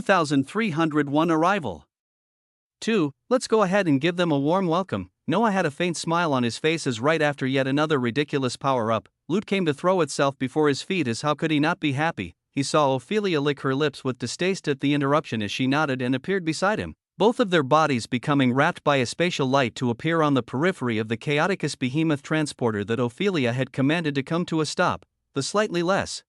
2301 Arrival. 2. Let's go ahead and give them a warm welcome. Noah had a faint smile on his face as right after yet another ridiculous power-up, loot came to throw itself before his feet as how could he not be happy. He saw Ophelia lick her lips with distaste at the interruption as she nodded and appeared beside him, both of their bodies becoming wrapped by a spatial light to appear on the periphery of the chaoticus behemoth transporter that Ophelia had commanded to come to a stop, the slightly less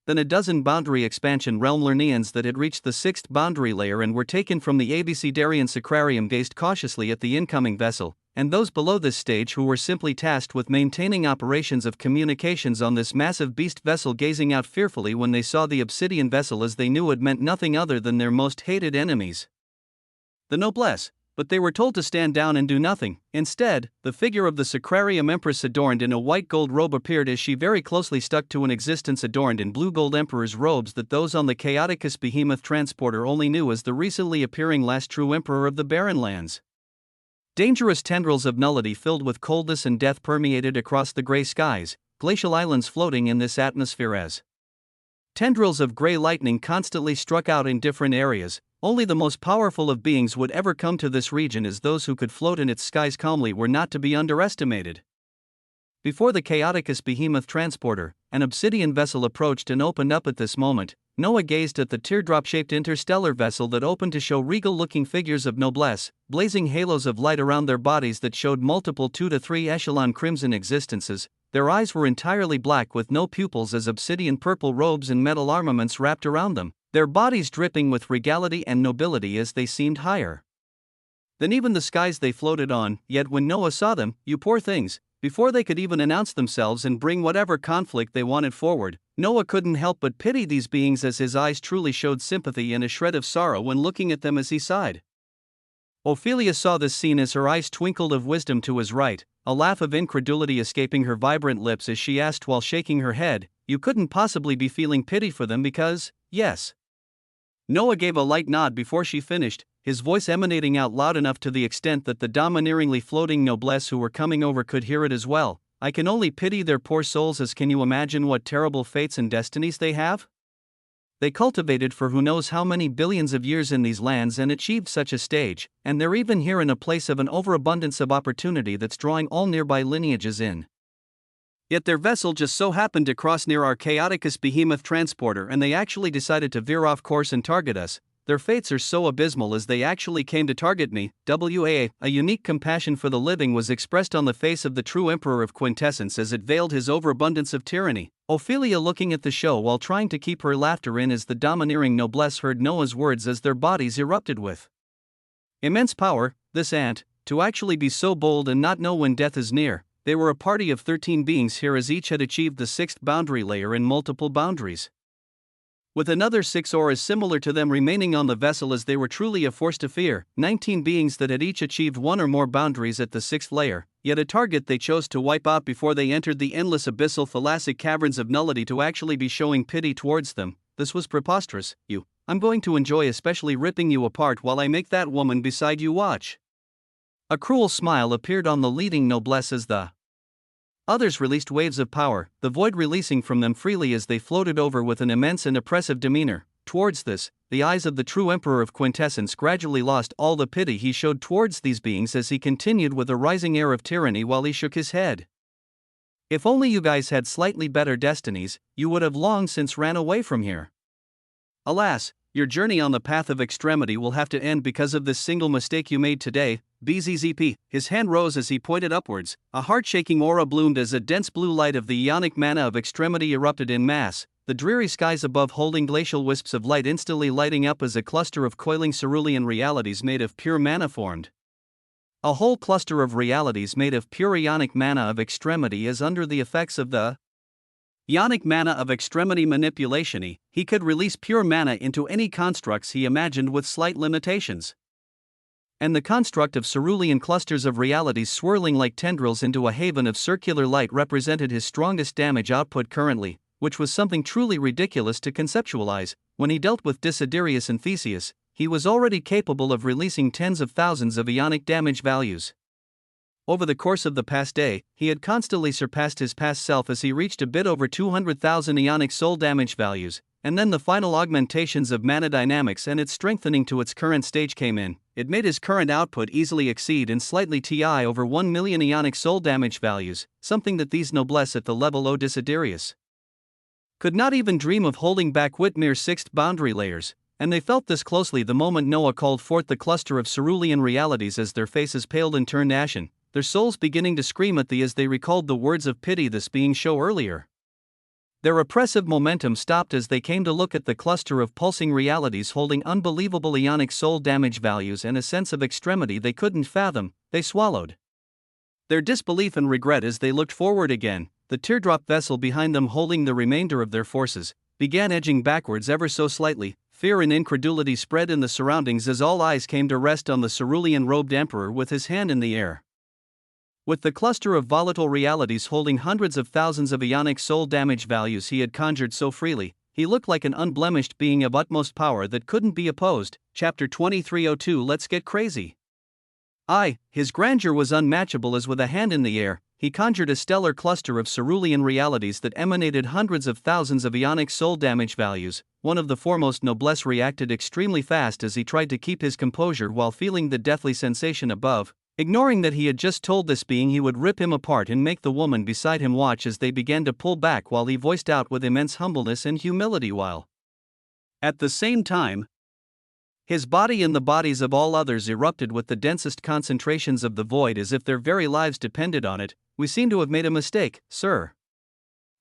than a dozen boundary expansion realm Lerneans that had reached the sixth boundary layer and were taken from the Abecedarian Sacrarium gazed cautiously at the incoming vessel, and those below this stage who were simply tasked with maintaining operations of communications on this massive beast vessel gazing out fearfully when they saw the obsidian vessel as they knew it meant nothing other than their most hated enemies, the noblesse. But they were told to stand down and do nothing. Instead, the figure of the Sacrarium Empress adorned in a white gold robe appeared as she very closely stuck to an existence adorned in blue gold emperor's robes that those on the chaoticus behemoth transporter only knew as the recently appearing last true emperor of the barren lands. Dangerous tendrils of nullity filled with coldness and death permeated across the gray skies, glacial islands floating in this atmosphere as tendrils of gray lightning constantly struck out in different areas. Only the most powerful of beings would ever come to this region, as those who could float in its skies calmly were not to be underestimated. Before the chaoticus behemoth transporter, an obsidian vessel approached and opened up at this moment. Noah gazed at the teardrop-shaped interstellar vessel that opened to show regal-looking figures of noblesse, blazing halos of light around their bodies that showed multiple 2 to 3 echelon crimson existences. Their eyes were entirely black with no pupils as obsidian purple robes and metal armaments wrapped around them, their bodies dripping with regality and nobility as they seemed higher than even the skies they floated on. Yet when Noah saw them, you poor things, before they could even announce themselves and bring whatever conflict they wanted forward, Noah couldn't help but pity these beings as his eyes truly showed sympathy and a shred of sorrow when looking at them as he sighed. Ophelia saw this scene as her eyes twinkled of wisdom to his right, a laugh of incredulity escaping her vibrant lips as she asked while shaking her head, "You couldn't possibly be feeling pity for them because, yes?" Noah gave a light nod before she finished, his voice emanating out loud enough to the extent that the domineeringly floating noblesse who were coming over could hear it as well. "I can only pity their poor souls, as can you imagine what terrible fates and destinies they have? They cultivated for who knows how many billions of years in these lands and achieved such a stage, and they're even here in a place of an overabundance of opportunity that's drawing all nearby lineages in. Yet their vessel just so happened to cross near our chaoticus behemoth transporter and they actually decided to veer off course and target us. Their fates are so abysmal as they actually came to target me." A unique compassion for the living was expressed on the face of the true emperor of quintessence as it veiled his overabundance of tyranny. Ophelia looking at the show while trying to keep her laughter in as the domineering noblesse heard Noah's words as their bodies erupted with immense power. This ant, to actually be so bold and not know when death is near. They were a party of 13 beings here as each had achieved the 6th boundary layer in multiple boundaries, with another 6 auras similar to them remaining on the vessel as they were truly a force to fear. 19 beings that had each achieved 1 or more boundaries at the 6th layer, yet a target they chose to wipe out before they entered the endless abyssal thalassic caverns of nullity to actually be showing pity towards them. This was preposterous. I'm going to enjoy especially ripping you apart while I make that woman beside you watch." A cruel smile appeared on the leading noblesse as the others released waves of power, the void releasing from them freely as they floated over with an immense and oppressive demeanor. Towards this, the eyes of the true emperor of quintessence gradually lost all the pity he showed towards these beings as he continued with a rising air of tyranny while he shook his head. "If only you guys had slightly better destinies, you would have long since ran away from here. Alas, your journey on the path of extremity will have to end because of this single mistake you made today." BZZP, his hand rose as he pointed upwards, a heart-shaking aura bloomed as a dense blue light of the ionic mana of extremity erupted in mass, the dreary skies above holding glacial wisps of light instantly lighting up as a cluster of coiling cerulean realities made of pure mana formed. A whole cluster of realities made of pure ionic mana of extremity is under the effects of the ionic mana of extremity manipulation. He could release pure mana into any constructs he imagined with slight limitations. And the construct of cerulean clusters of realities swirling like tendrils into a haven of circular light represented his strongest damage output currently, which was something truly ridiculous to conceptualize. When he dealt with Desiderius and Theseus, he was already capable of releasing tens of thousands of ionic damage values. Over the course of the past day, he had constantly surpassed his past self as he reached a bit over 200,000 ionic soul damage values. and then the final augmentations of mana dynamics and its strengthening to its current stage came in. It made his current output easily exceed and slightly TI over 1 million ionic soul damage values, something that these noblesse at the level O Desiderius could not even dream of holding back Whitmer's sixth boundary layers, and they felt this closely the moment Noah called forth the cluster of cerulean realities as their faces paled and turned ashen, their souls beginning to scream at thee as they recalled the words of pity this being show earlier. Their oppressive momentum stopped as they came to look at the cluster of pulsing realities holding unbelievable ionic soul damage values and a sense of extremity they couldn't fathom. They swallowed their disbelief and regret as they looked forward again. The teardrop vessel behind them, holding the remainder of their forces, began edging backwards ever so slightly. Fear and incredulity spread in the surroundings as all eyes came to rest on the cerulean-robed emperor with his hand in the air. With the cluster of volatile realities holding hundreds of thousands of ionic soul damage values he had conjured so freely, he looked like an unblemished being of utmost power that couldn't be opposed. Chapter 2302. Let's get crazy. His grandeur was unmatchable as with a hand in the air, he conjured a stellar cluster of cerulean realities that emanated hundreds of thousands of ionic soul damage values. One of the foremost noblesse reacted extremely fast as he tried to keep his composure while feeling the deathly sensation above, ignoring that he had just told this being he would rip him apart and make the woman beside him watch as they began to pull back, while he voiced out with immense humbleness and humility while at the same time his body and the bodies of all others erupted with the densest concentrations of the void as if their very lives depended on it. We seem to have made a mistake, sir.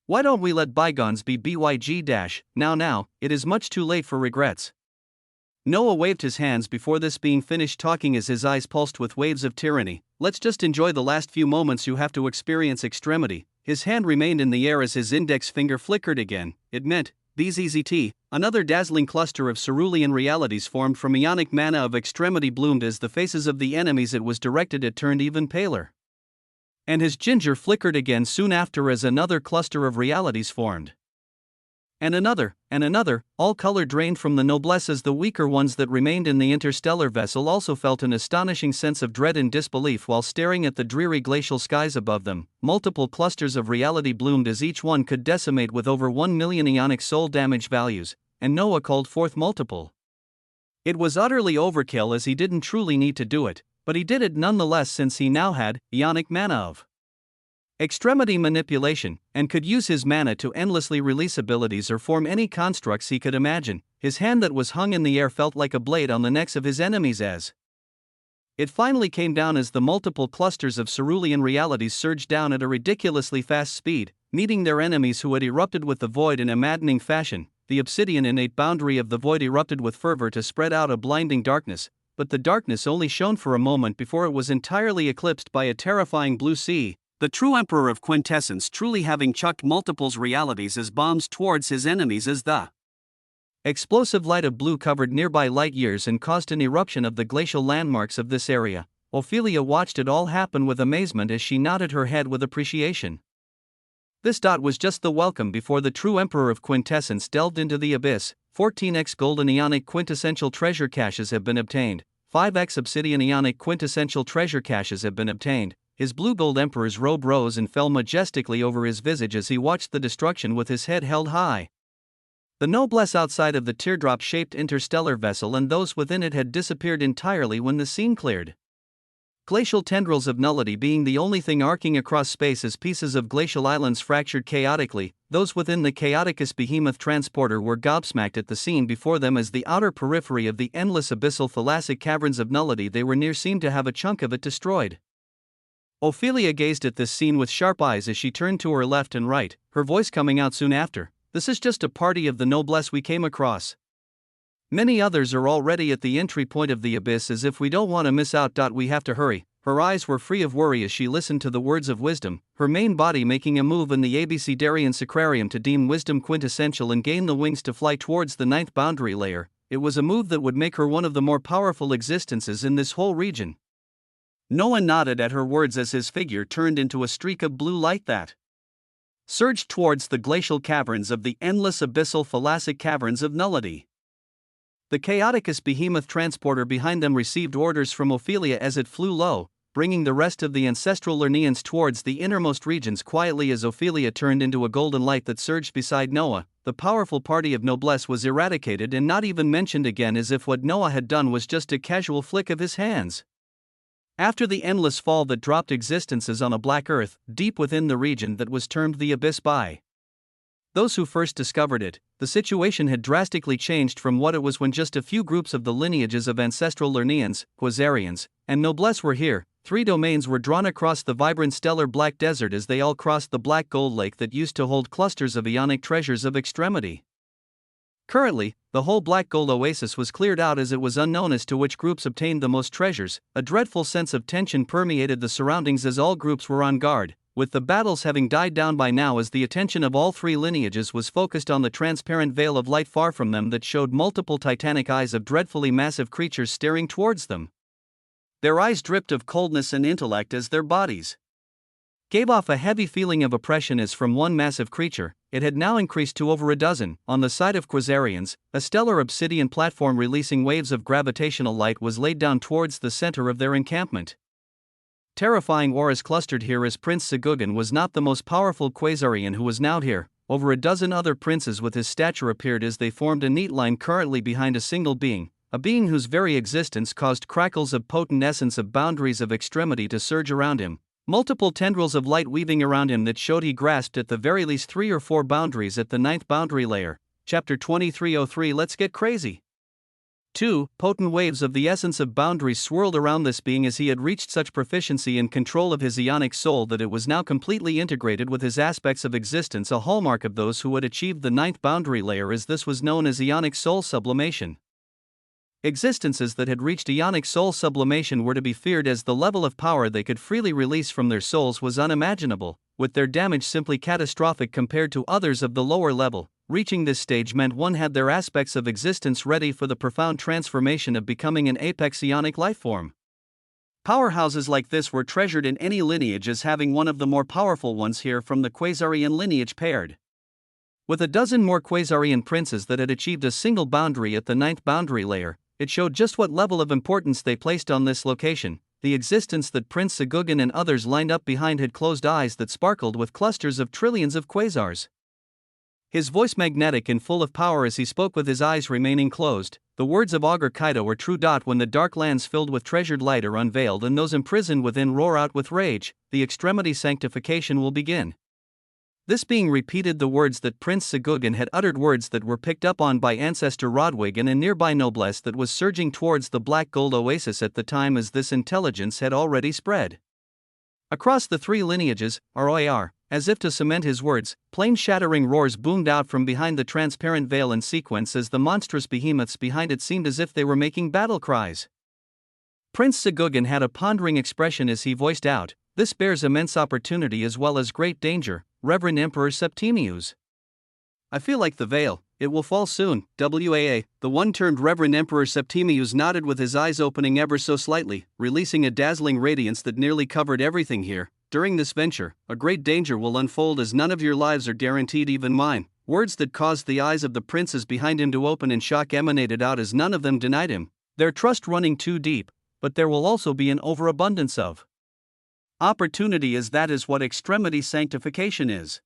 Why don't we let bygones be byg? Now, it is much too late for regrets. Noah waved his hands before this being finished talking as his eyes pulsed with waves of tyranny. Let's just enjoy the last few moments. You have to experience extremity. His hand remained in the air as his index finger flickered again. It meant, BZZT, another dazzling cluster of cerulean realities formed from ionic mana of extremity bloomed as the faces of the enemies it was directed at turned even paler. And his ginger flickered again soon after as another cluster of realities formed. And another, all color drained from the noblesse as the weaker ones that remained in the interstellar vessel also felt an astonishing sense of dread and disbelief while staring at the dreary glacial skies above them. Multiple clusters of reality bloomed as each one could decimate with over 1 million ionic soul damage values, and Noah called forth multiple. It was utterly overkill as he didn't truly need to do it, but he did it nonetheless since he now had ionic mana of extremity manipulation, and could use his mana to endlessly release abilities or form any constructs he could imagine. His hand that was hung in the air felt like a blade on the necks of his enemies as it finally came down as the multiple clusters of cerulean realities surged down at a ridiculously fast speed, meeting their enemies who had erupted with the void in a maddening fashion. The obsidian innate boundary of the void erupted with fervor to spread out a blinding darkness, but the darkness only shone for a moment before it was entirely eclipsed by a terrifying blue sea. The true Emperor of Quintessence truly having chucked multiples realities as bombs towards his enemies as the explosive light of blue covered nearby light years and caused an eruption of the glacial landmarks of this area. Ophelia watched it all happen with amazement as she nodded her head with appreciation. This dot was just the welcome before the true Emperor of Quintessence delved into the abyss. 14x golden ionic quintessential treasure caches have been obtained. 5x obsidian ionic quintessential treasure caches have been obtained. His blue gold emperor's robe rose and fell majestically over his visage as he watched the destruction with his head held high. The noblesse outside of the teardrop-shaped interstellar vessel and those within it had disappeared entirely when the scene cleared. Glacial tendrils of nullity being the only thing arcing across space as pieces of glacial islands fractured chaotically. Those within the Chaoticus behemoth transporter were gobsmacked at the scene before them as the outer periphery of the endless abyssal thalassic caverns of nullity they were near seemed to have a chunk of it destroyed. Ophelia gazed at this scene with sharp eyes as she turned to her left and right, her voice coming out soon after. This is just a party of the noblesse we came across. Many others are already at the entry point of the abyss as if we don't want to miss out. We have to hurry. Her eyes were free of worry as she listened to the words of wisdom, her main body making a move in the Abecedarian Sacrarium to deem wisdom quintessential and gain the wings to fly towards the ninth boundary layer. It was a move that would make her one of the more powerful existences in this whole region. Noah nodded at her words as his figure turned into a streak of blue light that surged towards the glacial caverns of the endless abyssal thalassic caverns of nullity. The Chaoticus behemoth transporter behind them received orders from Ophelia as it flew low, bringing the rest of the ancestral Lernaeans towards the innermost regions quietly as Ophelia turned into a golden light that surged beside Noah. The powerful party of noblesse was eradicated and not even mentioned again, as if what Noah had done was just a casual flick of his hands. After the endless fall that dropped existences on a black earth, deep within the region that was termed the abyss by those who first discovered it, the situation had drastically changed from what it was when just a few groups of the lineages of ancestral Lernaeans, Quasarians, and noblesse were here. 3 domains were drawn across the vibrant stellar black desert as they all crossed the black gold lake that used to hold clusters of ionic treasures of extremity. Currently, the whole black gold oasis was cleared out as it was unknown as to which groups obtained the most treasures. A dreadful sense of tension permeated the surroundings as all groups were on guard, with the battles having died down by now as the attention of all 3 lineages was focused on the transparent veil of light far from them that showed multiple titanic eyes of dreadfully massive creatures staring towards them. Their eyes dripped of coldness and intellect as their bodies gave off a heavy feeling of oppression as from one massive creature. It had now increased to over a dozen. On the side of Quasarians, a stellar obsidian platform releasing waves of gravitational light was laid down towards the center of their encampment. Terrifying auras clustered here as Prince Segugan was not the most powerful Quasarian who was now here. Over a dozen other princes with his stature appeared as they formed a neat line currently behind a single being, a being whose very existence caused crackles of potent essence of boundaries of extremity to surge around him, multiple tendrils of light weaving around him that showed he grasped at the very least 3 or 4 boundaries at the 9th boundary layer. Chapter 2303. Let's get crazy. 2 potent waves of the essence of boundaries swirled around this being as he had reached such proficiency in control of his ionic soul that it was now completely integrated with his aspects of existence, a hallmark of those who had achieved the 9th boundary layer, as this was known as ionic soul sublimation. Existences that had reached ionic soul sublimation were to be feared as the level of power they could freely release from their souls was unimaginable, with their damage simply catastrophic compared to others of the lower level. Reaching this stage meant one had their aspects of existence ready for the profound transformation of becoming an apex ionic lifeform. Powerhouses like this were treasured in any lineage, as having one of the more powerful ones here from the Quasarian lineage paired with a dozen more Quasarian princes that had achieved a single boundary at the 9th boundary layer. It showed just what level of importance they placed on this location. The existence that Prince Segugan and others lined up behind had closed eyes that sparkled with clusters of trillions of quasars. His voice magnetic and full of power as he spoke with his eyes remaining closed. The words of Augur Kaido were true. When the dark lands filled with treasured light are unveiled and those imprisoned within roar out with rage, the extremity sanctification will begin. This being repeated the words that Prince Segugan had uttered, words that were picked up on by Ancestor Rodwig and a nearby noblesse that was surging towards the black gold oasis at the time, as this intelligence had already spread across the 3 lineages. ROAR, as if to cement his words, plain shattering roars boomed out from behind the transparent veil in sequence as the monstrous behemoths behind it seemed as if they were making battle cries. Prince Segugan had a pondering expression as he voiced out, "This bears immense opportunity as well as great danger, Reverend Emperor Septimius. I feel like the veil, it will fall soon." WAA, the one-termed Reverend Emperor Septimius nodded with his eyes opening ever so slightly, releasing a dazzling radiance that nearly covered everything here. "During this venture, a great danger will unfold as none of your lives are guaranteed, even mine." Words that caused the eyes of the princes behind him to open in shock emanated out as none of them denied him their trust running too deep, but there will also be an overabundance of opportunity, as that is what extremity sanctification is.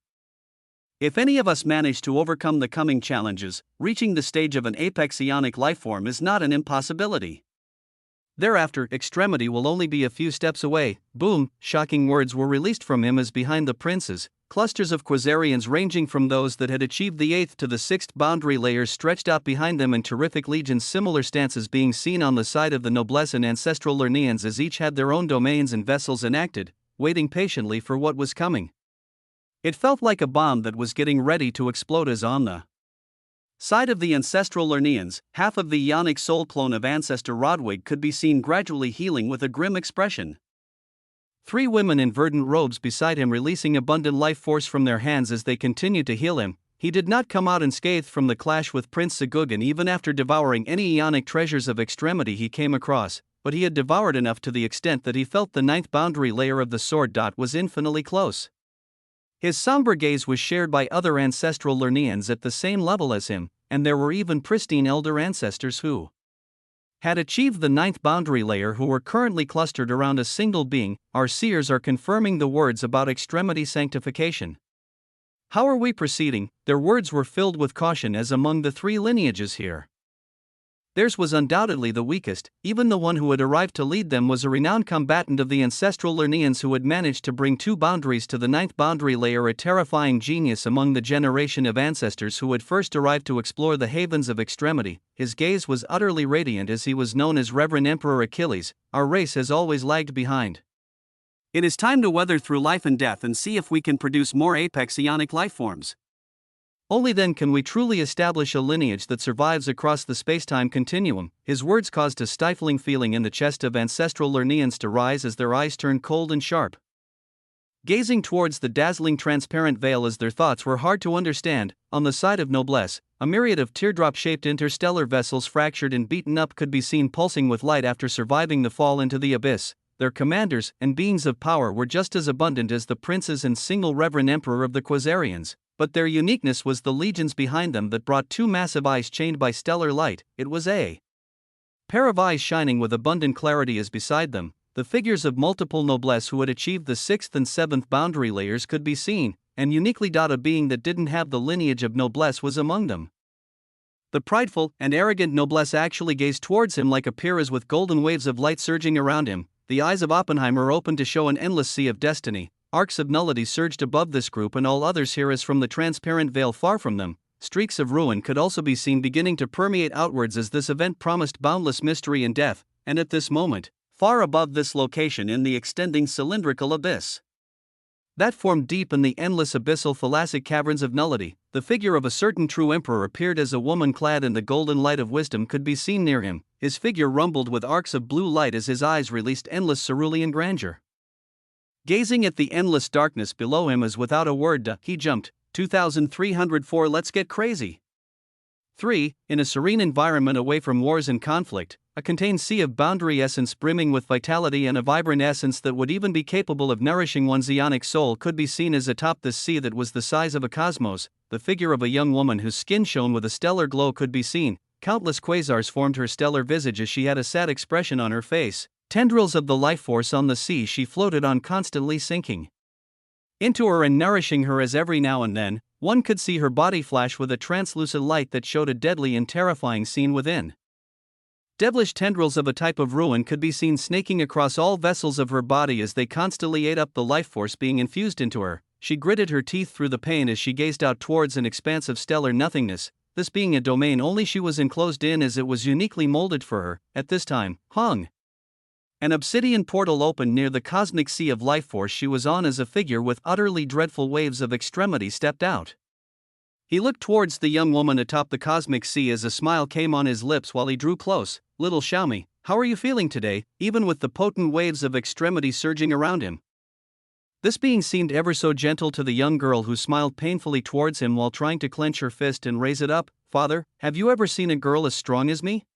If any of us manage to overcome the coming challenges, reaching the stage of an apex ionic lifeform is not an impossibility. Thereafter, extremity will only be a few steps away. Boom! Shocking words were released from him as behind the princes, clusters of Quasarians ranging from those that had achieved the 8th to the 6th boundary layers stretched out behind them in terrific legions, similar stances being seen on the side of the noblesse and ancestral Lernaeans as each had their own domains and vessels enacted, waiting patiently for what was coming. It felt like a bomb that was getting ready to explode as on the side of the ancestral Lernaeans, half of the ionic soul clone of Ancestor Rodwig could be seen gradually healing with a grim expression. 3 women in verdant robes beside him releasing abundant life force from their hands as they continued to heal him. He did not come out unscathed from the clash with Prince Segugan even after devouring any ionic treasures of extremity he came across, but he had devoured enough to the extent that he felt the 9th boundary layer of the sword. Was infinitely close. His somber gaze was shared by other ancestral Lernaeans at the same level as him, and there were even pristine elder ancestors who had achieved the ninth boundary layer who were currently clustered around a single being. Our seers are confirming the words about extremity sanctification. How are we proceeding? Their words were filled with caution as among the three lineages here, theirs was undoubtedly the weakest. Even the one who had arrived to lead them was a renowned combatant of the ancestral Lerneans who had managed to bring two boundaries to the ninth boundary layer, a terrifying genius among the generation of ancestors who had first arrived to explore the havens of extremity. His gaze was utterly radiant as he was known as Reverend Emperor Achilles. Our race has always lagged behind. It is time to weather through life and death and see if we can produce more apex ionic life forms. Only then can we truly establish a lineage that survives across the spacetime continuum. His words caused a stifling feeling in the chest of ancestral Lerneans to rise as their eyes turned cold and sharp, gazing towards the dazzling transparent veil as their thoughts were hard to understand. On the side of noblesse, a myriad of teardrop-shaped interstellar vessels, fractured and beaten up, could be seen pulsing with light after surviving the fall into the abyss. Their commanders and beings of power were just as abundant as the princes and single Reverend Emperor of the Quasarians, but their uniqueness was the legions behind them that brought two massive eyes chained by stellar light. It was a pair of eyes shining with abundant clarity as beside them, the figures of multiple noblesse who had achieved the sixth and seventh boundary layers could be seen, and uniquely a being that didn't have the lineage of noblesse was among them. The prideful and arrogant noblesse actually gazed towards him like a Pyrrhus with golden waves of light surging around him. The eyes of Oppenheimer opened to show an endless sea of destiny. Arcs of nullity surged above this group and all others here as from the transparent veil far from them. Streaks of ruin could also be seen beginning to permeate outwards as this event promised boundless mystery and death. And at this moment, far above this location in the extending cylindrical abyss that formed deep in the endless abyssal thalassic caverns of nullity, the figure of a certain true emperor appeared as a woman clad in the golden light of wisdom could be seen near him. His figure rumbled with arcs of blue light as his eyes released endless cerulean grandeur. Gazing at the endless darkness below him as without a word he jumped. 2304. Let's get crazy. 3. In a serene environment away from wars and conflict, a contained sea of boundary essence brimming with vitality and a vibrant essence that would even be capable of nourishing one's ionic soul could be seen as atop this sea that was the size of a cosmos. The figure of a young woman whose skin shone with a stellar glow could be seen. Countless quasars formed her stellar visage as she had a sad expression on her face. Tendrils of the life force on the sea she floated on, constantly sinking into her and nourishing her as every now and then one could see her body flash with a translucent light that showed a deadly and terrifying scene within. Devilish tendrils of a type of ruin could be seen snaking across all vessels of her body as they constantly ate up the life force being infused into her. She gritted her teeth through the pain as she gazed out towards an expanse of stellar nothingness, this being a domain only she was enclosed in as it was uniquely molded for her. At this time, an obsidian portal opened near the cosmic sea of life force she was on as a figure with utterly dreadful waves of extremity stepped out. He looked towards the young woman atop the cosmic sea as a smile came on his lips while he drew close. Little Xiaomi, how are you feeling today, even with the potent waves of extremity surging around him? This being seemed ever so gentle to the young girl who smiled painfully towards him while trying to clench her fist and raise it up. Father, have you ever seen a girl as strong as me?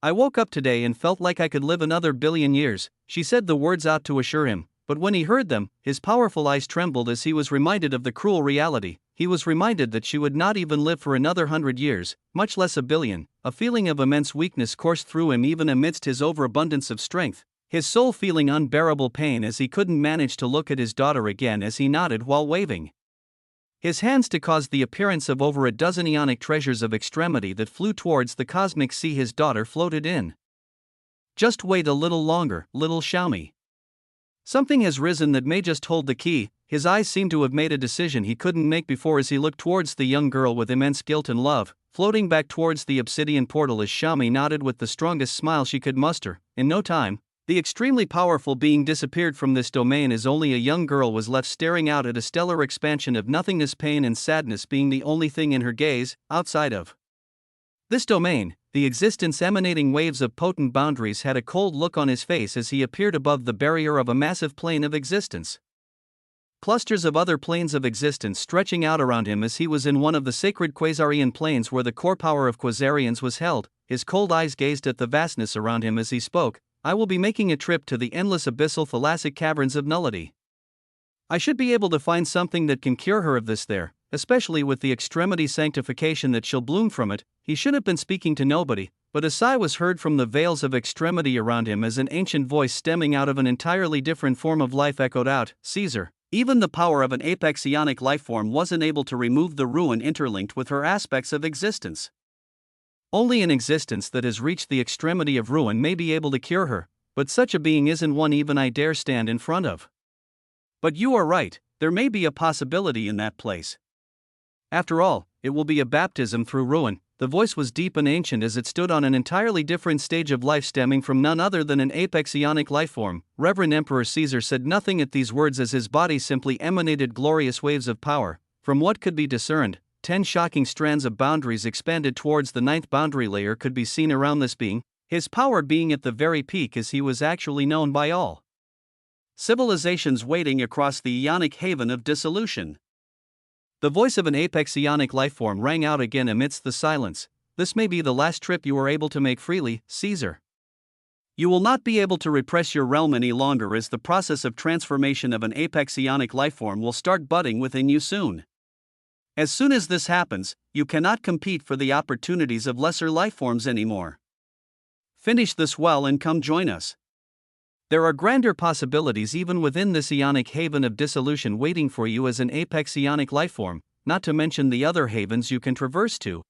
I woke up today and felt like I could live another billion years. She said the words out to assure him, but when he heard them, his powerful eyes trembled as he was reminded of the cruel reality. He was reminded that she would not even live for another 100 years, much less a billion. A feeling of immense weakness coursed through him even amidst his overabundance of strength, his soul feeling unbearable pain as he couldn't manage to look at his daughter again as he nodded while waving his hands to cause the appearance of over a dozen ionic treasures of extremity that flew towards the cosmic sea his daughter floated in. Just wait a little longer, little Xiaomi. Something has risen that may just hold the key. His eyes seemed to have made a decision he couldn't make before as he looked towards the young girl with immense guilt and love, floating back towards the obsidian portal as Xiaomi nodded with the strongest smile she could muster. In no time, the extremely powerful being disappeared from this domain as only a young girl was left staring out at a stellar expansion of nothingness, pain and sadness being the only thing in her gaze. Outside of this domain, the existence emanating waves of potent boundaries had a cold look on his face as he appeared above the barrier of a massive plane of existence. Clusters of other planes of existence stretching out around him as he was in one of the sacred Quasarian planes where the core power of Quasarians was held. His cold eyes gazed at the vastness around him as he spoke. I will be making a trip to the endless abyssal thalassic caverns of nullity. I should be able to find something that can cure her of this there, especially with the extremity sanctification that shall bloom from it. He should have been speaking to nobody, But a sigh was heard from the veils of extremity around him as an ancient voice stemming out of an entirely different form of life echoed out, "Caesar." Even the power of an apex ionic lifeform wasn't able to remove the ruin interlinked with her aspects of existence. Only an existence that has reached the extremity of ruin may be able to cure her, but such a being isn't one even I dare stand in front of. But you are right, there may be a possibility in that place. After all, it will be a baptism through ruin. The voice was deep and ancient as it stood on an entirely different stage of life stemming from none other than an apex ionic lifeform. Reverend Emperor Caesar said nothing at these words as his body simply emanated glorious waves of power. From what could be discerned, 10 shocking strands of boundaries expanded towards the 9th boundary layer could be seen around this being, his power being at the very peak as he was actually known by all civilizations waiting across the ionic haven of dissolution. The voice of an apex ionic lifeform rang out again amidst the silence. "This may be the last trip you are able to make freely, Caesar. You will not be able to repress your realm any longer as the process of transformation of an apex ionic lifeform will start budding within you soon. As soon as this happens, you cannot compete for the opportunities of lesser lifeforms anymore. Finish this well and come join us. There are grander possibilities even within this ionic haven of dissolution waiting for you as an apex ionic lifeform, not to mention the other havens you can traverse to.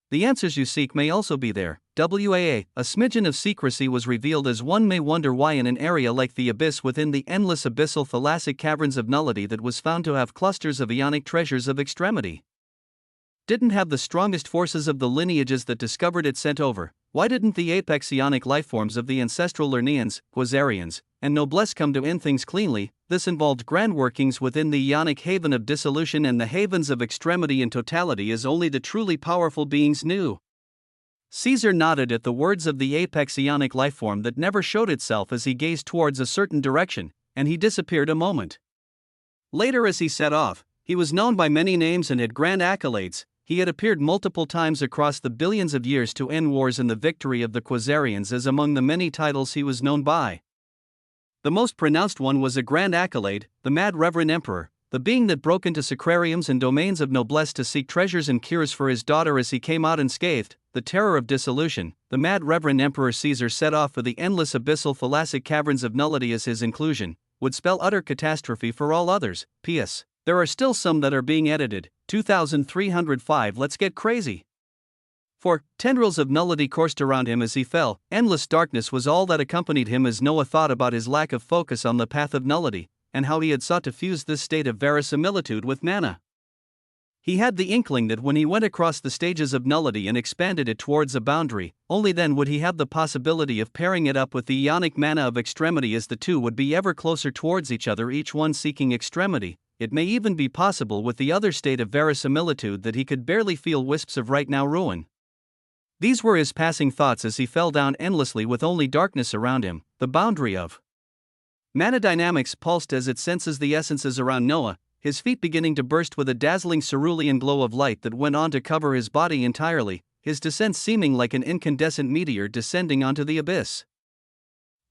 The answers you seek may also be there." A smidgen of secrecy was revealed as one may wonder why in an area like the abyss within the endless abyssal thalassic caverns of nullity that was found to have clusters of ionic treasures of extremity didn't have the strongest forces of the lineages that discovered it sent over. Why didn't the apex ionic lifeforms of the ancestral Lernaeans, Quasarians, and Noblesse come to end things cleanly? This involved grand workings within the ionic haven of dissolution and the havens of extremity in totality as only the truly powerful beings knew. Caesar nodded at the words of the apex ionic lifeform that never showed itself as he gazed towards a certain direction, and he disappeared a moment. Later as he set off, he was known by many names and had grand accolades. He had appeared multiple times across the billions of years to end wars and the victory of the Quasarians as among the many titles he was known by. The most pronounced one was a grand accolade, the Mad Reverend Emperor, the being that broke into sacrariums and domains of noblesse to seek treasures and cures for his daughter as he came out unscathed, the terror of dissolution. The Mad Reverend Emperor Caesar set off for the endless abyssal thalassic caverns of nullity as his inclusion would spell utter catastrophe for all others. P.S. There are still some that are being edited. 2305. Let's get crazy. For tendrils of nullity coursed around him as he fell. Endless darkness was all that accompanied him as Noah thought about his lack of focus on the path of nullity, and how he had sought to fuse this state of verisimilitude with mana. He had the inkling that when he went across the stages of nullity and expanded it towards a boundary, only then would he have the possibility of pairing it up with the ionic mana of extremity as the two would be ever closer towards each other, each one seeking extremity. It may even be possible with the other state of verisimilitude that he could barely feel wisps of right now ruin. These were his passing thoughts as he fell down endlessly with only darkness around him. The boundary of mana dynamics pulsed as it senses the essences around Noah, his feet beginning to burst with a dazzling cerulean glow of light that went on to cover his body entirely, his descent seeming like an incandescent meteor descending onto the abyss.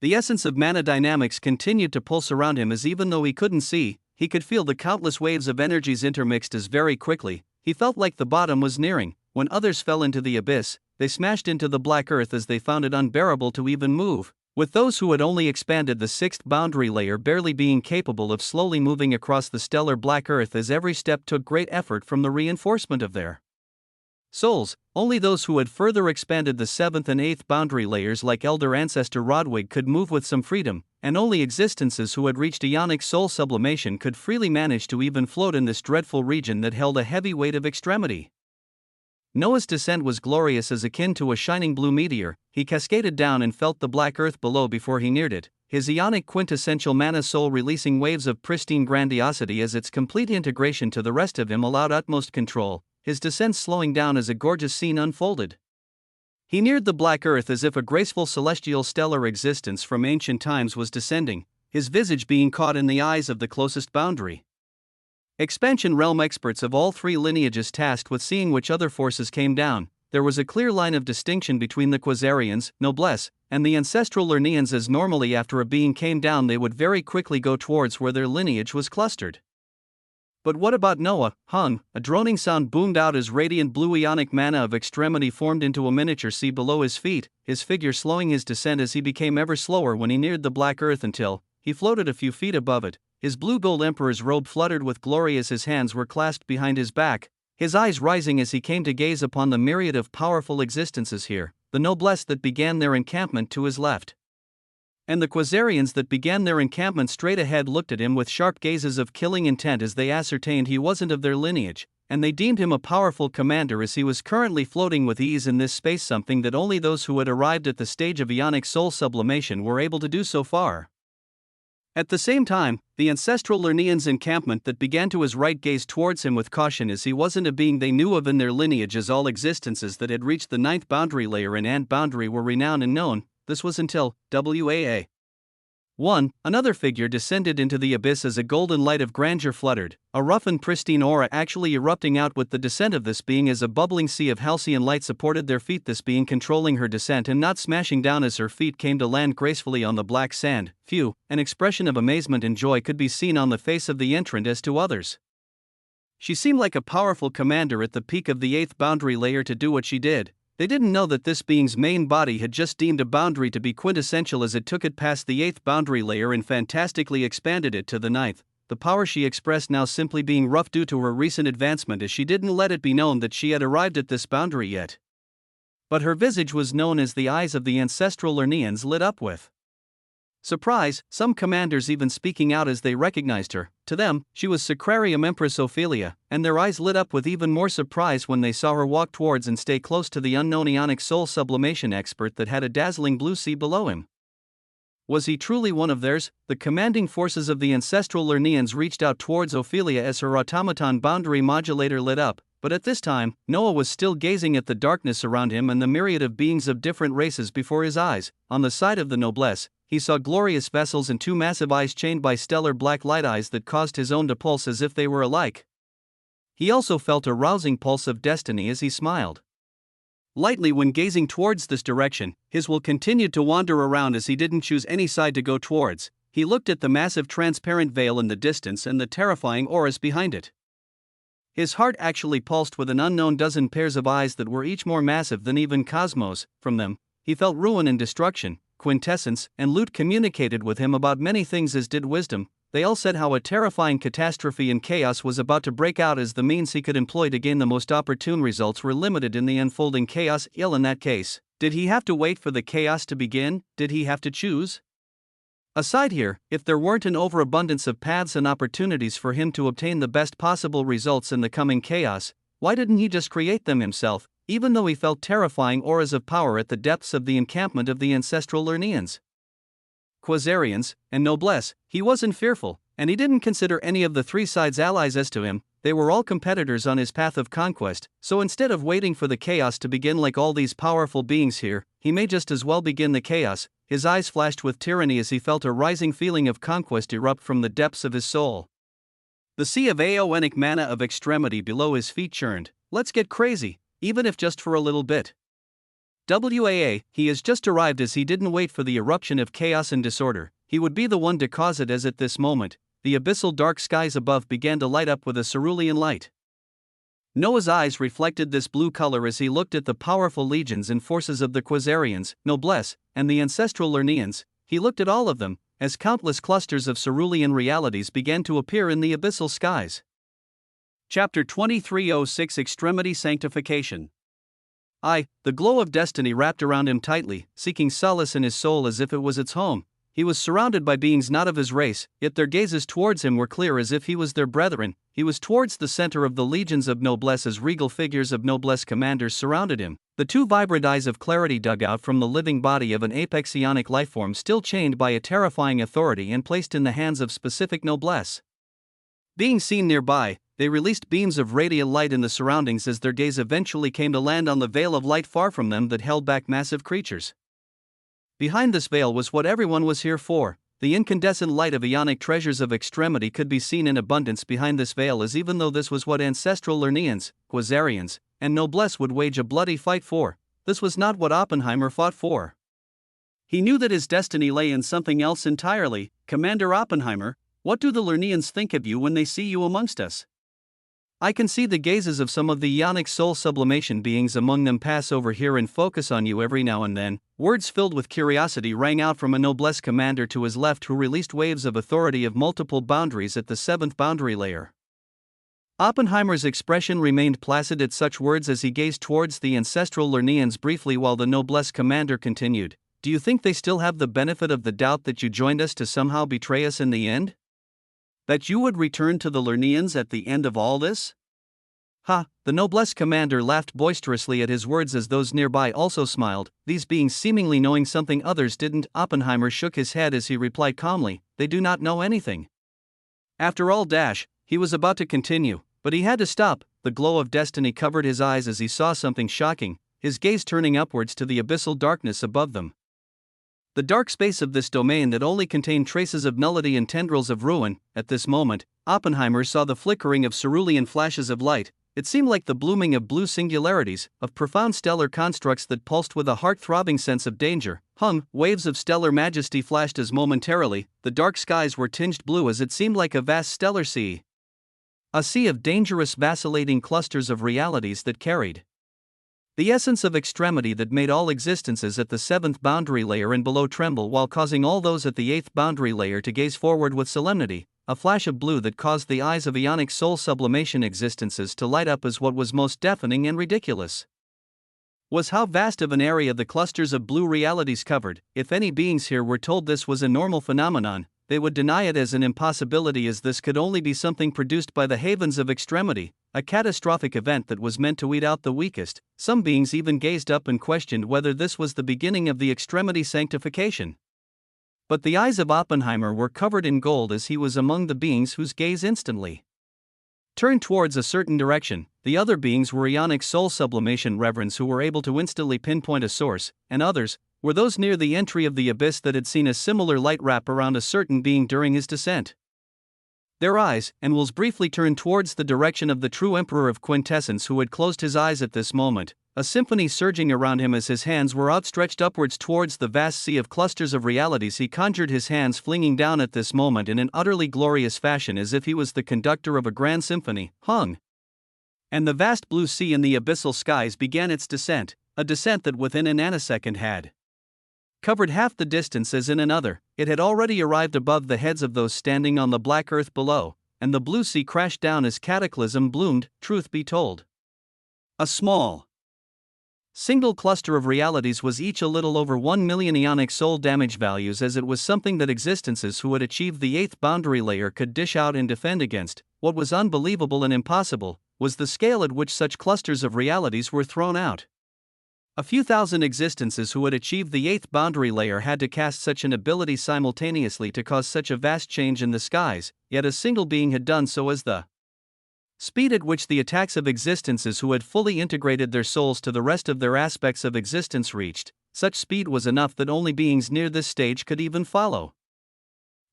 The essence of mana dynamics continued to pulse around him as even though he couldn't see, he could feel the countless waves of energies intermixed as very quickly, he felt like the bottom was nearing. When others fell into the abyss, they smashed into the black earth as they found it unbearable to even move, with those who had only expanded the 6th boundary layer barely being capable of slowly moving across the stellar black earth as every step took great effort from the reinforcement of their souls. Only those who had further expanded the 7th and 8th boundary layers like Elder Ancestor Rodwig could move with some freedom, and only existences who had reached ionic soul sublimation could freely manage to even float in this dreadful region that held a heavy weight of extremity. Noah's descent was glorious as akin to a shining blue meteor. He cascaded down and felt the black earth below before he neared it, his ionic quintessential mana soul releasing waves of pristine grandiosity as its complete integration to the rest of him allowed utmost control, his descent slowing down as a gorgeous scene unfolded. He neared the black earth as if a graceful celestial stellar existence from ancient times was descending, his visage being caught in the eyes of the closest boundary expansion realm experts of all three lineages tasked with seeing which other forces came down. There was a clear line of distinction between the Quasarians, Noblesse, and the ancestral Lernaeans, as normally after a being came down they would very quickly go towards where their lineage was clustered. But what about Noah? Hung, a droning sound boomed out as radiant blue ionic mana of extremity formed into a miniature sea below his feet, his figure slowing his descent as he became ever slower when he neared the black earth until he floated a few feet above it. His blue-gold emperor's robe fluttered with glory as his hands were clasped behind his back, his eyes rising as he came to gaze upon the myriad of powerful existences here, the noblesse that began their encampment to his left. And the Quasarians that began their encampment straight ahead looked at him with sharp gazes of killing intent as they ascertained he wasn't of their lineage, and they deemed him a powerful commander as he was currently floating with ease in this space, something that only those who had arrived at the stage of ionic soul sublimation were able to do so far. At the same time, the ancestral Lernians' encampment that began to his right gazed towards him with caution as he wasn't a being they knew of in their lineage, as all existences that had reached the 9th boundary layer and ant boundary were renowned and known. This was until WAA 1. Another figure descended into the abyss as a golden light of grandeur fluttered, a rough and pristine aura actually erupting out with the descent of this being as a bubbling sea of halcyon light supported their feet, this being controlling her descent and not smashing down as her feet came to land gracefully on the black sand. An expression of amazement and joy could be seen on the face of the entrant as to others. She seemed like a powerful commander at the peak of the 8th boundary layer to do what she did. They didn't know that this being's main body had just deemed a boundary to be quintessential as it took it past the 8th boundary layer and fantastically expanded it to the 9th, the power she expressed now simply being rough due to her recent advancement, as she didn't let it be known that she had arrived at this boundary yet. But her visage was known as the eyes of the ancestral Lernians lit up with surprise, some commanders even speaking out as they recognized her. To them, she was Sacrarium Empress Ophelia, and their eyes lit up with even more surprise when they saw her walk towards and stay close to the unknown ionic soul sublimation expert that had a dazzling blue sea below him. Was he truly one of theirs? The commanding forces of the ancestral Lernians reached out towards Ophelia as her automaton boundary modulator lit up, but at this time, Noah was still gazing at the darkness around him and the myriad of beings of different races before his eyes. On the side of the noblesse, he saw glorious vessels and two massive eyes chained by stellar black light eyes that caused his own to pulse as if they were alike. He also felt a rousing pulse of destiny as he smiled lightly when gazing towards this direction. His will continued to wander around as he didn't choose any side to go towards. He looked at the massive transparent veil in the distance and the terrifying auras behind it. His heart actually pulsed with an unknown dozen pairs of eyes that were each more massive than even Cosmos. From them, he felt ruin and destruction. Quintessence and Lute communicated with him about many things, as did Wisdom. They all said how a terrifying catastrophe and chaos was about to break out, as the means he could employ to gain the most opportune results were limited in the unfolding chaos. In that case, did he have to wait for the chaos to begin? Did he have to choose? Aside here, if there weren't an overabundance of paths and opportunities for him to obtain the best possible results in the coming chaos, why didn't he just create them himself, even though he felt terrifying auras of power at the depths of the encampment of the ancestral Lernians? Quasarians and noblesse, he wasn't fearful, and he didn't consider any of the three sides allies as to him. They were all competitors on his path of conquest, so instead of waiting for the chaos to begin like all these powerful beings here, he may just as well begin the chaos. His eyes flashed with tyranny as he felt a rising feeling of conquest erupt from the depths of his soul. The sea of aeonic mana of extremity below his feet churned. Let's get crazy, even if just for a little bit. WAA, he has just arrived, as he didn't wait for the eruption of chaos and disorder. He would be the one to cause it, as at this moment, the abyssal dark skies above began to light up with a cerulean light. Noah's eyes reflected this blue color as he looked at the powerful legions and forces of the Quasarians, noblesse, and the ancestral Lernians. He looked at all of them, as countless clusters of cerulean realities began to appear in the abyssal skies. Chapter 2306 Extremity Sanctification. The glow of destiny wrapped around him tightly, seeking solace in his soul as if it was its home. He was surrounded by beings not of his race, yet their gazes towards him were clear as if he was their brethren. He was towards the center of the legions of noblesse as regal figures of noblesse commanders surrounded him. The two vibrant eyes of clarity dug out from the living body of an apex ionic lifeform still chained by a terrifying authority and placed in the hands of specific noblesse. Being seen nearby, they released beams of radiant light in the surroundings as their gaze eventually came to land on the veil of light far from them that held back massive creatures. Behind this veil was what everyone was here for. The incandescent light of ionic treasures of extremity could be seen in abundance behind this veil, as even though this was what ancestral Lernians, Quasarians, and noblesse would wage a bloody fight for, this was not what Oppenheimer fought for. He knew that his destiny lay in something else entirely. Commander Oppenheimer, what do the Lernians think of you when they see you amongst us? I can see the gazes of some of the ionic soul sublimation beings among them pass over here and focus on you every now and then. Words filled with curiosity rang out from a noblesse commander to his left who released waves of authority of multiple boundaries at the 7th boundary layer. Oppenheimer's expression remained placid at such words as he gazed towards the ancestral Lernians briefly while the noblesse commander continued. Do you think they still have the benefit of the doubt that you joined us to somehow betray us in the end? That you would return to the Lernians at the end of all this? Ha! The noblesse commander laughed boisterously at his words as those nearby also smiled, these beings seemingly knowing something others didn't. Oppenheimer shook his head as he replied calmly, they do not know anything. After all, he was about to continue, but he had to stop. The glow of destiny covered his eyes as he saw something shocking, his gaze turning upwards to the abyssal darkness above them. The dark space of this domain that only contained traces of nullity and tendrils of ruin. At this moment, Oppenheimer saw the flickering of cerulean flashes of light. It seemed like the blooming of blue singularities, of profound stellar constructs that pulsed with a heart-throbbing sense of danger. Waves of stellar majesty flashed as momentarily, the dark skies were tinged blue as it seemed like a vast stellar sea. A sea of dangerous vacillating clusters of realities that carried the essence of extremity that made all existences at the 7th boundary layer and below tremble while causing all those at the 8th boundary layer to gaze forward with solemnity. A flash of blue that caused the eyes of ionic soul sublimation existences to light up as what was most deafening and ridiculous was how vast of an area the clusters of blue realities covered. If any beings here were told this was a normal phenomenon, they would deny it as an impossibility, as this could only be something produced by the havens of extremity, a catastrophic event that was meant to weed out the weakest. Some beings even gazed up and questioned whether this was the beginning of the extremity sanctification. But the eyes of Oppenheimer were covered in gold as he was among the beings whose gaze instantly turned towards a certain direction. The other beings were ionic soul sublimation reverends who were able to instantly pinpoint a source, and others were those near the entry of the abyss that had seen a similar light wrap around a certain being during his descent. Their eyes and wills briefly turned towards the direction of the true Emperor of Quintessence, who had closed his eyes at this moment, a symphony surging around him as his hands were outstretched upwards towards the vast sea of clusters of realities. He conjured his hands flinging down at this moment in an utterly glorious fashion as if he was the conductor of a grand symphony. And the vast blue sea in the abyssal skies began its descent, a descent that within a nanosecond had covered half the distance as in another. It had already arrived above the heads of those standing on the black earth below, and the blue sea crashed down as cataclysm bloomed. Truth be told, a small single cluster of realities was each a little over 1 million ionic soul damage values, as it was something that existences who had achieved the 8th boundary layer could dish out and defend against. What was unbelievable and impossible was the scale at which such clusters of realities were thrown out. A few thousand existences who had achieved the 8th boundary layer had to cast such an ability simultaneously to cause such a vast change in the skies, yet a single being had done so. As the speed at which the attacks of existences who had fully integrated their souls to the rest of their aspects of existence reached, such speed was enough that only beings near this stage could even follow.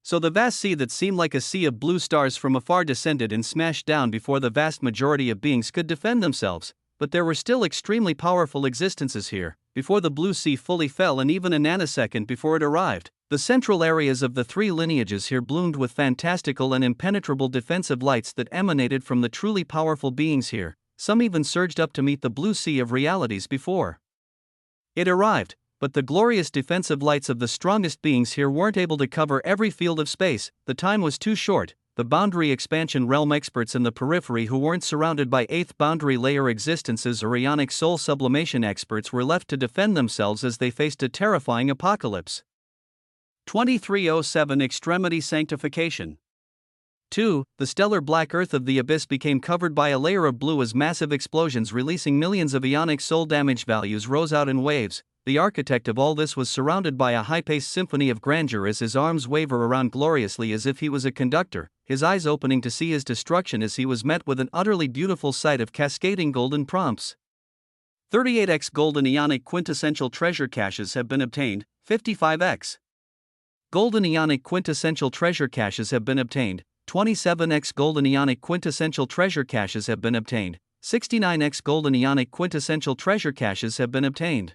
So the vast sea that seemed like a sea of blue stars from afar descended and smashed down before the vast majority of beings could defend themselves. But there were still extremely powerful existences here, before the blue sea fully fell, and even a nanosecond before it arrived. The central areas of the three lineages here bloomed with fantastical and impenetrable defensive lights that emanated from the truly powerful beings here. Some even surged up to meet the blue sea of realities before it arrived, but the glorious defensive lights of the strongest beings here weren't able to cover every field of space. The time was too short. The boundary expansion realm experts in the periphery who weren't surrounded by 8th boundary layer existences or ionic soul sublimation experts were left to defend themselves as they faced a terrifying apocalypse. 2307 Extremity Sanctification. 2. The stellar black earth of the abyss became covered by a layer of blue as massive explosions releasing millions of ionic soul damage values rose out in waves. The architect of all this was surrounded by a high-paced symphony of grandeur as his arms waver around gloriously as if he was a conductor, his eyes opening to see his destruction as he was met with an utterly beautiful sight of cascading golden prompts. 38x golden ionic quintessential treasure caches have been obtained, 55x golden ionic quintessential treasure caches have been obtained, 27x golden ionic quintessential treasure caches have been obtained, 69x golden ionic quintessential treasure caches have been obtained.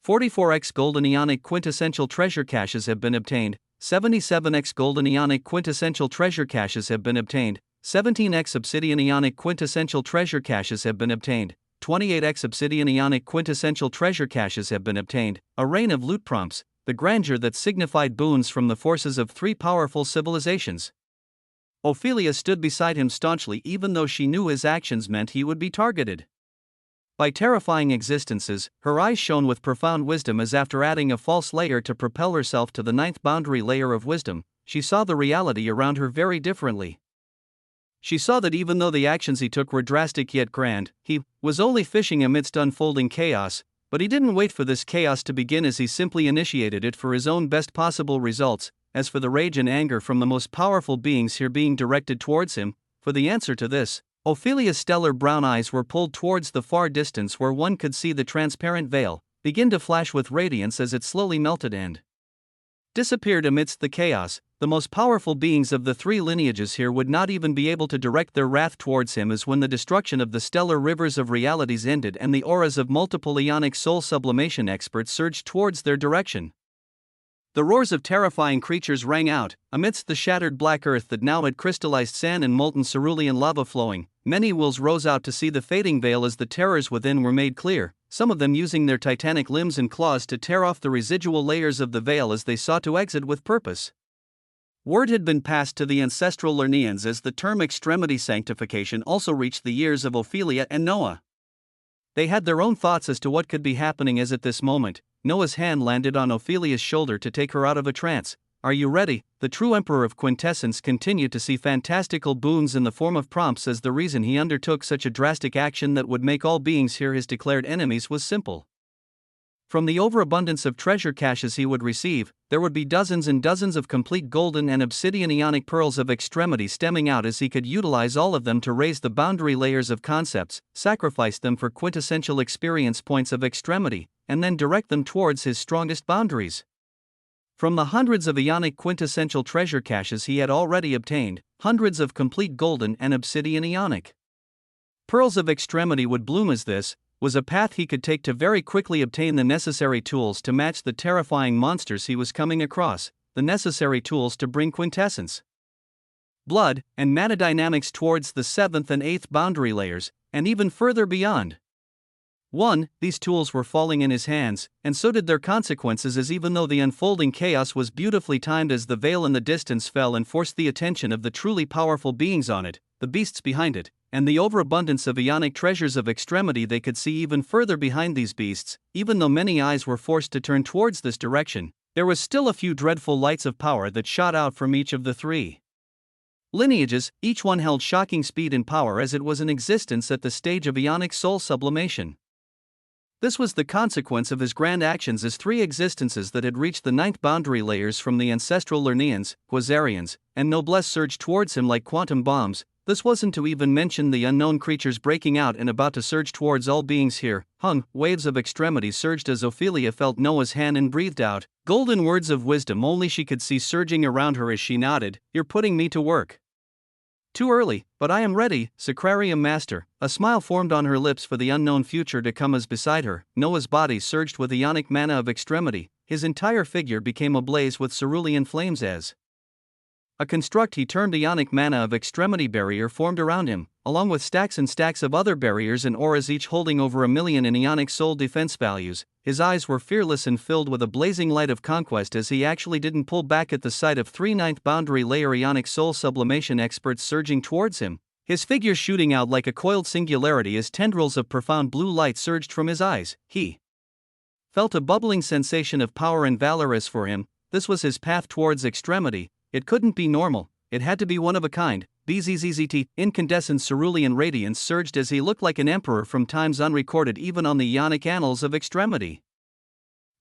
44x golden ionic quintessential treasure caches have been obtained, 77x golden ionic quintessential treasure caches have been obtained, 17x obsidian ionic quintessential treasure caches have been obtained. 28x obsidian ionic quintessential treasure caches have been obtained. A rain of loot prompts, the grandeur that signified boons from the forces of three powerful civilizations. Ophelia stood beside him staunchly even though she knew his actions meant he would be targeted by terrifying existences. Her eyes shone with profound wisdom as after adding a false layer to propel herself to the ninth boundary layer of wisdom, she saw the reality around her very differently. She saw that even though the actions he took were drastic yet grand, he was only fishing amidst unfolding chaos, but he didn't wait for this chaos to begin as he simply initiated it for his own best possible results. As for the rage and anger from the most powerful beings here being directed towards him, for the answer to this, Ophelia's stellar brown eyes were pulled towards the far distance where one could see the transparent veil begin to flash with radiance as it slowly melted and disappeared amidst the chaos. The most powerful beings of the three lineages here would not even be able to direct their wrath towards him as when the destruction of the stellar rivers of realities ended and the auras of multiple ionic soul sublimation experts surged towards their direction. The roars of terrifying creatures rang out, amidst the shattered black earth that now had crystallized sand and molten cerulean lava flowing. Many wills rose out to see the fading veil as the terrors within were made clear, some of them using their titanic limbs and claws to tear off the residual layers of the veil as they sought to exit with purpose. Word had been passed to the ancestral Lerneans as the term extremity sanctification also reached the ears of Ophelia and Noah. They had their own thoughts as to what could be happening as at this moment, Noah's hand landed on Ophelia's shoulder to take her out of a trance. Are you ready? The true Emperor of Quintessence continued to see fantastical boons in the form of prompts as the reason he undertook such a drastic action that would make all beings here his declared enemies was simple. From the overabundance of treasure caches he would receive, there would be dozens and dozens of complete golden and obsidian ionic pearls of extremity stemming out as he could utilize all of them to raise the boundary layers of concepts, sacrifice them for quintessential experience points of extremity, and then direct them towards his strongest boundaries. From the hundreds of ionic quintessential treasure caches he had already obtained, hundreds of complete golden and obsidian ionic pearls of extremity would bloom as this was a path he could take to very quickly obtain the necessary tools to match the terrifying monsters he was coming across, the necessary tools to bring quintessence, blood, and mana dynamics towards the 7th and 8th boundary layers, and even further beyond. These tools were falling in his hands, and so did their consequences as even though the unfolding chaos was beautifully timed as the veil in the distance fell and forced the attention of the truly powerful beings on it, the beasts behind it, and the overabundance of ionic treasures of extremity they could see even further behind these beasts. Even though many eyes were forced to turn towards this direction, there was still a few dreadful lights of power that shot out from each of the three lineages. Each one held shocking speed and power as it was in existence at the stage of ionic soul sublimation. This was the consequence of his grand actions as three existences that had reached the 9th boundary layers from the ancestral Lerneans, Quasarians, and Noblesse surged towards him like quantum bombs. This wasn't to even mention the unknown creatures breaking out and about to surge towards all beings here. Waves of extremity surged as Ophelia felt Noah's hand and breathed out golden words of wisdom only she could see surging around her as she nodded. You're putting me to work. Too early, but I am ready, Sacrarium Master. A smile formed on her lips for the unknown future to come as beside her, Noah's body surged with ionic mana of extremity, his entire figure became ablaze with cerulean flames as a construct he termed ionic mana of extremity barrier formed around him, along with stacks and stacks of other barriers and auras each holding over 1,000,000 in ionic soul defense values. His eyes were fearless and filled with a blazing light of conquest as he actually didn't pull back at the sight of 3 9th boundary layer ionic soul sublimation experts surging towards him, his figure shooting out like a coiled singularity as tendrils of profound blue light surged from his eyes. He felt a bubbling sensation of power and valor as for him, this was his path towards extremity. It couldn't be normal, it had to be one of a kind. Bzzzt, incandescent cerulean radiance surged as he looked like an emperor from times unrecorded even on the ionic annals of extremity.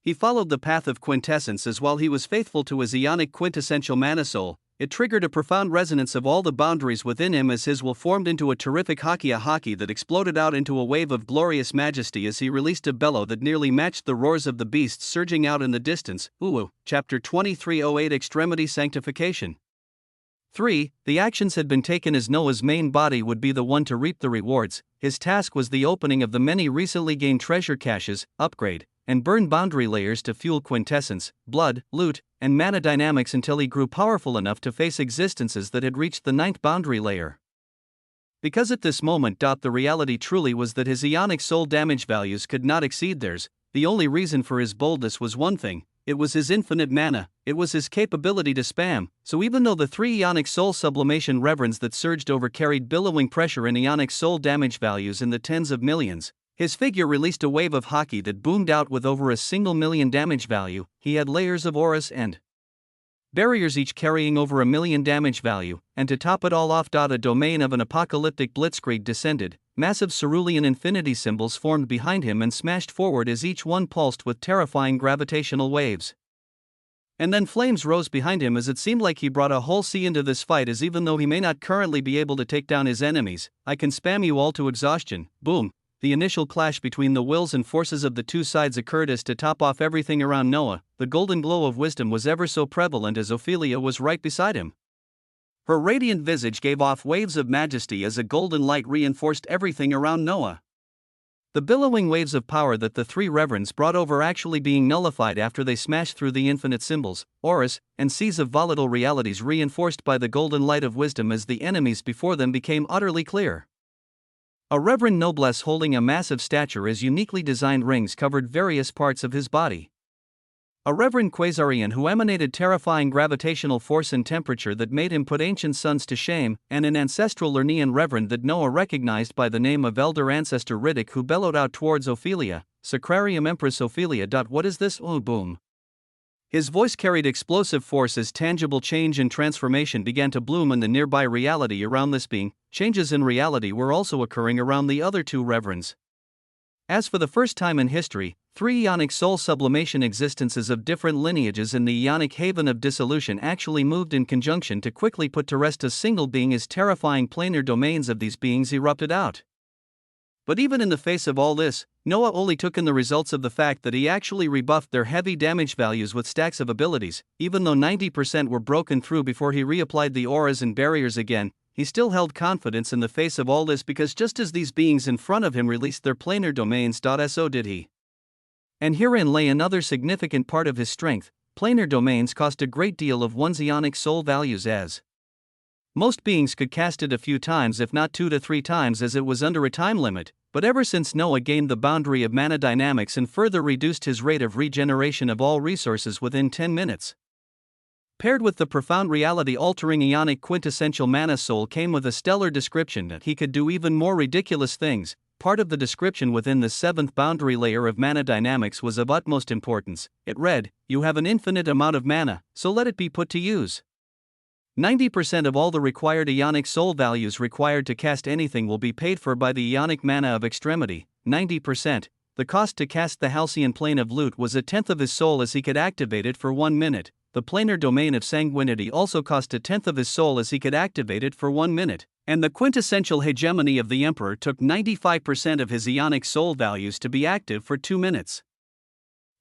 He followed the path of quintessence as while he was faithful to his ionic quintessential mana soul, it triggered a profound resonance of all the boundaries within him as his will formed into a terrific hockey that exploded out into a wave of glorious majesty as he released a bellow that nearly matched the roars of the beasts surging out in the distance. Chapter 2308 Extremity Sanctification. 3. The actions had been taken as Noah's main body would be the one to reap the rewards. His task was the opening of the many recently gained treasure caches, upgrade, and burn boundary layers to fuel quintessence, blood, loot, and mana dynamics until he grew powerful enough to face existences that had reached the 9th boundary layer. Because at this moment. The reality truly was that his ionic soul damage values could not exceed theirs. The only reason for his boldness was one thing: it was his infinite mana, it was his capability to spam. So even though the 3 ionic soul sublimation reverends that surged over carried billowing pressure and ionic soul damage values in the tens of millions, his figure released a wave of hockey that boomed out with over a single million damage value. He had layers of auras and barriers each carrying over a million damage value, and to top it all off. A domain of an apocalyptic blitzkrieg descended. Massive cerulean infinity symbols formed behind him and smashed forward as each one pulsed with terrifying gravitational waves. And then flames rose behind him as it seemed like he brought a whole sea into this fight, as even though he may not currently be able to take down his enemies, I can spam you all to exhaustion. Boom. The initial clash between the wills and forces of the two sides occurred as to top off everything around Noah. The golden glow of wisdom was ever so prevalent as Ophelia was right beside him. Her radiant visage gave off waves of majesty as a golden light reinforced everything around Noah. The billowing waves of power that the 3 reverends brought over actually being nullified after they smashed through the infinite symbols, auras, and seas of volatile realities reinforced by the golden light of wisdom as the enemies before them became utterly clear. A reverend noblesse holding a massive stature as uniquely designed rings covered various parts of his body. A reverend Quasarian who emanated terrifying gravitational force and temperature that made him put ancient suns to shame, and an ancestral Lernean reverend that Noah recognized by the name of Elder Ancestor Riddick, who bellowed out towards Ophelia, Sacrarium Empress Ophelia. What is this? Oh, boom. His voice carried explosive force as tangible change and transformation began to bloom in the nearby reality around this being. Changes in reality were also occurring around the other 2 reverends. As for the first time in history, 3 ionic soul sublimation existences of different lineages in the ionic haven of dissolution actually moved in conjunction to quickly put to rest a single being as terrifying planar domains of these beings erupted out. But even in the face of all this, Noah only took in the results of the fact that he actually rebuffed their heavy damage values with stacks of abilities. Even though 90% were broken through before he reapplied the auras and barriers again, he still held confidence in the face of all this, because just as these beings in front of him released their planar domains, so did he. And herein lay another significant part of his strength: planar domains cost a great deal of one's ionic soul values, as most beings could cast it a few times, if not 2 to 3 times, as it was under a time limit. But ever since Noah gained the boundary of mana dynamics and further reduced his rate of regeneration of all resources within 10 minutes, paired with the profound reality-altering ionic quintessential mana soul, came with a stellar description that he could do even more ridiculous things. Part of the description within the 7th boundary layer of mana dynamics was of utmost importance. It read, "You have an infinite amount of mana, so let it be put to use. 90% of all the required ionic soul values required to cast anything will be paid for by the ionic mana of extremity." 90%. The cost to cast the Halcyon plane of Loot was a tenth of his soul, as he could activate it for 1 minute. The planar domain of sanguinity also cost a tenth of his soul, as he could activate it for 1 minute. And the quintessential hegemony of the Emperor took 95% of his ionic soul values to be active for 2 minutes.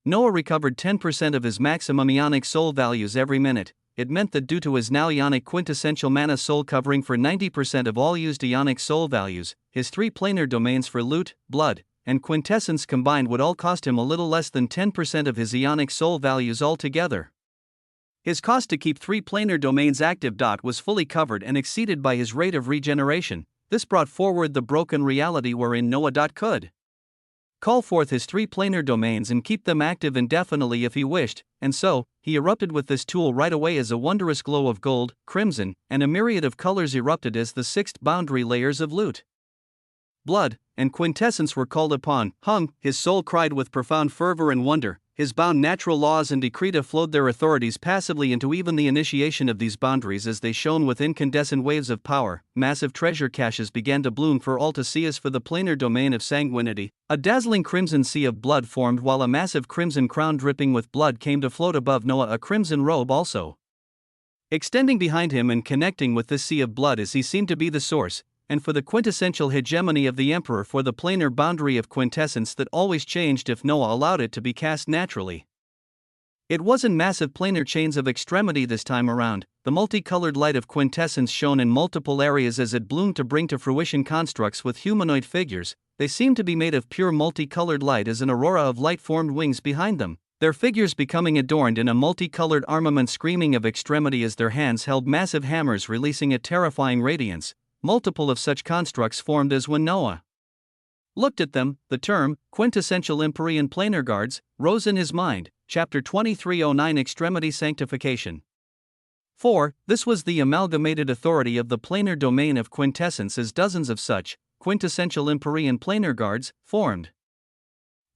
Noah recovered 10% of his maximum ionic soul values every minute. It meant that due to his now ionic quintessential mana soul covering for 90% of all used ionic soul values, his 3 planar domains for Loot, Blood, and Quintessence combined would all cost him a little less than 10% of his ionic soul values altogether. His cost to keep 3 planar domains active. Was fully covered and exceeded by his rate of regeneration. This brought forward the broken reality wherein Noah could call forth his 3 planar domains and keep them active indefinitely if he wished, and so, he erupted with this tool right away as a wondrous glow of gold, crimson, and a myriad of colors erupted as the 6th boundary layers of Loot, Blood, and Quintessence were called upon. His soul cried with profound fervor and wonder. His bound natural laws and decreta flowed their authorities passively into even the initiation of these boundaries as they shone with incandescent waves of power. Massive treasure caches began to bloom for all to see as for the planar domain of sanguinity. A dazzling crimson sea of blood formed, while a massive crimson crown dripping with blood came to float above Noah, a crimson robe also extending behind him and connecting with this sea of blood, as he seemed to be the source, and for the quintessential hegemony of the Emperor, for the planar boundary of quintessence that always changed if Noah allowed it to be cast naturally. It wasn't massive planar chains of extremity this time around. The multicolored light of quintessence shone in multiple areas as it bloomed to bring to fruition constructs with humanoid figures. They seemed to be made of pure multicolored light, as an aurora of light formed wings behind them, their figures becoming adorned in a multicolored armament screaming of extremity as their hands held massive hammers releasing a terrifying radiance. multiple of such constructs formed as when Noah looked at them. The term, quintessential Empyrean planar guards, rose in his mind. Chapter 2309 Extremity Sanctification. 4. This was the amalgamated authority of the planar domain of quintessence, as dozens of such, quintessential Empyrean planar guards, formed.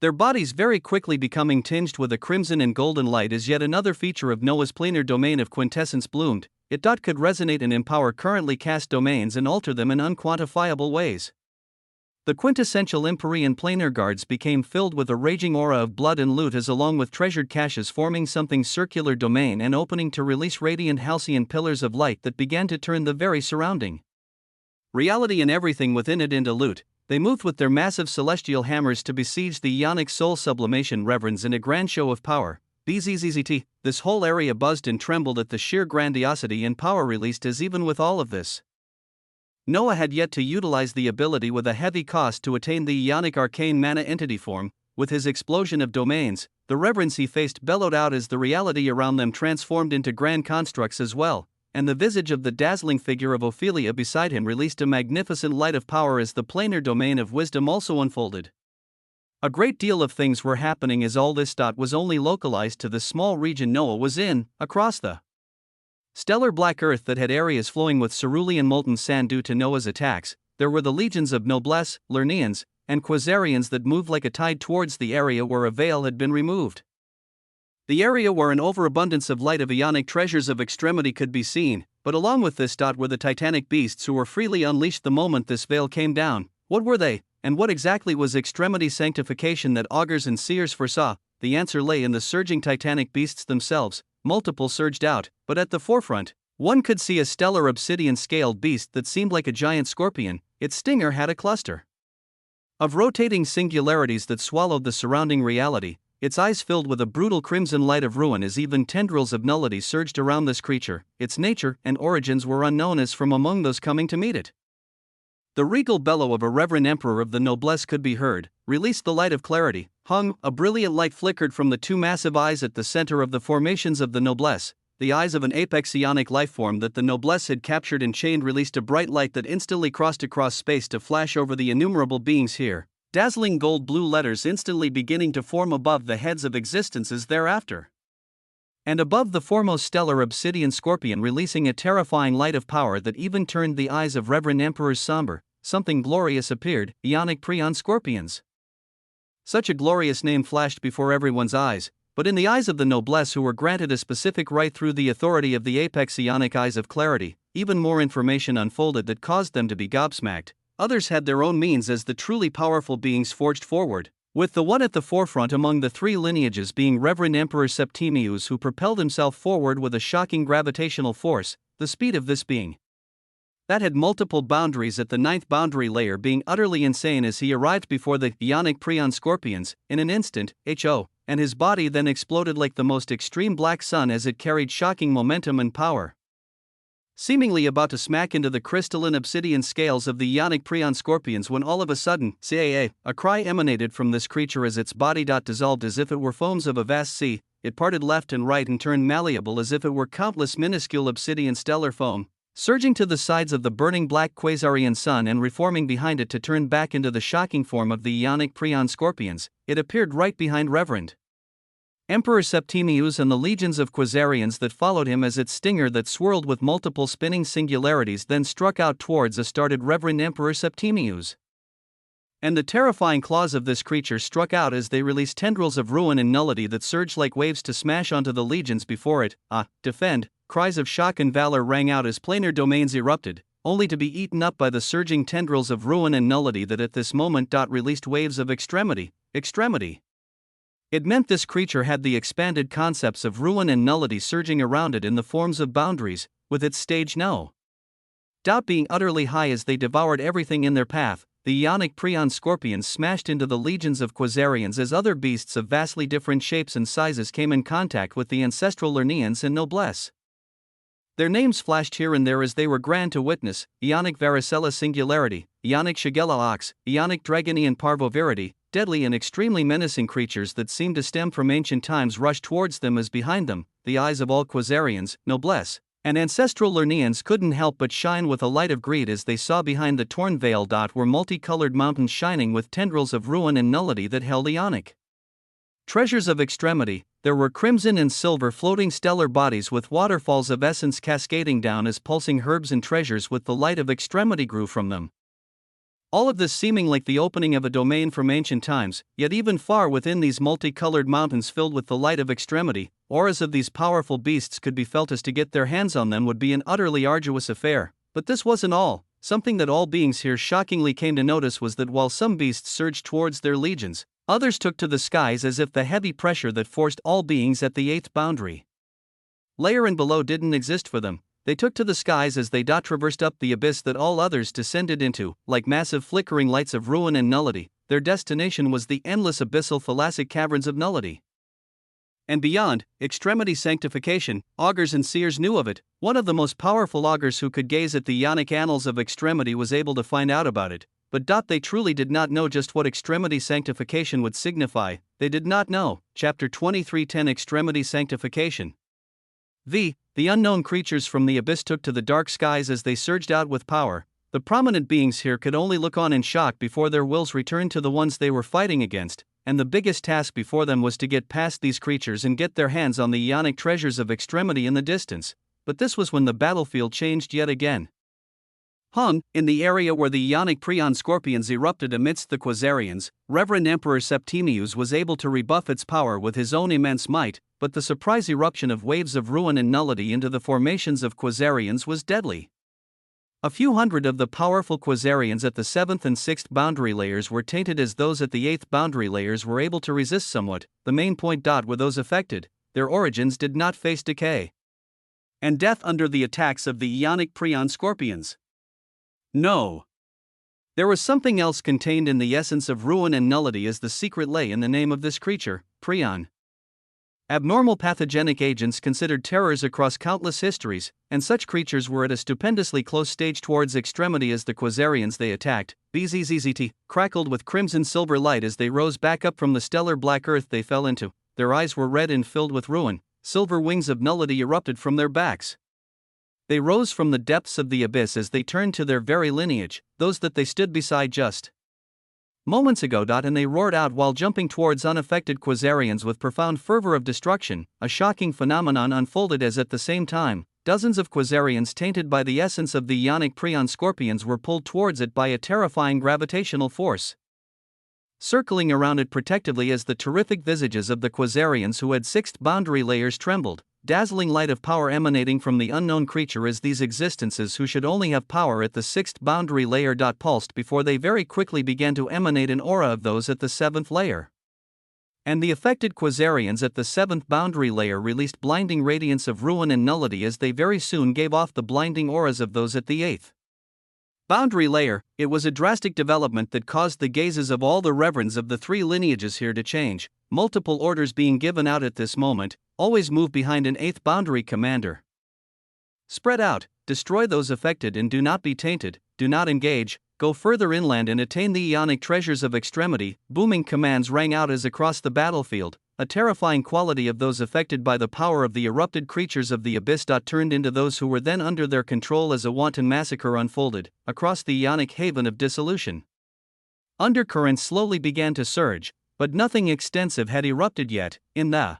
Their bodies very quickly becoming tinged with a crimson and golden light as yet another feature of Noah's planar domain of quintessence bloomed. It could resonate and empower currently cast domains and alter them in unquantifiable ways. The quintessential Empyrean planar guards became filled with a raging aura of blood and loot, as along with treasured caches forming something circular domain and opening to release radiant halcyon pillars of light that began to turn the very surrounding reality and everything within it into loot. They moved with their massive celestial hammers to besiege the Ionic soul sublimation reverends in a grand show of power. BZZZT, this whole area buzzed and trembled at the sheer grandiosity and power released, as even with all of this, Noah had yet to utilize the ability with a heavy cost to attain the Ionic arcane mana entity form. With his explosion of domains, the reverence he faced bellowed out as the reality around them transformed into grand constructs as well, and the visage of the dazzling figure of Ophelia beside him released a magnificent light of power as the planar domain of wisdom also unfolded. A great deal of things were happening as all this was only localized to the small region Noah was in, across the stellar black earth that had areas flowing with cerulean molten sand due to Noah's attacks. There were the legions of noblesse, Lernaeans, and Quasarians that moved like a tide towards the area where a veil had been removed. The area where an overabundance of light of Ionic treasures of extremity could be seen, but along with this were the titanic beasts who were freely unleashed the moment this veil came down. What were they, and what exactly was extremity sanctification that augurs and seers foresaw? The answer lay in the surging titanic beasts themselves. Multiple surged out, but at the forefront, one could see a stellar obsidian-scaled beast that seemed like a giant scorpion. Its stinger had a cluster of rotating singularities that swallowed the surrounding reality, its eyes filled with a brutal crimson light of ruin as even tendrils of nullity surged around this creature. Its nature and origins were unknown as from among those coming to meet it. The regal bellow of a reverend emperor of the noblesse could be heard, released the light of clarity, hung, a brilliant light flickered from the two massive eyes at the center of the formations of the noblesse. The eyes of an apex Ionic lifeform that the noblesse had captured and chained released a bright light that instantly crossed across space to flash over the innumerable beings here, dazzling gold-blue letters instantly beginning to form above the heads of existences thereafter. And above the foremost stellar obsidian scorpion releasing a terrifying light of power that even turned the eyes of Reverend Emperors somber, something glorious appeared, Ionic Prion Scorpions. Such a glorious name flashed before everyone's eyes, but in the eyes of the noblesse who were granted a specific right through the authority of the apex Ionic eyes of clarity, even more information unfolded that caused them to be gobsmacked. Others had their own means as the truly powerful beings forged forward, with the one at the forefront among the three lineages being Reverend Emperor Septimius, who propelled himself forward with a shocking gravitational force. The speed of this being that had multiple boundaries, at the ninth boundary layer being utterly insane as he arrived before the Ionic Prion Scorpions, in an instant, and his body then exploded like the most extreme black sun as it carried shocking momentum and power, seemingly about to smack into the crystalline obsidian scales of the Ionic Prion Scorpions, when all of a sudden, a cry emanated from this creature as its body dissolved as if it were foams of a vast sea. It parted left and right and turned malleable as if it were countless minuscule obsidian stellar foam, surging to the sides of the burning black Quasarian sun and reforming behind it to turn back into the shocking form of the Ionic Prion Scorpions. It appeared right behind Reverend Emperor Septimius and the legions of Quasarians that followed him as its stinger that swirled with multiple spinning singularities then struck out towards a started Reverend Emperor Septimius. And the terrifying claws of this creature struck out as they released tendrils of ruin and nullity that surged like waves to smash onto the legions before it. Defend! Cries of shock and valor rang out as planar domains erupted, only to be eaten up by the surging tendrils of ruin and nullity that at this moment released waves of extremity. It meant this creature had the expanded concepts of ruin and nullity surging around it in the forms of boundaries, with its stage no doubt being utterly high as they devoured everything in their path. The Ionic Prion Scorpions smashed into the legions of Quasarians as other beasts of vastly different shapes and sizes came in contact with the ancestral Lernaeans and noblesse. Their names flashed here and there as they were grand to witness: Ionic Varicella Singularity, Ionic Shigella Ox, Ionic Dragonian Parvovirity. Deadly and extremely menacing creatures that seemed to stem from ancient times rushed towards them as behind them, the eyes of all Quasarians, noblesse, And ancestral Lerneans couldn't help but shine with a light of greed as they saw behind the torn veil were multicolored mountains shining with tendrils of ruin and nullity that held Ionic treasures of extremity. There were crimson and silver floating stellar bodies with waterfalls of essence cascading down as pulsing herbs and treasures with the light of extremity grew from them. All of this seeming like the opening of a domain from ancient times, yet even far within these multicolored mountains filled with the light of extremity, auras of these powerful beasts could be felt as to get their hands on them would be an utterly arduous affair. But this wasn't all. Something that all beings here shockingly came to notice was that while some beasts surged towards their legions, others took to the skies as if the heavy pressure that forced all beings at the 8th boundary layer and below didn't exist for them. They took to the skies as they traversed up the abyss that all others descended into, like massive flickering lights of ruin and nullity. Their destination was the endless abyssal thalassic caverns of nullity. And beyond, extremity sanctification, augurs and seers knew of it. One of the most powerful augurs who could gaze at the Ionic annals of extremity was able to find out about it. But they truly did not know just what extremity sanctification would signify. They did not know. Chapter 23:10 Extremity Sanctification. The unknown creatures from the abyss took to the dark skies as they surged out with power. The prominent beings here could only look on in shock before their wills returned to the ones they were fighting against, and the biggest task before them was to get past these creatures and get their hands on the Ionic treasures of extremity in the distance. But this was when the battlefield changed yet again. In the area where the Ionic Prion scorpions erupted amidst the Quasarians, Reverend Emperor Septimius was able to rebuff its power with his own immense might, but the surprise eruption of waves of ruin and nullity into the formations of Quasarians was deadly. A few hundred of the powerful Quasarians at the 7th and 6th boundary layers were tainted as those at the 8th boundary layers were able to resist somewhat. The main point were those affected. Their origins did not face decay and death under the attacks of the Ionic Prion scorpions. No. There was something else contained in the essence of ruin and nullity as the secret lay in the name of this creature, Prion. Abnormal pathogenic agents considered terrors across countless histories, and such creatures were at a stupendously close stage towards extremity as the Quasarians they attacked, BZZZT, crackled with crimson silver light as they rose back up from the stellar black earth they fell into. Their eyes were red and filled with ruin, silver wings of nullity erupted from their backs. They rose from the depths of the abyss as they turned to their very lineage, those that they stood beside just moments ago, and they roared out while jumping towards unaffected Quasarians with profound fervor of destruction. A shocking phenomenon unfolded as at the same time, dozens of Quasarians tainted by the essence of the Ionic Prion scorpions were pulled towards it by a terrifying gravitational force, circling around it protectively as the terrific visages of the Quasarians who had 6th boundary layers trembled. Dazzling light of power emanating from the unknown creature as these existences who should only have power at the 6th boundary layer pulsed before they very quickly began to emanate an aura of those at the 7th layer. And the affected Quasarians at the 7th boundary layer released blinding radiance of ruin and nullity as they very soon gave off the blinding auras of those at the 8th boundary layer. It was a drastic development that caused the gazes of all the reverends of the 3 lineages here to change. Multiple orders being given out at this moment: always move behind an 8th boundary commander. Spread out, destroy those affected and do not be tainted, do not engage, go further inland and attain the Ionic treasures of extremity. Booming commands rang out as across the battlefield, a terrifying quality of those affected by the power of the erupted creatures of the abyss turned into those who were then under their control as a wanton massacre unfolded across the Ionic haven of dissolution. Undercurrents slowly began to surge, but nothing extensive had erupted yet. In the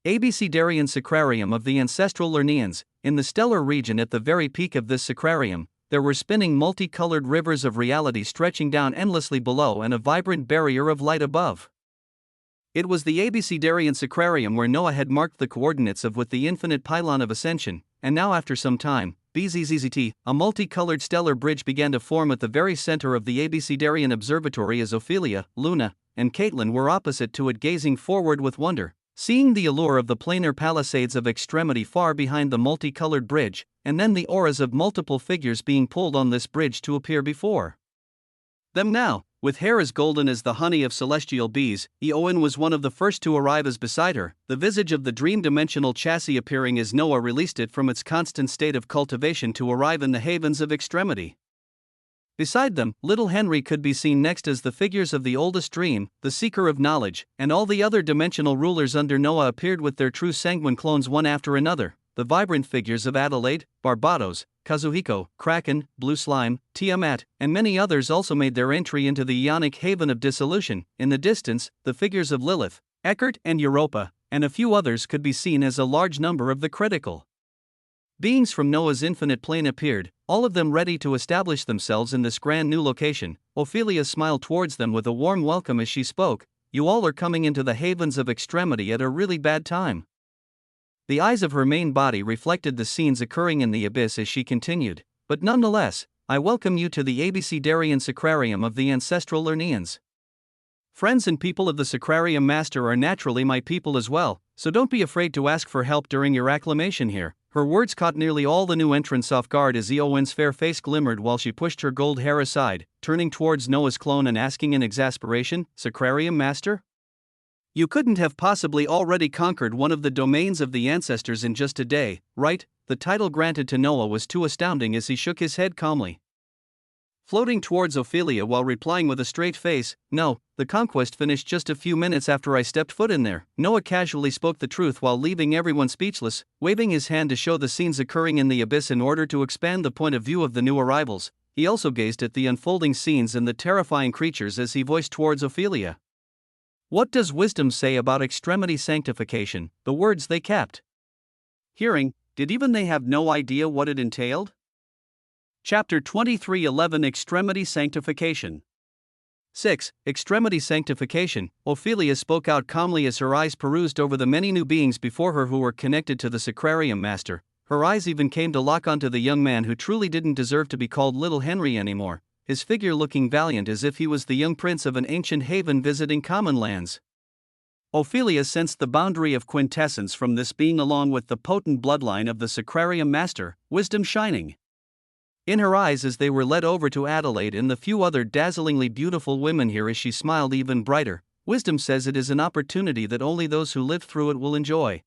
Abecedarian sacrarium of the ancestral Lerneans, in the stellar region at the very peak of this sacrarium, there were spinning multicolored rivers of reality stretching down endlessly below and a vibrant barrier of light above. It was the Abecedarian sacrarium where Noah had marked the coordinates of with the infinite pylon of ascension, and now after some time, BZZZT, a multicolored stellar bridge began to form at the very center of the Abecedarian observatory as Ophelia, Luna, and Caitlin were opposite to it, gazing forward with wonder, seeing the allure of the planar palisades of extremity far behind the multicolored bridge, and then the auras of multiple figures being pulled on this bridge to appear before them now, with hair as golden as the honey of celestial bees. Eowyn was one of the first to arrive as beside her, the visage of the dream-dimensional chassis appearing as Noah released it from its constant state of cultivation to arrive in the havens of extremity. Beside them, little Henry could be seen next as the figures of the oldest dream, the seeker of knowledge, and all the other dimensional rulers under Noah appeared with their true sanguine clones one after another. the vibrant figures of Adelaide, Barbados, Kazuhiko, Kraken, Blue Slime, Tiamat, and many others also made their entry into the Ionic haven of dissolution. In the distance, the figures of Lilith, Eckert, and Europa, and a few others could be seen as a large number of the critical beings from Noah's infinite plane appeared, all of them ready to establish themselves in this grand new location. Ophelia smiled towards them with a warm welcome as she spoke. You all are coming into the havens of extremity at a really bad time. The eyes of her main body reflected the scenes occurring in the abyss as she continued, but nonetheless, I welcome you to the Abecedarian Sacrarium of the ancestral Lerneans. Friends and people of the Sacrarium Master are naturally my people as well, so don't be afraid to ask for help during your acclamation here. Her words caught nearly all the new entrants off guard as Eowyn's fair face glimmered while she pushed her gold hair aside, turning towards Noah's clone and asking in exasperation, Sacrarium Master? You couldn't have possibly already conquered one of the domains of the ancestors in just a day, right? The title granted to Noah was too astounding as he shook his head calmly, floating towards Ophelia while replying with a straight face, no, the conquest finished just a few minutes after I stepped foot in there. Noah casually spoke the truth while leaving everyone speechless, waving his hand to show the scenes occurring in the abyss in order to expand the point of view of the new arrivals. He also gazed at the unfolding scenes and the terrifying creatures as he voiced towards Ophelia. What does wisdom say about extremity sanctification? The words they kept hearing, did even they have no idea what it entailed? Chapter 23:11 Extremity Sanctification 6. Extremity Sanctification. Ophelia spoke out calmly as her eyes perused over the many new beings before her who were connected to the Sacrarium Master. Her eyes even came to lock onto the young man who truly didn't deserve to be called Little Henry anymore, his figure looking valiant as if he was the young prince of an ancient haven visiting common lands. Ophelia sensed the boundary of quintessence from this being along with the potent bloodline of the Sacrarium Master, wisdom shining in her eyes as they were led over to Adelaide and the few other dazzlingly beautiful women here as she smiled even brighter. Wisdom says it is an opportunity that only those who live through it will enjoy.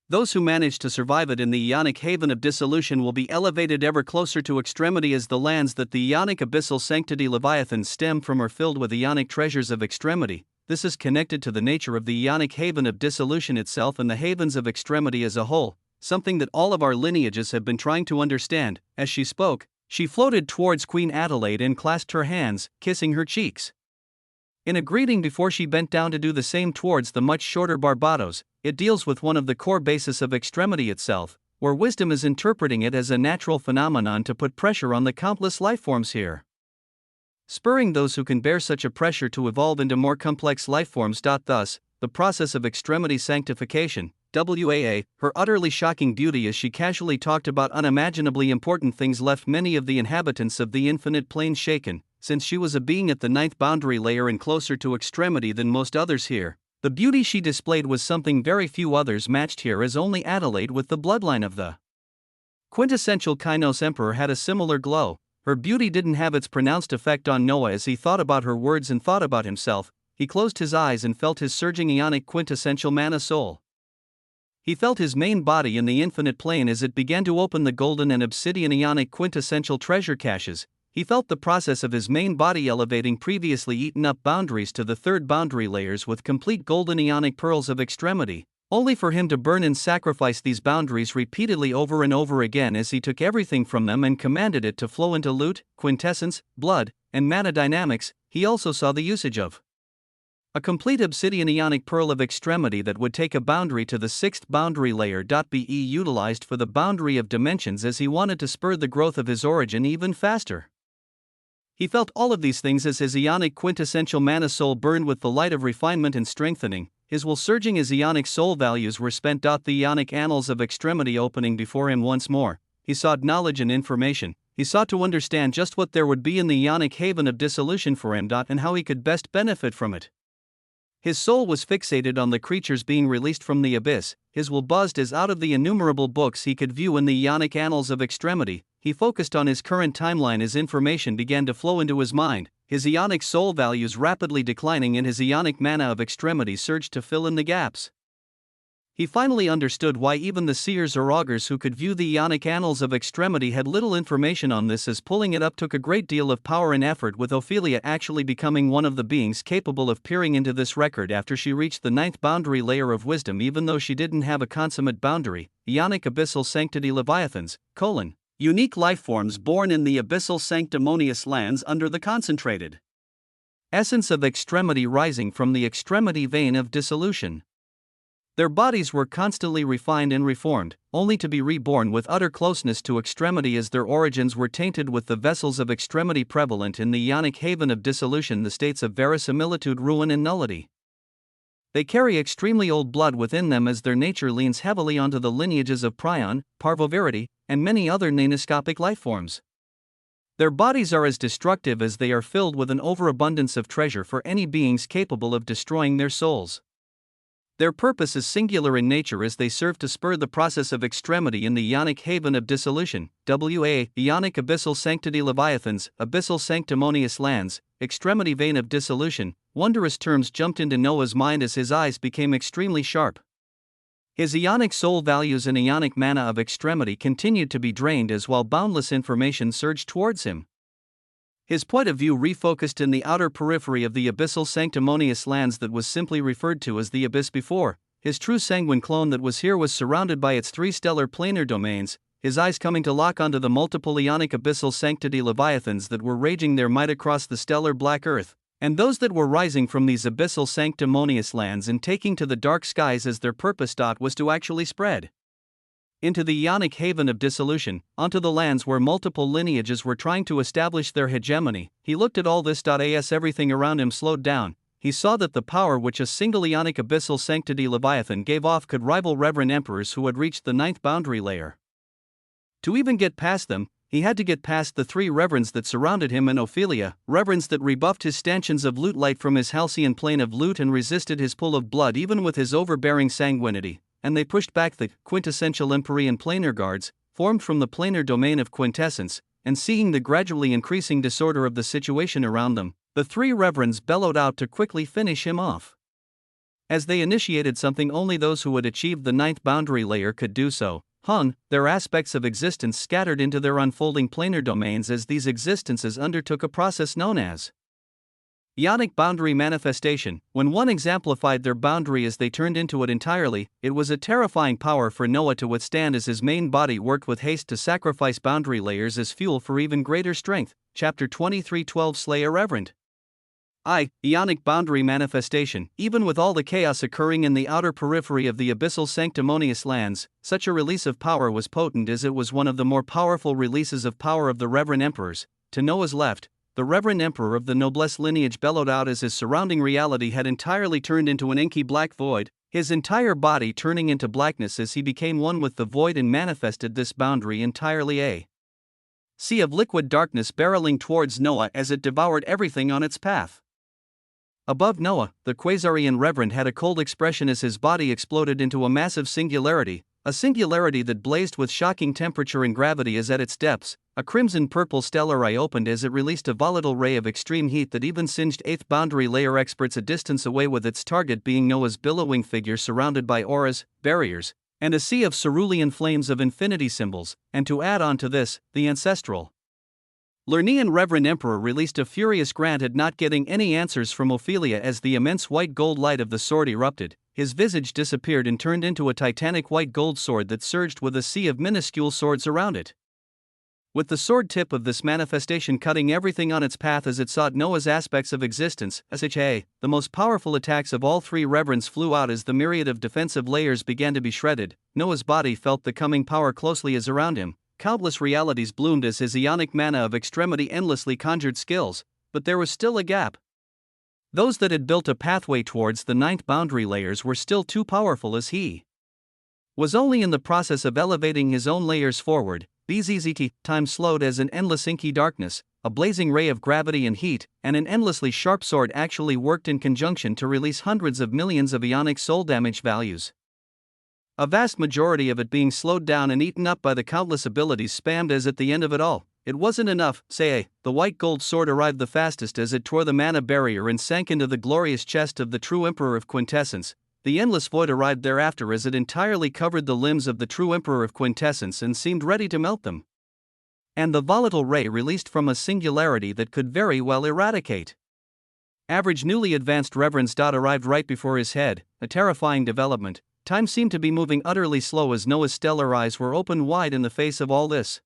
Those who manage to survive it in the Ionic haven of dissolution will be elevated ever closer to extremity as the lands that the Ionic abyssal sanctity Leviathans stem from are filled with Ionic treasures of extremity. This is connected to the nature of the Ionic haven of dissolution itself and the havens of extremity as a whole, something that all of our lineages have been trying to understand. As she spoke, she floated towards Queen Adelaide and clasped her hands, kissing her cheeks in a greeting before she bent down to do the same towards the much shorter Barbados. It deals with one of the core bases of extremity itself, where wisdom is interpreting it as a natural phenomenon to put pressure on the countless lifeforms here, spurring those who can bear such a pressure to evolve into more complex lifeforms. Thus, the process of extremity sanctification, WAA, her utterly shocking beauty as she casually talked about unimaginably important things left many of the inhabitants of the infinite plane shaken, since she was a being at the ninth boundary layer and closer to extremity than most others here. The beauty she displayed was something very few others matched here, as only Adelaide with the bloodline of the quintessential Kainos Emperor had a similar glow. Her beauty didn't have its pronounced effect on Noah as he thought about her words and thought about himself. He closed his eyes and felt his surging Ionic quintessential mana soul. He felt his main body in the infinite plane as it began to open the golden and obsidian Ionic quintessential treasure caches. He felt the process of his main body elevating previously eaten up boundaries to the third boundary layers with complete golden Ionic pearls of extremity, only for him to burn and sacrifice these boundaries repeatedly over and over again as he took everything from them and commanded it to flow into loot, quintessence, blood, and mana dynamics. He also saw the usage of a complete obsidian Ionic pearl of extremity that would take a boundary to the sixth boundary layer. Be utilized for the boundary of dimensions as he wanted to spur the growth of his origin even faster. He felt all of these things as his Ionic quintessential mana soul burned with the light of refinement and strengthening, his will surging as Ionic soul values were spent. The Ionic annals of extremity opening before him once more. He sought knowledge and information. He sought to understand just what there would be in the Ionic haven of dissolution for him. And how he could best benefit from it. His soul was fixated on the creatures being released from the abyss. His will buzzed as out of the innumerable books he could view in the Ionic annals of extremity. He focused on his current timeline as information began to flow into his mind, his Ionic soul values rapidly declining and his Ionic mana of extremity surged to fill in the gaps. He finally understood why even the seers or augurs who could view the Ionic annals of extremity had little information on this, as pulling it up took a great deal of power and effort, with Ophelia actually becoming one of the beings capable of peering into this record after she reached the ninth boundary layer of wisdom. Even though she didn't have a consummate boundary, Ionic abyssal sanctity leviathans, unique lifeforms born in the abyssal sanctimonious lands under the concentrated essence of extremity rising from the extremity vein of dissolution. Their bodies were constantly refined and reformed, only to be reborn with utter closeness to extremity as their origins were tainted with the vessels of extremity prevalent in the Ionic haven of dissolution, the states of verisimilitude, ruin and nullity. They carry extremely old blood within them as their nature leans heavily onto the lineages of prion, parvoviridi, and many other nanoscopic lifeforms. Their bodies are as destructive as they are filled with an overabundance of treasure for any beings capable of destroying their souls. Their purpose is singular in nature as they serve to spur the process of extremity in the Ionic haven of dissolution, Ionic abyssal sanctity leviathans, abyssal sanctimonious lands, extremity vein of dissolution. Wondrous terms jumped into Noah's mind as his eyes became extremely sharp. His Ionic soul values and Ionic mana of extremity continued to be drained as while boundless information surged towards him. His point of view refocused in the outer periphery of the abyssal sanctimonious lands that was simply referred to as the abyss before. His true sanguine clone that was here was surrounded by its three stellar planar domains, his eyes coming to lock onto the multiple Ionic abyssal sanctity leviathans that were raging their might across the stellar black earth, and those that were rising from these abyssal sanctimonious lands and taking to the dark skies as their purpose was to actually spread into the Ionic haven of dissolution, onto the lands where multiple lineages were trying to establish their hegemony. He looked at all this as everything around him slowed down. He saw that the power which a single Ionic abyssal sanctity leviathan gave off could rival reverend emperors who had reached the ninth boundary layer. To even get past them, he had to get past the three reverends that surrounded him and Ophelia, reverends that rebuffed his stanchions of loot light from his halcyon plane of loot and resisted his pull of blood even with his overbearing sanguinity, and they pushed back the quintessential empyrean planar guards, formed from the planar domain of quintessence, and seeing the gradually increasing disorder of the situation around them, the three reverends bellowed out to quickly finish him off. As they initiated something only those who had achieved the ninth boundary layer could do so, their aspects of existence scattered into their unfolding planar domains as these existences undertook a process known as Ionic boundary manifestation. When one exemplified their boundary as they turned into it entirely, it was a terrifying power for Noah to withstand as his main body worked with haste to sacrifice boundary layers as fuel for even greater strength. Chapter 23:12 Slay a Reverend. Ionic boundary manifestation. Even with all the chaos occurring in the outer periphery of the abyssal sanctimonious lands, such a release of power was potent as it was one of the more powerful releases of power of the reverend emperors. To Noah's left, the reverend emperor of the noblesse lineage bellowed out as his surrounding reality had entirely turned into an inky black void, his entire body turning into blackness as he became one with the void and manifested this boundary entirely a sea of liquid darkness barreling towards Noah as it devoured everything on its path. Above Noah, the Quasarian reverend had a cold expression as his body exploded into a massive singularity, a singularity that blazed with shocking temperature and gravity as at its depths, a crimson-purple stellar eye opened as it released a volatile ray of extreme heat that even singed eighth boundary layer experts a distance away, with its target being Noah's billowing figure surrounded by auras, barriers, and a sea of cerulean flames of infinity symbols, and to add on to this, the ancestral Lernean Reverend Emperor released a furious grant at not getting any answers from Ophelia as the immense white gold light of the sword erupted. His visage disappeared and turned into a titanic white gold sword that surged with a sea of minuscule swords around it. With the sword tip of this manifestation cutting everything on its path as it sought Noah's aspects of existence, the most powerful attacks of all three reverends flew out as the myriad of defensive layers began to be shredded. Noah's body felt the coming power closely as around him. Countless realities bloomed as his Ionic mana of extremity endlessly conjured skills, but there was still a gap. Those that had built a pathway towards the ninth boundary layers were still too powerful as he was only in the process of elevating his own layers forward. Time slowed as an endless inky darkness, a blazing ray of gravity and heat, and an endlessly sharp sword actually worked in conjunction to release hundreds of millions of Ionic soul damage values. A vast majority of it being slowed down and eaten up by the countless abilities spammed as at the end of it all. It wasn't enough, the white gold sword arrived the fastest as it tore the mana barrier and sank into the glorious chest of the true Emperor of Quintessence. The endless void arrived thereafter as it entirely covered the limbs of the true Emperor of Quintessence and seemed ready to melt them. And the volatile ray released from a singularity that could very well eradicate average newly advanced reverends. Arrived right before his head, a terrifying development. Time seemed to be moving utterly slow as Noah's stellar eyes were opened wide in the face of all this.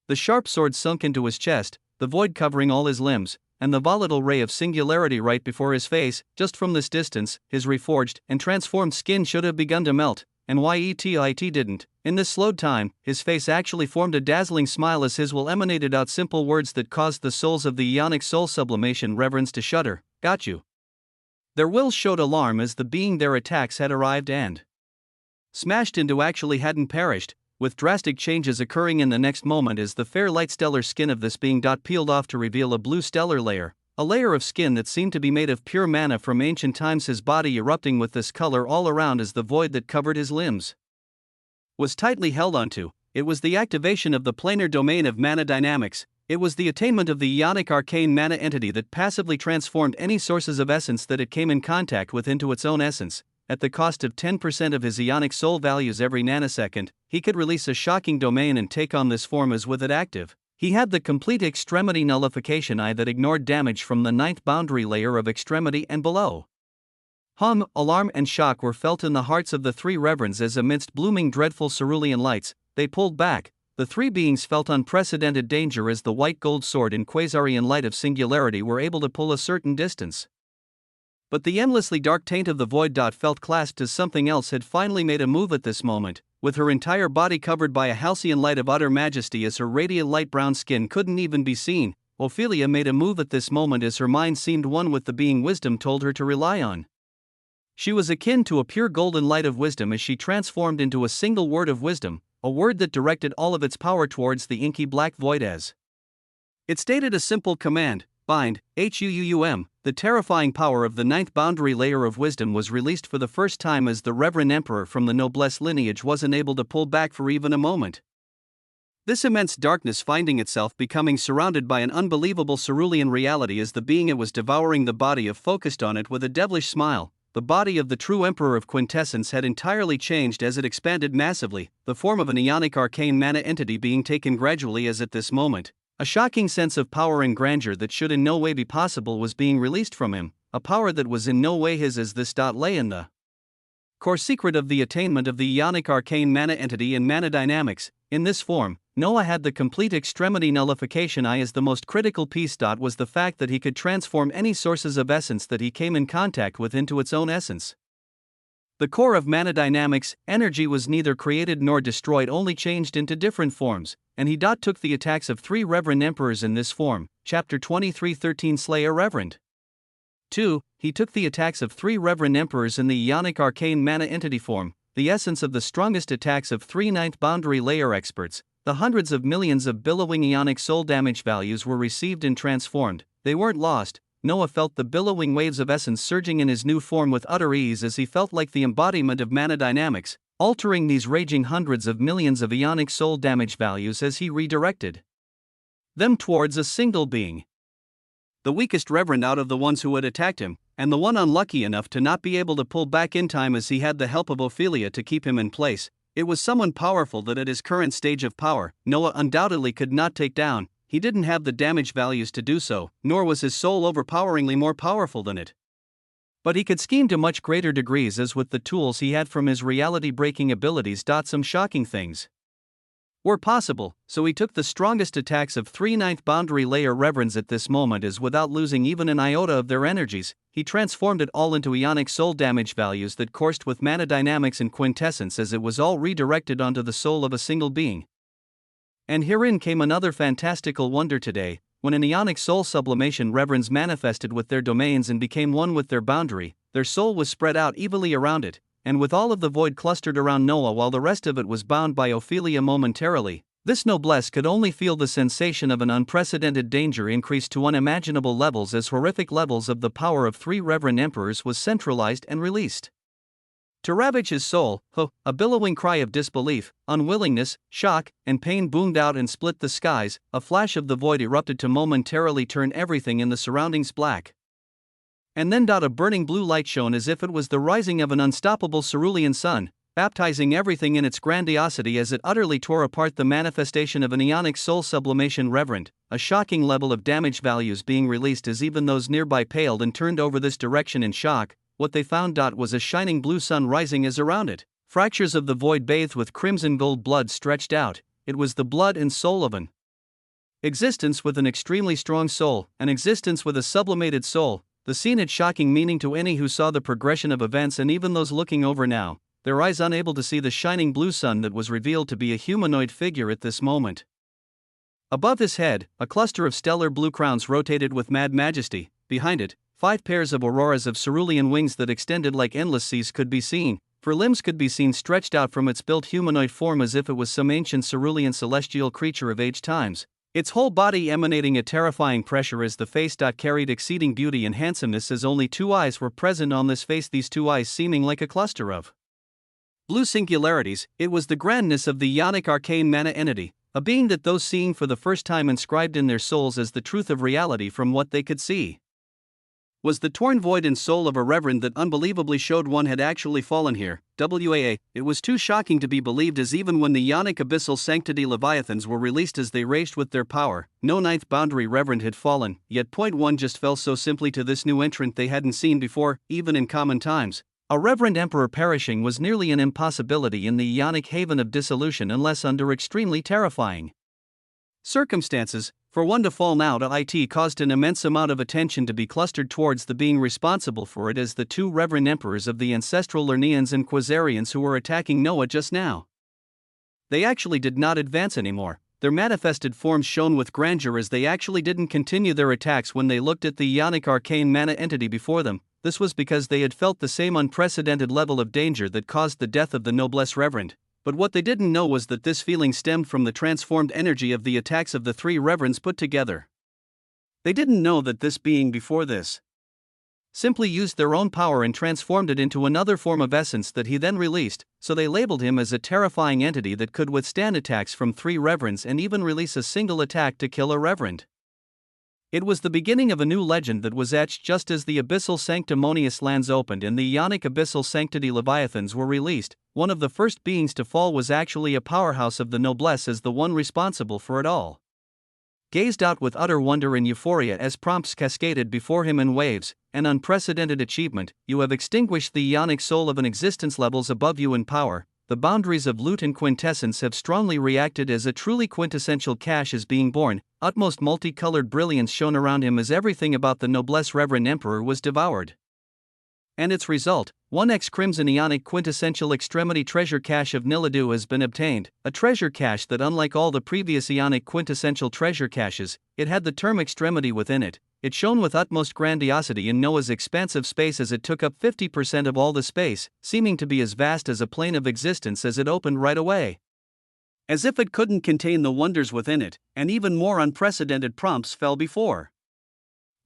The sharp sword sunk into his chest, the void covering all his limbs, and the volatile ray of singularity right before his face. Just from this distance, his reforged and transformed skin should have begun to melt, and it didn't. In this slowed time, his face actually formed a dazzling smile as his will emanated out simple words that caused the souls of the Ionic soul sublimation reverends to shudder. Got you. Their wills showed alarm as the being their attacks had arrived and smashed into actually hadn't perished, with drastic changes occurring in the next moment as the fair light stellar skin of this being peeled off to reveal a blue stellar layer, a layer of skin that seemed to be made of pure mana from ancient times, his body erupting with this color all around as the void that covered his limbs was tightly held onto. It was the activation of the planar domain of mana dynamics. It was the attainment of the Ionic arcane mana entity that passively transformed any sources of essence that it came in contact with into its own essence. At the cost of 10% of his Ionic soul values every nanosecond, he could release a shocking domain and take on this form as with it active. He had the complete extremity nullification eye that ignored damage from the ninth boundary layer of extremity and below. Alarm and shock were felt in the hearts of the three reverends as amidst blooming dreadful cerulean lights, they pulled back. The three beings felt unprecedented danger as the white gold sword and quasarian light of singularity were able to pull a certain distance. But the endlessly dark taint of the void felt clasped as something else had finally made a move at this moment. With her entire body covered by a halcyon light of utter majesty as her radiant light brown skin couldn't even be seen, Ophelia made a move at this moment as her mind seemed one with the being wisdom told her to rely on. She was akin to a pure golden light of wisdom as she transformed into a single word of wisdom, a word that directed all of its power towards the inky black void as it stated a simple command: bind, HUUM. The terrifying power of the ninth boundary layer of wisdom was released for the first time as the Reverend Emperor from the noblesse lineage wasn't able to pull back for even a moment. This immense darkness finding itself becoming surrounded by an unbelievable cerulean reality as the being it was devouring the body of focused on it with a devilish smile. The body of the true Emperor of Quintessence had entirely changed as it expanded massively, the form of an Ionic arcane mana entity being taken gradually as at this moment. A shocking sense of power and grandeur that should in no way be possible was being released from him, a power that was in no way his as this lay in the core secret of the attainment of the Ionic arcane mana entity in mana dynamics. In this form, Noah had the complete extremity nullification eye as the most critical piece. Was the fact that he could transform any sources of essence that he came in contact with into its own essence. The core of mana dynamics, energy was neither created nor destroyed, only changed into different forms, and he took the attacks of three Reverend Emperors in this form. Chapter 23:13 Slayer Reverend 2. He took the attacks of three Reverend Emperors in the Ionic arcane mana entity form, the essence of the strongest attacks of three ninth boundary layer experts. The hundreds of millions of billowing Ionic soul damage values were received and transformed. They weren't lost. Noah felt the billowing waves of essence surging in his new form with utter ease as he felt like the embodiment of mana dynamics, altering these raging hundreds of millions of Ionic soul damage values as he redirected them towards a single being. The weakest reverend out of the ones who had attacked him, and the one unlucky enough to not be able to pull back in time as he had the help of Ophelia to keep him in place. It was someone powerful that at his current stage of power, Noah undoubtedly could not take down. He didn't have the damage values to do so, nor was his soul overpoweringly more powerful than it. But he could scheme to much greater degrees as with the tools he had from his reality-breaking abilities. Some shocking things were possible, so he took the strongest attacks of three ninth boundary layer reverends at this moment as without losing even an iota of their energies, he transformed it all into Ionic soul damage values that coursed with mana dynamics and quintessence as it was all redirected onto the soul of a single being. And herein came another fantastical wonder today. When an Ionic soul sublimation reverends manifested with their domains and became one with their boundary, their soul was spread out evenly around it, and with all of the void clustered around Noah while the rest of it was bound by Ophelia momentarily, this noblesse could only feel the sensation of an unprecedented danger increased to unimaginable levels as horrific levels of the power of three Reverend Emperors was centralized and released. To ravage his soul, a billowing cry of disbelief, unwillingness, shock, and pain boomed out and split the skies. A flash of the void erupted to momentarily turn everything in the surroundings black. And then a burning blue light shone as if it was the rising of an unstoppable cerulean sun, baptizing everything in its grandiosity as it utterly tore apart the manifestation of an Ionic soul sublimation reverend, a shocking level of damage values being released as even those nearby paled and turned over this direction in shock. what they found was a shining blue sun rising as around it. Fractures of the void bathed with crimson gold blood stretched out. It was the blood and soul of an existence with an extremely strong soul, an existence with a sublimated soul. The scene had shocking meaning to any who saw the progression of events, and even those looking over now, their eyes unable to see the shining blue sun that was revealed to be a humanoid figure at this moment. Above his head, a cluster of stellar blue crowns rotated with mad majesty. Behind it, 5 pairs of auroras of cerulean wings that extended like endless seas could be seen, for limbs could be seen stretched out from its built humanoid form as if it was some ancient cerulean celestial creature of age times, its whole body emanating a terrifying pressure as the face carried exceeding beauty and handsomeness as only 2 eyes were present on this face, these 2 eyes seeming like a cluster of blue singularities. It was the grandness of the Ionic arcane mana entity, a being that those seeing for the first time inscribed in their souls as the truth of reality from what they could see. Was the torn void and soul of a reverend that unbelievably showed one had actually fallen here. It was too shocking to be believed, as even when the Ionic abyssal sanctity leviathans were released as they raged with their power, no 9th boundary reverend had fallen, yet one just fell so simply to this new entrant they hadn't seen before, even in common times. A reverend emperor perishing was nearly an impossibility in the Ionic haven of dissolution unless under extremely terrifying circumstances. For one to fall now to it caused an immense amount of attention to be clustered towards the being responsible for it as the 2 reverend emperors of the ancestral Lernians and Quasarians who were attacking Noah just now. They actually did not advance anymore. Their manifested forms shone with grandeur as they actually didn't continue their attacks when they looked at the Ionic arcane mana entity before them. This was because they had felt the same unprecedented level of danger that caused the death of the noblesse reverend. But what they didn't know was that this feeling stemmed from the transformed energy of the attacks of the 3 reverends put together. They didn't know that this being before this simply used their own power and transformed it into another form of essence that he then released, so they labeled him as a terrifying entity that could withstand attacks from 3 reverends and even release a single attack to kill a reverend. It was the beginning of a new legend that was etched just as the abyssal sanctimonious lands opened and the Ionic abyssal sanctity leviathans were released. One of the first beings to fall was actually a powerhouse of the noblesse as the one responsible for it all. Gazed out with utter wonder and euphoria as prompts cascaded before him in waves, an unprecedented achievement. You have extinguished the Ionic soul of an existence levels above you in power. The boundaries of loot and quintessence have strongly reacted as a truly quintessential cache is being born. Utmost multicolored brilliance shone around him as everything about the noblesse reverend emperor was devoured. And its result, 1x Crimson Ionic quintessential extremity treasure cache of Niladu has been obtained, a treasure cache that, unlike all the previous Ionic quintessential treasure caches, it had the term extremity within it. It shone with utmost grandiosity in Noah's expansive space as it took up 50% of all the space, seeming to be as vast as a plane of existence as it opened right away. As if it couldn't contain the wonders within it, and even more unprecedented prompts fell before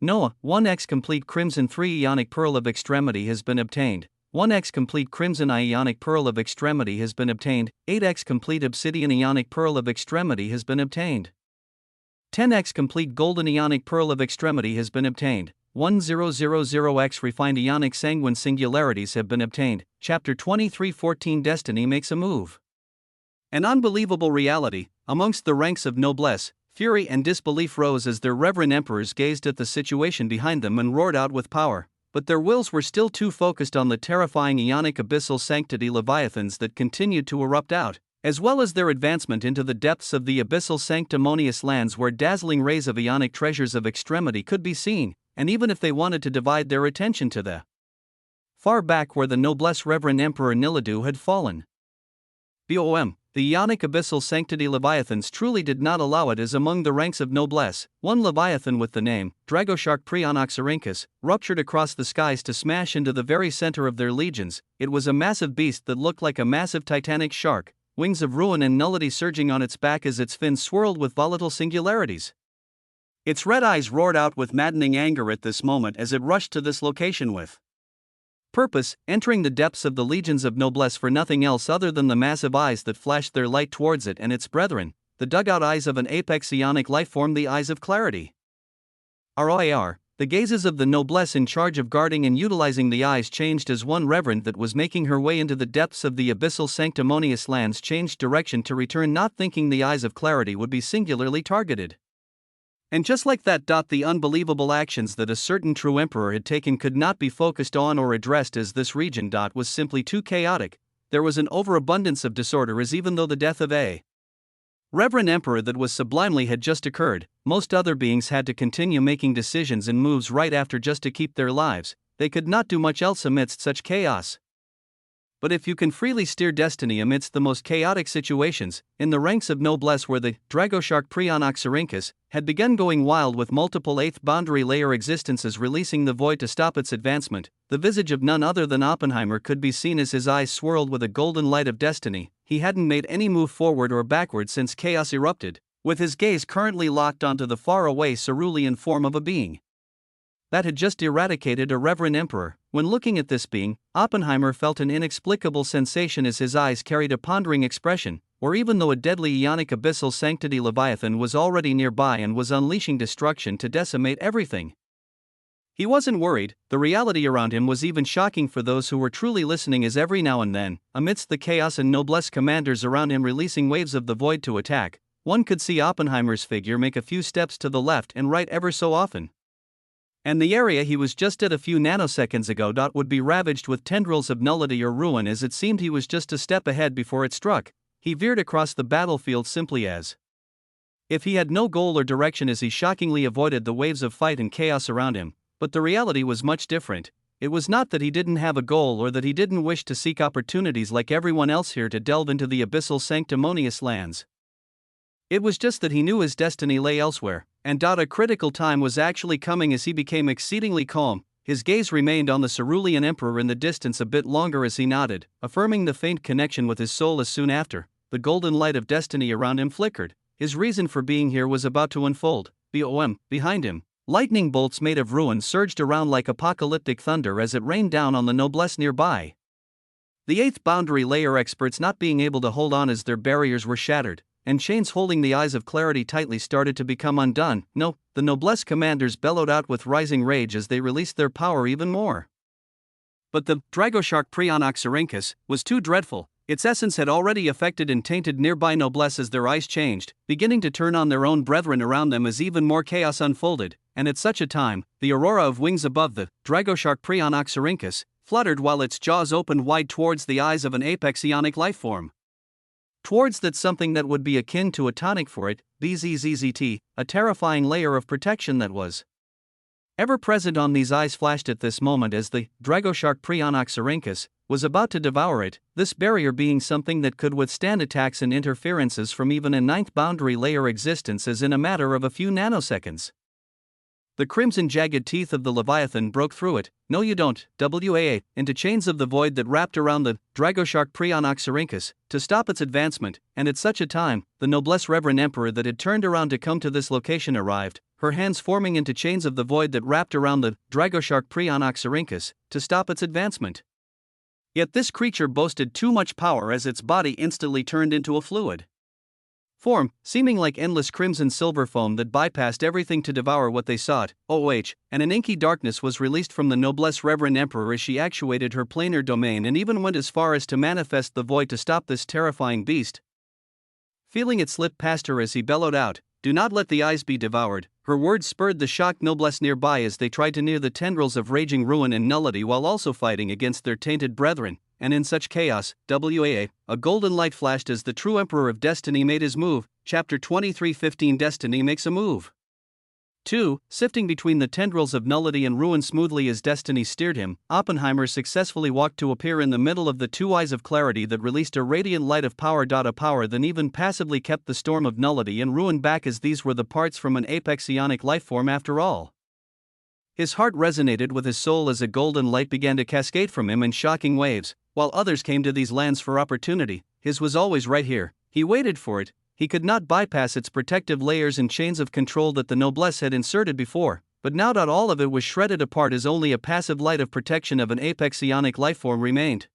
Noah. 1x complete Crimson 3 Ionic Pearl of Extremity has been obtained. 1x complete Crimson Ionic Pearl of Extremity has been obtained. 8x complete Obsidian Ionic Pearl of Extremity has been obtained. 10x complete Golden Ionic Pearl of Extremity has been obtained. 1000x refined Ionic Sanguine Singularities have been obtained. Chapter 23:14 Destiny makes a move. An unbelievable reality, amongst the ranks of noblesse, fury and disbelief rose as their reverend emperors gazed at the situation behind them and roared out with power, but their wills were still too focused on the terrifying Ionic abyssal sanctity leviathans that continued to erupt out, as well as their advancement into the depths of the abyssal sanctimonious lands where dazzling rays of Ionic treasures of extremity could be seen, and even if they wanted to divide their attention to the far back where the noblesse reverend emperor Niladu had fallen. BOM. The Ionic abyssal sanctity leviathans truly did not allow it, as among the ranks of noblesse, one leviathan with the name Dragoshark Prionoxorhynchus ruptured across the skies to smash into the very center of their legions. It was a massive beast that looked like a massive titanic shark, wings of ruin and nullity surging on its back as its fins swirled with volatile singularities. Its red eyes roared out with maddening anger at this moment as it rushed to this location with purpose, entering the depths of the legions of noblesse for nothing else other than the massive eyes that flashed their light towards it and its brethren, the dugout eyes of an apex Ionic lifeform, the eyes of clarity. ROAR, the gazes of the noblesse in charge of guarding and utilizing the eyes changed as one reverend that was making her way into the depths of the abyssal sanctimonious lands changed direction to return, not thinking the eyes of clarity would be singularly targeted. And just like that, the unbelievable actions that a certain true emperor had taken could not be focused on or addressed, as this region was simply too chaotic. There was an overabundance of disorder, as even though the death of a reverend emperor that was sublimely had just occurred, most other beings had to continue making decisions and moves right after just to keep their lives. They could not do much else amidst such chaos. But if you can freely steer destiny amidst the most chaotic situations, in the ranks of noblesse where the Dragoshark Prionoxyrhynchus had begun going wild with multiple eighth boundary layer existences releasing the void to stop its advancement, the visage of none other than Oppenheimer could be seen as his eyes swirled with a golden light of destiny. He hadn't made any move forward or backward since chaos erupted, with his gaze currently locked onto the faraway cerulean form of a being that had just eradicated a reverend emperor. When looking at this being, Oppenheimer felt an inexplicable sensation as his eyes carried a pondering expression, or even though a deadly ionic abyssal sanctity Leviathan was already nearby and was unleashing destruction to decimate everything. He wasn't worried. The reality around him was even shocking for those who were truly listening, as every now and then, amidst the chaos and noblesse commanders around him releasing waves of the void to attack, one could see Oppenheimer's figure make a few steps to the left and right ever so often. And the area he was just at a few nanoseconds ago would be ravaged with tendrils of nullity or ruin, as it seemed he was just a step ahead before it struck. He veered across the battlefield simply as if he had no goal or direction, as he shockingly avoided the waves of fight and chaos around him. But the reality was much different. It was not that he didn't have a goal or that he didn't wish to seek opportunities like everyone else here to delve into the abyssal sanctimonious lands. It was just that he knew his destiny lay elsewhere, and a critical time was actually coming. As he became exceedingly calm, his gaze remained on the cerulean emperor in the distance a bit longer as he nodded, affirming the faint connection with his soul. As soon after, the golden light of destiny around him flickered. His reason for being here was about to unfold. Behind him, lightning bolts made of ruin surged around like apocalyptic thunder as it rained down on the noblesse nearby. The eighth boundary layer experts not being able to hold on as their barriers were shattered, and chains holding the eyes of clarity tightly started to become undone. No, the noblesse commanders bellowed out with rising rage as they released their power even more. But the Dragoshark Prionoxyrhynchus was too dreadful. Its essence had already affected and tainted nearby noblesse as their eyes changed, beginning to turn on their own brethren around them as even more chaos unfolded. And at such a time, the aurora of wings above the Dragoshark Prionoxyrhynchus fluttered while its jaws opened wide towards the eyes of an apex ionic lifeform. Towards that something that would be akin to a tonic for it, BZZZT, a terrifying layer of protection that was ever present on these eyes flashed at this moment as the Dragoshark Prionoxyrhynchus was about to devour it, this barrier being something that could withstand attacks and interferences from even a ninth boundary layer existence as in a matter of a few nanoseconds. The crimson jagged teeth of the Leviathan broke through it, no you don't, into chains of the void that wrapped around the Dragoshark Prionoxyrhynchus to stop its advancement, and at such a time, the noblesse reverend emperor that had turned around to come to this location arrived, her hands forming into chains of the void that wrapped around the Dragoshark Prionoxyrhynchus to stop its advancement. Yet this creature boasted too much power as its body instantly turned into a fluid form, seeming like endless crimson silver foam that bypassed everything to devour what they sought. And an inky darkness was released from the noblesse reverend emperor as she actuated her planar domain and even went as far as to manifest the void to stop this terrifying beast. Feeling it slip past her as he bellowed out, "Do not let the eyes be devoured," her words spurred the shocked noblesse nearby as they tried to near the tendrils of raging ruin and nullity while also fighting against their tainted brethren. And in such chaos, a golden light flashed as the true Emperor of Destiny made his move. Chapter 23:15 Destiny makes a move. 2. Sifting between the tendrils of nullity and ruin smoothly as destiny steered him, Oppenheimer successfully walked to appear in the middle of the two eyes of clarity that released a radiant light of power. A power that even passively kept the storm of nullity and ruin back, as these were the parts from an apex ionic lifeform after all. His heart resonated with his soul as a golden light began to cascade from him in shocking waves. While others came to these lands for opportunity, his was always right here. He waited for it. He could not bypass its protective layers and chains of control that the noblesse had inserted before, but now all of it was shredded apart as only a passive light of protection of an apex ionic lifeform remained.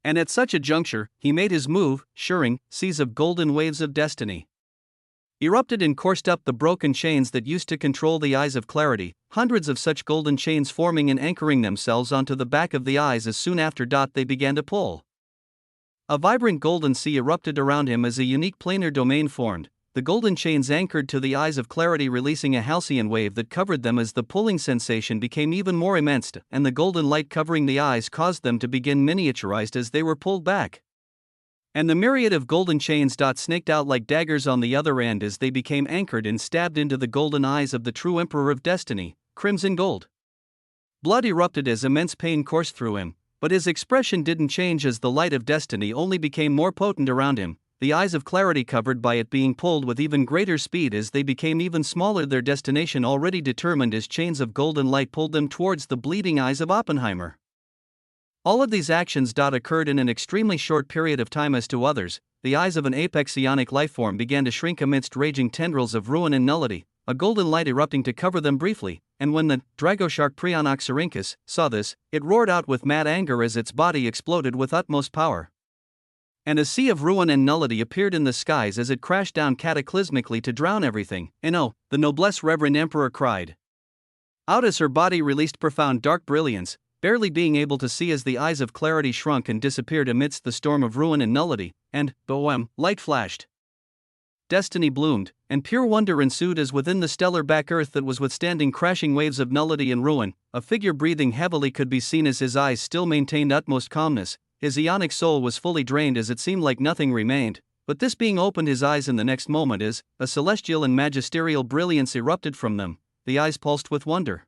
And at such a juncture, he made his move, shearing seas of golden waves of destiny erupted and coursed up the broken chains that used to control the eyes of clarity, hundreds of such golden chains forming and anchoring themselves onto the back of the eyes as soon after they began to pull. A vibrant golden sea erupted around him as a unique planar domain formed, the golden chains anchored to the eyes of clarity, releasing a halcyon wave that covered them as the pulling sensation became even more immense, and the golden light covering the eyes caused them to begin miniaturized as they were pulled back. And the myriad of golden chains snaked out like daggers on the other end as they became anchored and stabbed into the golden eyes of the true Emperor of Destiny, Crimson Gold. Blood erupted as immense pain coursed through him, but his expression didn't change as the light of destiny only became more potent around him, the eyes of clarity covered by it being pulled with even greater speed as they became even smaller, their destination already determined as chains of golden light pulled them towards the bleeding eyes of Oppenheimer. All of these actions occurred in an extremely short period of time. As to others, the eyes of an apex psionic lifeform began to shrink amidst raging tendrils of ruin and nullity, a golden light erupting to cover them briefly, and when the Dragoshark Prionoxyrhynchus saw this, it roared out with mad anger as its body exploded with utmost power. And a sea of ruin and nullity appeared in the skies as it crashed down cataclysmically to drown everything, and oh, the noblesse Reverend Emperor cried out as her body released profound dark brilliance, barely being able to see as the eyes of clarity shrunk and disappeared amidst the storm of ruin and nullity, and, boem, light flashed. Destiny bloomed, and pure wonder ensued as within the stellar back earth that was withstanding crashing waves of nullity and ruin, a figure breathing heavily could be seen as his eyes still maintained utmost calmness. His ionic soul was fully drained as it seemed like nothing remained, but this being opened his eyes in the next moment as a celestial and magisterial brilliance erupted from them. The eyes pulsed with wonder.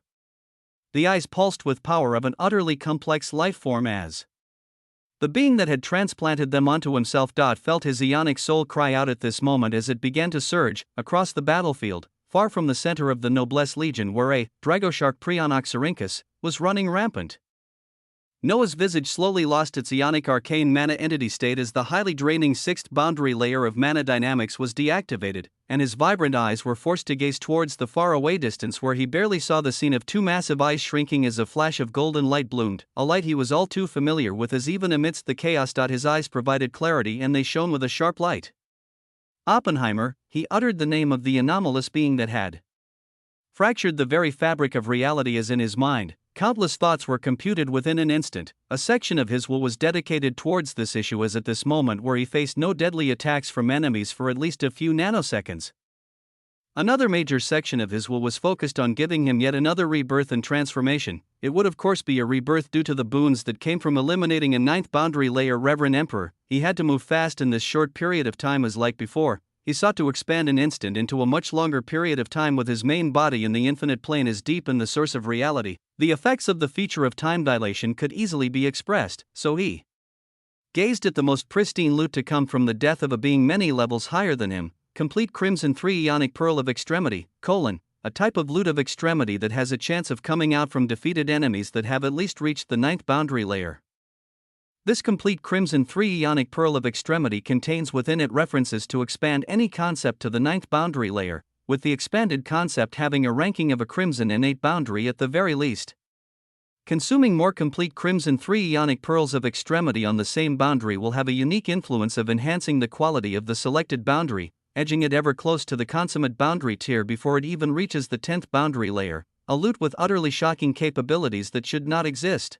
The eyes pulsed with power of an utterly complex life form as the being that had transplanted them onto himself felt his ionic soul cry out at this moment as it began to surge across the battlefield, far from the center of the Noblesse Legion where a Dragoshark Prionoxyrhynchus was running rampant. Noah's visage slowly lost its ionic arcane mana entity state as the highly draining sixth boundary layer of mana dynamics was deactivated, and his vibrant eyes were forced to gaze towards the faraway distance where he barely saw the scene of two massive eyes shrinking as a flash of golden light bloomed, a light he was all too familiar with as even amidst the chaos. His eyes provided clarity and they shone with a sharp light. Oppenheimer, he uttered the name of the anomalous being that had fractured the very fabric of reality as in his mind. Countless thoughts were computed within an instant. A section of his will was dedicated towards this issue as at this moment where he faced no deadly attacks from enemies for at least a few nanoseconds. Another major section of his will was focused on giving him yet another rebirth and transformation. It would of course be a rebirth due to the boons that came from eliminating a ninth boundary layer. Reverend Emperor, he had to move fast in this short period of time as like before. He sought to expand an instant into a much longer period of time with his main body in the infinite plane as deep in the source of reality. The effects of the feature of time dilation could easily be expressed, so he gazed at the most pristine loot to come from the death of a being many levels higher than him, complete Crimson 3 Ionic Pearl of Extremity, a type of loot of extremity that has a chance of coming out from defeated enemies that have at least reached the ninth boundary layer. This complete Crimson 3 Ionic Pearl of Extremity contains within it references to expand any concept to the ninth boundary layer, with the expanded concept having a ranking of a Crimson innate boundary at the very least. Consuming more complete Crimson 3 Ionic Pearls of Extremity on the same boundary will have a unique influence of enhancing the quality of the selected boundary, edging it ever close to the consummate boundary tier before it even reaches the 10th boundary layer, a loot with utterly shocking capabilities that should not exist.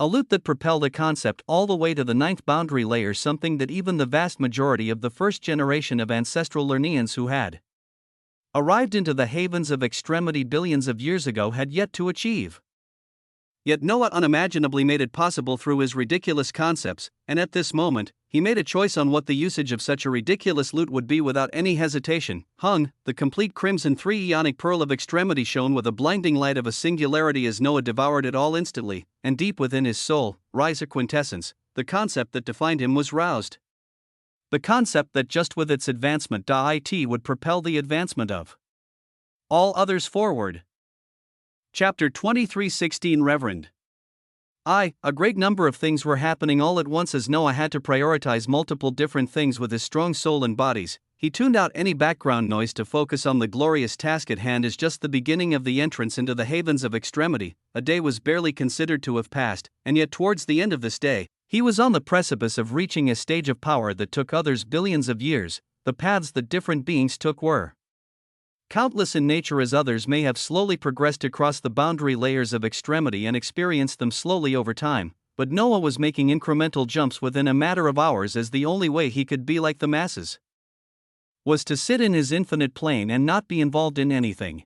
A loot that propelled a concept all the way to the ninth boundary layer, something that even the vast majority of the first generation of ancestral Lernians who had arrived into the havens of extremity billions of years ago had yet to achieve. Yet Noah unimaginably made it possible through his ridiculous concepts, and at this moment, he made a choice on what the usage of such a ridiculous loot would be without any hesitation. The complete Crimson 3 Ionic Pearl of Extremity shone with a blinding light of a singularity as Noah devoured it all instantly, and deep within his soul, rise a quintessence, the concept that defined him was roused. The concept that just with its advancement it would propel the advancement of all others forward. Chapter 23:16 Reverend. A great number of things were happening all at once as Noah had to prioritize multiple different things with his strong soul and bodies. He tuned out any background noise to focus on the glorious task at hand as just the beginning of the entrance into the havens of extremity. A day was barely considered to have passed, and yet towards the end of this day, he was on the precipice of reaching a stage of power that took others billions of years. The paths that different beings took were countless in nature as others may have slowly progressed across the boundary layers of extremity and experienced them slowly over time, but Noah was making incremental jumps within a matter of hours as the only way he could be like the masses. was to sit in his infinite plane and not be involved in anything.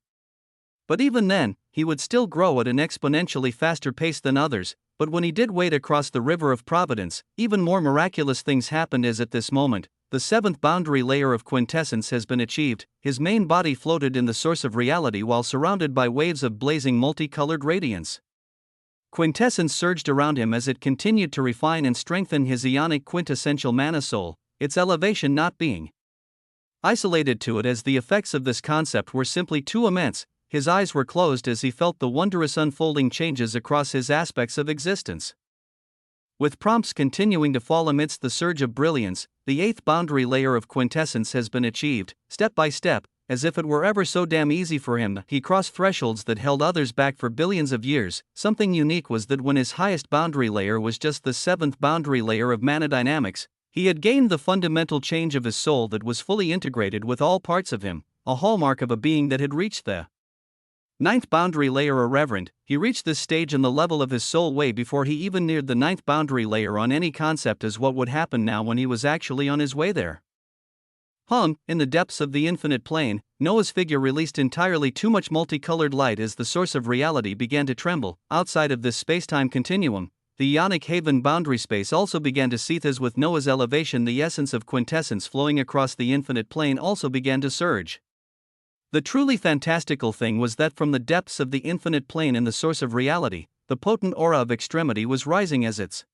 But even then, he would still grow at an exponentially faster pace than others. But when he did wade across the river of Providence, even more miraculous things happened as at this moment, the seventh boundary layer of quintessence has been achieved. His main body floated in the source of reality while surrounded by waves of blazing multicolored radiance. Quintessence surged around him as it continued to refine and strengthen his ionic quintessential mana soul, its elevation not being isolated to it, as the effects of this concept were simply too immense. His eyes were closed as he felt the wondrous unfolding changes across his aspects of existence. With prompts continuing to fall amidst the surge of brilliance, the eighth boundary layer of quintessence has been achieved, step by step, as if it were ever so damn easy for him. He crossed thresholds that held others back for billions of years. Something unique was that when his highest boundary layer was just the seventh boundary layer of mana dynamics, he had gained the fundamental change of his soul that was fully integrated with all parts of him, a hallmark of a being that had reached the ninth boundary layer. Irreverent, he reached this stage in the level of his soul way before he even neared the ninth boundary layer on any concept as what would happen now when he was actually on his way there. Hung in the depths of the infinite plane, Noah's figure released entirely too much multicolored light as the source of reality began to tremble. Outside of this space-time continuum, the Ionic Haven boundary space also began to seethe as with Noah's elevation the essence of quintessence flowing across the infinite plane also began to surge. The truly fantastical thing was that from the depths of the infinite plane in the source of reality, the potent aura of extremity was rising as its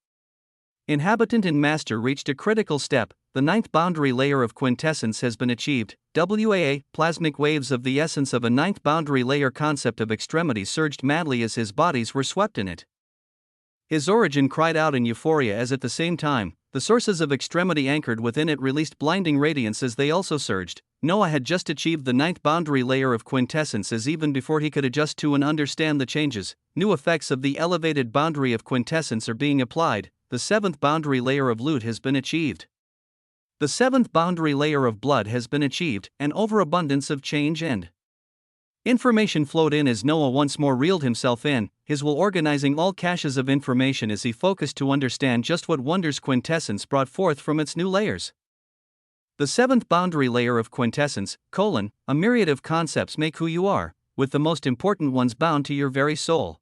inhabitant and master reached a critical step. The ninth boundary layer of quintessence has been achieved. Plasmic waves of the essence of a ninth boundary layer concept of extremity surged madly as his bodies were swept in it. His origin cried out in euphoria as at the same time, the sources of extremity anchored within it released blinding radiance as they also surged. Noah had just achieved the ninth boundary layer of quintessence as even before he could adjust to and understand the changes, new effects of the elevated boundary of quintessence are being applied. The seventh boundary layer of loot has been achieved. The seventh boundary layer of blood has been achieved, an overabundance of change and information flowed in as Noah once more reeled himself in, his will organizing all caches of information as he focused to understand just what wonders quintessence brought forth from its new layers. The seventh boundary layer of quintessence, a myriad of concepts make who you are, with the most important ones bound to your very soul.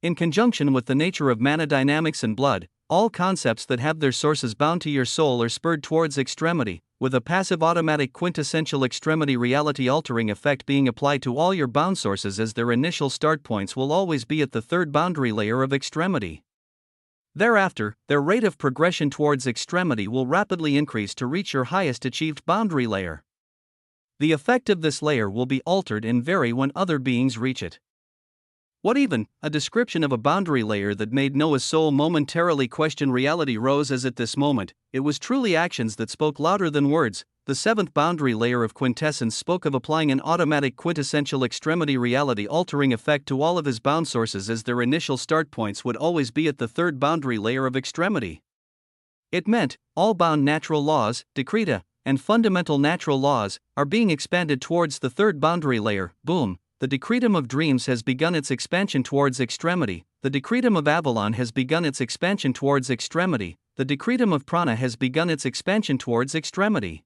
In conjunction with the nature of mana dynamics and blood, all concepts that have their sources bound to your soul are spurred towards extremity, with a passive automatic quintessential extremity reality altering effect being applied to all your bound sources as their initial start points will always be at the third boundary layer of extremity. Thereafter, their rate of progression towards extremity will rapidly increase to reach your highest achieved boundary layer. The effect of this layer will be altered and vary when other beings reach it. What even, a description of a boundary layer that made Noah's soul momentarily question reality rose as at this moment, it was truly actions that spoke louder than words. The seventh boundary layer of quintessence spoke of applying an automatic quintessential extremity reality altering effect to all of his bound sources as their initial start points would always be at the third boundary layer of extremity. It meant, all bound natural laws, decreta, and fundamental natural laws, are being expanded towards the third boundary layer. Boom. The decretum of dreams has begun its expansion towards extremity. The decretum of Avalon has begun its expansion towards extremity. The decretum of Prana has begun its expansion towards extremity.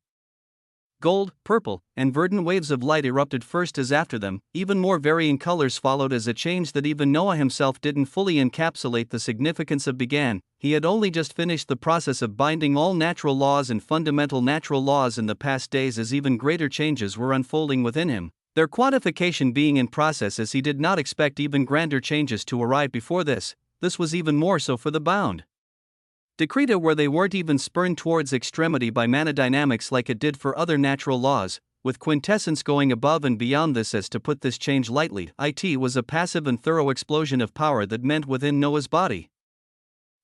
Gold, purple, and verdant waves of light erupted first as after them. Even more varying colors followed as a change that even Noah himself didn't fully encapsulate the significance of began. He had only just finished the process of binding all natural laws and fundamental natural laws in the past days as even greater changes were unfolding within him. Their quantification being in process as he did not expect even grander changes to arrive before this. This was even more so for the bound decreta, where they weren't even spurned towards extremity by mana dynamics like it did for other natural laws, with quintessence going above and beyond this. As to put this change lightly, it was a passive and thorough explosion of power that meant within Noah's body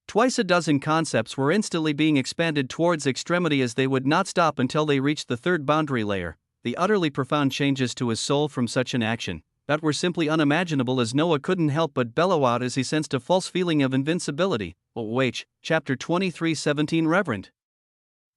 twice a dozen concepts were instantly being expanded towards extremity as they would not stop until they reached the third boundary layer. The utterly profound changes to his soul from such an action, that were simply unimaginable as Noah couldn't help but bellow out as he sensed a false feeling of invincibility. OH, chapter 23:17 Reverend.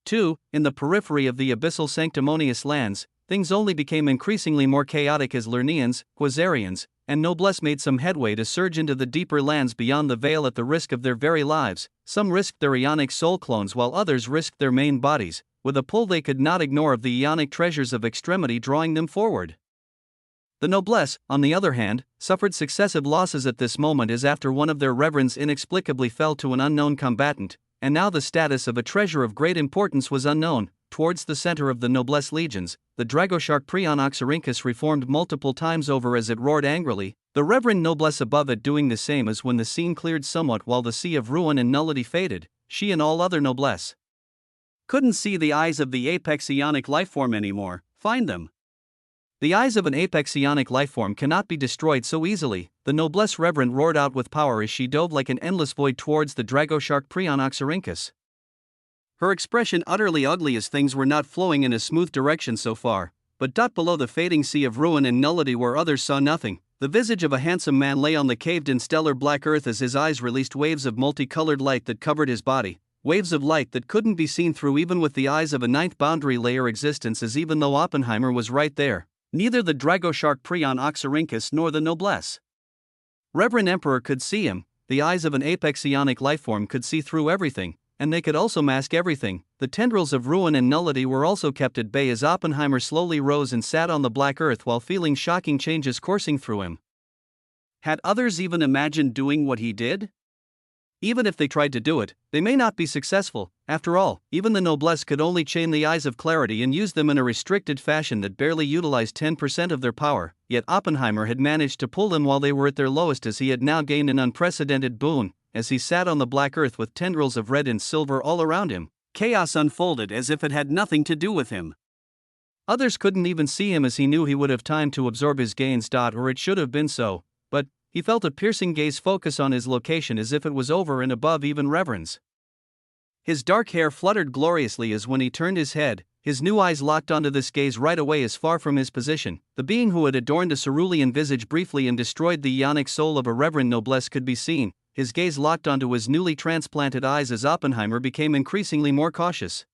2. In the periphery of the abyssal sanctimonious lands, things only became increasingly more chaotic as Lernians, Quasarians, and noblesse made some headway to surge into the deeper lands beyond the veil at the risk of their very lives. Some risked their ionic soul clones while others risked their main bodies, with a pull they could not ignore of the ionic treasures of extremity drawing them forward. The noblesse, on the other hand, suffered successive losses at this moment as after one of their reverends inexplicably fell to an unknown combatant, and now the status of a treasure of great importance was unknown. Towards the center of the noblesse legions, the dragoshark Prion Oxyrhynchus reformed multiple times over as it roared angrily, the reverend noblesse above it doing the same as when the scene cleared somewhat while the sea of ruin and nullity faded. She and all other noblesse couldn't see the eyes of the apex ionic lifeform anymore. Find them. The eyes of an apex ionic lifeform cannot be destroyed so easily, the noblesse reverend roared out with power as she dove like an endless void towards the dragoshark Prion Oxyrhynchus. Her expression utterly ugly as things were not flowing in a smooth direction so far, but below the fading sea of ruin and nullity where others saw nothing, the visage of a handsome man lay on the caved-in stellar black earth as his eyes released waves of multicolored light that covered his body, waves of light that couldn't be seen through even with the eyes of a ninth boundary layer existence, as even though Oppenheimer was right there, neither the dragoshark Prion Oxyrhynchus nor the noblesse Reverend Emperor could see him. The eyes of an apex ionic lifeform could see through everything, and they could also mask everything. The tendrils of ruin and nullity were also kept at bay as Oppenheimer slowly rose and sat on the black earth while feeling shocking changes coursing through him. Had others even imagined doing what he did? Even if they tried to do it, they may not be successful. After all, even the noblesse could only chain the eyes of clarity and use them in a restricted fashion that barely utilized 10% of their power, yet Oppenheimer had managed to pull them while they were at their lowest as he had now gained an unprecedented boon. As he sat on the black earth with tendrils of red and silver all around him, chaos unfolded as if it had nothing to do with him. Others couldn't even see him as he knew he would have time to absorb his gains. Or it should have been so, but he felt a piercing gaze focus on his location as if it was over and above even reverence. His dark hair fluttered gloriously as when he turned his head, his new eyes locked onto this gaze right away as far from his position. The being who had adorned a cerulean visage briefly and destroyed the ionic soul of a reverend noblesse could be seen, his gaze locked onto his newly transplanted eyes as Oppenheimer became increasingly more cautious.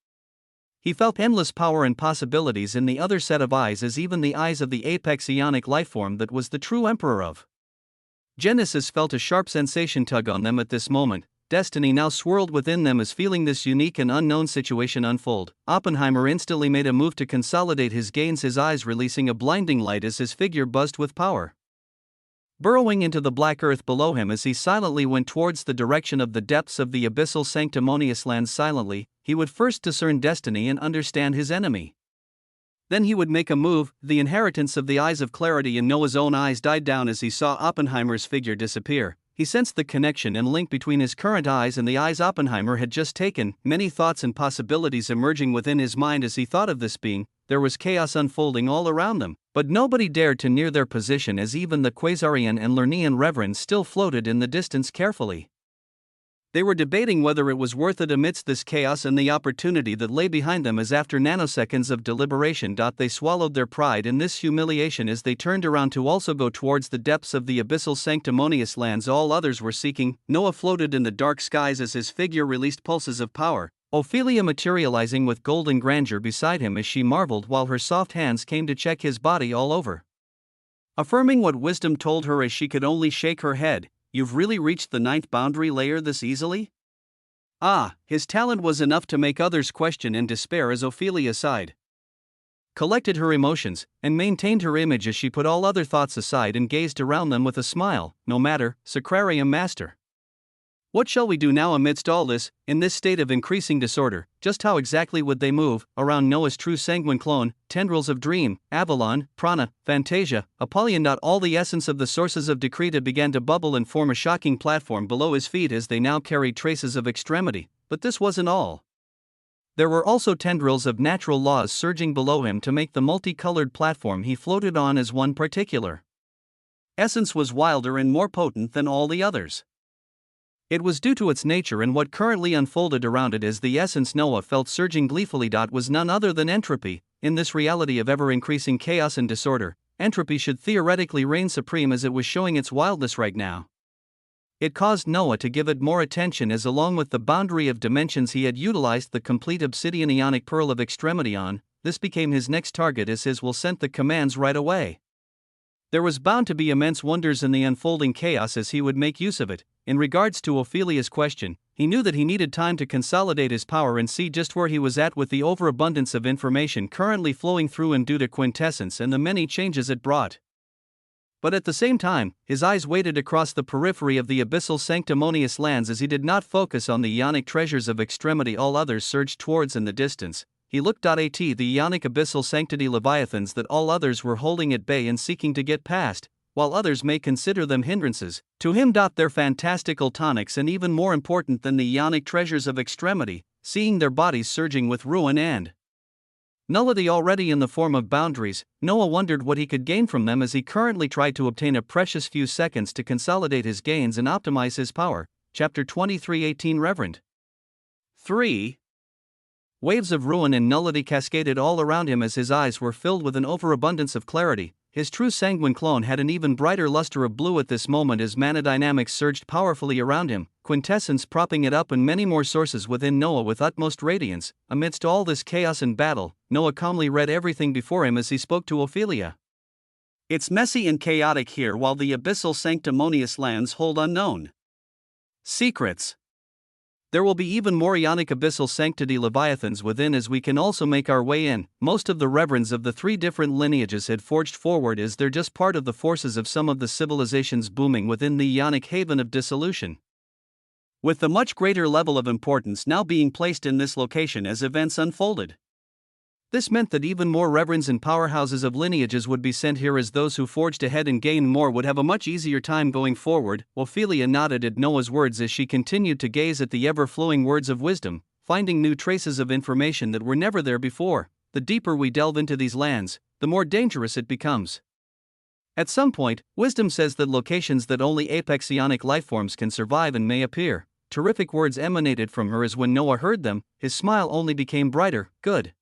He felt endless power and possibilities in the other set of eyes as even the eyes of the apex ionic lifeform that was the true emperor of Genesis felt a sharp sensation tug on them at this moment. Destiny now swirled within them as feeling this unique and unknown situation unfold. Oppenheimer instantly made a move to consolidate his gains, his eyes releasing a blinding light as his figure buzzed with power. Burrowing into the black earth below him as he silently went towards the direction of the depths of the abyssal sanctimonious lands silently, he would first discern destiny and understand his enemy. Then he would make a move. The inheritance of the eyes of clarity in Noah's own eyes died down as he saw Oppenheimer's figure disappear. He sensed the connection and link between his current eyes and the eyes Oppenheimer had just taken, many thoughts and possibilities emerging within his mind as he thought of this being. There was chaos unfolding all around them, but nobody dared to near their position as even the Quasarian and Lernean reverends still floated in the distance carefully. They were debating whether it was worth it amidst this chaos and the opportunity that lay behind them as after nanoseconds of deliberation. They swallowed their pride in this humiliation as they turned around to also go towards the depths of the abyssal sanctimonious lands all others were seeking. Noah floated in the dark skies as his figure released pulses of power, Ophelia materializing with golden grandeur beside him as she marveled while her soft hands came to check his body all over, affirming what wisdom told her as she could only shake her head. You've really reached the ninth boundary layer this easily? Ah, his talent was enough to make others question and despair as Ophelia sighed, collected her emotions, and maintained her image as she put all other thoughts aside and gazed around them with a smile. No matter, Sacrarium Master. What shall we do now amidst all this, in this state of increasing disorder? Just how exactly would they move around Noah's true sanguine clone, tendrils of dream, Avalon, Prana, Fantasia, Apollyon? All the essence of the sources of Decreta began to bubble and form a shocking platform below his feet as they now carried traces of extremity. But this wasn't all. There were also tendrils of natural laws surging below him to make the multicolored platform he floated on as one particular essence was wilder and more potent than all the others. It was due to its nature and what currently unfolded around it as the essence Noah felt surging gleefully. Was none other than entropy. In this reality of ever-increasing chaos and disorder, entropy should theoretically reign supreme as it was showing its wildness right now. It caused Noah to give it more attention as along with the boundary of dimensions he had utilized the complete obsidian ionic pearl of extremity on, this became his next target as his will sent the commands right away. There was bound to be immense wonders in the unfolding chaos as he would make use of it. In regards to Ophelia's question, he knew that he needed time to consolidate his power and see just where he was at with the overabundance of information currently flowing through him due to quintessence and the many changes it brought. But at the same time, his eyes waited across the periphery of the abyssal sanctimonious lands as he did not focus on the ionic treasures of extremity all others surged towards in the distance. He looked at the ionic abyssal sanctity leviathans that all others were holding at bay and seeking to get past, while others may consider them hindrances. To him, their fantastical tonics and even more important than the ionic treasures of extremity, seeing their bodies surging with ruin and nullity already in the form of boundaries. Noah wondered what he could gain from them as he currently tried to obtain a precious few seconds to consolidate his gains and optimize his power. Chapter 23:18 Reverend 3. Waves of ruin and nullity cascaded all around him as his eyes were filled with an overabundance of clarity. His true sanguine clone had an even brighter luster of blue at this moment as mana dynamics surged powerfully around him, quintessence propping it up and many more sources within Noah with utmost radiance. Amidst all this chaos and battle, Noah calmly read everything before him as he spoke to Ophelia. It's messy and chaotic here while the abyssal sanctimonious lands hold unknown secrets. There will be even more ionic abyssal sanctity leviathans within as we can also make our way in. Most of the reverends of the three different lineages had forged forward as they're just part of the forces of some of the civilizations booming within the ionic haven of dissolution, with the much greater level of importance now being placed in this location as events unfolded. This meant that even more reverends and powerhouses of lineages would be sent here as those who forged ahead and gained more would have a much easier time going forward. Ophelia nodded at Noah's words as she continued to gaze at the ever-flowing words of wisdom, finding new traces of information that were never there before. The deeper we delve into these lands, the more dangerous it becomes. At some point, wisdom says that locations that only apex ionic lifeforms can survive and may appear. Terrific words emanated from her as when Noah heard them, his smile only became brighter. Good.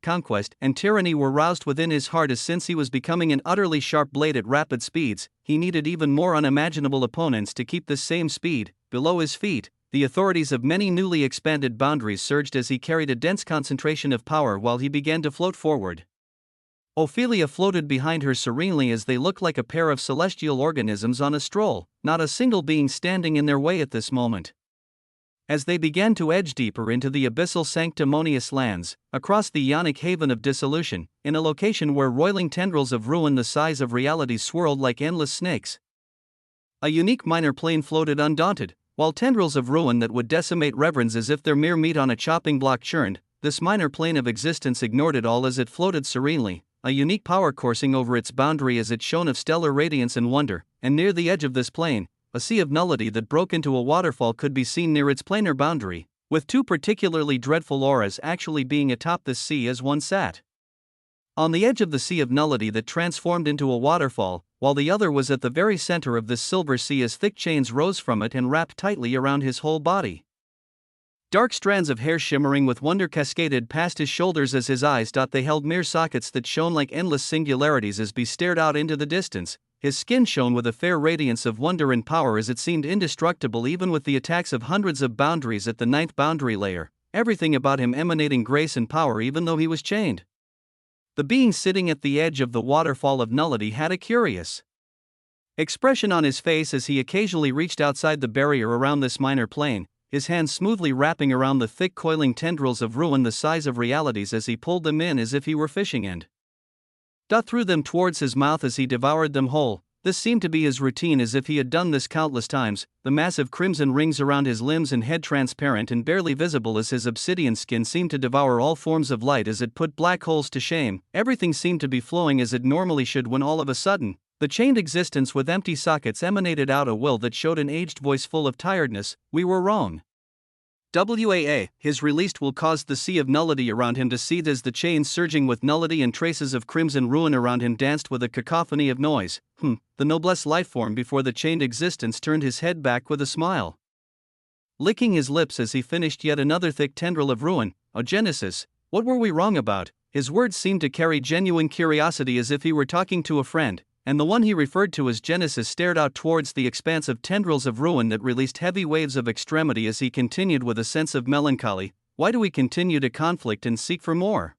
Conquest and tyranny were roused within his heart as since he was becoming an utterly sharp blade at rapid speeds, he needed even more unimaginable opponents to keep this same speed. Below his feet, the authorities of many newly expanded boundaries surged as he carried a dense concentration of power while he began to float forward. Ophelia floated behind her serenely as they looked like a pair of celestial organisms on a stroll, not a single being standing in their way at this moment. As they began to edge deeper into the abyssal sanctimonious lands, across the ionic haven of dissolution, in a location where roiling tendrils of ruin the size of reality swirled like endless snakes, a unique minor plane floated undaunted, while tendrils of ruin that would decimate reverends as if their mere meat on a chopping block churned. This minor plane of existence ignored it all as it floated serenely, a unique power coursing over its boundary as it shone of stellar radiance and wonder, and near the edge of this plane, a sea of nullity that broke into a waterfall could be seen near its planar boundary, with two particularly dreadful auras actually being atop this sea as one sat on the edge of the sea of nullity that transformed into a waterfall, while the other was at the very center of this silver sea as thick chains rose from it and wrapped tightly around his whole body. Dark strands of hair shimmering with wonder cascaded past his shoulders as his eyes they held mere sockets that shone like endless singularities as he stared out into the distance. His skin shone with a fair radiance of wonder and power as it seemed indestructible even with the attacks of hundreds of boundaries at the ninth boundary layer, everything about him emanating grace and power even though he was chained. The being sitting at the edge of the waterfall of nullity had a curious expression on his face as he occasionally reached outside the barrier around this minor plane, his hands smoothly wrapping around the thick coiling tendrils of ruin the size of realities as he pulled them in as if he were fishing and threw them towards his mouth as he devoured them whole. This seemed to be his routine as if he had done this countless times, the massive crimson rings around his limbs and head transparent and barely visible as his obsidian skin seemed to devour all forms of light as it put black holes to shame. Everything seemed to be flowing as it normally should when all of a sudden, the chained existence with empty sockets emanated out a will that showed an aged voice full of tiredness. We were wrong. His released will caused the sea of nullity around him to seethe as the chains surging with nullity and traces of crimson ruin around him danced with a cacophony of noise. The noblesse lifeform before the chained existence turned his head back with a smile, licking his lips as he finished yet another thick tendril of ruin. Oh Genesis, what were we wrong about? His words seemed to carry genuine curiosity as if he were talking to a friend, and the one he referred to as Genesis stared out towards the expanse of tendrils of ruin that released heavy waves of extremity as he continued with a sense of melancholy. Why do we continue to conflict and seek for more?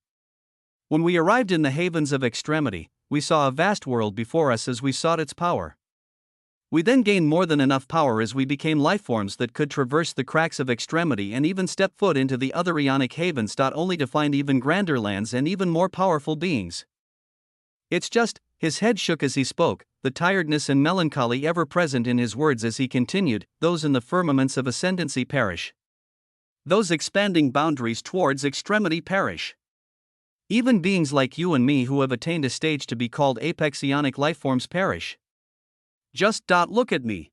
When we arrived in the havens of extremity, we saw a vast world before us as we sought its power. We then gained more than enough power as we became lifeforms that could traverse the cracks of extremity and even step foot into the other ionic havens, only to find even grander lands and even more powerful beings. It's just, his head shook as he spoke, the tiredness and melancholy ever present in his words as he continued, those in the firmaments of ascendancy perish. Those expanding boundaries towards extremity perish. Even beings like you and me who have attained a stage to be called apex ionic lifeforms perish. Just look at me.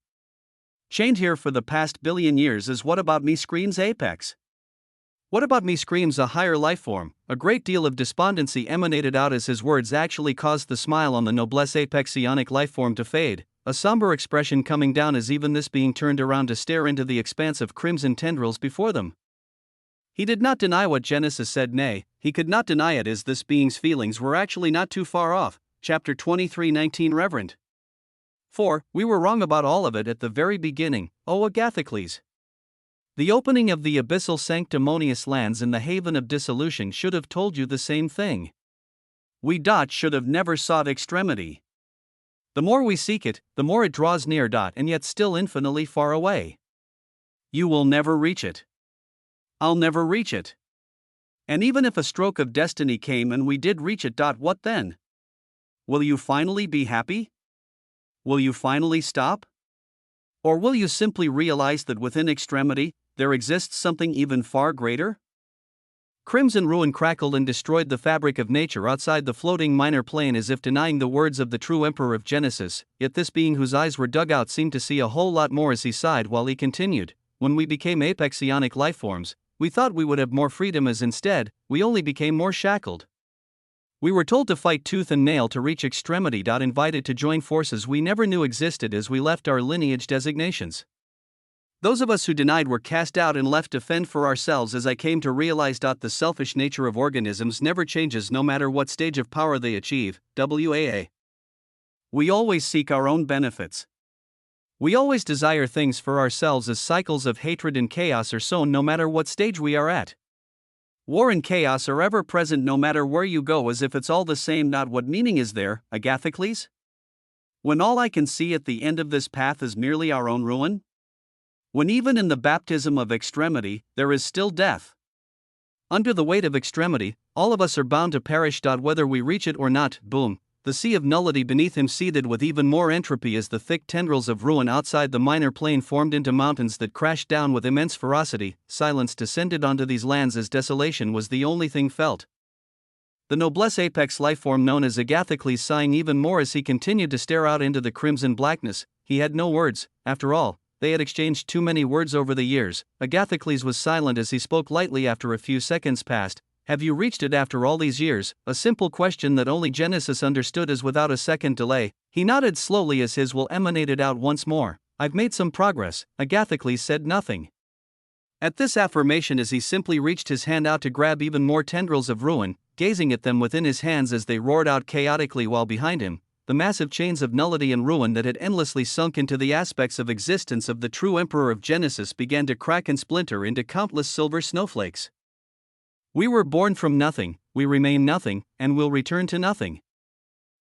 Chained here for the past billion years is what about me screams apex. What about me screams a higher lifeform. A great deal of despondency emanated out as his words actually caused the smile on the noblesse apex ionic lifeform to fade, a somber expression coming down as even this being turned around to stare into the expanse of crimson tendrils before them. He did not deny what Genesis said, nay, he could not deny it, as this being's feelings were actually not too far off. Chapter 23:19 Reverend. For, we were wrong about all of it at the very beginning, O Agathocles. The opening of the abyssal sanctimonious lands in the haven of dissolution should have told you the same thing. We should have never sought extremity. The more we seek it, the more it draws near, and yet still infinitely far away. You will never reach it. I'll never reach it. And even if a stroke of destiny came and we did reach it, what then? Will you finally be happy? Will you finally stop? Or will you simply realize that within extremity, there exists something even far greater? Crimson ruin crackled and destroyed the fabric of nature outside the floating minor plane as if denying the words of the true emperor of Genesis, yet this being whose eyes were dug out seemed to see a whole lot more as he sighed while he continued, when we became apex ionic lifeforms, we thought we would have more freedom, as instead, we only became more shackled. We were told to fight tooth and nail to reach extremity. Invited to join forces we never knew existed as we left our lineage designations. Those of us who denied were cast out and left to fend for ourselves, as I came to realize. The selfish nature of organisms never changes no matter what stage of power they achieve. WAA. We always seek our own benefits. We always desire things for ourselves as cycles of hatred and chaos are sown no matter what stage we are at. War and chaos are ever present no matter where you go, as if it's all the same. What meaning is there, Agathocles? When all I can see at the end of this path is merely our own ruin? When even in the baptism of extremity, there is still death. Under the weight of extremity, all of us are bound to perish. Whether we reach it or not, boom, the sea of nullity beneath him seethed with even more entropy as the thick tendrils of ruin outside the minor plane formed into mountains that crashed down with immense ferocity. Silence descended onto these lands as desolation was the only thing felt. The noblesse apex lifeform known as Agathocles sighing even more as he continued to stare out into the crimson blackness. He had no words, after all. They had exchanged too many words over the years. Agathocles was silent as he spoke lightly after a few seconds passed. Have you reached it after all these years? A simple question that only Genesis understood as without a second delay. He nodded slowly as his will emanated out once more. I've made some progress. Agathocles said nothing. At this affirmation, as he simply reached his hand out to grab even more tendrils of ruin, gazing at them within his hands as they roared out chaotically, while behind him, the massive chains of nullity and ruin that had endlessly sunk into the aspects of existence of the true emperor of Genesis began to crack and splinter into countless silver snowflakes. We were born from nothing, we remain nothing, and will return to nothing.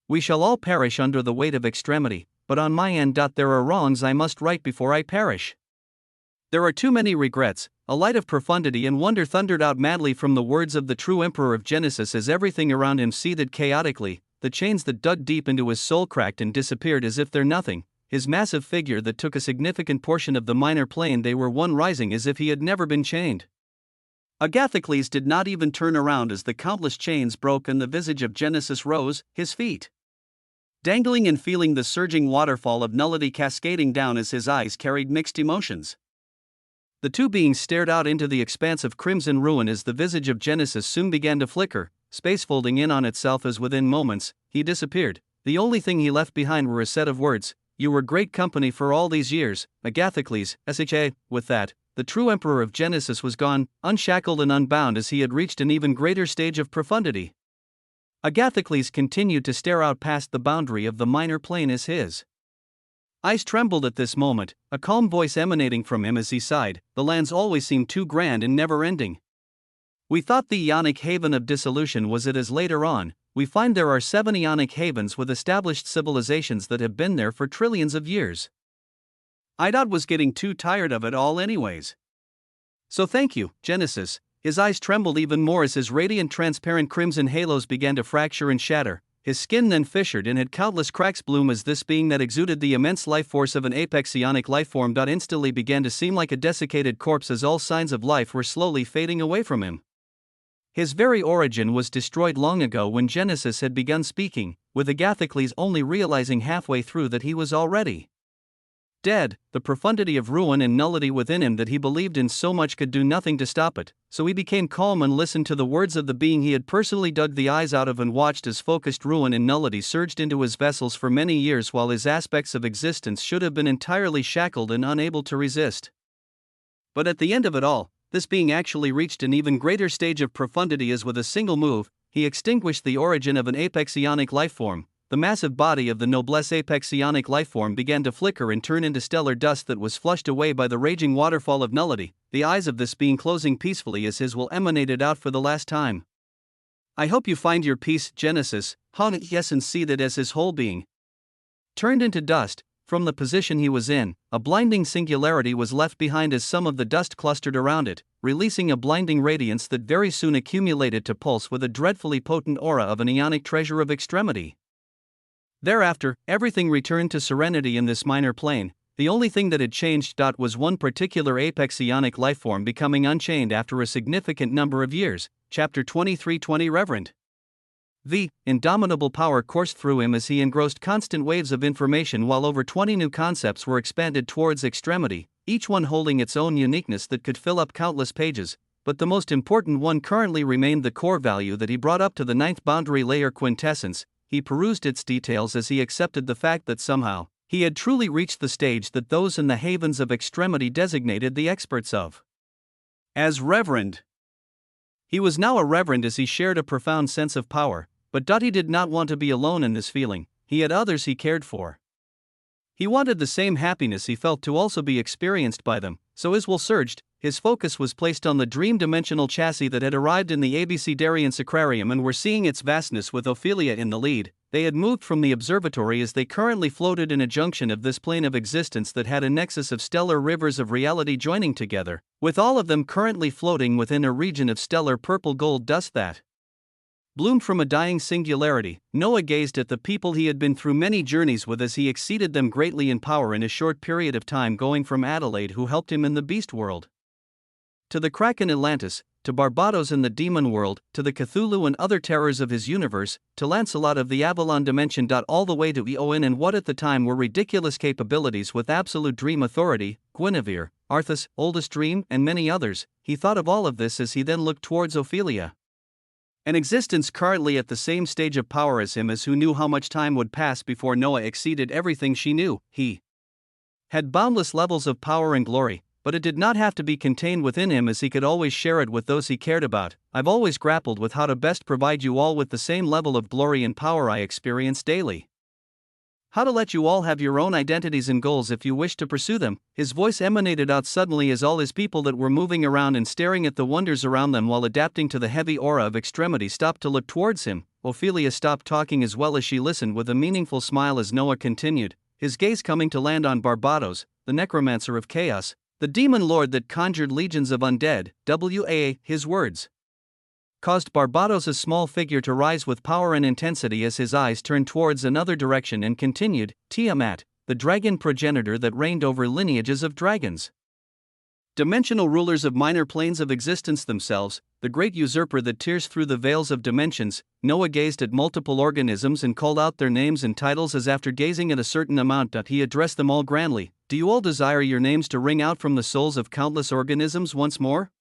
We shall all perish under the weight of extremity, but on my end, there are wrongs I must right before I perish. There are too many regrets. A light of profundity and wonder thundered out madly from the words of the true emperor of Genesis as everything around him seethed chaotically. The chains that dug deep into his soul cracked and disappeared as if they're nothing. His massive figure that took a significant portion of the minor plane, they were one rising as if he had never been chained. Agathocles did not even turn around as the countless chains broke and the visage of Genesis rose, his feet dangling and feeling the surging waterfall of nullity cascading down as his eyes carried mixed emotions. The two beings stared out into the expanse of crimson ruin as the visage of Genesis soon began to flicker, space folding in on itself as within moments, he disappeared. The only thing he left behind were a set of words. You were great company for all these years, Agathocles, SHA. With that, the true emperor of Genesis was gone, unshackled and unbound as he had reached an even greater stage of profundity. Agathocles continued to stare out past the boundary of the minor plane as his eyes trembled at this moment, a calm voice emanating from him as he sighed. The lands always seemed too grand and never-ending. We thought the ionic haven of dissolution was it, as later on, we find there are 7 ionic havens with established civilizations that have been there for trillions of years. Idot was getting too tired of it all anyways. So thank you, Genesis. His eyes trembled even more as his radiant transparent crimson halos began to fracture and shatter. His skin then fissured and had countless cracks bloom as this being that exuded the immense life force of an apex ionic lifeform instantly began to seem like a desiccated corpse as all signs of life were slowly fading away from him. His very origin was destroyed long ago when Genesis had begun speaking, with Agathocles only realizing halfway through that he was already dead. The profundity of ruin and nullity within him that he believed in so much could do nothing to stop it, so he became calm and listened to the words of the being he had personally dug the eyes out of and watched as focused ruin and nullity surged into his vessels for many years while his aspects of existence should have been entirely shackled and unable to resist. But at the end of it all, this being actually reached an even greater stage of profundity as with a single move, he extinguished the origin of an apex ionic lifeform. The massive body of the noblesse apex ionic lifeform began to flicker and turn into stellar dust that was flushed away by the raging waterfall of nullity, the eyes of this being closing peacefully as his will emanated out for the last time. I hope you find your peace, Genesis, yes, and see that as his whole being turned into dust, from the position he was in, a blinding singularity was left behind as some of the dust clustered around it, releasing a blinding radiance that very soon accumulated to pulse with a dreadfully potent aura of an ionic treasure of extremity. Thereafter, everything returned to serenity in this minor plane. The only thing that had changed was one particular apex ionic lifeform becoming unchained after a significant number of years. Chapter 23:20 Reverend. The indomitable power coursed through him as he engrossed constant waves of information while over 20 new concepts were expanded towards extremity, each one holding its own uniqueness that could fill up countless pages, but the most important one currently remained the core value that he brought up to the 9th boundary layer quintessence. He perused its details as he accepted the fact that somehow, he had truly reached the stage that those in the havens of extremity designated the experts of as Reverend. He was now a Reverend as he shared a profound sense of power, but he did not want to be alone in this feeling. He had others he cared for. He wanted the same happiness he felt to also be experienced by them, so his will surged. His focus was placed on the dream-dimensional chassis that had arrived in the Abecedarian Sacrarium and were seeing its vastness with Ophelia in the lead. They had moved from the observatory as they currently floated in a junction of this plane of existence that had a nexus of stellar rivers of reality joining together, with all of them currently floating within a region of stellar purple-gold dust that bloomed from a dying singularity. Noah gazed at the people he had been through many journeys with as he exceeded them greatly in power in a short period of time, going from Adelaide, who helped him in the beast world, to the Kraken Atlantis, to Barbados in the demon world, to the Cthulhu and other terrors of his universe, to Lancelot of the Avalon dimension. All the way to Eowyn and what at the time were ridiculous capabilities with absolute dream authority, Guinevere, Arthas, Oldest Dream, and many others. He thought of all of this as he then looked towards Ophelia, an existence currently at the same stage of power as him, as who knew how much time would pass before Noah exceeded everything she knew. He had boundless levels of power and glory, but it did not have to be contained within him as he could always share it with those he cared about. I've always grappled with how to best provide you all with the same level of glory and power I experience daily. How to let you all have your own identities and goals if you wish to pursue them. His voice emanated out suddenly as all his people that were moving around and staring at the wonders around them while adapting to the heavy aura of extremity stopped to look towards him. Ophelia stopped talking as well as she listened with a meaningful smile as Noah continued, his gaze coming to land on Barbados, the necromancer of chaos, the demon lord that conjured legions of undead. His words caused Barbados' small figure to rise with power and intensity as his eyes turned towards another direction and continued, Tiamat, the dragon progenitor that reigned over lineages of dragons, dimensional rulers of minor planes of existence themselves, the great usurper that tears through the veils of dimensions. Noah gazed at multiple organisms and called out their names and titles as after gazing at a certain amount he addressed them all grandly. Do you all desire your names to ring out from the souls of countless organisms once more?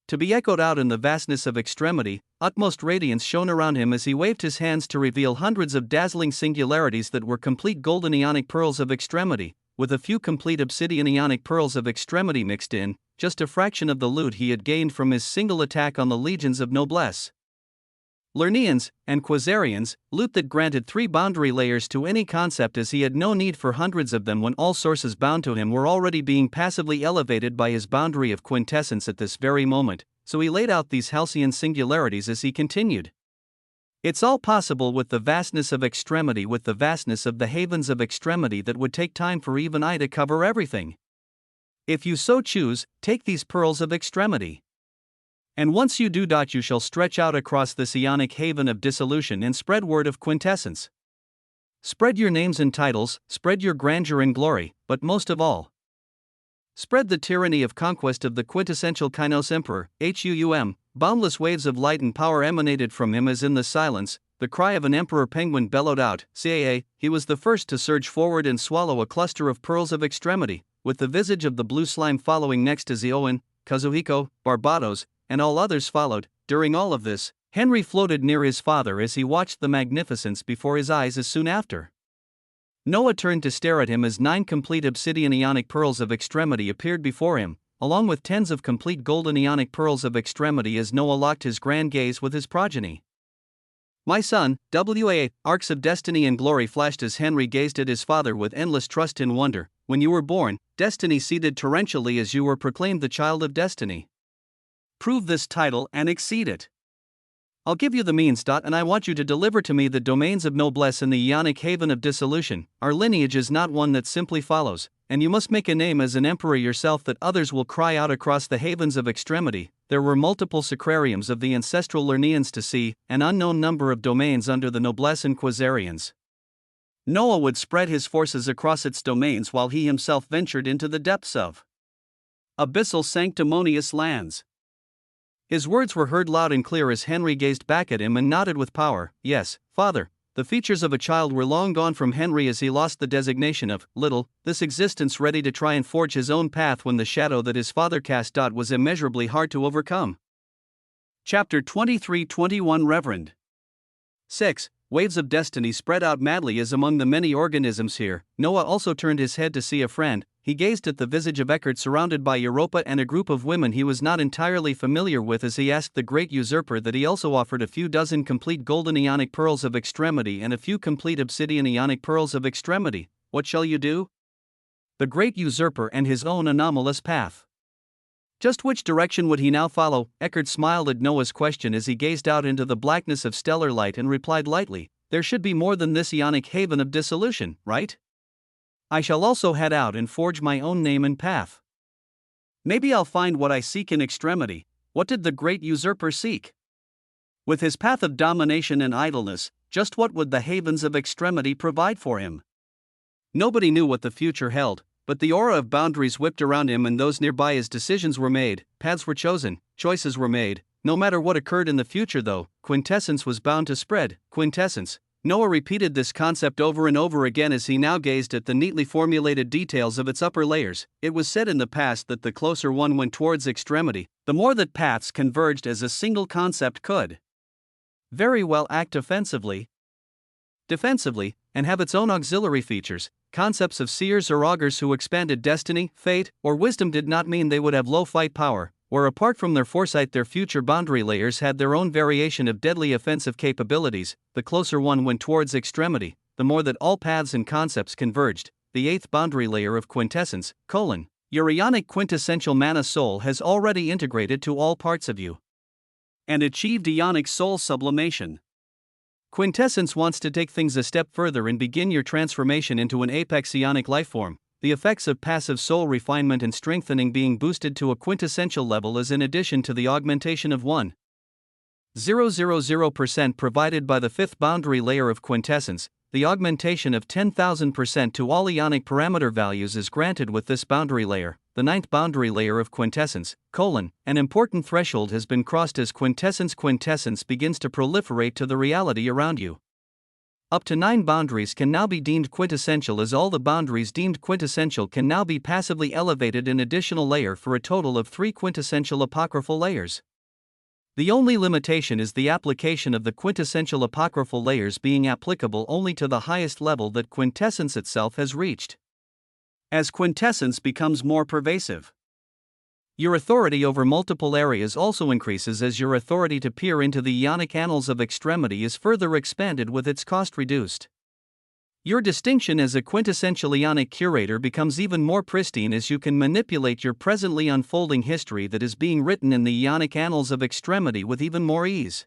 To be echoed out in the vastness of extremity. Utmost radiance shone around him as he waved his hands to reveal hundreds of dazzling singularities that were complete golden ionic pearls of extremity, with a few complete obsidian ionic pearls of extremity mixed in, just a fraction of the loot he had gained from his single attack on the legions of noblesse, Lernians, and Quasarians, loot that granted 3 boundary layers to any concept as he had no need for hundreds of them when all sources bound to him were already being passively elevated by his boundary of quintessence at this very moment, so he laid out these halcyon singularities as he continued. It's all possible with the vastness of extremity, with the vastness of the havens of extremity that would take time for even I to cover everything. If you so choose, take these pearls of extremity. And once you do, you shall stretch out across this ionic haven of dissolution and spread word of quintessence. Spread your names and titles, spread your grandeur and glory, but most of all, spread the tyranny of conquest of the quintessential Kainos Emperor, HUUM. Boundless waves of light and power emanated from him as in the silence, the cry of an emperor penguin bellowed out, CAA. He was the first to surge forward and swallow a cluster of pearls of extremity, with the visage of the blue slime following next as Ioan, Kazuhiko, Barbados, and all others followed. During all of this, Henry floated near his father as he watched the magnificence before his eyes as soon after. Noah turned to stare at him as 9 complete obsidian ionic pearls of extremity appeared before him, along with tens of complete golden ionic pearls of extremity as Noah locked his grand gaze with his progeny. My son, WA, arcs of destiny and glory flashed as Henry gazed at his father with endless trust and wonder. When you were born, destiny seeded torrentially as you were proclaimed the child of destiny. Prove this title and exceed it. I'll give you the means. And I want you to deliver to me the domains of noblesse in the ionic haven of dissolution. Our lineage is not one that simply follows, and you must make a name as an emperor yourself that others will cry out across the havens of extremity. There were multiple sacrariums of the ancestral Lernaeans to see, an unknown number of domains under the noblesse and quasarians. Noah would spread his forces across its domains while he himself ventured into the depths of abyssal sanctimonious lands. His words were heard loud and clear as Henry gazed back at him and nodded with power. Yes, father. The features of a child were long gone from Henry as he lost the designation of little, this existence ready to try and forge his own path when the shadow that his father cast was immeasurably hard to overcome. Chapter 23-21 Reverend 6. Waves of destiny spread out madly as among the many organisms here. Noah also turned his head to see a friend. He gazed at the visage of Eckhart surrounded by Europa and a group of women he was not entirely familiar with as he asked the great usurper that he also offered a few dozen complete golden ionic pearls of extremity and a few complete obsidian ionic pearls of extremity. What shall you do? The great usurper and his own anomalous path. Just which direction would he now follow? Eckhart smiled at Noah's question as he gazed out into the blackness of stellar light and replied lightly, there should be more than this ionic haven of dissolution, right? I shall also head out and forge my own name and path. Maybe I'll find what I seek in extremity. What did the great usurper seek? With his path of domination and idleness, just what would the havens of extremity provide for him? Nobody knew what the future held, but the aura of boundaries whipped around him and those nearby as decisions were made, paths were chosen, choices were made. No matter what occurred in the future though, quintessence was bound to spread. Quintessence. Noah repeated this concept over and over again as he now gazed at the neatly formulated details of its upper layers. It was said in the past that the closer one went towards extremity, the more that paths converged as a single concept could very well act offensively, defensively, and have its own auxiliary features. Concepts of seers or augurs who expanded destiny, fate, or wisdom did not mean they would have low fight power, where apart from their foresight their future boundary layers had their own variation of deadly offensive capabilities. The closer one went towards extremity, the more that all paths and concepts converged. The 8th boundary layer of quintessence, your ionic quintessential mana soul has already integrated to all parts of you and achieved ionic soul sublimation. Quintessence wants to take things a step further and begin your transformation into an apex ionic lifeform. The effects of passive soul refinement and strengthening being boosted to a quintessential level is in addition to the augmentation of 1,000% provided by the 5th boundary layer of quintessence. The augmentation of 10,000% to all ionic parameter values is granted with this boundary layer. The 9th boundary layer of quintessence, an important threshold has been crossed as quintessence begins to proliferate to the reality around you. Up to 9 boundaries can now be deemed quintessential as all the boundaries deemed quintessential can now be passively elevated an additional layer for a total of 3 quintessential apocryphal layers. The only limitation is the application of the quintessential apocryphal layers being applicable only to the highest level that quintessence itself has reached. As quintessence becomes more pervasive, your authority over multiple areas also increases as your authority to peer into the ionic annals of extremity is further expanded with its cost reduced. Your distinction as a quintessential ionic curator becomes even more pristine as you can manipulate your presently unfolding history that is being written in the ionic annals of extremity with even more ease.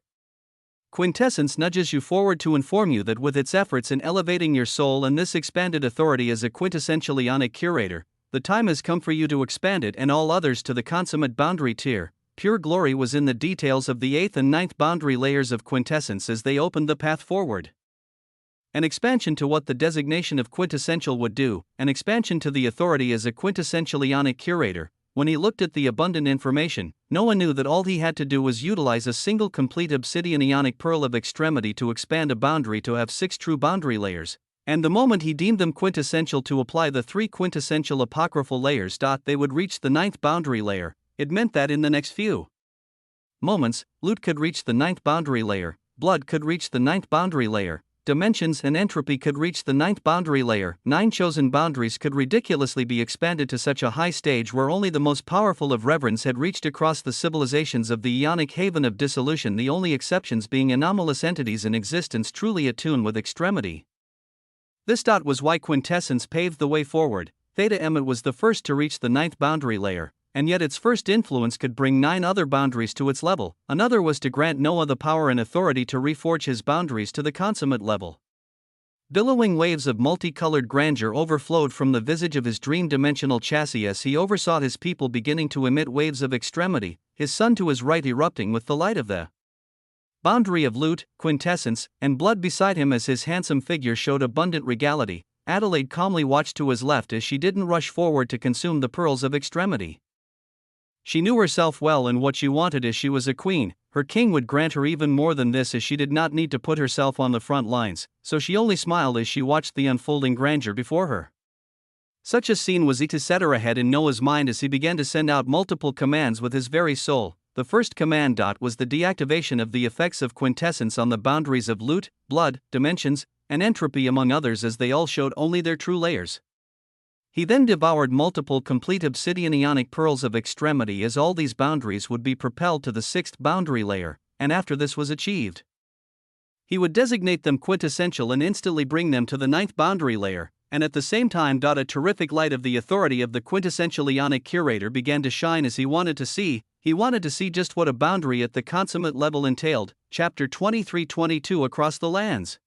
Quintessence nudges you forward to inform you that with its efforts in elevating your soul and this expanded authority as a quintessential ionic curator, the time has come for you to expand it and all others to the consummate boundary tier. Pure glory was in the details of the 8th and 9th boundary layers of quintessence as they opened the path forward. An expansion to what the designation of quintessential would do, an expansion to the authority as a quintessential ionic curator. When he looked at the abundant information, Noah knew that all he had to do was utilize a single complete obsidian ionic pearl of extremity to expand a boundary to have 6 true boundary layers, and the moment he deemed them quintessential to apply the 3 quintessential apocryphal layers. They would reach the 9th boundary layer. It meant that in the next few moments, loot could reach the 9th boundary layer, blood could reach the 9th boundary layer, dimensions and entropy could reach the 9th boundary layer. 9 chosen boundaries could ridiculously be expanded to such a high stage where only the most powerful of reverends had reached across the civilizations of the Ionic haven of dissolution, the only exceptions being anomalous entities in existence truly attuned with extremity. This was why quintessence paved the way forward. Theta Emmet was the first to reach the 9th boundary layer, and yet its first influence could bring 9 other boundaries to its level. Another was to grant Noah the power and authority to reforge his boundaries to the consummate level. Billowing waves of multicolored grandeur overflowed from the visage of his dream-dimensional chassis as he oversaw his people beginning to emit waves of extremity, his sun to his right erupting with the light of the boundary of loot, quintessence, and blood beside him as his handsome figure showed abundant regality. Adelaide calmly watched to his left as she didn't rush forward to consume the pearls of extremity. She knew herself well and what she wanted as she was a queen. Her king would grant her even more than this as she did not need to put herself on the front lines, so she only smiled as she watched the unfolding grandeur before her. Such a scene was to set her ahead in Noah's mind as he began to send out multiple commands with his very soul. The first command was the deactivation of the effects of quintessence on the boundaries of loot, blood, dimensions, and entropy among others as they all showed only their true layers. He then devoured multiple complete obsidian ionic pearls of extremity as all these boundaries would be propelled to the 6th boundary layer, and after this was achieved, he would designate them quintessential and instantly bring them to the 9th boundary layer, and at the same time a terrific light of the authority of the quintessential ionic curator began to shine as he wanted to see just what a boundary at the consummate level entailed. Chapter 23-22 Across the Lands.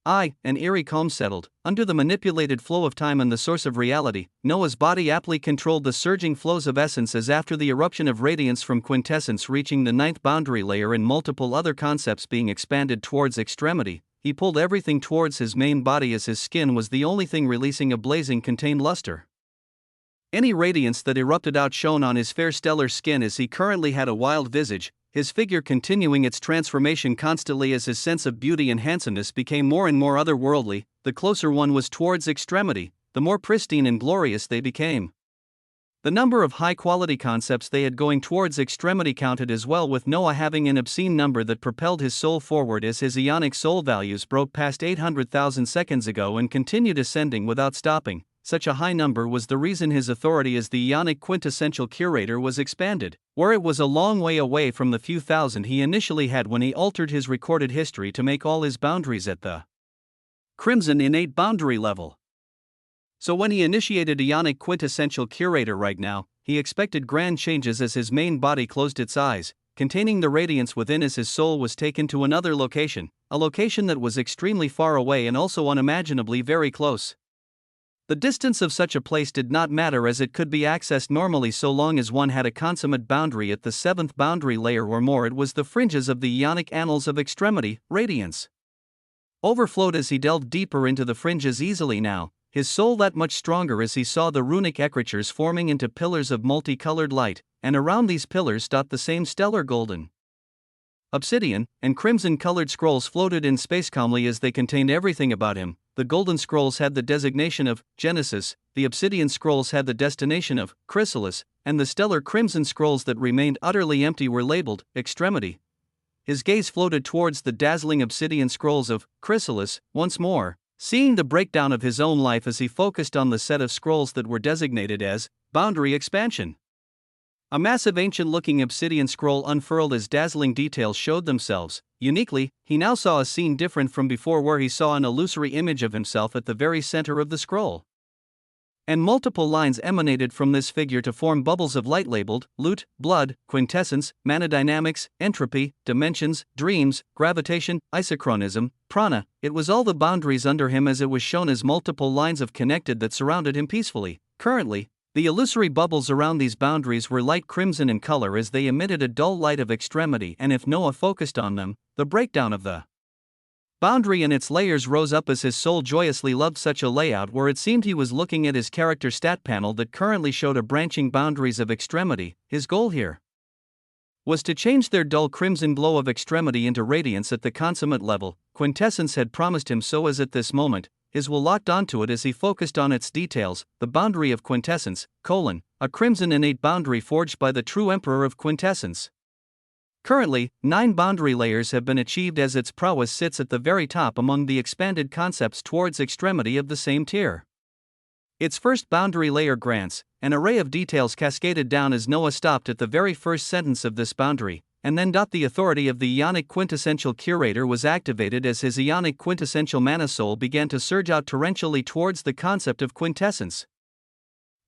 An eerie calm settled. Under the manipulated flow of time and the source of reality, Noah's body aptly controlled the surging flows of essence as after the eruption of radiance from quintessence reaching the 9th boundary layer and multiple other concepts being expanded towards extremity, he pulled everything towards his main body as his skin was the only thing releasing a blazing contained luster. Any radiance that erupted out shone on his fair stellar skin as he currently had a wild visage, his figure continuing its transformation constantly as his sense of beauty and handsomeness became more and more otherworldly. The closer one was towards extremity, the more pristine and glorious they became. The number of high-quality concepts they had going towards extremity counted as well, with Noah having an obscene number that propelled his soul forward as his ionic soul values broke past 800,000 seconds ago and continued ascending without stopping. Such a high number was the reason his authority as the ionic quintessential curator was expanded, where it was a long way away from the few thousand he initially had when he altered his recorded history to make all his boundaries at the crimson innate boundary level. So when he initiated ionic quintessential curator right now, he expected grand changes as his main body closed its eyes, containing the radiance within as his soul was taken to another location, a location that was extremely far away and also unimaginably very close. The distance of such a place did not matter as it could be accessed normally so long as one had a consummate boundary at the 7th boundary layer or more. It was the fringes of the ionic annals of extremity. Radiance overflowed as he delved deeper into the fringes easily now, his soul that much stronger as he saw the runic ecritures forming into pillars of multicolored light, and around these pillars the same stellar golden, obsidian, and crimson-colored scrolls floated in space calmly as they contained everything about him. The golden scrolls had the designation of Genesis, the obsidian scrolls had the destination of Chrysalis, and the stellar crimson scrolls that remained utterly empty were labeled Extremity. His gaze floated towards the dazzling obsidian scrolls of Chrysalis once more, seeing the breakdown of his own life as he focused on the set of scrolls that were designated as Boundary Expansion. A massive ancient-looking obsidian scroll unfurled as dazzling details showed themselves. Uniquely, he now saw a scene different from before where he saw an illusory image of himself at the very center of the scroll. And multiple lines emanated from this figure to form bubbles of light labeled loot, blood, quintessence, mana dynamics, entropy, dimensions, dreams, gravitation, isochronism, prana. It was all the boundaries under him as it was shown as multiple lines of connected that surrounded him peacefully. Currently, the illusory bubbles around these boundaries were light crimson in color as they emitted a dull light of extremity, and if Noah focused on them, the breakdown of the boundary and its layers rose up as his soul joyously loved such a layout where it seemed he was looking at his character stat panel that currently showed a branching boundaries of extremity. His goal here was to change their dull crimson glow of extremity into radiance at the consummate level. Quintessence had promised him so, as at this moment, his will locked onto it as he focused on its details. The boundary of quintessence, a crimson innate boundary forged by the true emperor of quintessence. Currently, 9 boundary layers have been achieved as its prowess sits at the very top among the expanded concepts towards extremity of the same tier. Its first boundary layer grants an array of details cascaded down as Noah stopped at the very first sentence of this boundary, and then the authority of the Ionic quintessential curator was activated as his Ionic quintessential mana soul began to surge out torrentially towards the concept of quintessence.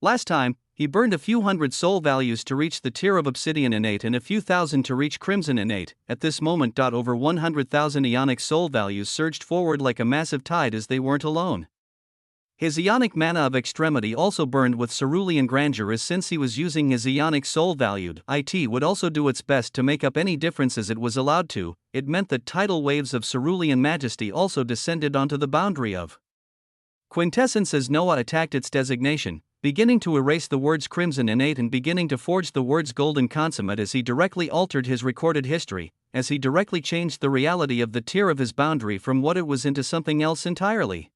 Last time, he burned a few hundred soul values to reach the tier of Obsidian Innate and a few thousand to reach Crimson Innate. At this moment, over 100,000 Ionic soul values surged forward like a massive tide as they weren't alone. His Ionic mana of extremity also burned with cerulean grandeur, as since he was using his Ionic soul valued, it would also do its best to make up any differences it was allowed to. It meant that tidal waves of cerulean majesty also descended onto the boundary of quintessence as Noah attacked its designation, beginning to erase the words Crimson Innate and beginning to forge the words Golden Consummate as he directly altered his recorded history, as he directly changed the reality of the tier of his boundary from what it was into something else entirely.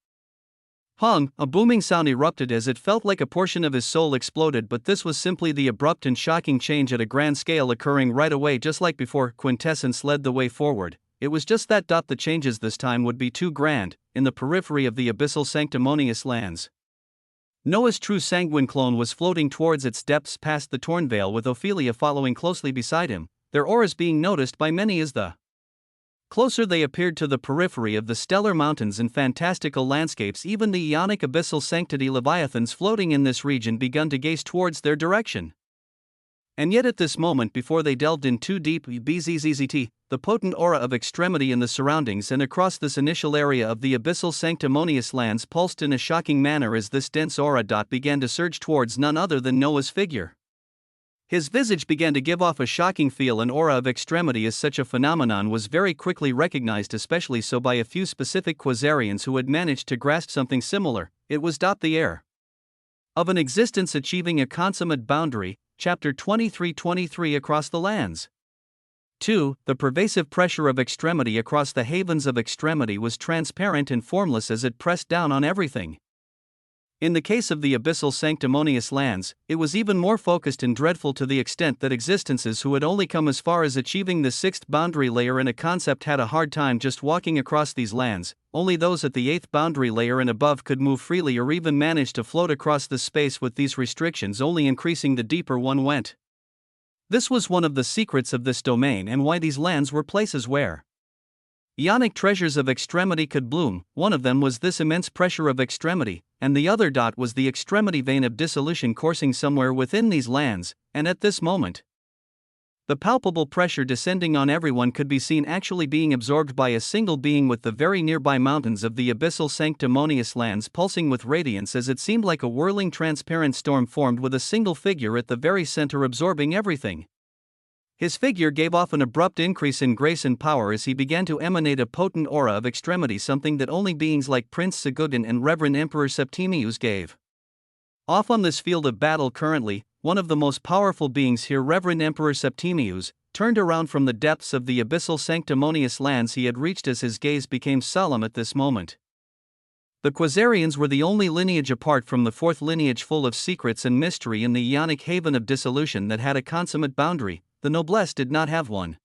Hung, a booming sound erupted as it felt like a portion of his soul exploded, but this was simply the abrupt and shocking change at a grand scale occurring right away, just like before. Quintessence led the way forward. It was just that the changes this time would be too grand, in the periphery of the abyssal sanctimonious lands. Noah's true sanguine clone was floating towards its depths past the torn veil, with Ophelia following closely beside him, their auras being noticed by many as the closer they appeared to the periphery of the stellar mountains and fantastical landscapes. Even the Ionic abyssal sanctity leviathans floating in this region begun to gaze towards their direction. And yet at this moment, before they delved in too deep, the potent aura of extremity in the surroundings and across this initial area of the abyssal sanctimonious lands pulsed in a shocking manner as this dense aura began to surge towards none other than Noah's figure. His visage began to give off a shocking feel and aura of extremity, as such a phenomenon was very quickly recognized, especially so by a few specific Quasarians who had managed to grasp something similar. It was the air of an existence achieving a consummate boundary. Chapter 23:23 Across the lands. 2. The pervasive pressure of extremity across the havens of extremity was transparent and formless as it pressed down on everything. In the case of the abyssal sanctimonious lands, it was even more focused and dreadful, to the extent that existences who had only come as far as achieving the 6th boundary layer in a concept had a hard time just walking across these lands. Only those at the 8th boundary layer and above could move freely or even manage to float across the space, with these restrictions only increasing the deeper one went. This was one of the secrets of this domain and why these lands were places where Ionic treasures of extremity could bloom. One of them was this immense pressure of extremity, and the other was the extremity vein of dissolution coursing somewhere within these lands, and at this moment, the palpable pressure descending on everyone could be seen actually being absorbed by a single being, with the very nearby mountains of the abyssal sanctimonious lands pulsing with radiance as it seemed like a whirling transparent storm formed with a single figure at the very center absorbing everything. His figure gave off an abrupt increase in grace and power as he began to emanate a potent aura of extremity, something that only beings like Prince Segudin and Reverend Emperor Septimius gave off on this field of battle. Currently, one of the most powerful beings here, Reverend Emperor Septimius, turned around from the depths of the abyssal sanctimonious lands he had reached as his gaze became solemn at this moment. The Quasarians were the only lineage apart from the 4th lineage full of secrets and mystery in the Ionic haven of dissolution that had a consummate boundary. The noblesse did not have one.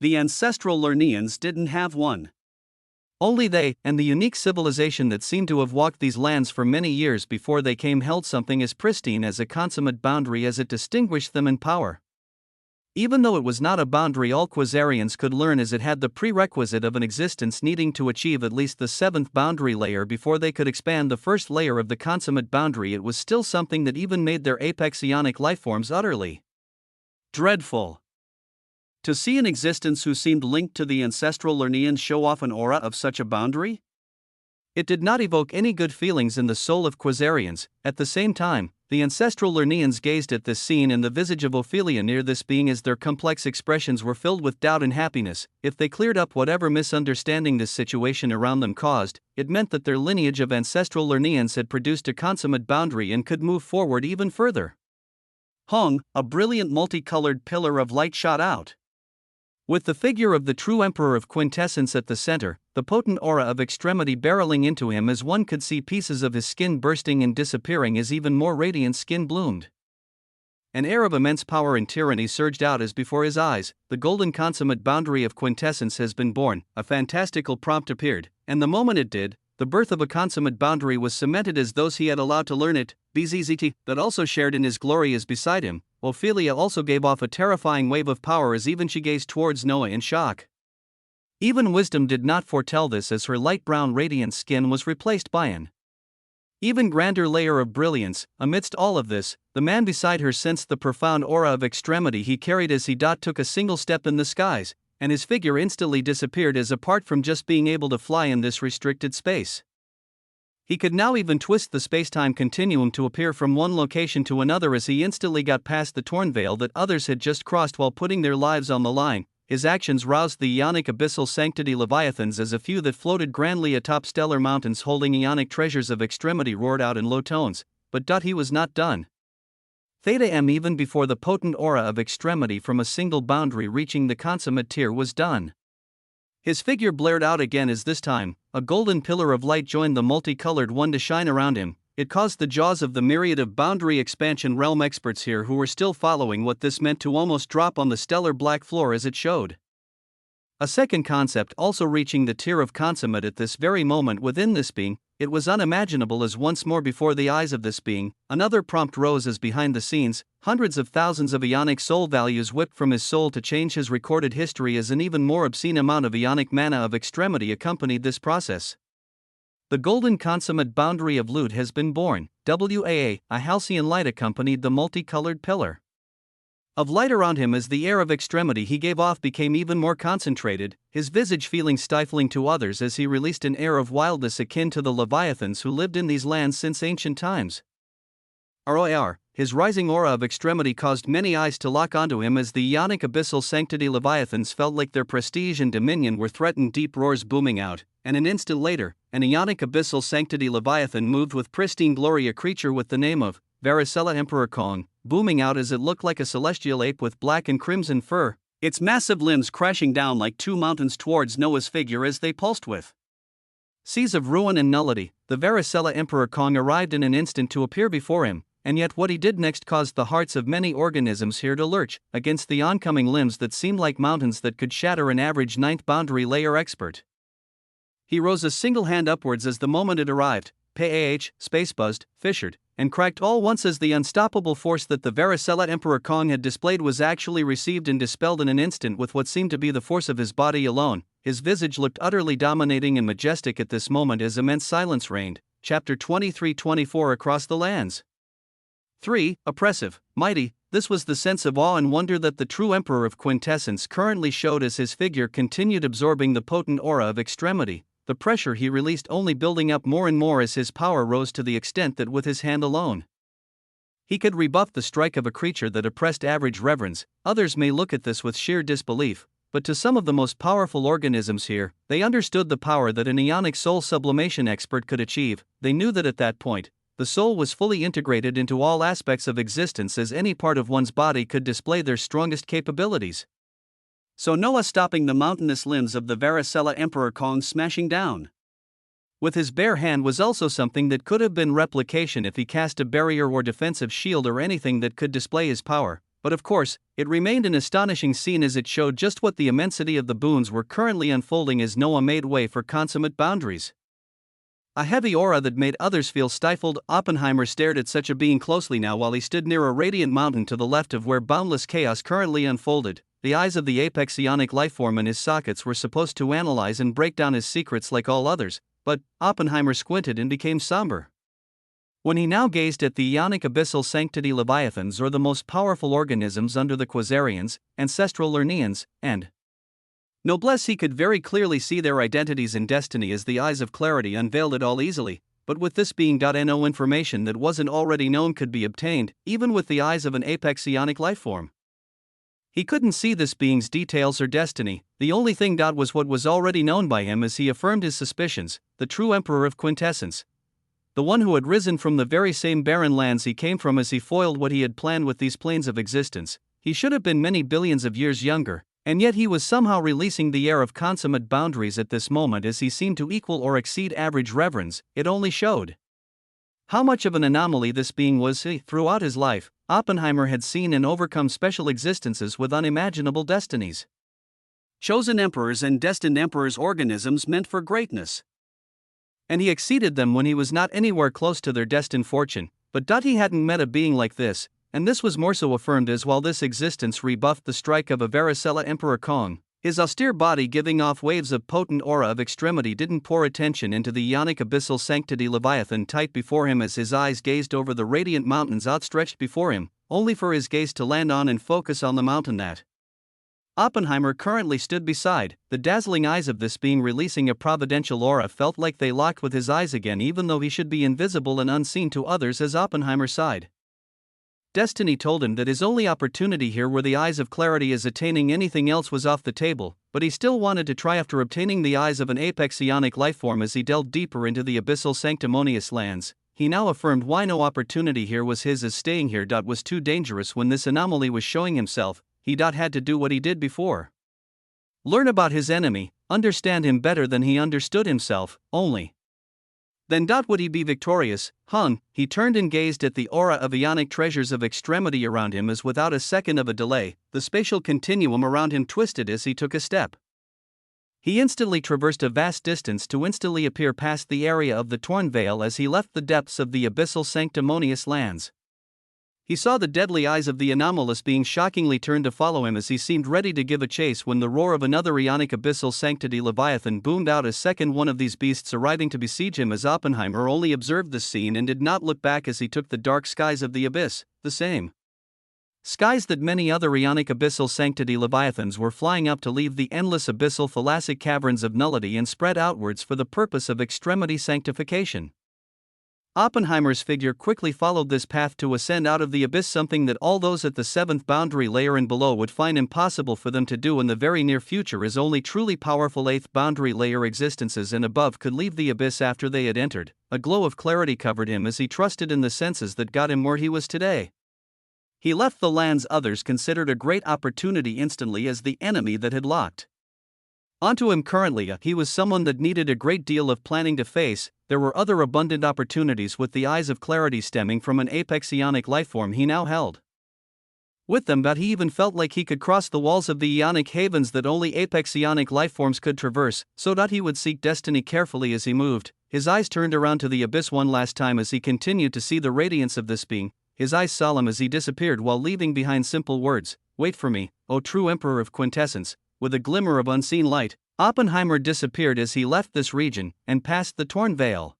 The ancestral Lernians didn't have one. Only they, and the unique civilization that seemed to have walked these lands for many years before they came, held something as pristine as a consummate boundary as it distinguished them in power. Even though it was not a boundary all Quasarians could learn, as it had the prerequisite of an existence needing to achieve at least the seventh boundary layer before they could expand the first layer of the consummate boundary, it was still something that even made their apex ionic lifeforms utterly dreadful. To see an existence who seemed linked to the ancestral Lerneans show off an aura of such a boundary? It did not evoke any good feelings in the soul of Quasarians. At the same time, the ancestral Lerneans gazed at this scene and the visage of Ophelia near this being as their complex expressions were filled with doubt and happiness. If they cleared up whatever misunderstanding this situation around them caused, it meant that their lineage of ancestral Lerneans had produced a consummate boundary and could move forward even further. Hong, a brilliant multicolored pillar of light shot out. With the figure of the true Emperor of Quintessence at the center, the potent aura of extremity barreling into him as one could see pieces of his skin bursting and disappearing as even more radiant skin bloomed. An air of immense power and tyranny surged out as before his eyes. The golden consummate boundary of Quintessence has been born. A fantastical prompt appeared, and the moment it did, the birth of a consummate boundary was cemented as those he had allowed to learn it. BZZT, that also shared in his glory, is beside him. Ophelia also gave off a terrifying wave of power as even she gazed towards Noah in shock. Even wisdom did not foretell this, as her light brown radiant skin was replaced by an even grander layer of brilliance. Amidst all of this, the man beside her sensed the profound aura of extremity he carried as he took a single step in the skies, and his figure instantly disappeared, as apart from just being able to fly in this restricted space, he could now even twist the space-time continuum to appear from one location to another as he instantly got past the torn veil that others had just crossed while putting their lives on the line. His actions roused the Ionic abyssal sanctity leviathans as a few that floated grandly atop stellar mountains holding Ionic treasures of extremity roared out in low tones. But he was not done. Theta M, even before the potent aura of extremity from a single boundary reaching the consummate tier was done. His figure blared out again as this time, a golden pillar of light joined the multicolored one to shine around him. It caused the jaws of the myriad of boundary expansion realm experts here who were still following what this meant to almost drop on the stellar black floor as it showed. A second concept also reaching the tier of consummate at this very moment within this being. It was unimaginable as once more before the eyes of this being, another prompt rose as behind the scenes, hundreds of thousands of Ionic soul values whipped from his soul to change his recorded history as an even more obscene amount of Ionic mana of extremity accompanied this process. The golden consummate boundary of Lut has been born. WAA, a halcyon light accompanied the multicolored pillar of light around him as the air of extremity he gave off became even more concentrated, his visage feeling stifling to others as he released an air of wildness akin to the leviathans who lived in these lands since ancient times. ROAR, his rising aura of extremity caused many eyes to lock onto him as the Ionic abyssal sanctity leviathans felt like their prestige and dominion were threatened. Deep roars booming out, and an instant later, an Ionic abyssal sanctity leviathan moved with pristine glory, a creature with the name of Varicella Emperor Kong, booming out as it looked like a celestial ape with black and crimson fur, its massive limbs crashing down like two mountains towards Noah's figure as they pulsed with seas of ruin and nullity. The Varicella Emperor Kong arrived in an instant to appear before him, and yet what he did next caused the hearts of many organisms here to lurch against the oncoming limbs that seemed like mountains that could shatter an average ninth boundary layer expert. He rose a single hand upwards as the moment it arrived, PAH, space buzzed, fissured, and cracked all once as the unstoppable force that the Varicella Emperor Kong had displayed was actually received and dispelled in an instant with what seemed to be the force of his body alone. His visage looked utterly dominating and majestic at this moment as immense silence reigned. Chapter 23-24 Across the Lands. 3. Oppressive, mighty. This was the sense of awe and wonder that the true Emperor of Quintessence currently showed as his figure continued absorbing the potent aura of extremity. The pressure he released only building up more and more as his power rose to the extent that with his hand alone he could rebuff the strike of a creature that oppressed average reverence. Others may look at this with sheer disbelief, but to some of the most powerful organisms here, they understood the power that an Ionic soul sublimation expert could achieve. They knew that at that point, the soul was fully integrated into all aspects of existence as any part of one's body could display their strongest capabilities. So Noah stopping the mountainous limbs of the Varicella Emperor Kong smashing down with his bare hand was also something that could have been replication if he cast a barrier or defensive shield or anything that could display his power, but of course, it remained an astonishing scene as it showed just what the immensity of the boons were currently unfolding as Noah made way for consummate boundaries. A heavy aura that made others feel stifled. Oppenheimer stared at such a being closely now while he stood near a radiant mountain to the left of where boundless chaos currently unfolded. The eyes of the apex ionic lifeform in his sockets were supposed to analyze and break down his secrets like all others, but Oppenheimer squinted and became somber. When he now gazed at the ionic abyssal sanctity leviathans, or the most powerful organisms under the Quasarians, ancestral Lernians, and noblesse, he could very clearly see their identities and destiny as the eyes of clarity unveiled it all easily, but with this being, no information that wasn't already known could be obtained, even with the eyes of an apex ionic lifeform. He couldn't see this being's details or destiny. The only thing was what was already known by him as he affirmed his suspicions: the true Emperor of Quintessence. The one who had risen from the very same barren lands he came from as he foiled what he had planned with these planes of existence. He should have been many billions of years younger, and yet he was somehow releasing the air of consummate boundaries at this moment as he seemed to equal or exceed average reverence. It only showed how much of an anomaly this being was. Throughout his life, Oppenheimer had seen and overcome special existences with unimaginable destinies. Chosen emperors and destined emperors, organisms meant for greatness. And he exceeded them when he was not anywhere close to their destined fortune, but he hadn't met a being like this, and this was more so affirmed as while this existence rebuffed the strike of a varicella Emperor Kong, his austere body giving off waves of potent aura of extremity didn't pour attention into the ionic abyssal sanctity leviathan tight before him as his eyes gazed over the radiant mountains outstretched before him, only for his gaze to land on and focus on the mountain that Oppenheimer currently stood beside. The dazzling eyes of this being releasing a providential aura felt like they locked with his eyes again, even though he should be invisible and unseen to others as Oppenheimer sighed. Destiny told him that his only opportunity here were the eyes of clarity, as attaining anything else was off the table, but he still wanted to try after obtaining the eyes of an apex ionic lifeform. As he delved deeper into the abyssal sanctimonious lands, he now affirmed why no opportunity here was his, as staying here was too dangerous when this anomaly was showing himself. He had to do what he did before. Learn about his enemy, understand him better than he understood himself, only then would he be victorious. He turned and gazed at the aura of ionic treasures of extremity around him as without a second of a delay, the spatial continuum around him twisted as he took a step. He instantly traversed a vast distance to instantly appear past the area of the torn veil as he left the depths of the abyssal sanctimonious lands. He saw the deadly eyes of the anomalous being shockingly turned to follow him as he seemed ready to give a chase when the roar of another ionic abyssal sanctity leviathan boomed out, a second one of these beasts arriving to besiege him. As Oppenheimer only observed this scene and did not look back as he took the dark skies of the abyss, the same skies that many other ionic abyssal sanctity leviathans were flying up to leave the endless abyssal thalassic caverns of nullity and spread outwards for the purpose of extremity sanctification. Oppenheimer's figure quickly followed this path to ascend out of the abyss, something that all those at the seventh boundary layer and below would find impossible for them to do in the very near future, as only truly powerful eighth boundary layer existences and above could leave the abyss after they had entered. A glow of clarity covered him as he trusted in the senses that got him where he was today. He left the lands others considered a great opportunity instantly as the enemy that had locked onto him currently. He was someone that needed a great deal of planning to face. There were other abundant opportunities with the eyes of clarity stemming from an apex ionic lifeform he now held with them, but he even felt like he could cross the walls of the ionic havens that only apex ionic lifeforms could traverse, so he would seek destiny carefully as he moved. His eyes turned around to the abyss one last time as he continued to see the radiance of this being, his eyes solemn as he disappeared while leaving behind simple words: "Wait for me, O true Emperor of Quintessence." With a glimmer of unseen light, Oppenheimer disappeared as he left this region and passed the torn veil.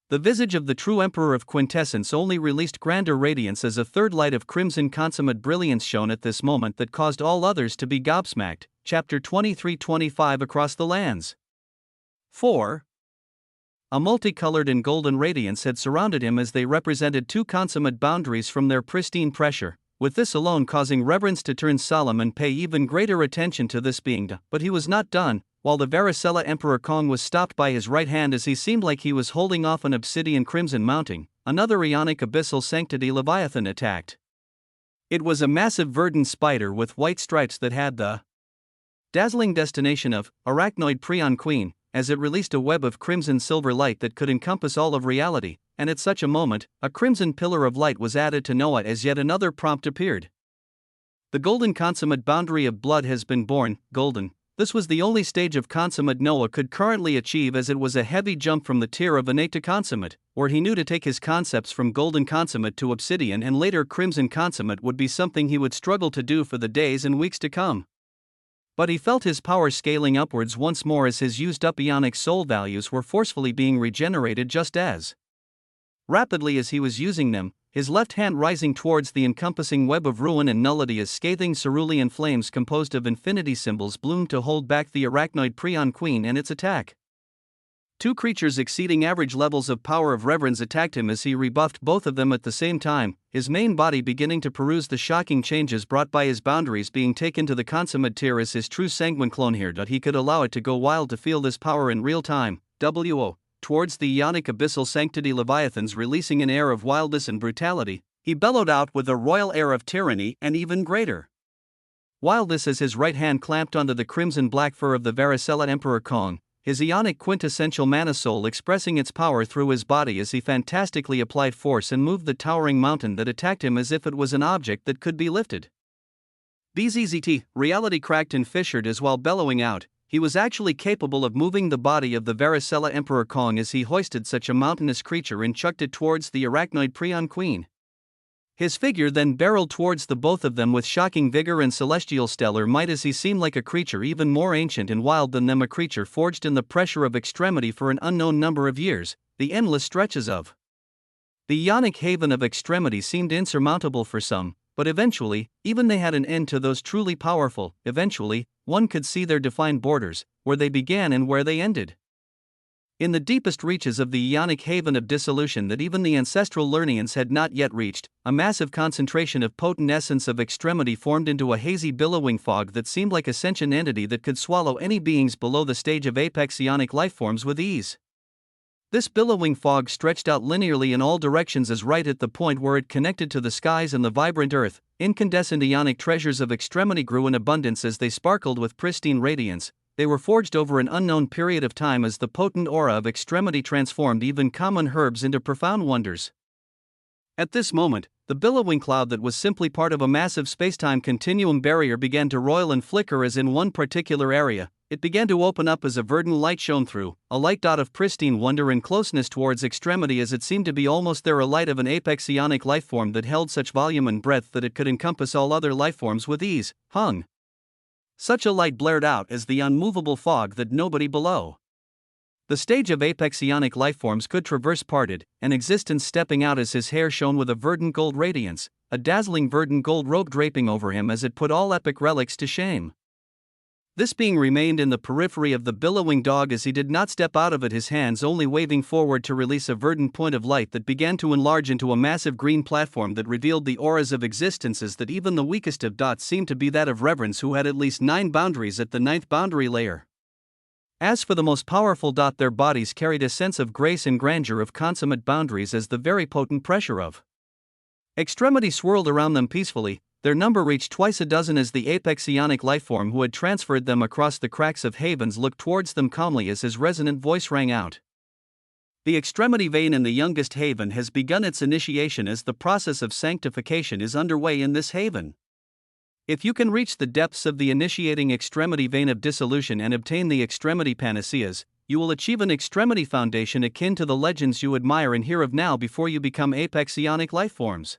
The visage of the true Emperor of Quintessence only released grander radiance as a third light of crimson consummate brilliance shone at this moment that caused all others to be gobsmacked. Chapter 23-25 Across the Lands. 4. A multicolored and golden radiance had surrounded him as they represented two consummate boundaries from their pristine pressure, with this alone causing reverence to turn solemn and pay even greater attention to this being. But he was not done. While the varicella Emperor Kong was stopped by his right hand as he seemed like he was holding off an obsidian crimson mounting, another ionic abyssal sanctity leviathan attacked. It was a massive verdant spider with white stripes that had the dazzling destination of arachnoid prion queen, as it released a web of crimson silver light that could encompass all of reality, and at such a moment, a crimson pillar of light was added to Noah as yet another prompt appeared. The golden consummate boundary of blood has been born. Golden, This was the only stage of consummate Noah could currently achieve, as it was a heavy jump from the tier of innate to consummate, where he knew to take his concepts from golden consummate to obsidian and later crimson consummate would be something he would struggle to do for the days and weeks to come. But he felt his power scaling upwards once more as his used up ionic soul values were forcefully being regenerated just as rapidly as he was using them, his left hand rising towards the encompassing web of ruin and nullity as scathing cerulean flames composed of infinity symbols bloomed to hold back the arachnoid Prion Queen and its attack. Two creatures exceeding average levels of power of reverence attacked him as he rebuffed both of them at the same time, his main body beginning to peruse the shocking changes brought by his boundaries being taken to the consummate tier as his true sanguine clone here. He could allow it to go wild to feel this power in real time. Towards the ionic abyssal sanctity leviathans releasing an air of wildness and brutality, he bellowed out with a royal air of tyranny and even greater wildness as his right hand clamped onto the crimson-black fur of the Varicella Emperor Kong, his ionic quintessential mana soul expressing its power through his body as he fantastically applied force and moved the towering mountain that attacked him as if it was an object that could be lifted. BZZT, reality cracked and fissured as while bellowing out, he was actually capable of moving the body of the Varicella Emperor Kong as he hoisted such a mountainous creature and chucked it towards the arachnoid Prion Queen. His figure then barreled towards the both of them with shocking vigor and celestial stellar might as he seemed like a creature even more ancient and wild than them, a creature forged in the pressure of extremity for an unknown number of years. The endless stretches of the ionic haven of extremity seemed insurmountable for some, but eventually, even they had an end to those truly powerful. Eventually, one could see their defined borders, where they began and where they ended. In the deepest reaches of the ionic haven of dissolution that even the ancestral Lernians had not yet reached, a massive concentration of potent essence of extremity formed into a hazy billowing fog that seemed like a sentient entity that could swallow any beings below the stage of apex ionic lifeforms with ease. This billowing fog stretched out linearly in all directions as right at the point where it connected to the skies and the vibrant earth, incandescent ionic treasures of extremity grew in abundance as they sparkled with pristine radiance. They were forged over an unknown period of time as the potent aura of extremity transformed even common herbs into profound wonders. At this moment, the billowing cloud that was simply part of a massive spacetime continuum barrier began to roil and flicker as in one particular area, it began to open up as a verdant light shone through, a light dot of pristine wonder and closeness towards extremity as it seemed to be almost there, a light of an apex ionic lifeform that held such volume and breadth that it could encompass all other lifeforms with ease. Such a light blared out as the unmovable fog that nobody below the stage of apex ionic lifeforms could traverse parted, an existence stepping out as his hair shone with a verdant gold radiance, a dazzling verdant gold robe draping over him as it put all epic relics to shame. This being remained in the periphery of the billowing dog as he did not step out of it, his hands only waving forward to release a verdant point of light that began to enlarge into a massive green platform that revealed the auras of existences that even the weakest of dots seemed to be that of reverence, who had at least 9 boundaries at the 9th boundary layer. As for the most powerful dot, their bodies carried a sense of grace and grandeur of consummate boundaries as the very potent pressure of extremity swirled around them peacefully. Their number reached twice a dozen as the apex ionic lifeform who had transferred them across the cracks of havens looked towards them calmly as his resonant voice rang out. The extremity vein in the youngest haven has begun its initiation as the process of sanctification is underway in this haven. If you can reach the depths of the initiating extremity vein of dissolution and obtain the extremity panaceas, you will achieve an extremity foundation akin to the legends you admire and hear of now before you become apex ionic lifeforms.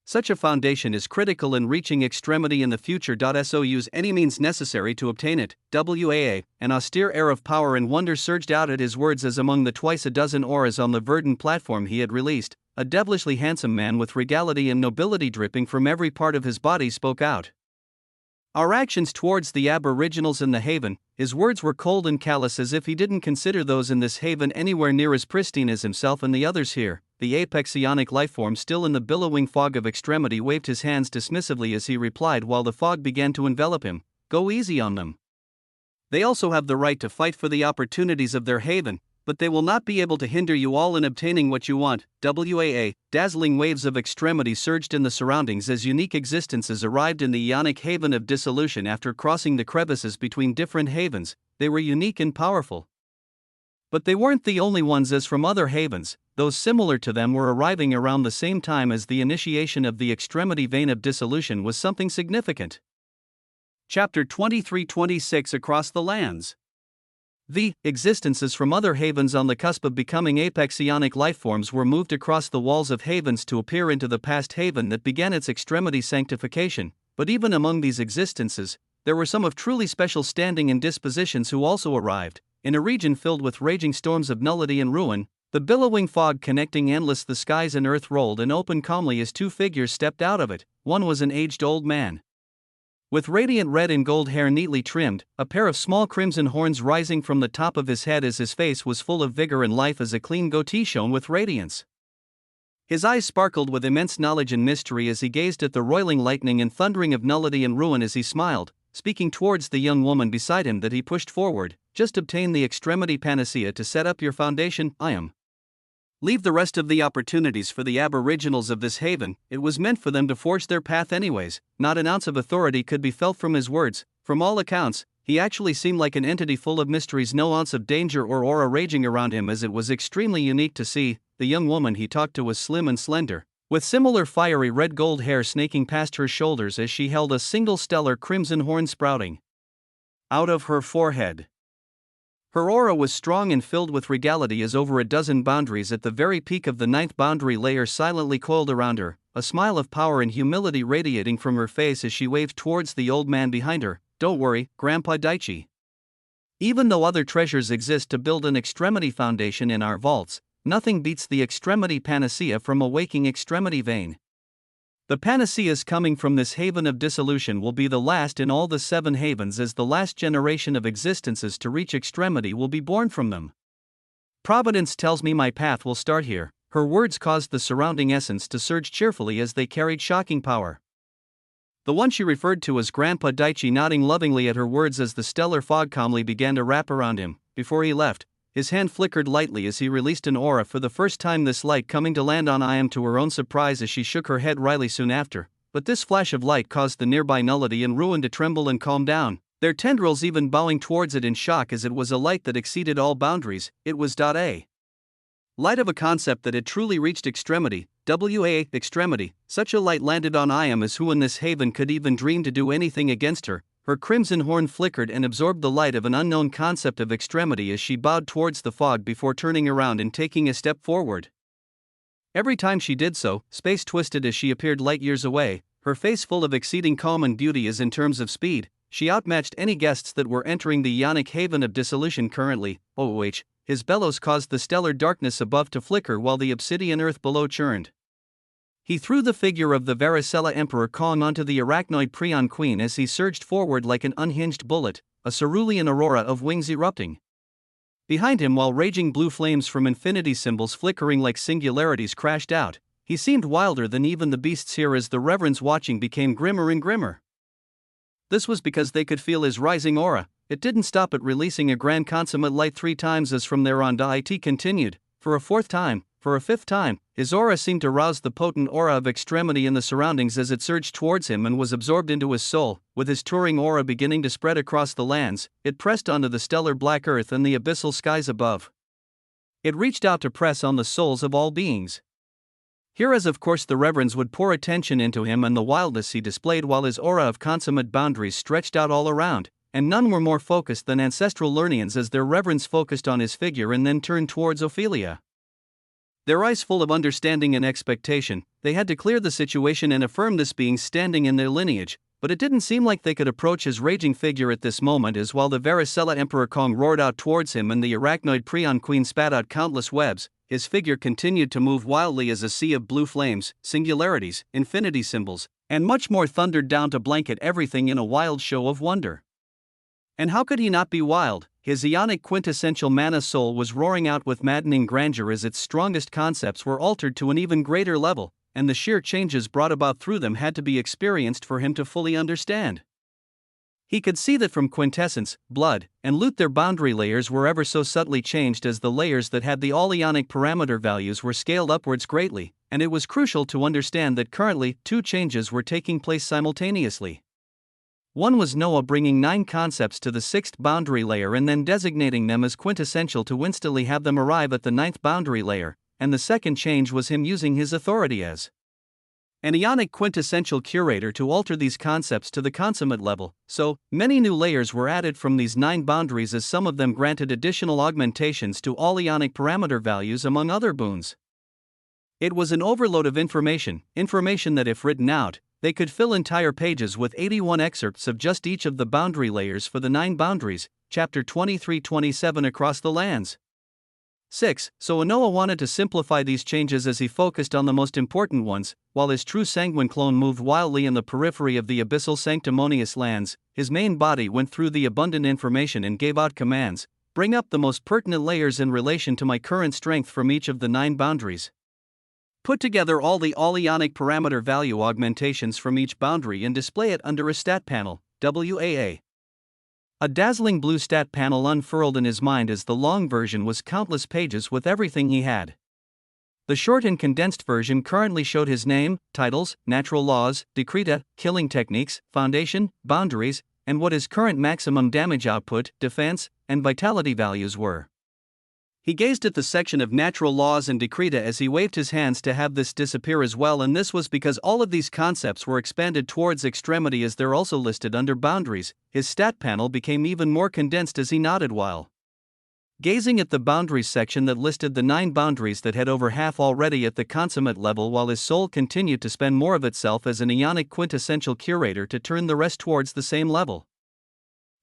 Such a foundation is critical in reaching extremity in the future. So use any means necessary to obtain it. An austere air of power and wonder surged out at his words as among the twice a dozen auras on the verdant platform he had released, a devilishly handsome man with regality and nobility dripping from every part of his body spoke out. Our actions towards the aboriginals in the haven, his words were cold and callous as if he didn't consider those in this haven anywhere near as pristine as himself and the others here. The apex ionic lifeform still in the billowing fog of extremity waved his hands dismissively as he replied while the fog began to envelop him, "Go easy on them. They also have the right to fight for the opportunities of their haven, but they will not be able to hinder you all in obtaining what you want." Dazzling waves of extremity surged in the surroundings as unique existences arrived in the ionic haven of dissolution after crossing the crevices between different havens. They were unique and powerful. But they weren't the only ones, as from other havens, those similar to them were arriving around the same time as the initiation of the extremity vein of dissolution was something significant. Chapter 23-26 Across the Lands. The existences from other havens on the cusp of becoming apex ionic lifeforms were moved across the walls of havens to appear into the past haven that began its extremity sanctification, but even among these existences, there were some of truly special standing and dispositions who also arrived, in a region filled with raging storms of nullity and ruin. The billowing fog connecting endless the skies and earth rolled and opened calmly as two figures stepped out of it. One was an aged old man, with radiant red and gold hair neatly trimmed, a pair of small crimson horns rising from the top of his head as his face was full of vigor and life as a clean goatee shone with radiance. His eyes sparkled with immense knowledge and mystery as he gazed at the roiling lightning and thundering of nullity and ruin as he smiled, speaking towards the young woman beside him that he pushed forward. Just obtain the extremity panacea to set up your foundation, I am. Leave the rest of the opportunities for the aboriginals of this haven. It was meant for them to forge their path anyways. Not an ounce of authority could be felt from his words. From all accounts, he actually seemed like an entity full of mysteries, no ounce of danger or aura raging around him, as it was extremely unique to see. The young woman he talked to was slim and slender, with similar fiery red gold hair snaking past her shoulders as she held a single stellar crimson horn sprouting out of her forehead. Her aura was strong and filled with regality as over a dozen boundaries at the very peak of the 9th boundary layer silently coiled around her, a smile of power and humility radiating from her face as she waved towards the old man behind her. Don't worry, Grandpa Daichi. Even though other treasures exist to build an extremity foundation in our vaults, nothing beats the extremity panacea from a waking extremity vein. The panaceas coming from this haven of dissolution will be the last in all the 7 havens, as the last generation of existences to reach extremity will be born from them. Providence tells me my path will start here. Her words caused the surrounding essence to surge cheerfully as they carried shocking power. The one she referred to as Grandpa Daichi nodding lovingly at her words as the stellar fog calmly began to wrap around him. Before he left, his hand flickered lightly as he released an aura for the first time, this light coming to land on Iam to her own surprise as she shook her head wryly soon after. But this flash of light caused the nearby nullity and ruin to tremble and calm down, their tendrils even bowing towards it in shock, as it was a light that exceeded all boundaries. It was a light of a concept that had truly reached extremity, extremity. Such a light landed on Iam as who in this haven could even dream to do anything against her. Her crimson horn flickered and absorbed the light of an unknown concept of extremity as she bowed towards the fog before turning around and taking a step forward. Every time she did so, space twisted as she appeared light years away, her face full of exceeding calm and beauty as in terms of speed, she outmatched any guests that were entering the ionic haven of dissolution currently. His bellows caused the stellar darkness above to flicker while the obsidian earth below churned. He threw the figure of the Varicella Emperor Kong onto the arachnoid Prion Queen as he surged forward like an unhinged bullet, a cerulean aurora of wings erupting behind him while raging blue flames from infinity symbols flickering like singularities crashed out. He seemed wilder than even the beasts here as the reverends watching became grimmer and grimmer. This was because they could feel his rising aura. It didn't stop at releasing a grand consummate light 3 times, as from there on it continued, for a 4th time, for a 5th time. His aura seemed to rouse the potent aura of extremity in the surroundings as it surged towards him and was absorbed into his soul. With his touring aura beginning to spread across the lands, it pressed onto the stellar black earth and the abyssal skies above. It reached out to press on the souls of all beings. Here, as of course the reverends would pour attention into him and the wildness he displayed while his aura of consummate boundaries stretched out all around, and none were more focused than ancestral Lernians as their reverends focused on his figure and then turned towards Ophelia. Their eyes full of understanding and expectation, they had to clear the situation and affirm this being standing in their lineage, but it didn't seem like they could approach his raging figure at this moment, as while the Varicella Emperor Kong roared out towards him and the arachnoid Prion Queen spat out countless webs, his figure continued to move wildly as a sea of blue flames, singularities, infinity symbols, and much more thundered down to blanket everything in a wild show of wonder. And how could he not be wild? His ionic quintessential mana soul was roaring out with maddening grandeur as its strongest concepts were altered to an even greater level, and the sheer changes brought about through them had to be experienced for him to fully understand. He could see that from quintessence, blood, and loot their boundary layers were ever so subtly changed as the layers that had the all-ionic parameter values were scaled upwards greatly, and it was crucial to understand that currently 2 changes were taking place simultaneously. One was Noah bringing 9 concepts to the 6th boundary layer and then designating them as quintessential to instantly have them arrive at the 9th boundary layer, and the second change was him using his authority as an ionic quintessential curator to alter these concepts to the consummate level, so many new layers were added from these 9 boundaries, as some of them granted additional augmentations to all ionic parameter values among other boons. It was an overload of information that if written out, they could fill entire pages with 81 excerpts of just each of the boundary layers for the 9 boundaries, chapter 23-27 across the lands. 6. So Noah wanted to simplify these changes as he focused on the most important ones, while his true sanguine clone moved wildly in the periphery of the abyssal sanctimonious lands. His main body went through the abundant information and gave out commands. Bring up the most pertinent layers in relation to my current strength from each of the 9 boundaries. Put together all the all-ionic parameter value augmentations from each boundary and display it under a stat panel, WAA. A dazzling blue stat panel unfurled in his mind as the long version was countless pages with everything he had. The short and condensed version currently showed his name, titles, natural laws, decreta, killing techniques, foundation, boundaries, and what his current maximum damage output, defense, and vitality values were. He gazed at the section of natural laws and decreta as he waved his hands to have this disappear as well, and this was because all of these concepts were expanded towards extremity as they're also listed under boundaries. His stat panel became even more condensed as he nodded while gazing at the boundaries section that listed the 9 boundaries that had over half already at the consummate level, while his soul continued to spend more of itself as an ionic quintessential curator to turn the rest towards the same level.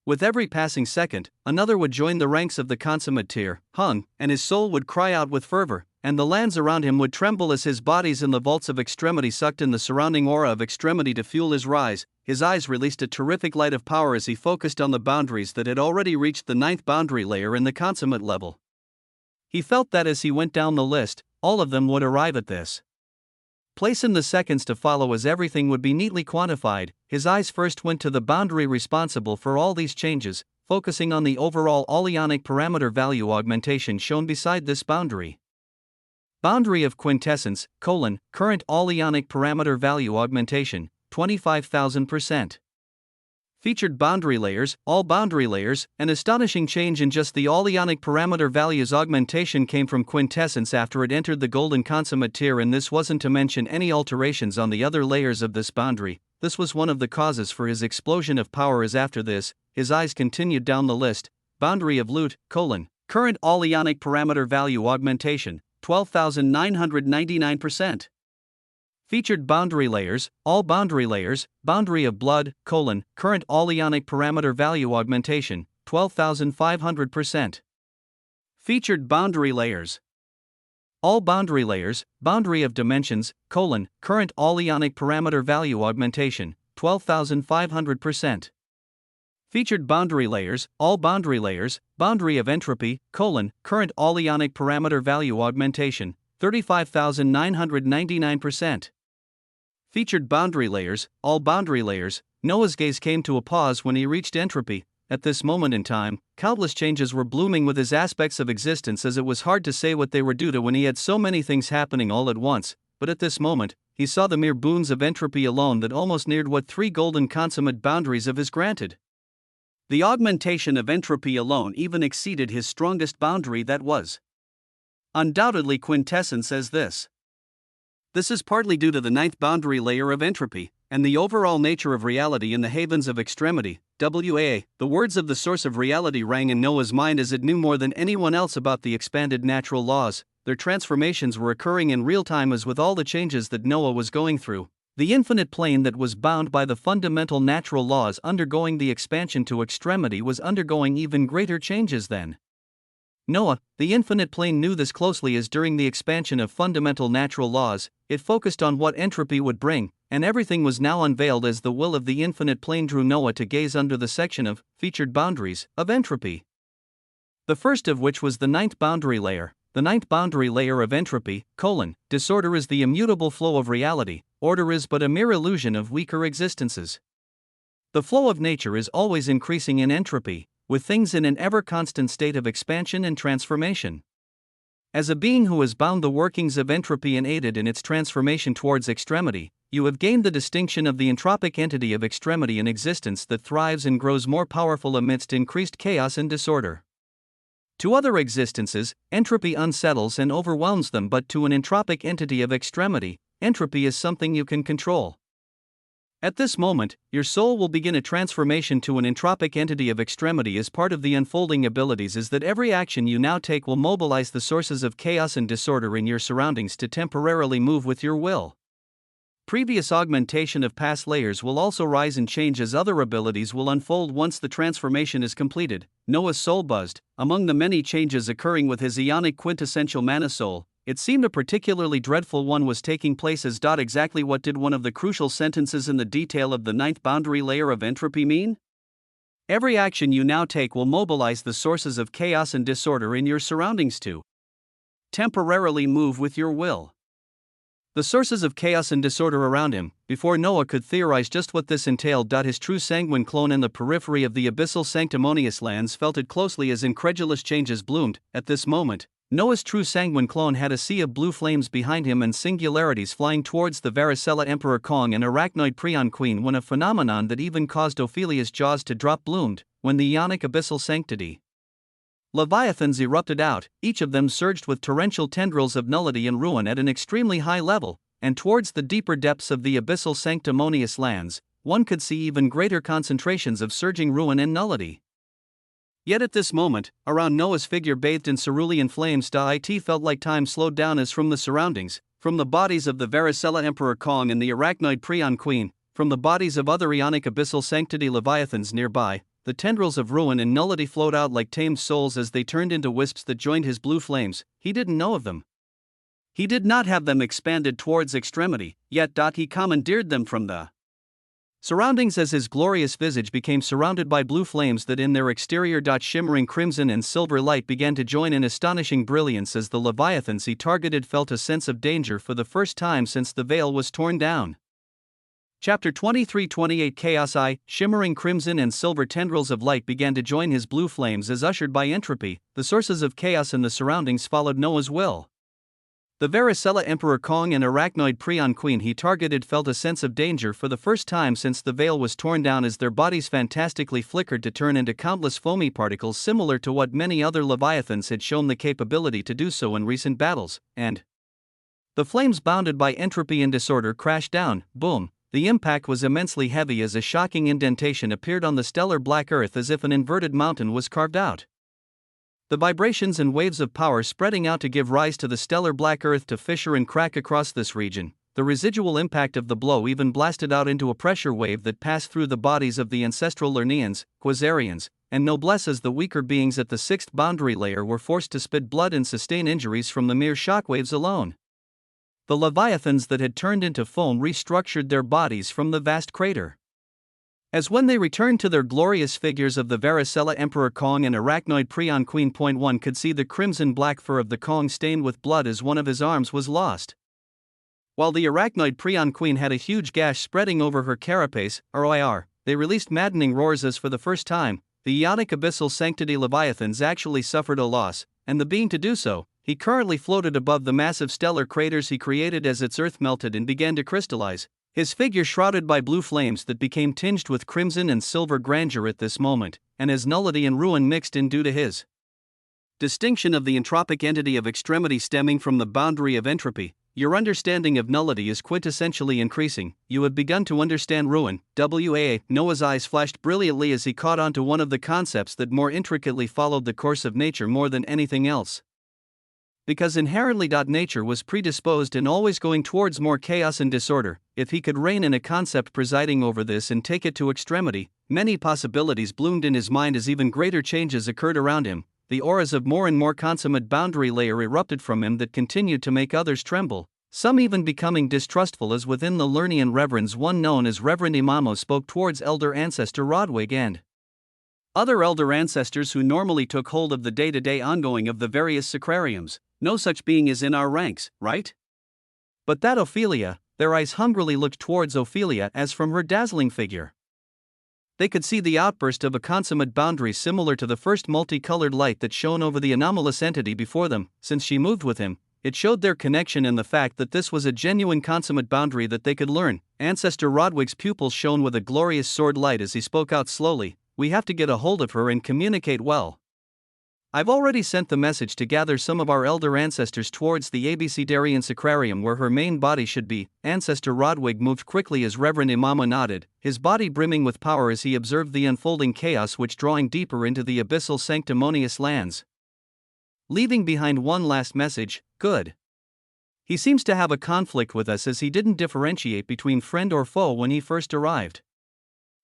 With every passing second, another would join the ranks of the consummate tier, hung, and his soul would cry out with fervor, and the lands around him would tremble as his bodies in the vaults of extremity sucked in the surrounding aura of extremity to fuel his rise. His eyes released a terrific light of power as he focused on the boundaries that had already reached the 9th boundary layer in the consummate level. He felt that as he went down the list, all of them would arrive at this place in the seconds to follow, as everything would be neatly quantified. His eyes first went to the boundary responsible for all these changes, focusing on the overall all-ionic parameter value augmentation shown beside this boundary. Boundary of quintessence, current all-ionic parameter value augmentation, 25,000%. Featured boundary layers, all boundary layers. An astonishing change in just the all-ionic parameter values augmentation came from quintessence after it entered the golden consummate tier, and this wasn't to mention any alterations on the other layers of this boundary. This was one of the causes for his explosion of power, as after this, his eyes continued down the list. Boundary of loot, current all-ionic parameter value augmentation, 12,999%. Featured boundary layers, all boundary layers. Boundary of blood, current all-ionic parameter value augmentation, 12,500%. Featured boundary layers, all boundary layers. Boundary of dimensions, current all-ionic parameter value augmentation, 12,500%. Featured boundary layers, all boundary layers. Boundary of entropy, current all-ionic parameter value augmentation, 35,999%. Featured boundary layers, all boundary layers. Noah's gaze came to a pause when he reached entropy. At this moment in time, countless changes were blooming with his aspects of existence, as it was hard to say what they were due to when he had so many things happening all at once, but at this moment, he saw the mere boons of entropy alone that almost neared what 3 golden consummate boundaries of his granted. The augmentation of entropy alone even exceeded his strongest boundary, that was undoubtedly quintessence, as this. This is partly due to the 9th boundary layer of entropy, and the overall nature of reality in the havens of extremity, WAA. The words of the source of reality rang in Noah's mind as it knew more than anyone else about the expanded natural laws. Their transformations were occurring in real time, as with all the changes that Noah was going through. The infinite plane that was bound by the fundamental natural laws undergoing the expansion to extremity was undergoing even greater changes than Noah. The infinite plane knew this closely, as during the expansion of fundamental natural laws, it focused on what entropy would bring, and everything was now unveiled as the will of the infinite plane drew Noah to gaze under the section of featured boundaries of entropy. The first of which was the 9th boundary layer. The 9th boundary layer of entropy, disorder is the immutable flow of reality, order is but a mere illusion of weaker existences. The flow of nature is always increasing in entropy, with things in an ever-constant state of expansion and transformation. As a being who has bound the workings of entropy and aided in its transformation towards extremity, you have gained the distinction of the entropic entity of extremity, an existence that thrives and grows more powerful amidst increased chaos and disorder. To other existences, entropy unsettles and overwhelms them, but to an entropic entity of extremity, entropy is something you can control. At this moment, your soul will begin a transformation to an entropic entity of extremity. As part of the unfolding abilities is that every action you now take will mobilize the sources of chaos and disorder in your surroundings to temporarily move with your will. Previous augmentation of past layers will also rise and change as other abilities will unfold once the transformation is completed. Noah's soul buzzed. Among the many changes occurring with his ionic quintessential mana soul, it seemed a particularly dreadful one was taking place. As exactly what did one of the crucial sentences in the detail of the ninth boundary layer of entropy mean? Every action you now take will mobilize the sources of chaos and disorder in your surroundings to temporarily move with your will. The sources of chaos and disorder around him, before Noah could theorize just what this entailed. His true sanguine clone in the periphery of the abyssal sanctimonious lands felt it closely as incredulous changes bloomed. At this moment, Noah's true sanguine clone had a sea of blue flames behind him and singularities flying towards the Varicella Emperor Kong and Arachnoid Prion Queen when a phenomenon that even caused Ophelia's jaws to drop bloomed, when the ionic abyssal sanctity Leviathans erupted out, each of them surged with torrential tendrils of nullity and ruin at an extremely high level, and towards the deeper depths of the abyssal sanctimonious lands, one could see even greater concentrations of surging ruin and nullity. Yet at this moment, around Noah's figure bathed in cerulean flames, it felt like time slowed down as from the surroundings, from the bodies of the Varicella Emperor Kong and the Arachnoid Prion Queen, from the bodies of other ionic abyssal sanctity Leviathans nearby, the tendrils of ruin and nullity flowed out like tamed souls as they turned into wisps that joined his blue flames. He didn't know of them. He did not have them expanded towards extremity, yet he commandeered them from the surroundings as his glorious visage became surrounded by blue flames that in their exterior shimmering crimson and silver light began to join in astonishing brilliance as the Leviathans he targeted felt a sense of danger for the first time since the veil was torn down. Chapter 23-28 Chaos shimmering crimson and silver tendrils of light began to join his blue flames as ushered by entropy, the sources of chaos in the surroundings followed Noah's will. The Varicella Emperor Kong and Arachnoid Prion Queen he targeted felt a sense of danger for the first time since the veil was torn down as their bodies fantastically flickered to turn into countless foamy particles similar to what many other Leviathans had shown the capability to do so in recent battles, and the flames bounded by entropy and disorder crashed down. Boom. The impact was immensely heavy as a shocking indentation appeared on the stellar black earth as if an inverted mountain was carved out. The vibrations and waves of power spreading out to give rise to the stellar black earth to fissure and crack across this region. The residual impact of the blow even blasted out into a pressure wave that passed through the bodies of the ancestral Lerneans, Quasarians, and Noblesse as the weaker beings at the sixth boundary layer were forced to spit blood and sustain injuries from the mere shockwaves alone. The Leviathans that had turned into foam restructured their bodies from the vast crater. As when they returned to their glorious figures of the Varicella Emperor Kong and Arachnoid Prion Queen. One could see the crimson-black fur of the Kong stained with blood as one of his arms was lost. While the Arachnoid Prion Queen had a huge gash spreading over her carapace, they released maddening roars as for the first time, the Ionic Abyssal Sanctity Leviathans actually suffered a loss, and the being to do so, he currently floated above the massive stellar craters he created as its earth melted and began to crystallize, his figure shrouded by blue flames that became tinged with crimson and silver grandeur at this moment, and as nullity and ruin mixed in due to his distinction of the entropic entity of extremity stemming from the boundary of entropy. Your understanding of nullity is quintessentially increasing. You have begun to understand ruin. Noah's eyes flashed brilliantly as he caught on to one of the concepts that more intricately followed the course of nature more than anything else. Because inherently nature was predisposed and always going towards more chaos and disorder, if he could rein in a concept presiding over this and take it to extremity, many possibilities bloomed in his mind as even greater changes occurred around him. The auras of more and more consummate boundary layer erupted from him that continued to make others tremble, some even becoming distrustful as within the Lernean reverends one known as Reverend Imamo spoke towards elder ancestor Rodwig and other elder ancestors who normally took hold of the day-to-day ongoing of the various sacrariums. No such being is in our ranks, right? But that Ophelia, their eyes hungrily looked towards Ophelia as from her dazzling figure they could see the outburst of a consummate boundary similar to the first multicolored light that shone over the anomalous entity before them. Since she moved with him, it showed their connection and the fact that this was a genuine consummate boundary that they could learn. Ancestor Rodwig's pupils shone with a glorious sword light as he spoke out slowly, "We have to get a hold of her and communicate well." I've already sent the message to gather some of our elder ancestors towards the Abecedarian Sacrarium where her main body should be. Ancestor Rodwig moved quickly as Reverend Imama nodded, his body brimming with power as he observed the unfolding chaos which drawing deeper into the abyssal sanctimonious lands. Leaving behind one last message, good. He seems to have a conflict with us as he didn't differentiate between friend or foe when he first arrived.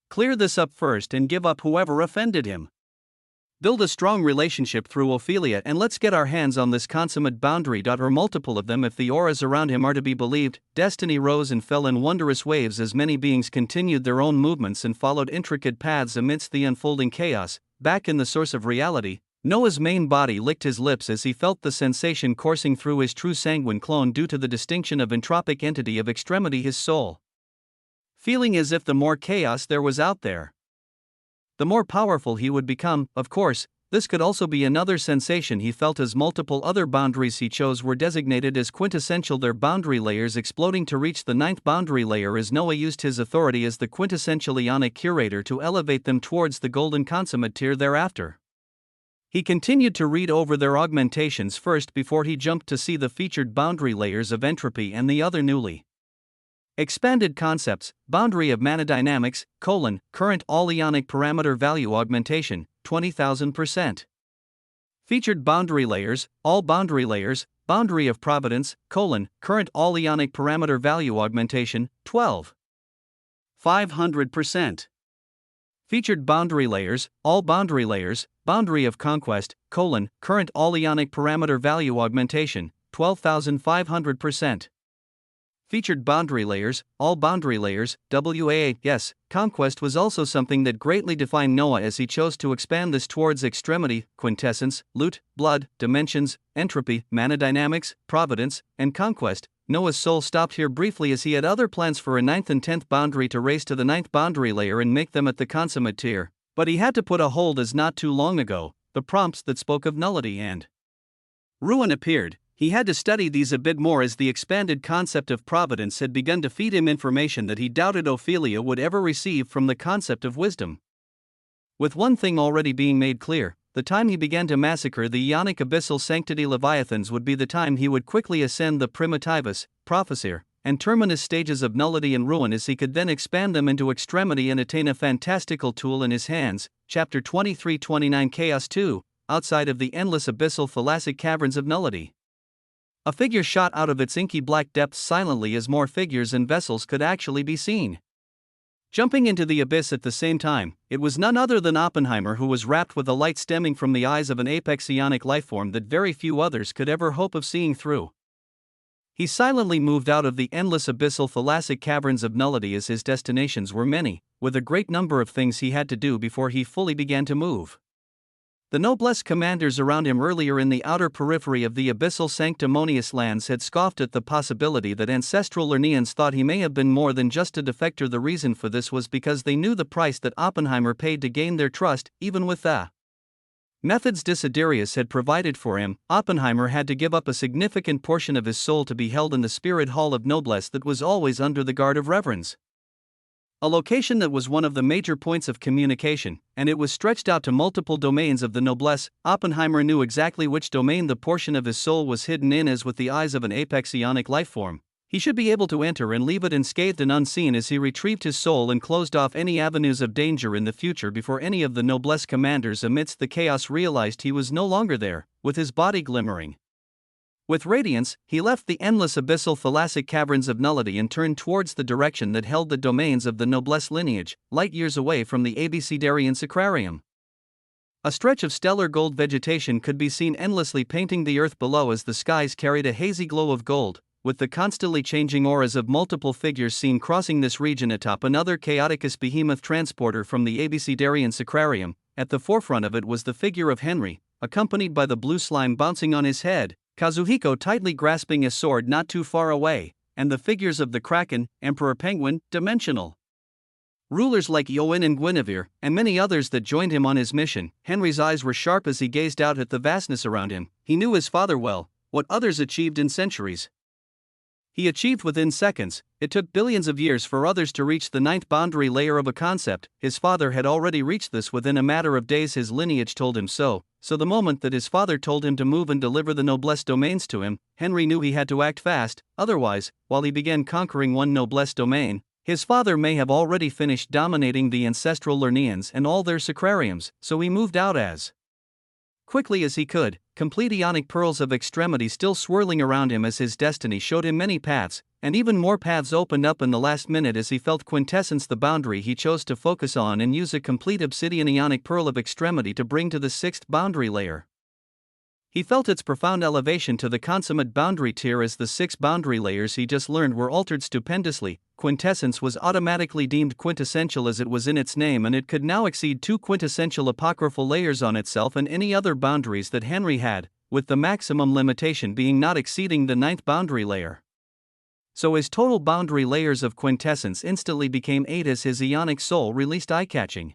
Clear this up first and give up whoever offended him. Build a strong relationship through Ophelia and let's get our hands on this consummate boundary. Or multiple of them if the auras around him are to be believed. Destiny rose and fell in wondrous waves as many beings continued their own movements and followed intricate paths amidst the unfolding chaos. Back in the source of reality, Noah's main body licked his lips as he felt the sensation coursing through his true sanguine clone due to the distinction of entropic entity of extremity his soul. Feeling as if the more chaos there was out there, the more powerful he would become. Of course, this could also be another sensation he felt as multiple other boundaries he chose were designated as quintessential, their boundary layers exploding to reach the 9th boundary layer as Noah used his authority as the quintessential Ionic curator to elevate them towards the golden consummate tier thereafter. He continued to read over their augmentations first before he jumped to see the featured boundary layers of entropy and the other newly expanded concepts. Boundary of manodynamics, current all ionic parameter value augmentation, 20,000%. Featured boundary layers, all boundary layers, boundary of providence, current all ionic parameter value augmentation, 12,500%. Featured boundary layers, all boundary layers, boundary of conquest, current all ionic parameter value augmentation, 12,500%. Featured boundary layers, all boundary layers, yes, conquest was also something that greatly defined Noah as he chose to expand this towards extremity, quintessence, loot, blood, dimensions, entropy, manodynamics, providence, and conquest. Noah's soul stopped here briefly as he had other plans for a 9th and 10th boundary to race to the 9th boundary layer and make them at the consummate tier, but he had to put a hold as not too long ago, the prompts that spoke of nullity and ruin appeared. He had to study these a bit more as the expanded concept of providence had begun to feed him information that he doubted Ophelia would ever receive from the concept of wisdom. With one thing already being made clear, the time he began to massacre the Ionic abyssal sanctity Leviathans would be the time he would quickly ascend the primitivus, prophesir, and terminus stages of nullity and ruin as he could then expand them into extremity and attain a fantastical tool in his hands. Chapter 23-29 Chaos 2, outside of the endless abyssal thalassic caverns of nullity. A figure shot out of its inky black depths silently as more figures and vessels could actually be seen. Jumping into the abyss at the same time, it was none other than Oppenheimer, who was wrapped with a light stemming from the eyes of an apex ionic lifeform that very few others could ever hope of seeing through. He silently moved out of the endless abyssal thalassic caverns of nullity as his destinations were many, with a great number of things he had to do before he fully began to move. The noblesse commanders around him earlier in the outer periphery of the abyssal sanctimonious lands had scoffed at the possibility that ancestral Lerneans thought he may have been more than just a defector. The reason for this was because they knew the price that Oppenheimer paid to gain their trust. Even with the methods Desiderius had provided for him, Oppenheimer had to give up a significant portion of his soul to be held in the spirit hall of noblesse that was always under the guard of reverence. A location that was one of the major points of communication, and it was stretched out to multiple domains of the noblesse. Oppenheimer knew exactly which domain the portion of his soul was hidden in, as with the eyes of an apex ionic lifeform, he should be able to enter and leave it unscathed and unseen as he retrieved his soul and closed off any avenues of danger in the future before any of the noblesse commanders amidst the chaos realized he was no longer there, with his body glimmering with radiance. He left the endless abyssal thalassic caverns of nullity and turned towards the direction that held the domains of the noblesse lineage, light years away from the Abecedarian Sacrarium. A stretch of stellar gold vegetation could be seen endlessly painting the earth below as the skies carried a hazy glow of gold, with the constantly changing auras of multiple figures seen crossing this region atop another chaoticus behemoth transporter from the Abecedarian Sacrarium. At the forefront of it was the figure of Henry, accompanied by the blue slime bouncing on his head, Kazuhiko tightly grasping a sword not too far away, and the figures of the Kraken, Emperor Penguin, Dimensional rulers like Yoin and Guinevere, and many others that joined him on his mission. Henry's eyes were sharp as he gazed out at the vastness around him. He knew his father well, what others achieved in centuries he achieved within seconds. It took billions of years for others to reach the ninth boundary layer of a concept. His father had already reached this within a matter of days. His lineage told him so. So the moment that his father told him to move and deliver the noblesse domains to him, Henry knew he had to act fast. Otherwise, while he began conquering one noblesse domain, his father may have already finished dominating the ancestral Lernians and all their sacrariums. So he moved out as quickly as he could, complete ionic pearls of extremity still swirling around him as his destiny showed him many paths, and even more paths opened up in the last minute as he felt quintessence the boundary he chose to focus on and use a complete obsidian ionic pearl of extremity to bring to the sixth boundary layer. He felt its profound elevation to the consummate boundary tier as the 6 boundary layers he just learned were altered stupendously. Quintessence was automatically deemed quintessential as it was in its name, and it could now exceed 2 quintessential apocryphal layers on itself and any other boundaries that Henry had, with the maximum limitation being not exceeding the 9th boundary layer. So his total boundary layers of quintessence instantly became 8 as his ionic soul released eye-catching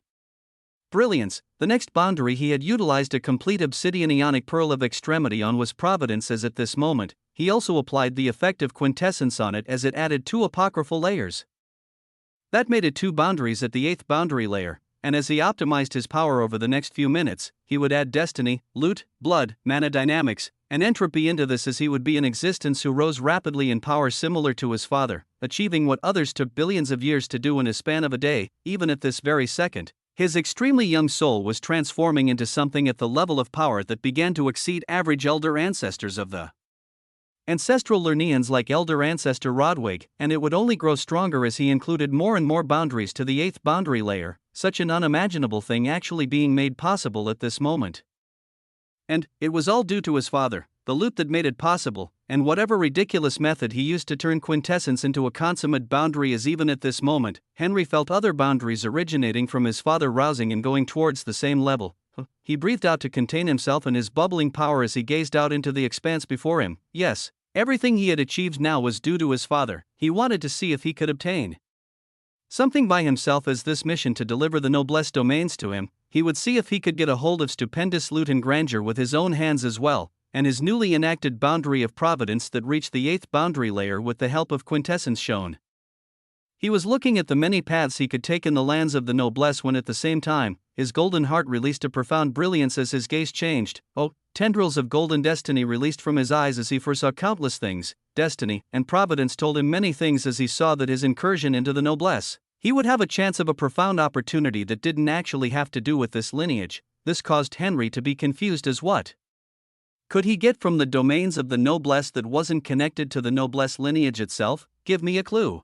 brilliance. The next boundary he had utilized a complete obsidian ionic pearl of extremity on was providence, as at this moment, he also applied the effect of quintessence on it as it added 2 apocryphal layers. That made it 2 boundaries at the 8th boundary layer, and as he optimized his power over the next few minutes, he would add destiny, loot, blood, mana dynamics, and entropy into this as he would be an existence who rose rapidly in power similar to his father, achieving what others took billions of years to do in a span of a day. Even at this very second, his extremely young soul was transforming into something at the level of power that began to exceed average elder ancestors of the ancestral Lernians like elder ancestor Rodwig, and it would only grow stronger as he included more and more boundaries to the 8th boundary layer, such an unimaginable thing actually being made possible at this moment. And it was all due to his father, the loot that made it possible, and whatever ridiculous method he used to turn quintessence into a consummate boundary. As even at this moment, Henry felt other boundaries originating from his father rousing and going towards the same level. He breathed out to contain himself and his bubbling power as he gazed out into the expanse before him. Yes, everything he had achieved now was due to his father. He wanted to see if he could obtain something by himself as this mission to deliver the noblesse domains to him. He would see if he could get a hold of stupendous loot and grandeur with his own hands as well, and his newly enacted boundary of providence that reached the 8th boundary layer with the help of quintessence shown. He was looking at the many paths he could take in the lands of the noblesse when at the same time, his golden heart released a profound brilliance as his gaze changed. Tendrils of golden destiny released from his eyes as he foresaw countless things. Destiny and providence told him many things as he saw that his incursion into the noblesse, he would have a chance of a profound opportunity that didn't actually have to do with this lineage. This caused Henry to be confused as what could he get from the domains of the noblesse that wasn't connected to the noblesse lineage itself? Give me a clue.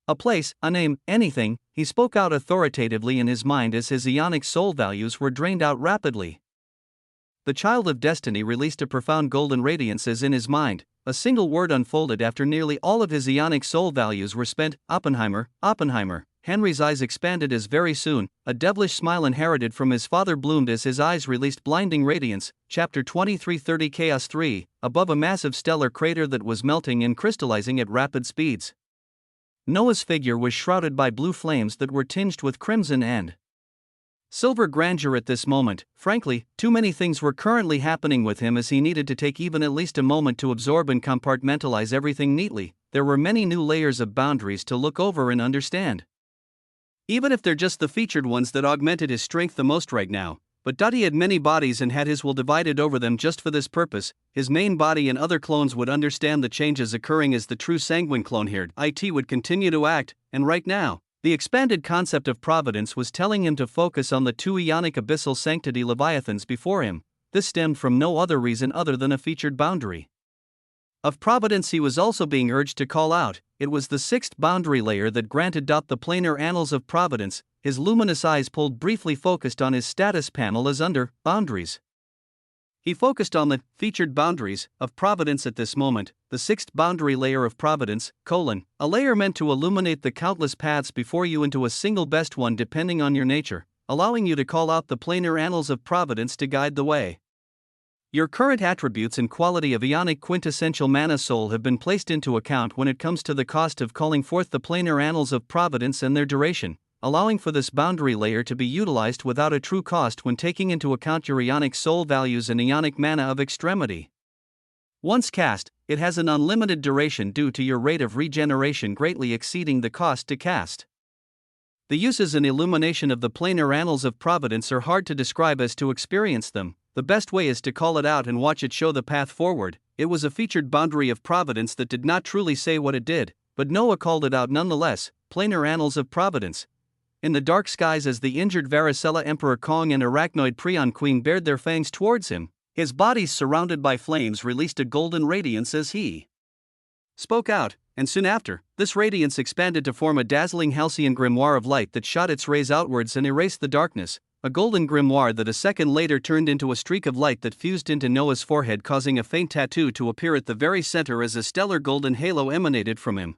A place, a name, anything. He spoke out authoritatively in his mind as his ionic soul values were drained out rapidly. The child of destiny released a profound golden radiance as in his mind, a single word unfolded after nearly all of his ionic soul values were spent. Oppenheimer, Oppenheimer. Henry's eyes expanded as very soon, a devilish smile inherited from his father bloomed as his eyes released blinding radiance. Chapter 23:30 Chaos 3, above a massive stellar crater that was melting and crystallizing at rapid speeds. Noah's figure was shrouded by blue flames that were tinged with crimson and silver grandeur at this moment. Frankly, too many things were currently happening with him as he needed to take even at least a moment to absorb and compartmentalize everything neatly. There were many new layers of boundaries to look over and understand, even if they're just the featured ones that augmented his strength the most right now. But he had many bodies and had his will divided over them just for this purpose. His main body and other clones would understand the changes occurring as the true sanguine clone here. It would continue to act, and right now, the expanded concept of providence was telling him to focus on the 2 ionic abyssal sanctity leviathans before him. This stemmed from no other reason other than a featured boundary of providence he was also being urged to call out. It was the 6th boundary layer that granted the planar annals of providence. His luminous eyes pulled briefly focused on his status panel as under boundaries. He focused on the featured boundaries of providence at this moment, the 6th boundary layer of providence, a layer meant to illuminate the countless paths before you into a single best one depending on your nature, allowing you to call out the planar annals of providence to guide the way. Your current attributes and quality of ionic quintessential mana soul have been placed into account when it comes to the cost of calling forth the planar annals of providence and their duration, allowing for this boundary layer to be utilized without a true cost when taking into account your ionic soul values and ionic mana of extremity. Once cast, it has an unlimited duration due to your rate of regeneration greatly exceeding the cost to cast. The uses and illumination of the planar annals of providence are hard to describe as to experience them. The best way is to call it out and watch it show the path forward. It was a featured boundary of providence that did not truly say what it did, but Noah called it out nonetheless. Planar annals of providence. In the dark skies, as the injured Varicella Emperor Kong and Arachnoid Prion Queen bared their fangs towards him, his body surrounded by flames released a golden radiance as he spoke out, and soon after, this radiance expanded to form a dazzling halcyon grimoire of light that shot its rays outwards and erased the darkness, a golden grimoire that a second later turned into a streak of light that fused into Noah's forehead, causing a faint tattoo to appear at the very center as a stellar golden halo emanated from him.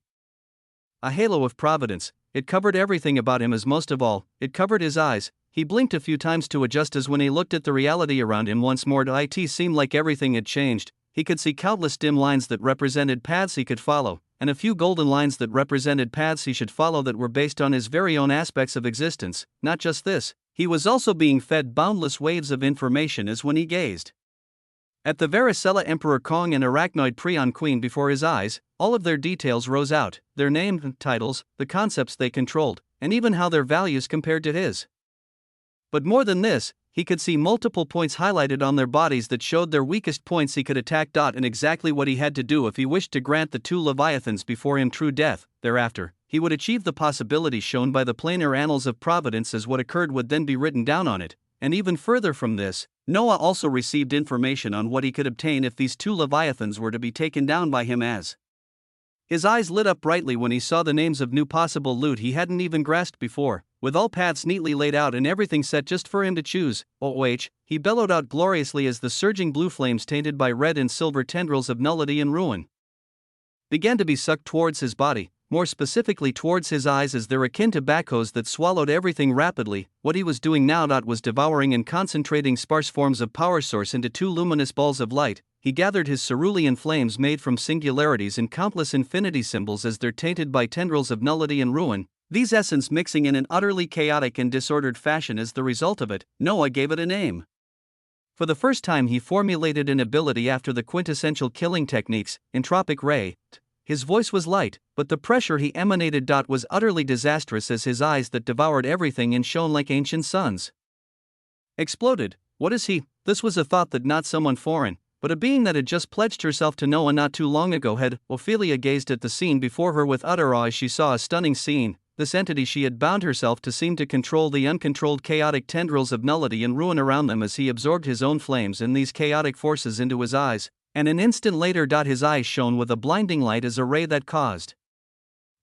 A halo of providence. It covered everything about him, as most of all, it covered his eyes. He blinked a few times to adjust, as when he looked at the reality around him once more, it seemed like everything had changed. He could see countless dim lines that represented paths he could follow, and a few golden lines that represented paths he should follow that were based on his very own aspects of existence. Not just this, he was also being fed boundless waves of information as when he gazed at the Varicella Emperor Kong and Arachnoid Prion Queen before his eyes. All of their details rose out, their name, titles, the concepts they controlled, and even how their values compared to his. But more than this, he could see multiple points highlighted on their bodies that showed their weakest points he could attack. And exactly what he had to do if he wished to grant the two Leviathans before him true death. Thereafter, he would achieve the possibilities shown by the planar annals of providence, as what occurred would then be written down on it. And even further from this, Noah also received information on what he could obtain if these two Leviathans were to be taken down by him. As his eyes lit up brightly when he saw the names of new possible loot he hadn't even grasped before, with all paths neatly laid out and everything set just for him to choose. He bellowed out gloriously as the surging blue flames tainted by red and silver tendrils of nullity and ruin began to be sucked towards his body, more specifically towards his eyes, as they're akin to backhoes that swallowed everything rapidly. What he was doing now was devouring and concentrating sparse forms of power source into two luminous balls of light. He gathered his cerulean flames made from singularities and countless infinity symbols as they're tainted by tendrils of nullity and ruin, these essence mixing in an utterly chaotic and disordered fashion. As the result of it, Noah gave it a name. For the first time he formulated an ability after the quintessential killing techniques, entropic ray. His voice was light, but the pressure he emanated was utterly disastrous, as his eyes that devoured everything and shone like ancient suns exploded. What is he? This was a thought that not someone foreign, but a being that had just pledged herself to Noah not too long ago had. Ophelia gazed at the scene before her with utter awe as she saw a stunning scene. This entity she had bound herself to seemed to control the uncontrolled chaotic tendrils of nullity and ruin around them as he absorbed his own flames and these chaotic forces into his eyes, and an instant later his eyes shone with a blinding light as a ray that caused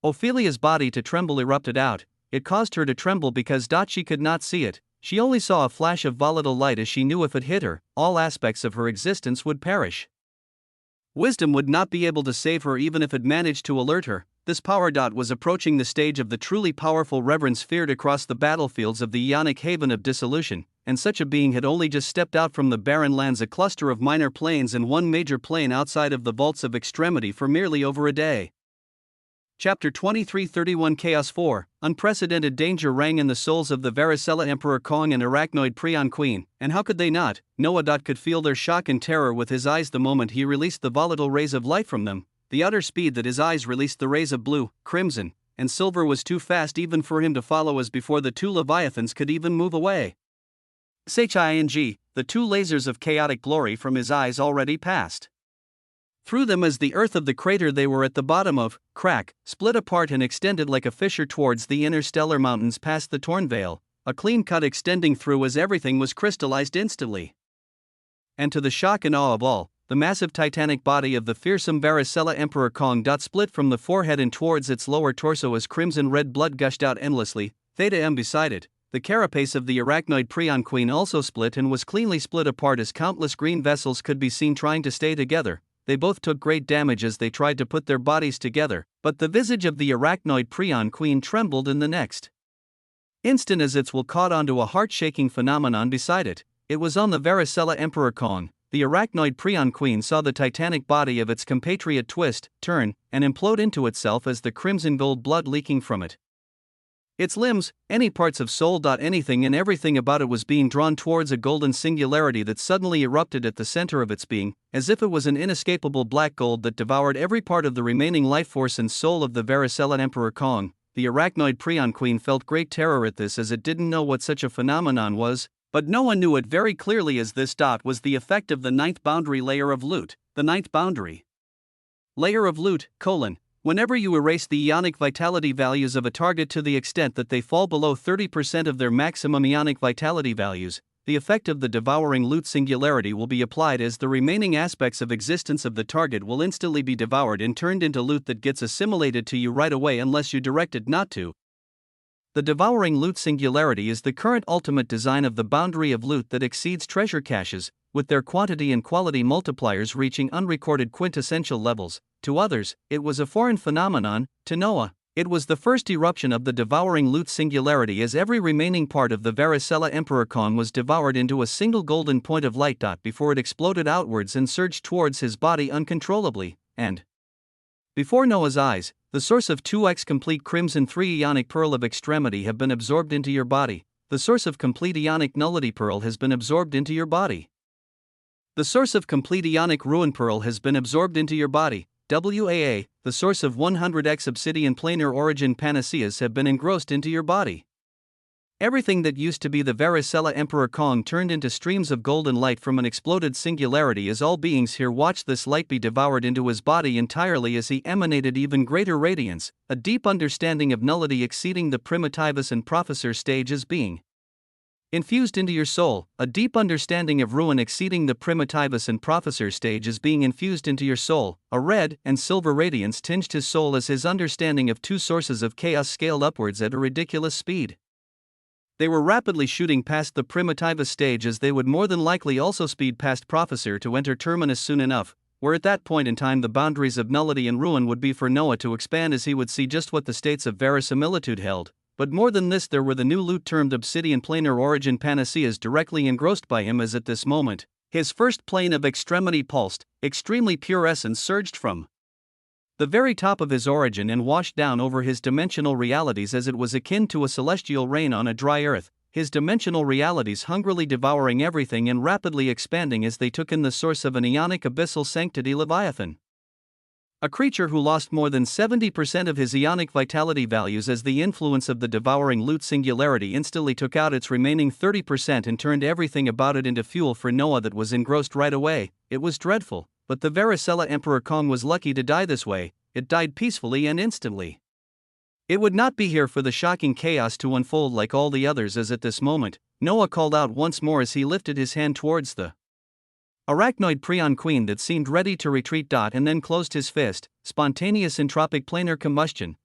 Ophelia's body to tremble erupted out. It caused her to tremble because she could not see it. She only saw a flash of volatile light, as she knew if it hit her, all aspects of her existence would perish. Wisdom would not be able to save her even if it managed to alert her. This power was approaching the stage of the truly powerful reverence feared across the battlefields of the Ionic haven of dissolution, and such a being had only just stepped out from the barren lands, a cluster of minor planes and one major plane outside of the vaults of extremity, for merely over a day. Chapter 23:31 Chaos 4. Unprecedented danger rang in the souls of the Varicella Emperor Kong and Arachnoid Prion Queen, and how could they not? Noah could feel their shock and terror with his eyes the moment he released the volatile rays of light from them. The utter speed that his eyes released the rays of blue, crimson, and silver was too fast even for him to follow, as before the two Leviathans could even move away. The two lasers of chaotic glory from his eyes already passed through them as the earth of the crater they were at the bottom of, split apart and extended like a fissure towards the interstellar mountains past the torn veil, a clean cut extending through as everything was crystallized instantly. And to the shock and awe of all, the massive titanic body of the fearsome Varicella Emperor Kong split from the forehead and towards its lower torso as crimson red blood gushed out endlessly. Theta M beside it, the carapace of the Arachnoid Prion Queen also split and was cleanly split apart as countless green vessels could be seen trying to stay together. They both took great damage as they tried to put their bodies together, but the visage of the Arachnoid Prion Queen trembled in the next instant as its will caught onto a heart-shaking phenomenon beside it. It was on the Varicella Emperor Kong. The Arachnoid Prion Queen saw the titanic body of its compatriot twist, turn, and implode into itself as the crimson gold blood leaking from it Its limbs, any parts of soul. Anything and everything about it was being drawn towards a golden singularity that suddenly erupted at the center of its being, as if it was an inescapable black gold that devoured every part of the remaining life force and soul of the Varicella Emperor Kong. The arachnoid Prion Queen felt great terror at this, as it didn't know what such a phenomenon was, but no one knew it very clearly, as this was the effect of the ninth boundary layer of Loot. The ninth boundary layer of Loot, whenever you erase the ionic vitality values of a target to the extent that they fall below 30% of their maximum ionic vitality values, the effect of the devouring Loot singularity will be applied, as the remaining aspects of existence of the target will instantly be devoured and turned into loot that gets assimilated to you right away unless you direct it not to. The devouring Loot singularity is the current ultimate design of the boundary of Loot that exceeds treasure caches, with their quantity and quality multipliers reaching unrecorded quintessential levels. To others, it was a foreign phenomenon. To Noah, it was the first eruption of the devouring Loot singularity, as every remaining part of the Varicella Emperor Kong was devoured into a single golden point of light before it exploded outwards and surged towards his body uncontrollably, and before Noah's eyes, the source of 2x complete crimson 3 ionic pearl of extremity have been absorbed into your body. The source of complete ionic nullity pearl has been absorbed into your body. The source of complete ionic ruin pearl has been absorbed into your body. WAA, the source of 100x obsidian planar origin panaceas have been engrossed into your body. Everything that used to be the Varicella Emperor Kong turned into streams of golden light from an exploded singularity, as all beings here watched this light be devoured into his body entirely, as he emanated even greater radiance, a deep understanding of nullity exceeding the primitivus and professor stage as being infused into your soul, a deep understanding of ruin exceeding the primitivus and professor stage is being infused into your soul. A red and silver radiance tinged his soul as his understanding of two sources of chaos scaled upwards at a ridiculous speed. They were rapidly shooting past the primitivus stage, as they would more than likely also speed past professor to enter terminus soon enough, where at that point in time the boundaries of nullity and ruin would be for Noah to expand, as he would see just what the states of verisimilitude held. But more than this, there were the new loot termed obsidian planar origin panaceas directly engrossed by him, as at this moment his first plane of extremity pulsed, extremely pure essence surged from the very top of his origin and washed down over his dimensional realities, as it was akin to a celestial rain on a dry earth, his dimensional realities hungrily devouring everything and rapidly expanding as they took in the source of an ionic abyssal sanctity Leviathan. A creature who lost more than 70% of his ionic vitality values as the influence of the devouring Loot singularity instantly took out its remaining 30% and turned everything about it into fuel for Noah that was engrossed right away. It was dreadful, but the Varicella Emperor Kong was lucky to die this way. It died peacefully and instantly. It would not be here for the shocking chaos to unfold like all the others, as at this moment, Noah called out once more as he lifted his hand towards the arachnoid Prion Queen that seemed ready to retreat. And then closed his fist. Spontaneous entropic planar combustion.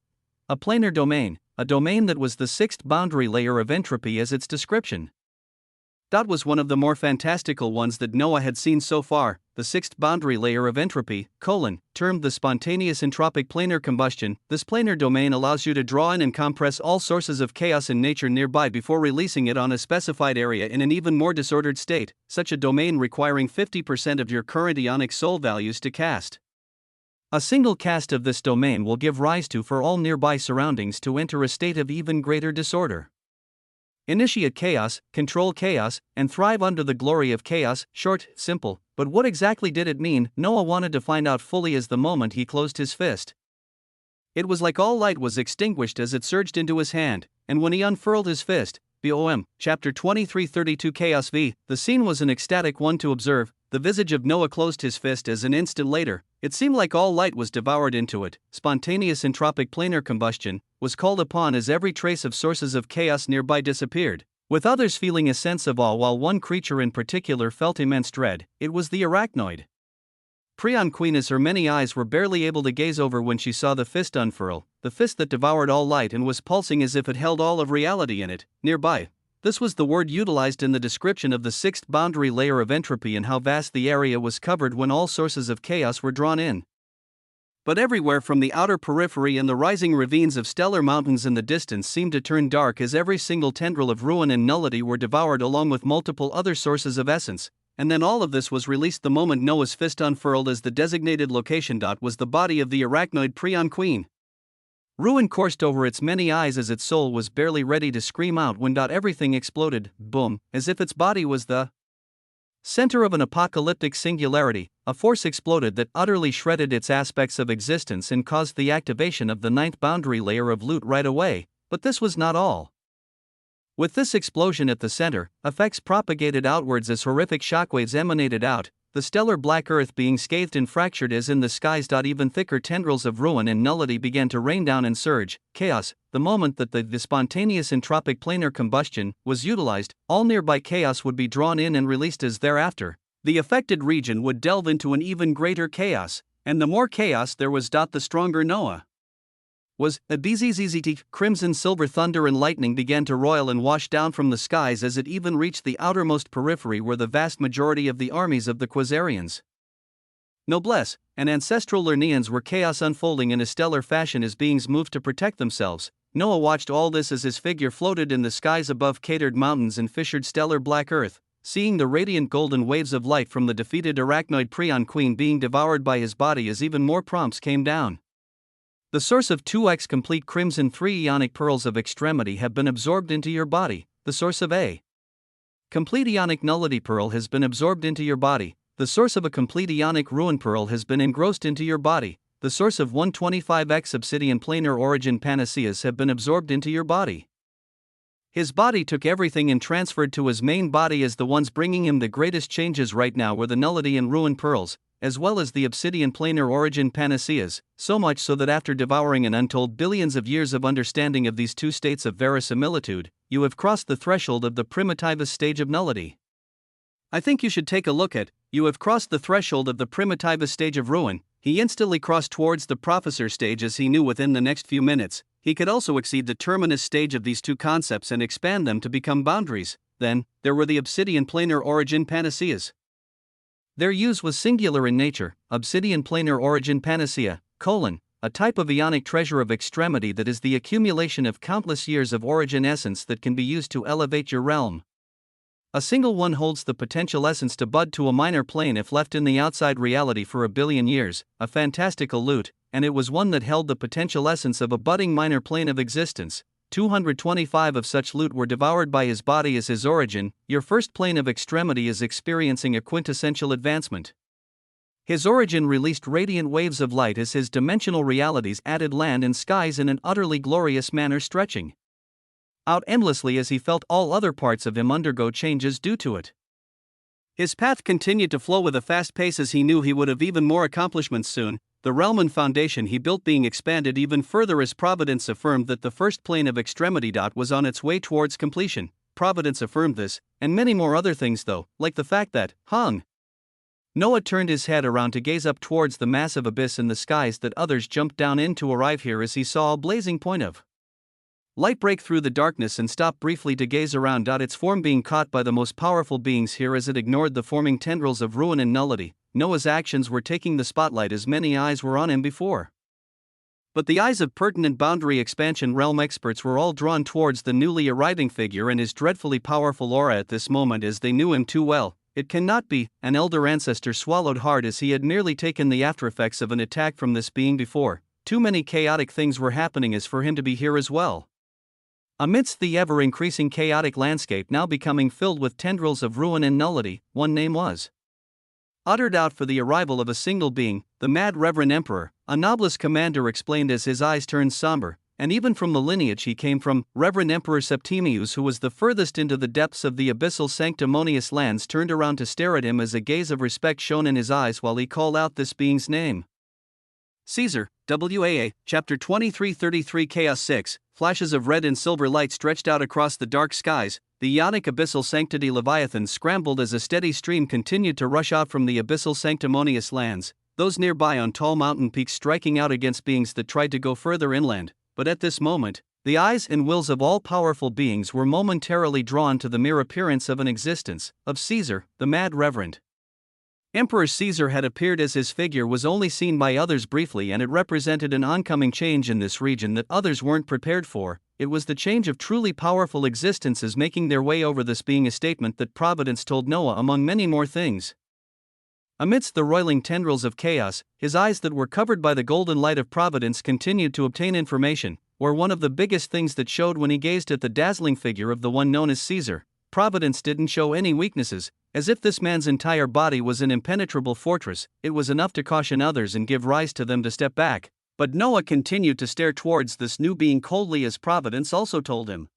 A planar domain, a domain that was the sixth boundary layer of entropy as its description. That was one of the more fantastical ones that Noah had seen so far, the sixth boundary layer of entropy, termed the spontaneous entropic planar combustion. This planar domain allows you to draw in and compress all sources of chaos in nature nearby before releasing it on a specified area in an even more disordered state, such a domain requiring 50% of your current ionic soul values to cast. A single cast of this domain will give rise to for all nearby surroundings to enter a state of even greater disorder. Initiate chaos, control chaos, and thrive under the glory of chaos. Short, simple, but what exactly did it mean? Noah wanted to find out fully as the moment he closed his fist. It was like all light was extinguished as it surged into his hand, and when he unfurled his fist, BOM, chapter 2332 Chaos V, the scene was an ecstatic one to observe. The visage of Noah closed his fist as an instant later, it seemed like all light was devoured into it. Spontaneous entropic planar combustion was called upon as every trace of sources of chaos nearby disappeared, with others feeling a sense of awe while one creature in particular felt immense dread. It was the arachnoid Prion Queen, as her many eyes were barely able to gaze over when she saw the fist unfurl, the fist that devoured all light and was pulsing as if it held all of reality in it. Nearby. This was the word utilized in the description of the sixth boundary layer of entropy and how vast the area was covered when all sources of chaos were drawn in. But everywhere from the outer periphery and the rising ravines of stellar mountains in the distance seemed to turn dark as every single tendril of ruin and nullity were devoured along with multiple other sources of essence, and then all of this was released the moment Noah's fist unfurled as the designated location. Was the body of the arachnoid Prion Queen. Ruin coursed over its many eyes as its soul was barely ready to scream out when everything exploded, boom, as if its body was the center of an apocalyptic singularity. A force exploded that utterly shredded its aspects of existence and caused the activation of the ninth boundary layer of loot right away, but this was not all. With this explosion at the center, effects propagated outwards as horrific shockwaves emanated out, the stellar black earth being scathed and fractured as in the skies. Even thicker tendrils of ruin and nullity began to rain down and surge, chaos. The moment that the spontaneous entropic planar combustion was utilized, all nearby chaos would be drawn in and released as thereafter. The affected region would delve into an even greater chaos, and the more chaos there was, the stronger Noah was. A bzzzt. Crimson silver thunder and lightning began to roil and wash down from the skies as it even reached the outermost periphery where the vast majority of the armies of the Quasarians, noblesse, and ancestral Lerneans were chaos unfolding in a stellar fashion as beings moved to protect themselves. Noah watched all this as his figure floated in the skies above catered mountains and fissured stellar black earth, seeing the radiant golden waves of light from the defeated arachnoid Prion Queen being devoured by his body as even more prompts came down. The source of 2x complete crimson 3 ionic pearls of extremity have been absorbed into your body. The source of a complete ionic nullity pearl has been absorbed into your body. The source of a complete ionic ruin pearl has been engrossed into your body. The source of 125x obsidian planar origin panaceas have been absorbed into your body. His body took everything and transferred to his main body as the ones bringing him the greatest changes right now were the nullity and ruin pearls, as well as the obsidian planar origin panaceas, so much so that after devouring an untold billions of years of understanding of these two states of verisimilitude, you have crossed the threshold of the primitivist stage of nullity. I think you should take a look at, you have crossed the threshold of the primitivist stage of ruin. He instantly crossed towards the professor stage as he knew within the next few minutes, he could also exceed the terminus stage of these two concepts and expand them to become boundaries. Then, there were the obsidian planar origin panaceas. Their use was singular in nature, obsidian planar origin panacea, a type of ionic treasure of extremity that is the accumulation of countless years of origin essence that can be used to elevate your realm. A single one holds the potential essence to bud to a minor plane if left in the outside reality for 1 billion years, a fantastical loot, and it was one that held the potential essence of a budding minor plane of existence. 225 of such loot were devoured by his body as his origin. Your first plane of extremity is experiencing a quintessential advancement. His origin released radiant waves of light as his dimensional realities added land and skies in an utterly glorious manner, stretching out endlessly as he felt all other parts of him undergo changes due to it. His path continued to flow with a fast pace as he knew he would have even more accomplishments soon, the realm and foundation he built being expanded even further as Providence affirmed that the first plane of extremity was on its way towards completion. Providence affirmed this, and many more other things though, like the fact that, Noah turned his head around to gaze up towards the massive abyss in the skies that others jumped down in to arrive here as he saw a blazing point of light break through the darkness and stop briefly to gaze around. Its form being caught by the most powerful beings here as it ignored the forming tendrils of ruin and nullity. Noah's actions were taking the spotlight as many eyes were on him before. But the eyes of pertinent boundary expansion realm experts were all drawn towards the newly arriving figure and his dreadfully powerful aura at this moment as they knew him too well. It cannot be. An elder ancestor swallowed hard as he had nearly taken the aftereffects of an attack from this being before. Too many chaotic things were happening as for him to be here as well. Amidst the ever-increasing chaotic landscape now becoming filled with tendrils of ruin and nullity, one name was uttered out for the arrival of a single being, the Mad Reverend Emperor. A noblest commander explained as his eyes turned somber, and even from the lineage he came from, Reverend Emperor Septimius, who was the furthest into the depths of the abyssal sanctimonious lands, turned around to stare at him as a gaze of respect shone in his eyes while he called out this being's name. Caesar, WAA, Chapter 2333 Chaos 6, flashes of red and silver light stretched out across the dark skies. The ionic abyssal sanctity Leviathan scrambled as a steady stream continued to rush out from the abyssal sanctimonious lands, those nearby on tall mountain peaks striking out against beings that tried to go further inland. But at this moment, the eyes and wills of all powerful beings were momentarily drawn to the mere appearance of an existence, of Caesar, the Mad Reverend. Emperor Caesar had appeared as his figure was only seen by others briefly, and it represented an oncoming change in this region that others weren't prepared for. It was the change of truly powerful existences making their way over, this being a statement that Providence told Noah among many more things. Amidst the roiling tendrils of chaos, his eyes that were covered by the golden light of providence continued to obtain information, where one of the biggest things that showed when he gazed at the dazzling figure of the one known as Caesar, providence didn't show any weaknesses, as if this man's entire body was an impenetrable fortress. It was enough to caution others and give rise to them to step back. But Noah continued to stare towards this new being coldly, as providence also told him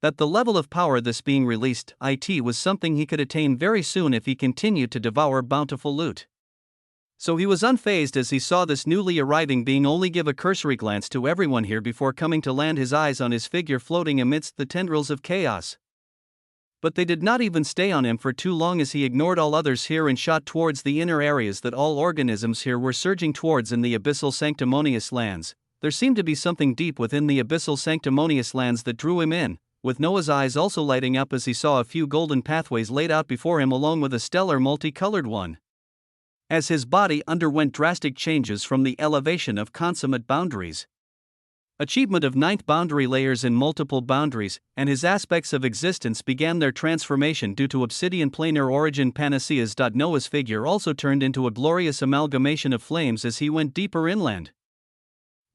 that the level of power this being released was something he could attain very soon if he continued to devour bountiful loot. So he was unfazed as he saw this newly arriving being only give a cursory glance to everyone here before coming to land his eyes on his figure floating amidst the tendrils of chaos. But they did not even stay on him for too long, as he ignored all others here and shot towards the inner areas that all organisms here were surging towards in the abyssal sanctimonious lands. There seemed to be something deep within the abyssal sanctimonious lands that drew him in, with Noah's eyes also lighting up as he saw a few golden pathways laid out before him along with a stellar multicolored one. As his body underwent drastic changes from the elevation of consummate boundaries, achievement of ninth boundary layers in multiple boundaries, and his aspects of existence began their transformation due to obsidian planar origin panaceas. Noah's figure also turned into a glorious amalgamation of flames as he went deeper inland.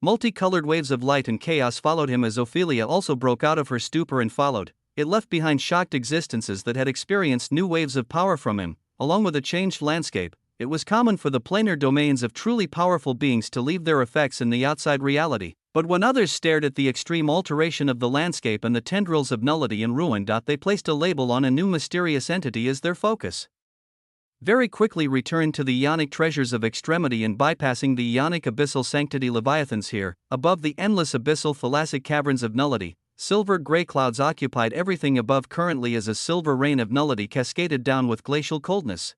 Multicolored waves of light and chaos followed him as Ophelia also broke out of her stupor and followed. It left behind shocked existences that had experienced new waves of power from him, along with a changed landscape. It was common for the planar domains of truly powerful beings to leave their effects in the outside reality, but when others stared at the extreme alteration of the landscape and the tendrils of nullity and ruin, they placed a label on a new mysterious entity as their focus. Very quickly returned to the Ionic treasures of extremity and bypassing the Ionic abyssal sanctity leviathans here, above the endless abyssal thalassic caverns of nullity, silver gray clouds occupied everything above currently as a silver rain of nullity cascaded down with glacial coldness.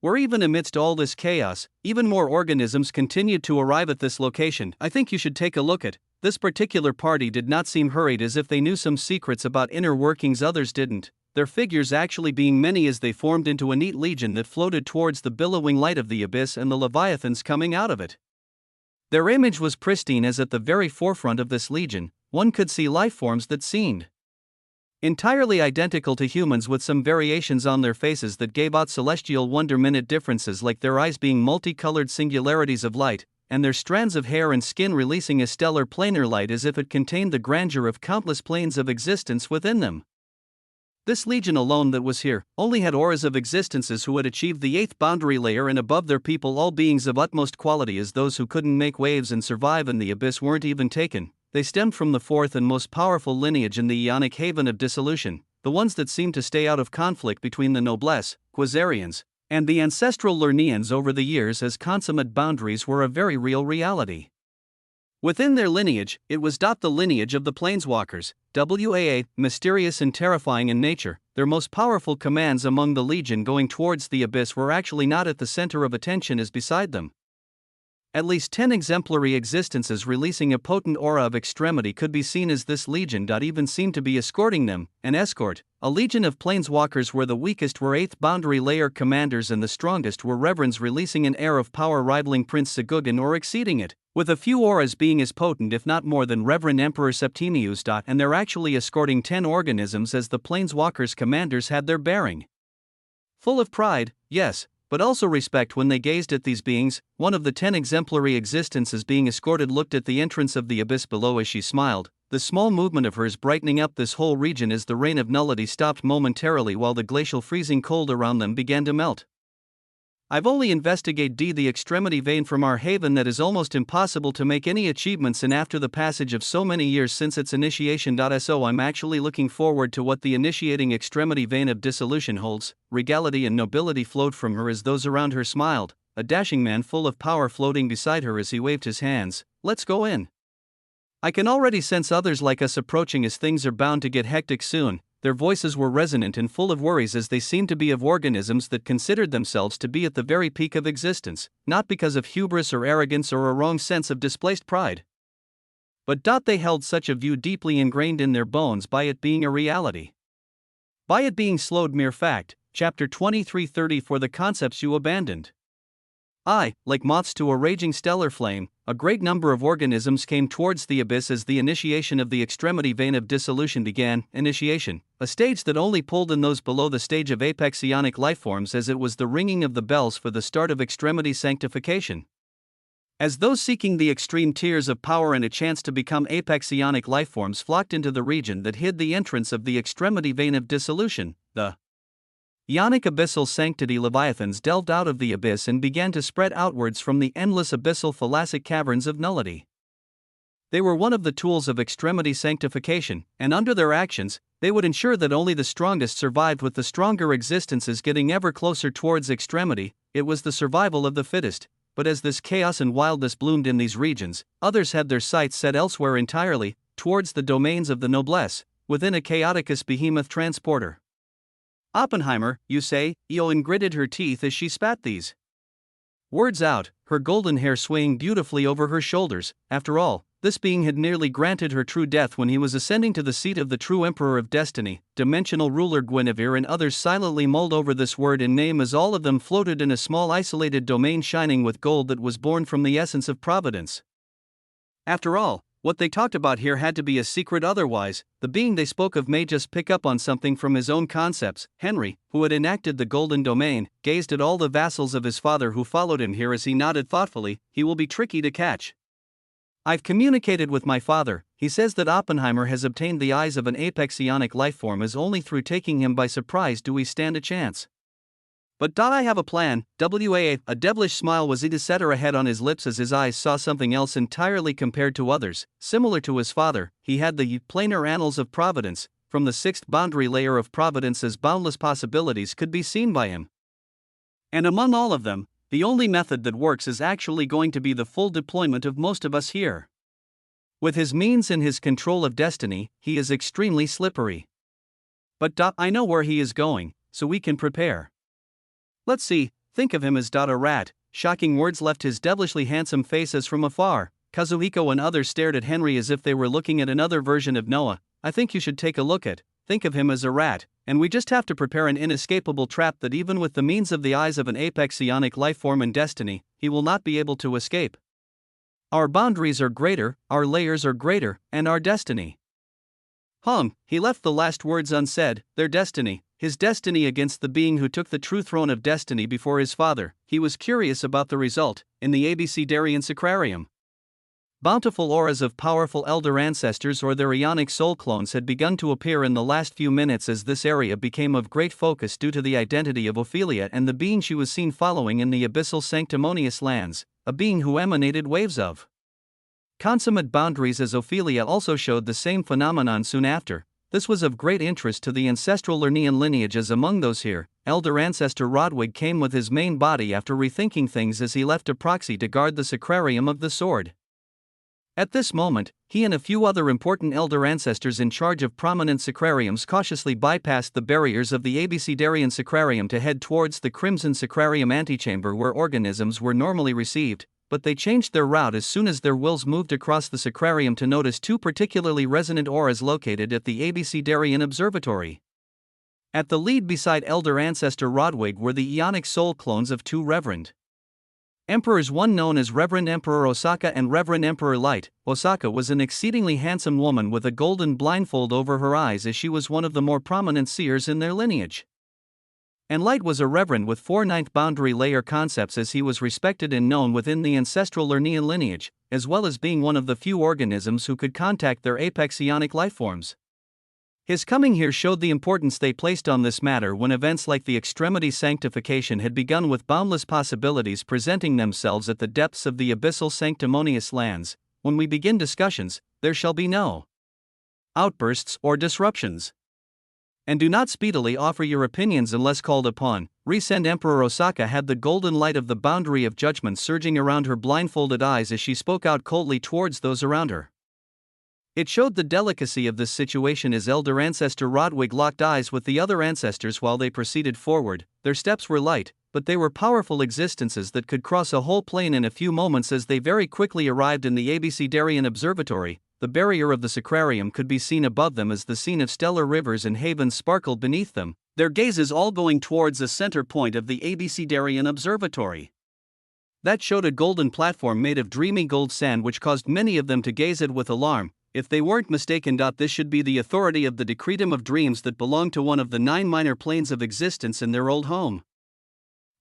Where even amidst all this chaos, even more organisms continued to arrive at this location. I think you should take a look at. This particular party did not seem hurried, as if they knew some secrets about inner workings others didn't, their figures actually being many as they formed into a neat legion that floated towards the billowing light of the abyss and the leviathans coming out of it. Their image was pristine, as at the very forefront of this legion, one could see life forms that seemed entirely identical to humans, with some variations on their faces that gave out celestial wonder-minute differences, like their eyes being multicolored singularities of light, and their strands of hair and skin releasing a stellar planar light as if it contained the grandeur of countless planes of existence within them. This legion alone that was here only had auras of existences who had achieved the 8th boundary layer and above their people, all beings of utmost quality, as those who couldn't make waves and survive in the abyss weren't even taken. They stemmed from the 4th and most powerful lineage in the Ionic haven of dissolution, the ones that seemed to stay out of conflict between the noblesse, Quasarians, and the ancestral Lernians over the years, as consummate boundaries were a very real reality. Within their lineage, it was the lineage of the Planeswalkers, mysterious and terrifying in nature. Their most powerful commands among the Legion going towards the abyss were actually not at the center of attention as beside them. At least 10 exemplary existences releasing a potent aura of extremity could be seen as this legion even seemed to be escorting them, an escort, a legion of planeswalkers where the weakest were 8th boundary layer commanders and the strongest were reverends releasing an air of power rivaling Prince Segugan or exceeding it, with a few auras being as potent if not more than Reverend Emperor Septimius. And they're actually escorting 10 organisms as the planeswalkers' commanders had their bearing. Full of pride, yes, but also respect when they gazed at these beings. One of the 10 exemplary existences being escorted looked at the entrance of the abyss below as she smiled, the small movement of hers brightening up this whole region as the rain of nullity stopped momentarily while the glacial freezing cold around them began to melt. I've only investigated the extremity vein from our haven that is almost impossible to make any achievements in after the passage of so many years since its initiation. So I'm actually looking forward to what the initiating extremity vein of dissolution holds. Regality and nobility flowed from her as those around her smiled, a dashing man full of power floating beside her as he waved his hands. Let's go in. I can already sense others like us approaching, as things are bound to get hectic soon. Their voices were resonant and full of worries, as they seemed to be of organisms that considered themselves to be at the very peak of existence, not because of hubris or arrogance or a wrong sense of displaced pride, but they held such a view deeply ingrained in their bones by it being a reality, by it being slowed mere fact. Chapter 23:30 For the concepts you abandoned. Like moths to a raging stellar flame, a great number of organisms came towards the abyss as the initiation of the extremity vein of dissolution began. Initiation, a stage that only pulled in those below the stage of apex ionic lifeforms, as it was the ringing of the bells for the start of extremity sanctification. As those seeking the extreme tiers of power and a chance to become apex ionic lifeforms flocked into the region that hid the entrance of the extremity vein of dissolution, the Ionic abyssal sanctity leviathans delved out of the abyss and began to spread outwards from the endless abyssal thalassic caverns of nullity. They were one of the tools of extremity sanctification, and under their actions, they would ensure that only the strongest survived, with the stronger existences getting ever closer towards extremity. It was the survival of the fittest. But as this chaos and wildness bloomed in these regions, others had their sights set elsewhere entirely, towards the domains of the noblesse, within a chaoticus behemoth transporter. Oppenheimer, you say? Eowyn gritted her teeth as she spat these words out, her golden hair swaying beautifully over her shoulders. After all, this being had nearly granted her true death when he was ascending to the seat of the true Emperor of Destiny. Dimensional ruler Guinevere and others silently mulled over this word and name as all of them floated in a small isolated domain shining with gold that was born from the essence of providence. After all, what they talked about here had to be a secret, otherwise, the being they spoke of may just pick up on something from his own concepts. Henry, who had enacted the golden domain, gazed at all the vassals of his father who followed him here as he nodded thoughtfully. He will be tricky to catch. I've communicated with my father. He says that Oppenheimer has obtained the eyes of an apex ionic lifeform, as only through taking him by surprise do we stand a chance. But I have a plan. A devilish smile was set ahead on his lips as his eyes saw something else entirely compared to others. Similar to his father, he had the planar annals of providence. From the sixth boundary layer of providence, as boundless possibilities could be seen by him. And among all of them, the only method that works is actually going to be the full deployment of most of us here. With his means and his control of destiny, he is extremely slippery. But I know where he is going, so we can prepare. Let's see, think of him as a rat. Shocking words left his devilishly handsome face as from afar. Kazuhiko and others stared at Henry as if they were looking at another version of Noah. I think you should take a look at. Think of him as a rat, and we just have to prepare an inescapable trap that even with the means of the eyes of an apex ionic lifeform and destiny, he will not be able to escape. Our boundaries are greater, our layers are greater, and our destiny. He left the last words unsaid. Their destiny, his destiny against the being who took the true throne of destiny before his father. He was curious about the result, in the Abecedarian Sacrarium. Bountiful auras of powerful elder ancestors or their ionic soul clones had begun to appear in the last few minutes as this area became of great focus due to the identity of Ophelia and the being she was seen following in the abyssal sanctimonious lands, a being who emanated waves of consummate boundaries, as Ophelia also showed the same phenomenon soon after. This was of great interest to the ancestral Lernean lineage, as among those here, elder ancestor Rodwig came with his main body after rethinking things as he left a proxy to guard the Sacrarium of the Sword. At this moment, he and a few other important elder ancestors in charge of prominent sacrariums cautiously bypassed the barriers of the Abecedarian Sacrarium to head towards the Crimson Sacrarium antechamber where organisms were normally received, but they changed their route as soon as their wills moved across the Sacrarium to notice two particularly resonant auras located at the Abecedarian Observatory. At the lead beside elder ancestor Rodwig were the ionic soul clones of two Reverend Emperors, one known as Reverend Emperor Osaka and Reverend Emperor Light. Osaka was an exceedingly handsome woman with a golden blindfold over her eyes, as she was one of the more prominent seers in their lineage. And Light was a reverend with 4 ninth boundary layer concepts, as he was respected and known within the ancestral Lernean lineage, as well as being one of the few organisms who could contact their apex ionic lifeforms. His coming here showed the importance they placed on this matter when events like the extremity sanctification had begun, with boundless possibilities presenting themselves at the depths of the abyssal sanctimonious lands. When we begin discussions, there shall be no outbursts or disruptions. And do not speedily offer your opinions unless called upon. Resend Emperor Osaka had the golden light of the boundary of judgment surging around her blindfolded eyes as she spoke out coldly towards those around her. It showed the delicacy of this situation as elder ancestor Rodwig locked eyes with the other ancestors while they proceeded forward. Their steps were light, but they were powerful existences that could cross a whole plane in a few moments. As they very quickly arrived in the Abecedarian Observatory, the barrier of the Sacrarium could be seen above them as the scene of stellar rivers and havens sparkled beneath them, their gazes all going towards the center point of the Abecedarian Observatory. That showed a golden platform made of dreamy gold sand which caused many of them to gaze at with alarm. If they weren't mistaken, this should be the authority of the decretum of dreams that belonged to one of the 9 minor planes of existence in their old home.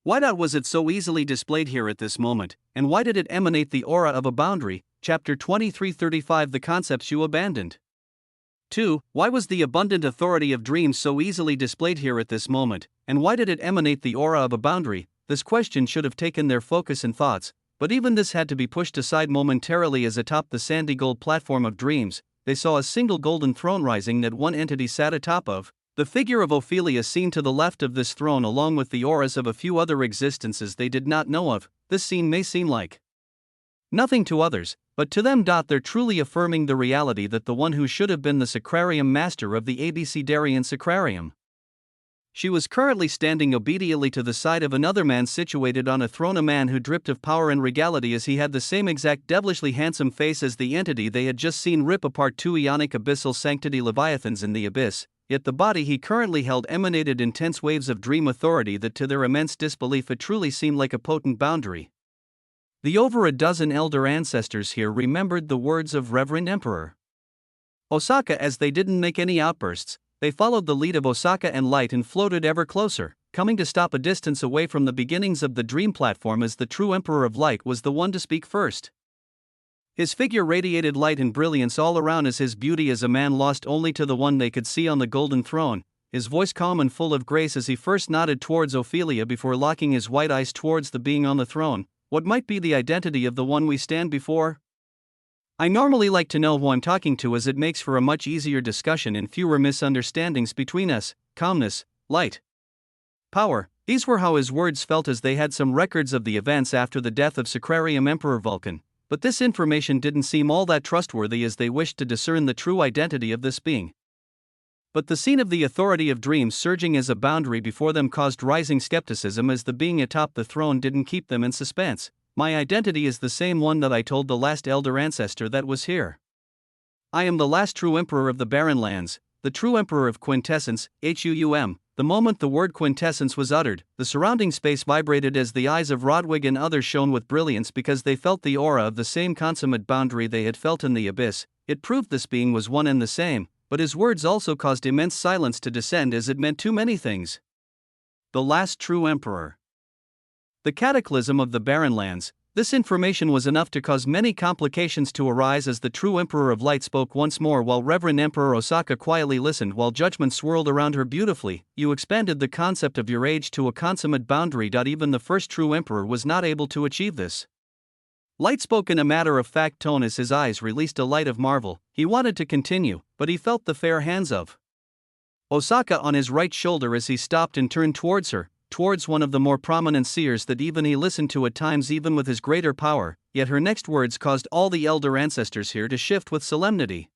Why was it so easily displayed here at this moment, and why did it emanate the aura of a boundary? Chapter 23:35 The Concepts You Abandoned. 2. Why was the abundant authority of dreams so easily displayed here at this moment, and why did it emanate the aura of a boundary? This question should have taken their focus and thoughts, but even this had to be pushed aside momentarily as atop the sandy gold platform of dreams, they saw a single golden throne rising that one entity sat atop of. The figure of Ophelia seen to the left of this throne along with the auras of a few other existences they did not know of. This scene may seem like nothing to others, but to them they're truly affirming the reality that the one who should have been the sacrarium master of the Abecedarian sacrarium. She was currently standing obediently to the side of another man situated on a throne, a man who dripped of power and regality as he had the same exact devilishly handsome face as the entity they had just seen rip apart 2 Ionic abyssal sanctity leviathans in the abyss, yet the body he currently held emanated intense waves of dream authority that to their immense disbelief it truly seemed like a potent boundary. The over a dozen elder ancestors here remembered the words of Reverend Emperor Osaka as they didn't make any outbursts. They followed the lead of Osaka and light and floated ever closer, coming to stop a distance away from the beginnings of the dream platform as the true Emperor of Light was the one to speak first. His figure radiated light and brilliance all around as his beauty as a man lost only to the one they could see on the golden throne, his voice calm and full of grace as he first nodded towards Ophelia before locking his white eyes towards the being on the throne. What might be the identity of the one we stand before? I normally like to know who I'm talking to as it makes for a much easier discussion and fewer misunderstandings between us. Calmness, light, power. These were how his words felt as they had some records of the events after the death of Sacrarium Emperor Vulcan, but this information didn't seem all that trustworthy as they wished to discern the true identity of this being. But the scene of the authority of dreams surging as a boundary before them caused rising skepticism as the being atop the throne didn't keep them in suspense. My identity is the same one that I told the last elder ancestor that was here. I am the last true emperor of the barren lands, the true emperor of quintessence, HUUM. The moment the word quintessence was uttered, the surrounding space vibrated as the eyes of Rodwig and others shone with brilliance because they felt the aura of the same consummate boundary they had felt in the abyss. It proved this being was one and the same, but his words also caused immense silence to descend as it meant too many things. The last true emperor. The cataclysm of the barren lands. This information was enough to cause many complications to arise as the true Emperor of Light spoke once more while Reverend Emperor Osaka quietly listened while judgment swirled around her beautifully. You expanded the concept of your age to a consummate boundary. Even the first true emperor was not able to achieve this. Light spoke in a matter-of-fact tone as his eyes released a light of marvel. He wanted to continue, but he felt the fair hands of Osaka on his right shoulder as he stopped and turned towards her, towards one of the more prominent seers that even he listened to at times even with his greater power, yet her next words caused all the elder ancestors here to shift with solemnity.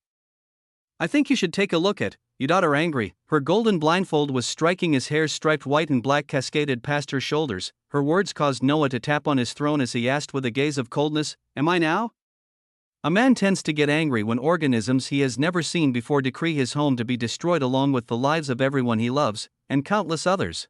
I think you should take a look at, you daughter angry. Her golden blindfold was striking his hair striped white and black cascaded past her shoulders. Her words caused Noah to tap on his throne as he asked with a gaze of coldness, am I now? A man tends to get angry when organisms he has never seen before decree his home to be destroyed along with the lives of everyone he loves, and countless others.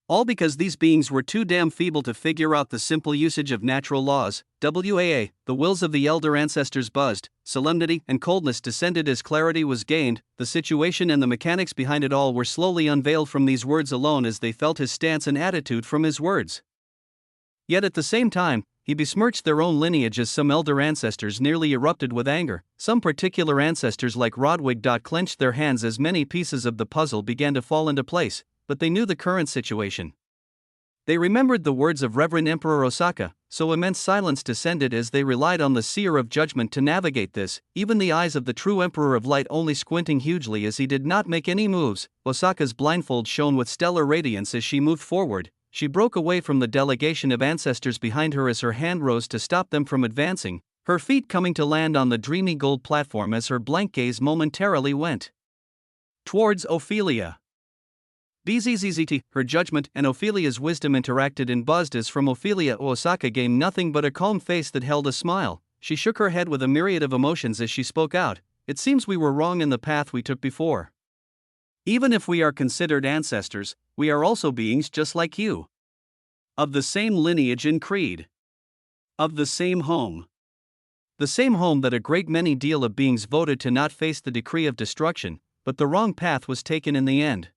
All because these beings were too damn feeble to figure out the simple usage of natural laws. The wills of the elder ancestors buzzed, solemnity and coldness descended as clarity was gained. The situation and the mechanics behind it all were slowly unveiled from these words alone as they felt his stance and attitude from his words. Yet at the same time, he besmirched their own lineage as some elder ancestors nearly erupted with anger. Some particular ancestors like Rodwig clenched their hands as many pieces of the puzzle began to fall into place. But they knew the current situation. They remembered the words of Reverend Emperor Osaka, so immense silence descended as they relied on the seer of judgment to navigate this, even the eyes of the true Emperor of Light only squinting hugely as he did not make any moves. Osaka's blindfold shone with stellar radiance as she moved forward. She broke away from the delegation of ancestors behind her as her hand rose to stop them from advancing, her feet coming to land on the dreamy gold platform as her blank gaze momentarily went towards Ophelia. BZZZT, her judgment and Ophelia's wisdom interacted and buzzed as from Ophelia Osaka gained nothing but a calm face that held a smile. She shook her head with a myriad of emotions as she spoke out. It seems we were wrong in the path we took before. Even if we are considered ancestors, we are also beings just like you, of the same lineage and creed. Of the same home. The same home that a great many deal of beings voted to not face the decree of destruction, but the wrong path was taken in the end.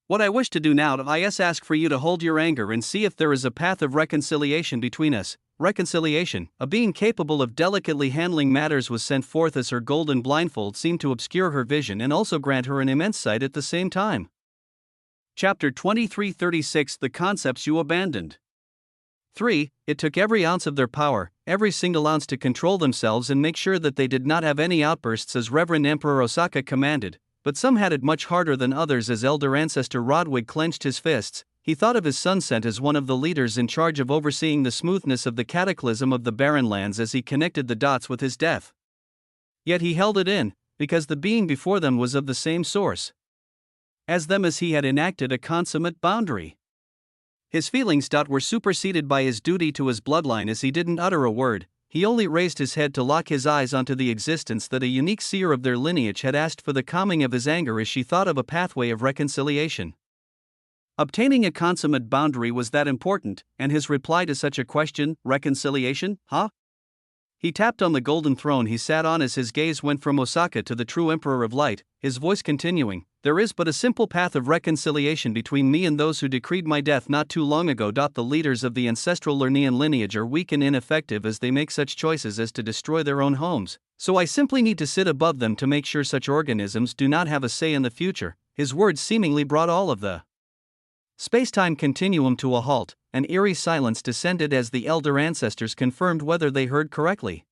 What I wish to do now is ask for you to hold your anger and see if there is a path of reconciliation between us. Reconciliation, a being capable of delicately handling matters, was sent forth as her golden blindfold seemed to obscure her vision and also grant her an immense sight at the same time. Chapter 23:36 The Concepts You Abandoned. 3. It took every ounce of their power, every single ounce, to control themselves and make sure that they did not have any outbursts as Reverend Emperor Osaka commanded, but some had it much harder than others. As Elder Ancestor Rodwig clenched his fists, he thought of his son sent as one of the leaders in charge of overseeing the smoothness of the cataclysm of the Barren Lands as he connected the dots with his death. Yet he held it in, because the being before them was of the same source as them, as he had enacted a consummate boundary. His feelings were superseded by his duty to his bloodline. As he didn't utter a word, he only raised his head to lock his eyes onto the existence that a unique seer of their lineage had asked for the calming of his anger as she thought of a pathway of reconciliation. Obtaining a consummate boundary was that important, and his reply to such a question, reconciliation, huh? He tapped on the golden throne he sat on as his gaze went from Osaka to the true Emperor of Light, his voice continuing, "There is but a simple path of reconciliation between me and those who decreed my death not too long ago. The leaders of the ancestral Lernean lineage are weak and ineffective as they make such choices as to destroy their own homes, so I simply need to sit above them to make sure such organisms do not have a say in the future." His words seemingly brought all of the space-time continuum to a halt. An eerie silence descended as the elder ancestors confirmed whether they heard correctly.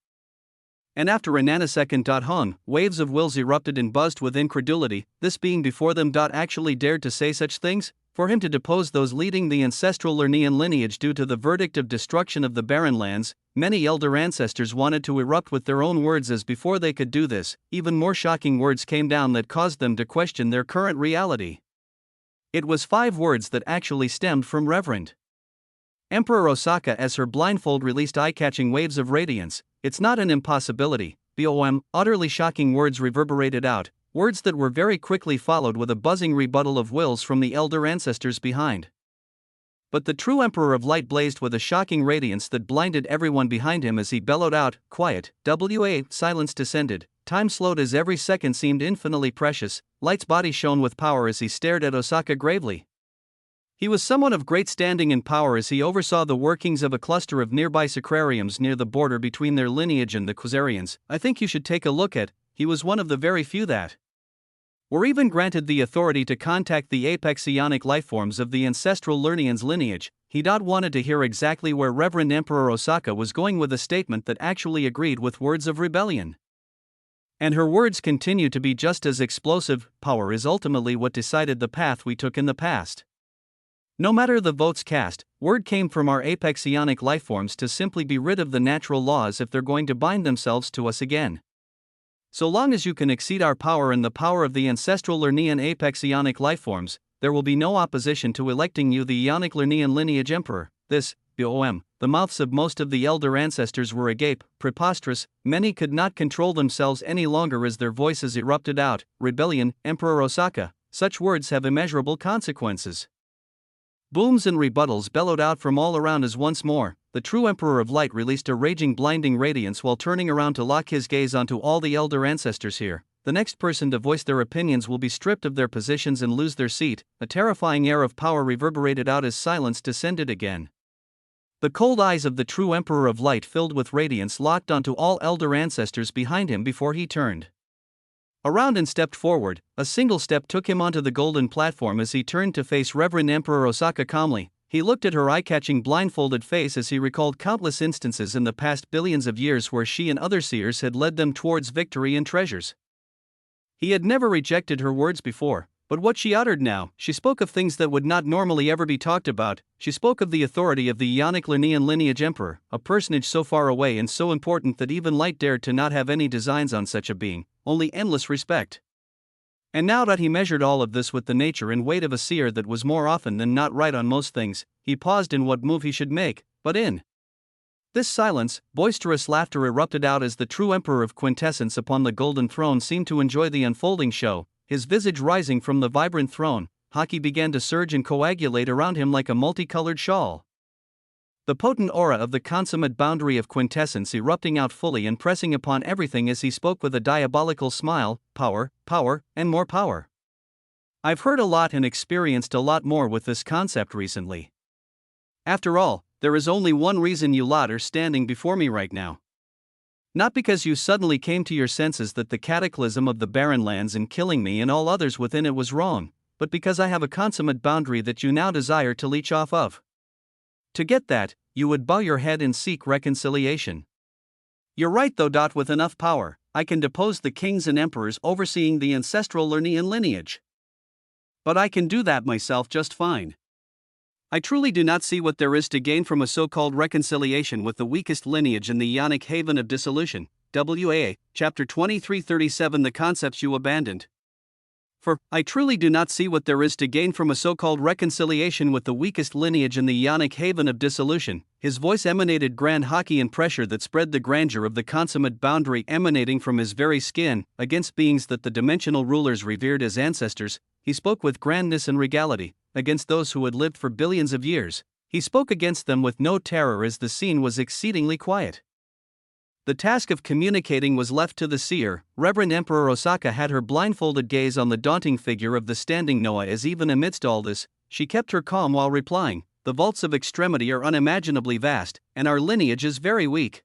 And after a nanosecond, hung, waves of wills erupted and buzzed with incredulity. This being before them actually dared to say such things? For him to depose those leading the ancestral Lernean lineage due to the verdict of destruction of the Barren Lands, many elder ancestors wanted to erupt with their own words. As before they could do this, even more shocking words came down that caused them to question their current reality. It was 5 words that actually stemmed from Reverend Emperor Osaka as her blindfold released eye-catching waves of radiance. "It's not an impossibility." Utterly shocking words reverberated out, words that were very quickly followed with a buzzing rebuttal of wills from the elder ancestors behind. But the true Emperor of Light blazed with a shocking radiance that blinded everyone behind him as he bellowed out, "Quiet." Silence descended. Time slowed as every second seemed infinitely precious. Light's body shone with power as he stared at Osaka gravely. He was someone of great standing and power as he oversaw the workings of a cluster of nearby sacrariums near the border between their lineage and the Quasarians. "I think you should take a look at." He was one of the very few that were even granted the authority to contact the apex ionic lifeforms of the ancestral Lerneans lineage. He wanted to hear exactly where Reverend Emperor Osaka was going with a statement that actually agreed with words of rebellion. And her words continue to be just as explosive. "Power is ultimately what decided the path we took in the past. No matter the votes cast, word came from our apex ionic lifeforms to simply be rid of the natural laws if they're going to bind themselves to us again. So long as you can exceed our power and the power of the ancestral Lernean apex ionic lifeforms, there will be no opposition to electing you the Ionic Lernean lineage emperor." This, the mouths of most of the elder ancestors were agape, preposterous. Many could not control themselves any longer as their voices erupted out, "Rebellion, Emperor Osaka, such words have immeasurable consequences." Booms and rebuttals bellowed out from all around as once more, the true Emperor of Light released a raging blinding radiance while turning around to lock his gaze onto all the elder ancestors here. The next person to voice their opinions will be stripped of their positions and lose their seat. A terrifying air of power reverberated out as silence descended again. The cold eyes of the true Emperor of Light filled with radiance locked onto all elder ancestors behind him before he turned around and stepped forward. A single step took him onto the golden platform as he turned to face Reverend Emperor Osaka calmly. He looked at her eye-catching blindfolded face as he recalled countless instances in the past billions of years where she and other seers had led them towards victory and treasures. He had never rejected her words before, but what she uttered now, she spoke of things that would not normally ever be talked about. She spoke of the authority of the Ionic Lernean lineage emperor, a personage so far away and so important that even Light dared to not have any designs on such a being, only endless respect. And now that he measured all of this with the nature and weight of a seer that was more often than not right on most things, he paused in what move he should make. But in this silence, boisterous laughter erupted out as the true Emperor of Quintessence upon the golden throne seemed to enjoy the unfolding show. His visage rising from the vibrant throne, hockey began to surge and coagulate around him like a multicolored shawl. The potent aura of the consummate boundary of quintessence erupting out fully and pressing upon everything as he spoke with a diabolical smile: power, power, and more power. I've heard a lot and experienced a lot more with this concept recently. After all, there is only one reason you lot are standing before me right now. Not because you suddenly came to your senses that the cataclysm of the barren lands in killing me and all others within it was wrong, but because I have a consummate boundary that you now desire to leech off of. To get that, you would bow your head and seek reconciliation. You're right though. With enough power, I can depose the kings and emperors overseeing the ancestral Lernaean lineage. But I can do that myself just fine. I truly do not see what there is to gain from a so-called reconciliation with the weakest lineage in the Ionic haven of dissolution. WAA, chapter 2337. The concepts you abandoned. For, I truly do not see what there is to gain from a so-called reconciliation with the weakest lineage in the Ionic haven of dissolution. His voice emanated grand hockey and pressure that spread the grandeur of the consummate boundary emanating from his very skin, against beings that the dimensional rulers revered as ancestors. He spoke with grandness and regality, against those who had lived for billions of years. He spoke against them with no terror as the scene was exceedingly quiet. The task of communicating was left to the seer. Reverend Emperor Osaka had her blindfolded gaze on the daunting figure of the standing Noah as even amidst all this, she kept her calm while replying, "The vaults of extremity are unimaginably vast, and our lineage is very weak.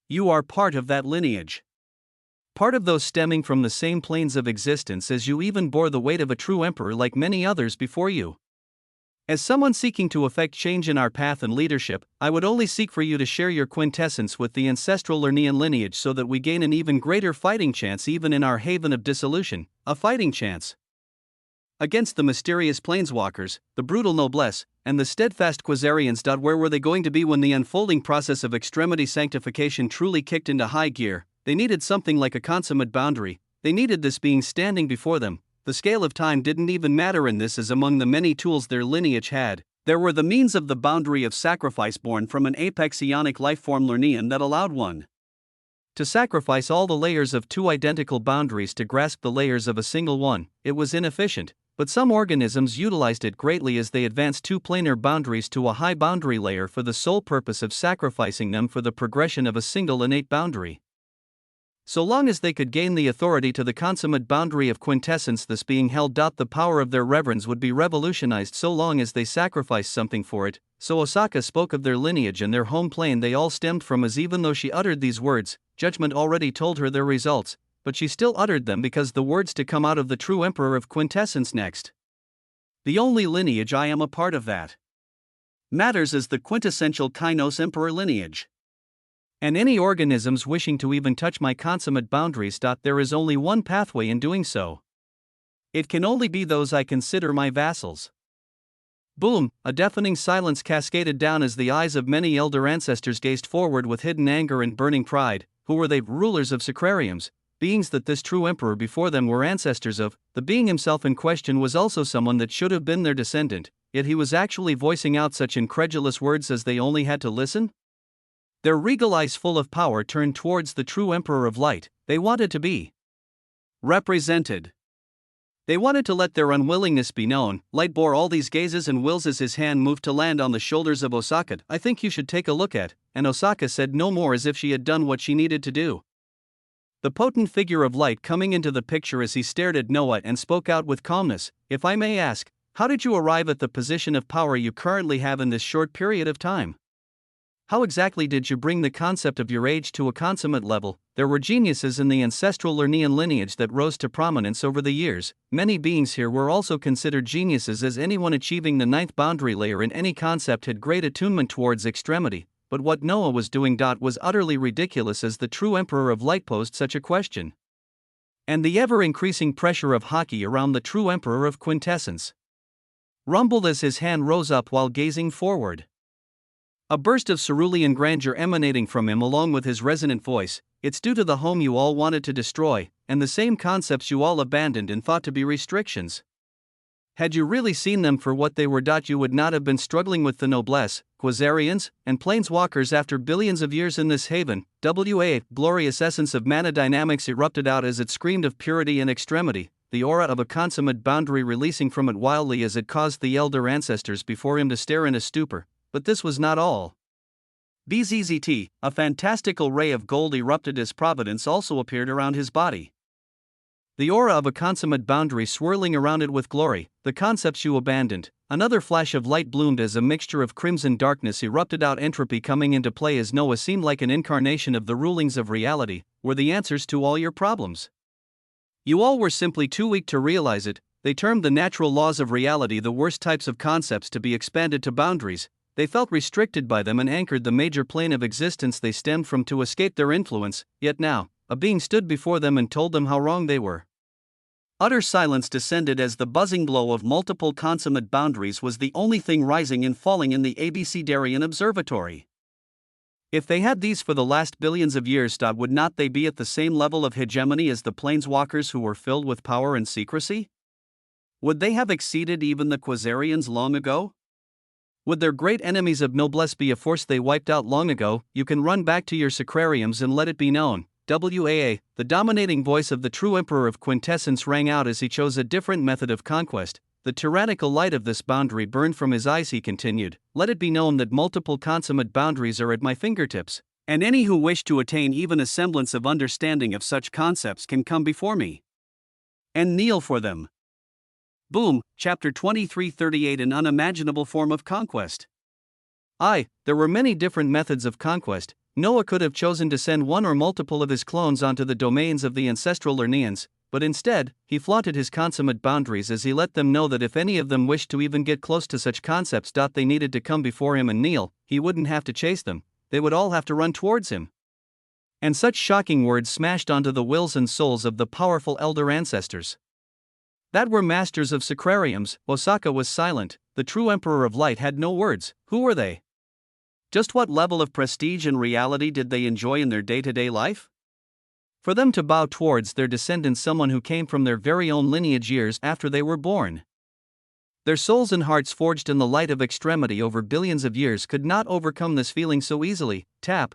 You are part of that lineage. Part of those stemming from the same planes of existence as you, even bore the weight of a true emperor like many others before you. As someone seeking to effect change in our path and leadership, I would only seek for you to share your quintessence with the ancestral Lernaean lineage so that we gain an even greater fighting chance even in our haven of dissolution, a fighting chance against the mysterious planeswalkers, the brutal noblesse, and the steadfast Quasarians. Where were they going to be when the unfolding process of extremity sanctification truly kicked into high gear? They needed something like a consummate boundary. They needed this being standing before them. The scale of time didn't even matter in this, as among the many tools their lineage had, there were the means of the boundary of sacrifice born from an apex Ionic lifeform Lernaean that allowed one to sacrifice all the layers of two identical boundaries to grasp the layers of a single one. It was inefficient, but some organisms utilized it greatly as they advanced two planar boundaries to a high boundary layer for the sole purpose of sacrificing them for the progression of a single innate boundary. So long as they could gain the authority to the consummate boundary of quintessence thus being held, the power of their reverends would be revolutionized so long as they sacrificed something for it. So Osaka spoke of their lineage and their home plane they all stemmed from, as even though she uttered these words, judgment already told her their results, but she still uttered them because the words to come out of the true emperor of quintessence next. The only lineage I am a part of that matters is the quintessential Kainos emperor lineage. And any organisms wishing to even touch my consummate boundaries. There is only one pathway in doing so. It can only be those I consider my vassals. Boom! A deafening silence cascaded down as the eyes of many elder ancestors gazed forward with hidden anger and burning pride. Who were they? Rulers of Sacrariums, beings that this true emperor before them were ancestors of. The being himself in question was also someone that should have been their descendant, yet he was actually voicing out such incredulous words as they only had to listen? Their regal eyes full of power turned towards the true Emperor of Light. They wanted to be represented. They wanted to let their unwillingness be known. Light bore all these gazes and wills as his hand moved to land on the shoulders of Osaka. I think you should take a look at, and Osaka said no more as if she had done what she needed to do. The potent figure of Light coming into the picture as he stared at Noah and spoke out with calmness, if I may ask, how did you arrive at the position of power you currently have in this short period of time? How exactly did you bring the concept of your age to a consummate level? There were geniuses in the ancestral Lernaean lineage that rose to prominence over the years. Many beings here were also considered geniuses, as anyone achieving the ninth boundary layer in any concept had great attunement towards extremity. But what Noah was doing was utterly ridiculous as the true Emperor of Light posed such a question. And the ever-increasing pressure of hockey around the true Emperor of Quintessence rumbled as his hand rose up while gazing forward. A burst of cerulean grandeur emanating from him along with his resonant voice. It's due to the home you all wanted to destroy, and the same concepts you all abandoned and thought to be restrictions. Had you really seen them for what they were, you would not have been struggling with the noblesse, Quasarians, and planeswalkers after billions of years in this haven. WA, glorious essence of mana dynamics erupted out as it screamed of purity and extremity, the aura of a consummate boundary releasing from it wildly as it caused the elder ancestors before him to stare in a stupor. but this was not all. BZZT, a fantastical ray of gold erupted as providence also appeared around his body. The aura of a consummate boundary swirling around it with glory, the concepts you abandoned. Another flash of light bloomed as a mixture of crimson darkness erupted out, entropy coming into play as Noah seemed like an incarnation of the rulings of reality, were the answers to all your problems. You all were simply too weak to realize it. They termed the natural laws of reality the worst types of concepts to be expanded to boundaries. They felt restricted by them and anchored the major plane of existence they stemmed from to escape their influence, yet now, a being stood before them and told them how wrong they were. Utter silence descended as the buzzing glow of multiple consummate boundaries was the only thing rising and falling in the Abecedarian observatory. If they had these for the last billions of years, would not they be at the same level of hegemony as the planeswalkers who were filled with power and secrecy? Would they have exceeded even the Quasarians long ago? Would their great enemies of noblesse be a force they wiped out long ago? You can run back to your sacrariums and let it be known. WAA, the dominating voice of the true Emperor of Quintessence rang out as he chose a different method of conquest. The tyrannical light of this boundary burned from his eyes. He continued, let it be known that multiple consummate boundaries are at my fingertips, and any who wish to attain even a semblance of understanding of such concepts can come before me and kneel for them. Boom, Chapter 2338, an unimaginable form of conquest. There were many different methods of conquest. Noah could have chosen to send one or multiple of his clones onto the domains of the ancestral Lerneans, but instead, he flaunted his consummate boundaries as he let them know that if any of them wished to even get close to such concepts, they needed to come before him and kneel. He wouldn't have to chase them, they would all have to run towards him. And such shocking words smashed onto the wills and souls of the powerful elder ancestors that were masters of sacrariums. Osaka was silent. The true Emperor of Light had no words. Who were they? Just what level of prestige and reality did they enjoy in their day-to-day life? For them to bow towards their descendant, someone who came from their very own lineage years after they were born. Their souls and hearts forged in the light of extremity over billions of years could not overcome this feeling so easily. Tap.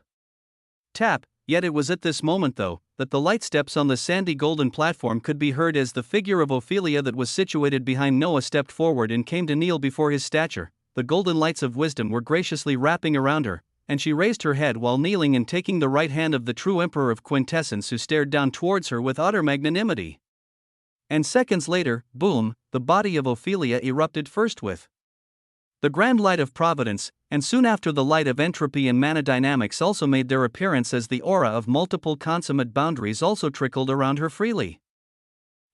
Tap. Yet it was at this moment, though, that the light steps on the sandy golden platform could be heard as the figure of Ophelia that was situated behind Noah stepped forward and came to kneel before his stature. The golden lights of wisdom were graciously wrapping around her, and she raised her head while kneeling and taking the right hand of the true Emperor of Quintessence, who stared down towards her with utter magnanimity. And seconds later, boom, the body of Ophelia erupted first with the grand light of providence, and soon after the light of entropy and mana dynamics also made their appearance as the aura of multiple consummate boundaries also trickled around her freely.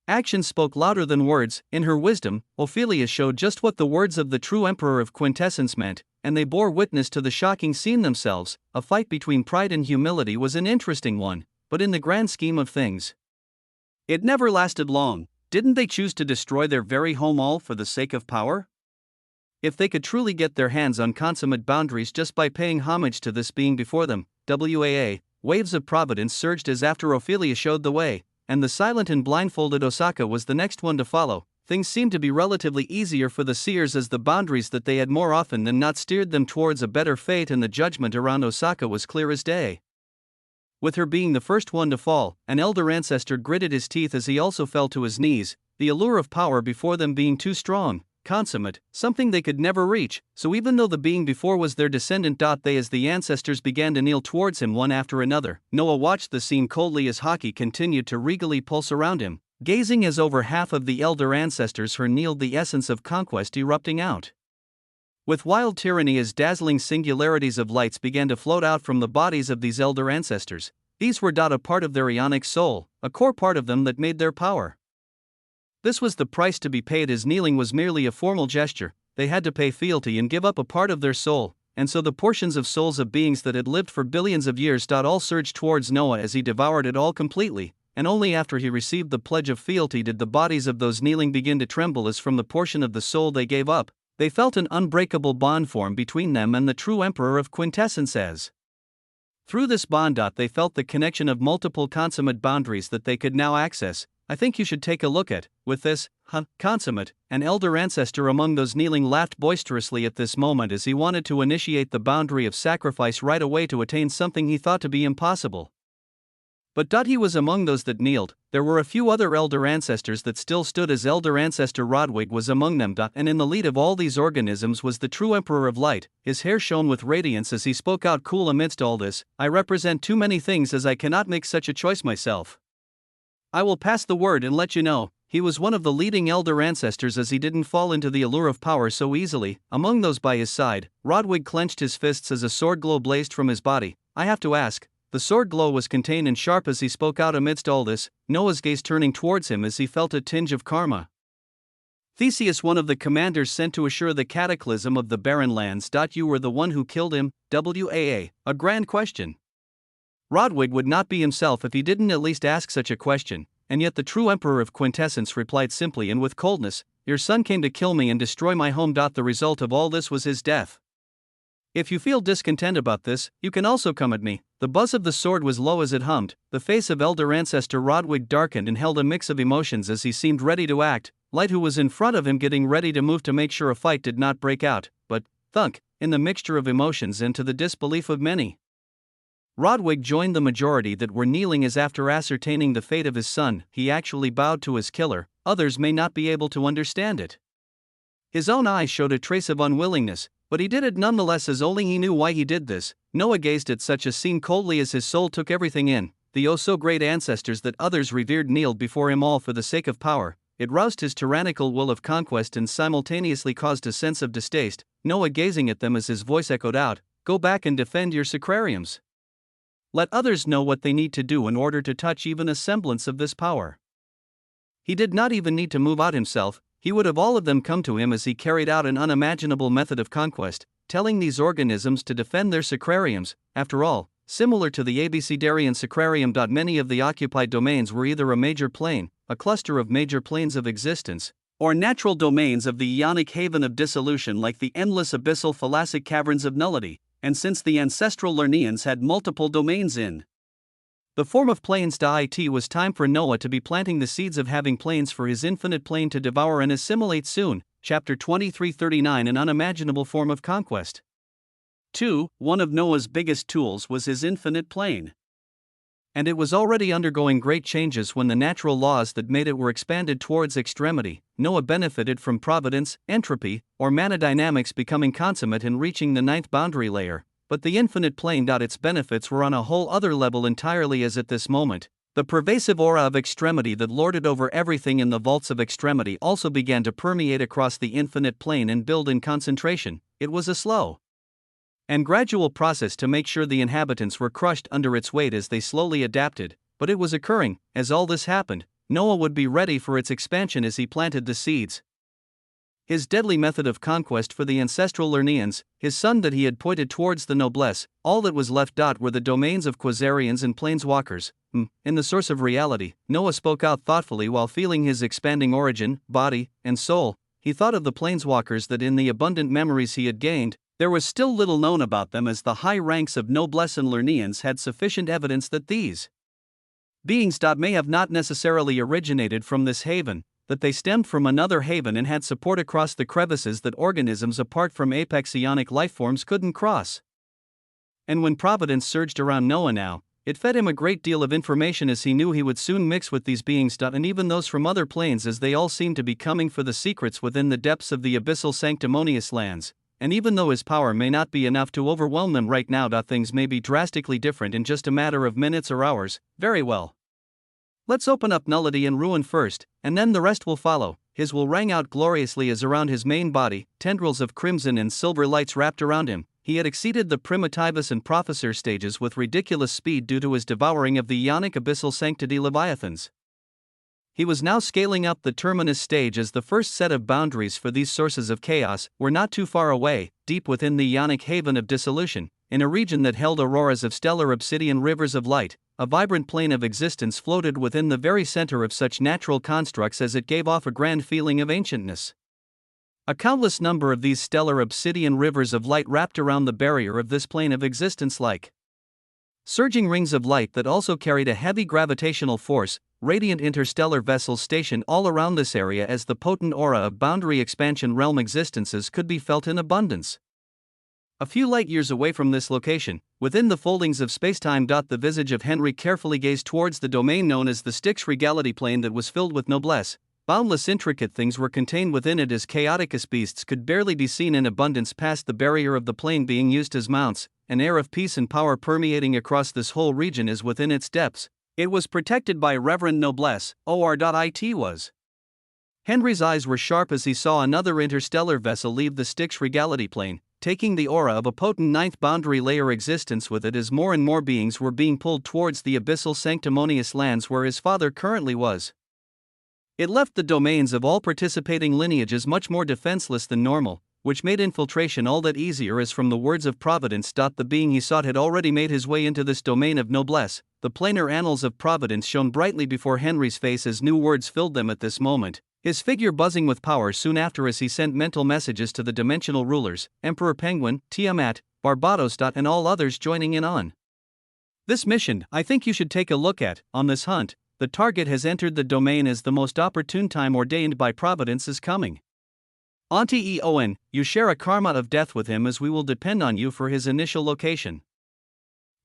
Action spoke louder than words. In her wisdom, Ophelia showed just what the words of the true Emperor of Quintessence meant, and they bore witness to the shocking scene themselves. A fight between pride and humility was an interesting one, but in the grand scheme of things, it never lasted long. Didn't they choose to destroy their very home all for the sake of power? If they could truly get their hands on consummate boundaries just by paying homage to this being before them, WAA, waves of providence surged as after Ophelia showed the way, and the silent and blindfolded Osaka was the next one to follow. Things seemed to be relatively easier for the seers as the boundaries that they had more often than not steered them towards a better fate, and the judgment around Osaka was clear as day. With her being the first one to fall, an elder ancestor gritted his teeth as he also fell to his knees, the allure of power before them being too strong, consummate, something they could never reach. So even though the being before was their descendant, they as the ancestors began to kneel towards him one after another. Noah watched the scene coldly as hockey continued to regally pulse around him, gazing as over half of the elder ancestors her kneeled, the essence of conquest erupting out with wild tyranny as dazzling singularities of lights began to float out from the bodies of these elder ancestors. These were a part of their ionic soul, a core part of them that made their power. This was the price to be paid, as kneeling was merely a formal gesture. They had to pay fealty and give up a part of their soul, and so the portions of souls of beings that had lived for billions of years all surged towards Noah as he devoured it all completely, and only after he received the pledge of fealty did the bodies of those kneeling begin to tremble as from the portion of the soul they gave up, they felt an unbreakable bond form between them and the true Emperor of Quintessence as. Through this bond, they felt the connection of multiple consummate boundaries that they could now access. I think you should take a look at, with this, consummate. An elder ancestor among those kneeling laughed boisterously at this moment as he wanted to initiate the boundary of sacrifice right away to attain something he thought to be impossible. But he was among those that kneeled. There were a few other elder ancestors that still stood, as elder ancestor Rodwig was among them. And in the lead of all these organisms was the true Emperor of Light. His hair shone with radiance as he spoke out cool amidst all this. I represent too many things, as I cannot make such a choice myself. I will pass the word and let you know. He was one of the leading elder ancestors, as he didn't fall into the allure of power so easily. Among those by his side, Rodwig clenched his fists as a sword glow blazed from his body. I have to ask. The sword glow was contained and sharp as he spoke out amidst all this, Noah's gaze turning towards him as he felt a tinge of karma. Theseus, one of the commanders sent to assure the cataclysm of the barren lands. You were the one who killed him, WAA, a grand question. Rodwig would not be himself if he didn't at least ask such a question, and yet the true Emperor of Quintessence replied simply and with coldness, your son came to kill me and destroy my home. The result of all this was his death. If you feel discontent about this, you can also come at me. The buzz of the sword was low as it hummed. The face of elder ancestor Rodwig darkened and held a mix of emotions as he seemed ready to act. Light, who was in front of him, getting ready to move to make sure a fight did not break out, but, thunk, in the mixture of emotions and to the disbelief of many, Rodwig joined the majority that were kneeling, as after ascertaining the fate of his son, he actually bowed to his killer. Others may not be able to understand it. His own eyes showed a trace of unwillingness, but he did it nonetheless, as only he knew why he did this. Noah gazed at such a scene coldly as his soul took everything in. The oh so great ancestors that others revered kneeled before him all for the sake of power. It roused his tyrannical will of conquest and simultaneously caused a sense of distaste. Noah gazing at them as his voice echoed out, go back and defend your sacrariums. Let others know what they need to do in order to touch even a semblance of this power. He did not even need to move out himself. He would have all of them come to him as he carried out an unimaginable method of conquest, telling these organisms to defend their sacrariums. After all, similar to the Abecedarian sacrarium. Many of the occupied domains were either a major plane, a cluster of major planes of existence, or natural domains of the ionic haven of dissolution, like the endless abyssal thalassic caverns of nullity. And since the ancestral Lernaeans had multiple domains in the form of planes, it was time for Noah to be planting the seeds of having planes for his infinite plane to devour and assimilate soon. Chapter 23:39, an unimaginable form of conquest. 2. One of Noah's biggest tools was his infinite plane. And it was already undergoing great changes when the natural laws that made it were expanded towards extremity. Noah benefited from providence, entropy, or manodynamics becoming consummate and reaching the ninth boundary layer. But the infinite plane. Its benefits were on a whole other level entirely, as at this moment, the pervasive aura of extremity that lorded over everything in the vaults of extremity also began to permeate across the infinite plane and build in concentration. It was a slow and gradual process to make sure the inhabitants were crushed under its weight as they slowly adapted, but it was occurring. As all this happened, Noah would be ready for its expansion as he planted the seeds. His deadly method of conquest for the ancestral Lernaeans, his son that he had pointed towards the noblesse, all that was left. Were the domains of Quasarians and Planeswalkers. In the source of reality, Noah spoke out thoughtfully while feeling his expanding origin, body, and soul. He thought of the Planeswalkers that in the abundant memories he had gained, there was still little known about them, as the high ranks of noblesse and Lernaeans had sufficient evidence that these beings may have not necessarily originated from this haven, that they stemmed from another haven and had support across the crevices that organisms apart from apex ionic lifeforms couldn't cross. And when Providence surged around Noah now, it fed him a great deal of information, as he knew he would soon mix with these beings. And even those from other planes, as they all seemed to be coming for the secrets within the depths of the abyssal sanctimonious lands. And even though his power may not be enough to overwhelm them right now, things may be drastically different in just a matter of minutes or hours. Very well. Let's open up nullity and ruin first, and then the rest will follow. His will rang out gloriously as around his main body, tendrils of crimson and silver lights wrapped around him. He had exceeded the primitivus and professor stages with ridiculous speed due to his devouring of the ionic abyssal sanctity leviathans. He was now scaling up the terminus stage, as the first set of boundaries for these sources of chaos were not too far away, deep within the ionic haven of dissolution, in a region that held auroras of stellar obsidian rivers of light. A vibrant plane of existence floated within the very center of such natural constructs, as it gave off a grand feeling of ancientness. A countless number of these stellar obsidian rivers of light wrapped around the barrier of this plane of existence like surging rings of light that also carried a heavy gravitational force. Radiant interstellar vessels stationed all around this area, as the potent aura of boundary expansion realm existences could be felt in abundance. A few light years away from this location, within the foldings of spacetime. The visage of Henry carefully gazed towards the domain known as the Styx regality plane that was filled with noblesse. Boundless intricate things were contained within it, as chaotic as beasts could barely be seen in abundance past the barrier of the plane being used as mounts, an air of peace and power permeating across this whole region as within its depths. It was protected by reverend noblesse, or.it was. Henry's eyes were sharp as he saw another interstellar vessel leave the Styx regality plane, taking the aura of a potent ninth boundary layer existence with it as more and more beings were being pulled towards the abyssal sanctimonious lands where his father currently was. It left the domains of all participating lineages much more defenseless than normal, which made infiltration all that easier, as from the words of Providence. The being he sought had already made his way into this domain of noblesse. The planar annals of Providence shone brightly before Henry's face as new words filled them at this moment, his figure buzzing with power soon after as he sent mental messages to the dimensional rulers, Emperor Penguin, Tiamat, Barbados. And all others joining in on this mission. I think you should take a look at. On this hunt, the target has entered the domain as the most opportune time ordained by Providence is coming. Auntie Eon, you share a karma of death with him, as we will depend on you for his initial location.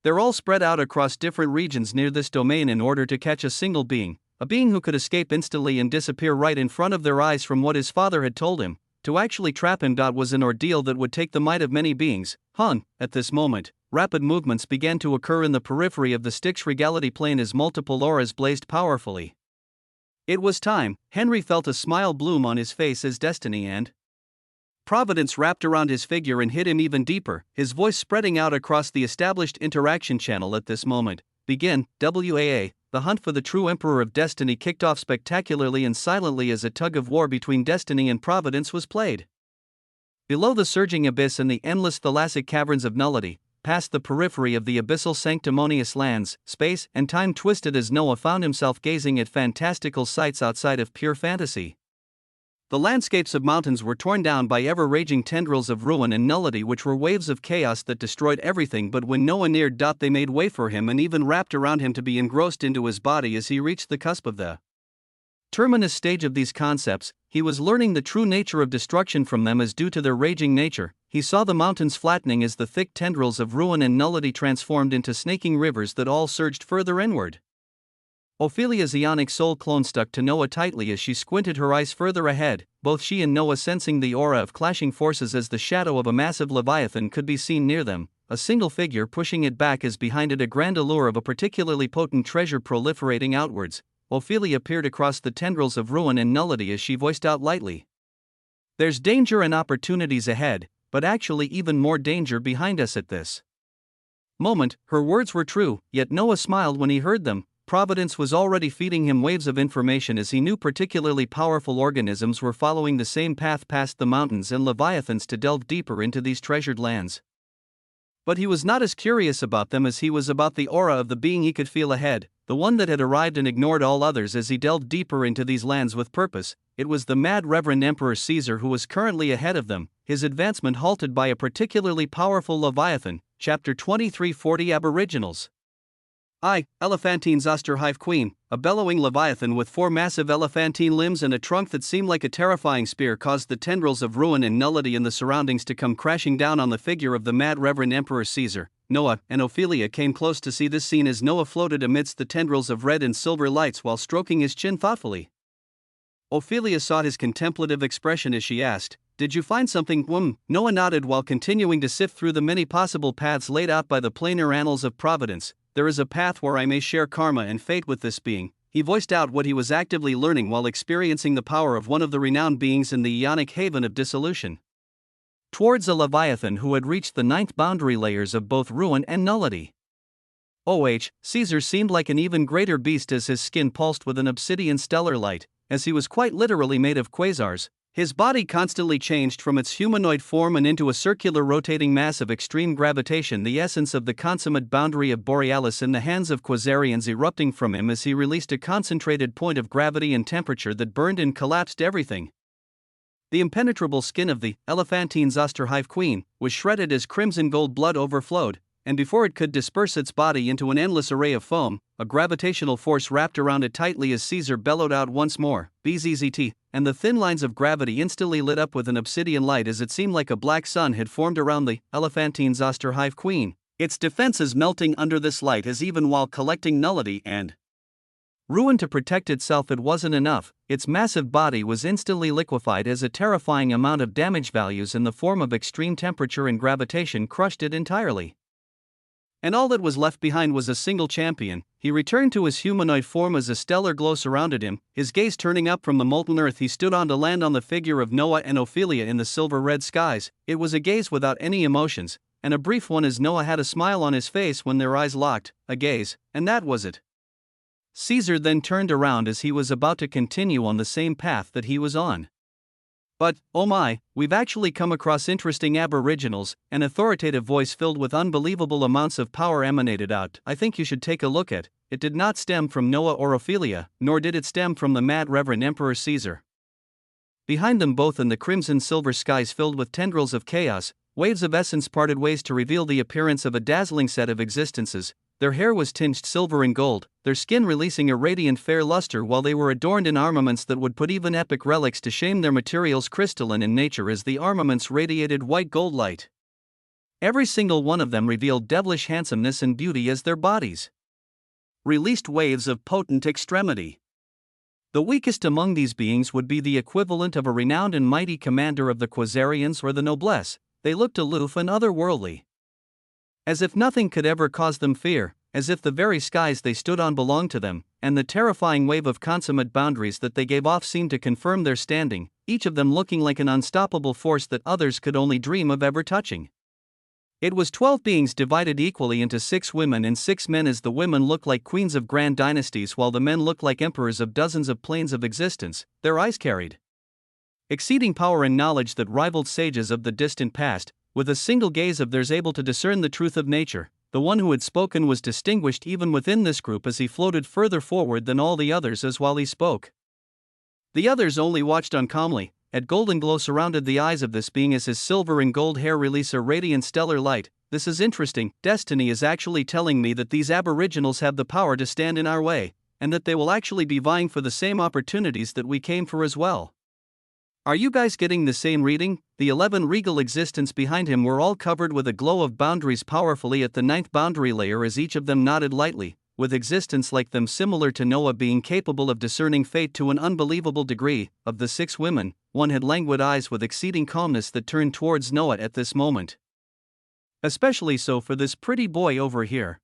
They're all spread out across different regions near this domain in order to catch a single being, a being who could escape instantly and disappear right in front of their eyes. From what his father had told him, to actually trap him was an ordeal that would take the might of many beings. At this moment, rapid movements began to occur in the periphery of the Styx regality plane as multiple auras blazed powerfully. It was time. Henry felt a smile bloom on his face as destiny and Providence wrapped around his figure and hit him even deeper, his voice spreading out across the established interaction channel at this moment. Begin. WAA. The hunt for the true Emperor of Destiny kicked off spectacularly and silently as a tug of war between Destiny and Providence was played. Below the surging abyss and the endless thalassic caverns of nullity, past the periphery of the abyssal sanctimonious lands, space and time twisted as Noah found himself gazing at fantastical sights outside of pure fantasy. The landscapes of mountains were torn down by ever-raging tendrils of ruin and nullity, which were waves of chaos that destroyed everything. But when Noah neared, they made way for him and even wrapped around him to be engrossed into his body as he reached the cusp of the terminus stage of these concepts. He was learning the true nature of destruction from them as due to their raging nature. He saw the mountains flattening as the thick tendrils of ruin and nullity transformed into snaking rivers that all surged further inward. Ophelia's ionic soul clone stuck to Noah tightly as she squinted her eyes further ahead, both she and Noah sensing the aura of clashing forces as the shadow of a massive leviathan could be seen near them, a single figure pushing it back as behind it a grand allure of a particularly potent treasure proliferating outwards. Ophelia peered across the tendrils of ruin and nullity as she voiced out lightly, "There's danger and opportunities ahead, but actually even more danger behind us." At this moment, her words were true, yet Noah smiled when he heard them. Providence was already feeding him waves of information as he knew particularly powerful organisms were following the same path past the mountains and leviathans to delve deeper into these treasured lands. But he was not as curious about them as he was about the aura of the being he could feel ahead, the one that had arrived and ignored all others as he delved deeper into these lands with purpose. It was the mad Reverend Emperor Caesar who was currently ahead of them, his advancement halted by a particularly powerful leviathan. Chapter 2340 Aboriginals. Elephantine Osterhive Queen, a bellowing leviathan with 4 massive elephantine limbs and a trunk that seemed like a terrifying spear, caused the tendrils of ruin and nullity in the surroundings to come crashing down on the figure of the mad Reverend Emperor Caesar. Noah and Ophelia came close to see this scene as Noah floated amidst the tendrils of red and silver lights while stroking his chin thoughtfully. Ophelia sought his contemplative expression as she asked, "Did you find something?" Noah nodded while continuing to sift through the many possible paths laid out by the planar annals of Providence. "There is a path where I may share karma and fate with this being." He voiced out what he was actively learning while experiencing the power of one of the renowned beings in the Ionic haven of dissolution. Towards a leviathan who had reached the 9th boundary layers of both ruin and nullity. Caesar seemed like an even greater beast as his skin pulsed with an obsidian stellar light, as he was quite literally made of quasars. His body constantly changed from its humanoid form and into a circular rotating mass of extreme gravitation, the essence of the consummate boundary of Borealis in the hands of quasarians erupting from him as he released a concentrated point of gravity and temperature that burned and collapsed everything. The impenetrable skin of the Elephantine Osterhive Queen was shredded as crimson gold blood overflowed, and before it could disperse its body into an endless array of foam, a gravitational force wrapped around it tightly as Caesar bellowed out once more, "BZZT," and the thin lines of gravity instantly lit up with an obsidian light as it seemed like a black sun had formed around the elephantine Zosterhive queen, its defenses melting under this light as even while collecting nullity and ruin to protect itself it wasn't enough, its massive body was instantly liquefied as a terrifying amount of damage values in the form of extreme temperature and gravitation crushed it entirely. And all that was left behind was a single champion. He returned to his humanoid form as a stellar glow surrounded him, his gaze turning up from the molten earth he stood on to land on the figure of Noah and Ophelia in the silver-red skies. It was a gaze without any emotions, and a brief one as Noah had a smile on his face when their eyes locked, a gaze, and that was it. Caesar then turned around as he was about to continue on the same path that he was on. "But, oh my, we've actually come across interesting aboriginals," an authoritative voice filled with unbelievable amounts of power emanated out. "I think you should take a look at." It did not stem from Noah or Ophelia, nor did it stem from the mad Reverend Emperor Caesar. Behind them both in the crimson silver skies filled with tendrils of chaos, waves of essence parted ways to reveal the appearance of a dazzling set of existences. Their hair was tinged silver and gold, their skin releasing a radiant fair luster while they were adorned in armaments that would put even epic relics to shame, their materials crystalline in nature as the armaments radiated white gold light. Every single one of them revealed devilish handsomeness and beauty as their bodies released waves of potent extremity. The weakest among these beings would be the equivalent of a renowned and mighty commander of the Quasarians or the noblesse. They looked aloof and otherworldly, as if nothing could ever cause them fear, as if the very skies they stood on belonged to them, and the terrifying wave of consummate boundaries that they gave off seemed to confirm their standing, each of them looking like an unstoppable force that others could only dream of ever touching. It was 12 beings divided equally into 6 women and 6 men, as the women looked like queens of grand dynasties while the men looked like emperors of dozens of planes of existence. Their eyes carried exceeding power and knowledge that rivaled sages of the distant past. With a single gaze of theirs able to discern the truth of nature, the one who had spoken was distinguished even within this group as he floated further forward than all the others as while he spoke. The others only watched uncalmly. A golden glow surrounded the eyes of this being as his silver and gold hair released a radiant stellar light. "This is interesting. Destiny is actually telling me that these aboriginals have the power to stand in our way, and that they will actually be vying for the same opportunities that we came for as well. Are you guys getting the same reading?" The 11 regal existence behind him were all covered with a glow of boundaries powerfully at the 9th boundary layer as each of them nodded lightly, with existence like them similar to Noah being capable of discerning fate to an unbelievable degree. Of the 6 women, one had languid eyes with exceeding calmness that turned towards Noah at this moment. Especially so for this pretty boy over here.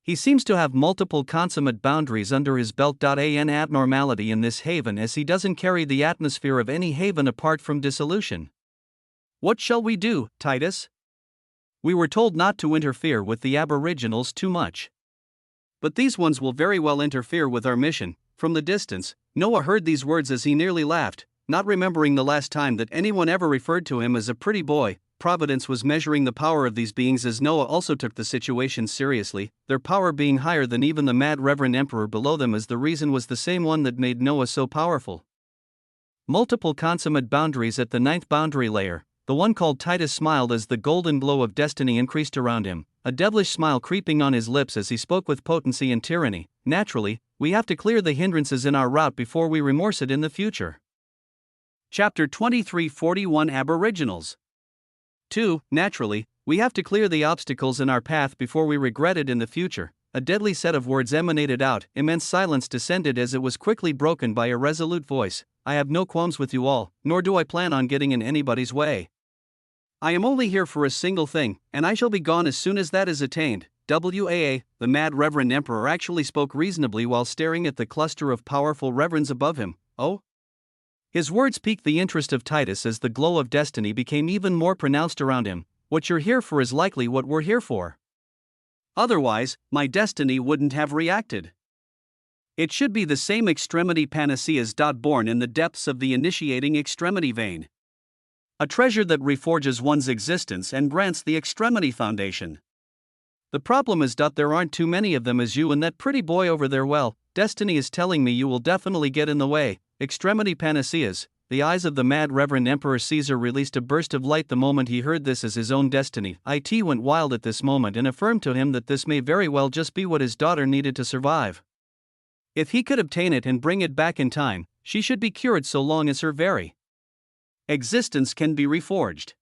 He seems to have multiple consummate boundaries under his belt. An abnormality in this haven as he doesn't carry the atmosphere of any haven apart from dissolution. "What shall we do, Titus?" "We were told not to interfere with the aboriginals too much. But these ones will very well interfere with our mission." From the distance, Noah heard these words as he nearly laughed, not remembering the last time that anyone ever referred to him as a pretty boy. Providence was measuring the power of these beings as Noah also took the situation seriously, their power being higher than even the mad Reverend Emperor below them, as the reason was the same one that made Noah so powerful. Multiple consummate boundaries at the 9th boundary layer. The one called Titus smiled as the golden glow of destiny increased around him, a devilish smile creeping on his lips as he spoke with potency and tyranny. "Naturally, we have to clear the hindrances in our route before we remorse it in the future." Chapter 23:41 Aboriginals. 2. Naturally, we have to clear the obstacles in our path before we regret it in the future. A deadly set of words emanated out. Immense silence descended as it was quickly broken by a resolute voice. "I have no qualms with you all, nor do I plan on getting in anybody's way. I am only here for a single thing, and I shall be gone as soon as that is attained." The mad Reverend Emperor actually spoke reasonably while staring at the cluster of powerful reverends above him. "Oh?" His words piqued the interest of Titus as the glow of destiny became even more pronounced around him. "What you're here for is likely what we're here for. Otherwise, my destiny wouldn't have reacted. It should be the same extremity panaceas. Born in the depths of the initiating extremity vein. A treasure that reforges one's existence and grants the extremity foundation. The problem is there aren't too many of them as you and that pretty boy over there. Well, destiny is telling me you will definitely get in the way. Extremity panaceas, The eyes of the mad Reverend Emperor Caesar released a burst of light the moment he heard this as his own destiny. It went wild at this moment and affirmed to him that this may very well just be what his daughter needed to survive. If he could obtain it and bring it back in time, she should be cured so long as her very existence can be reforged.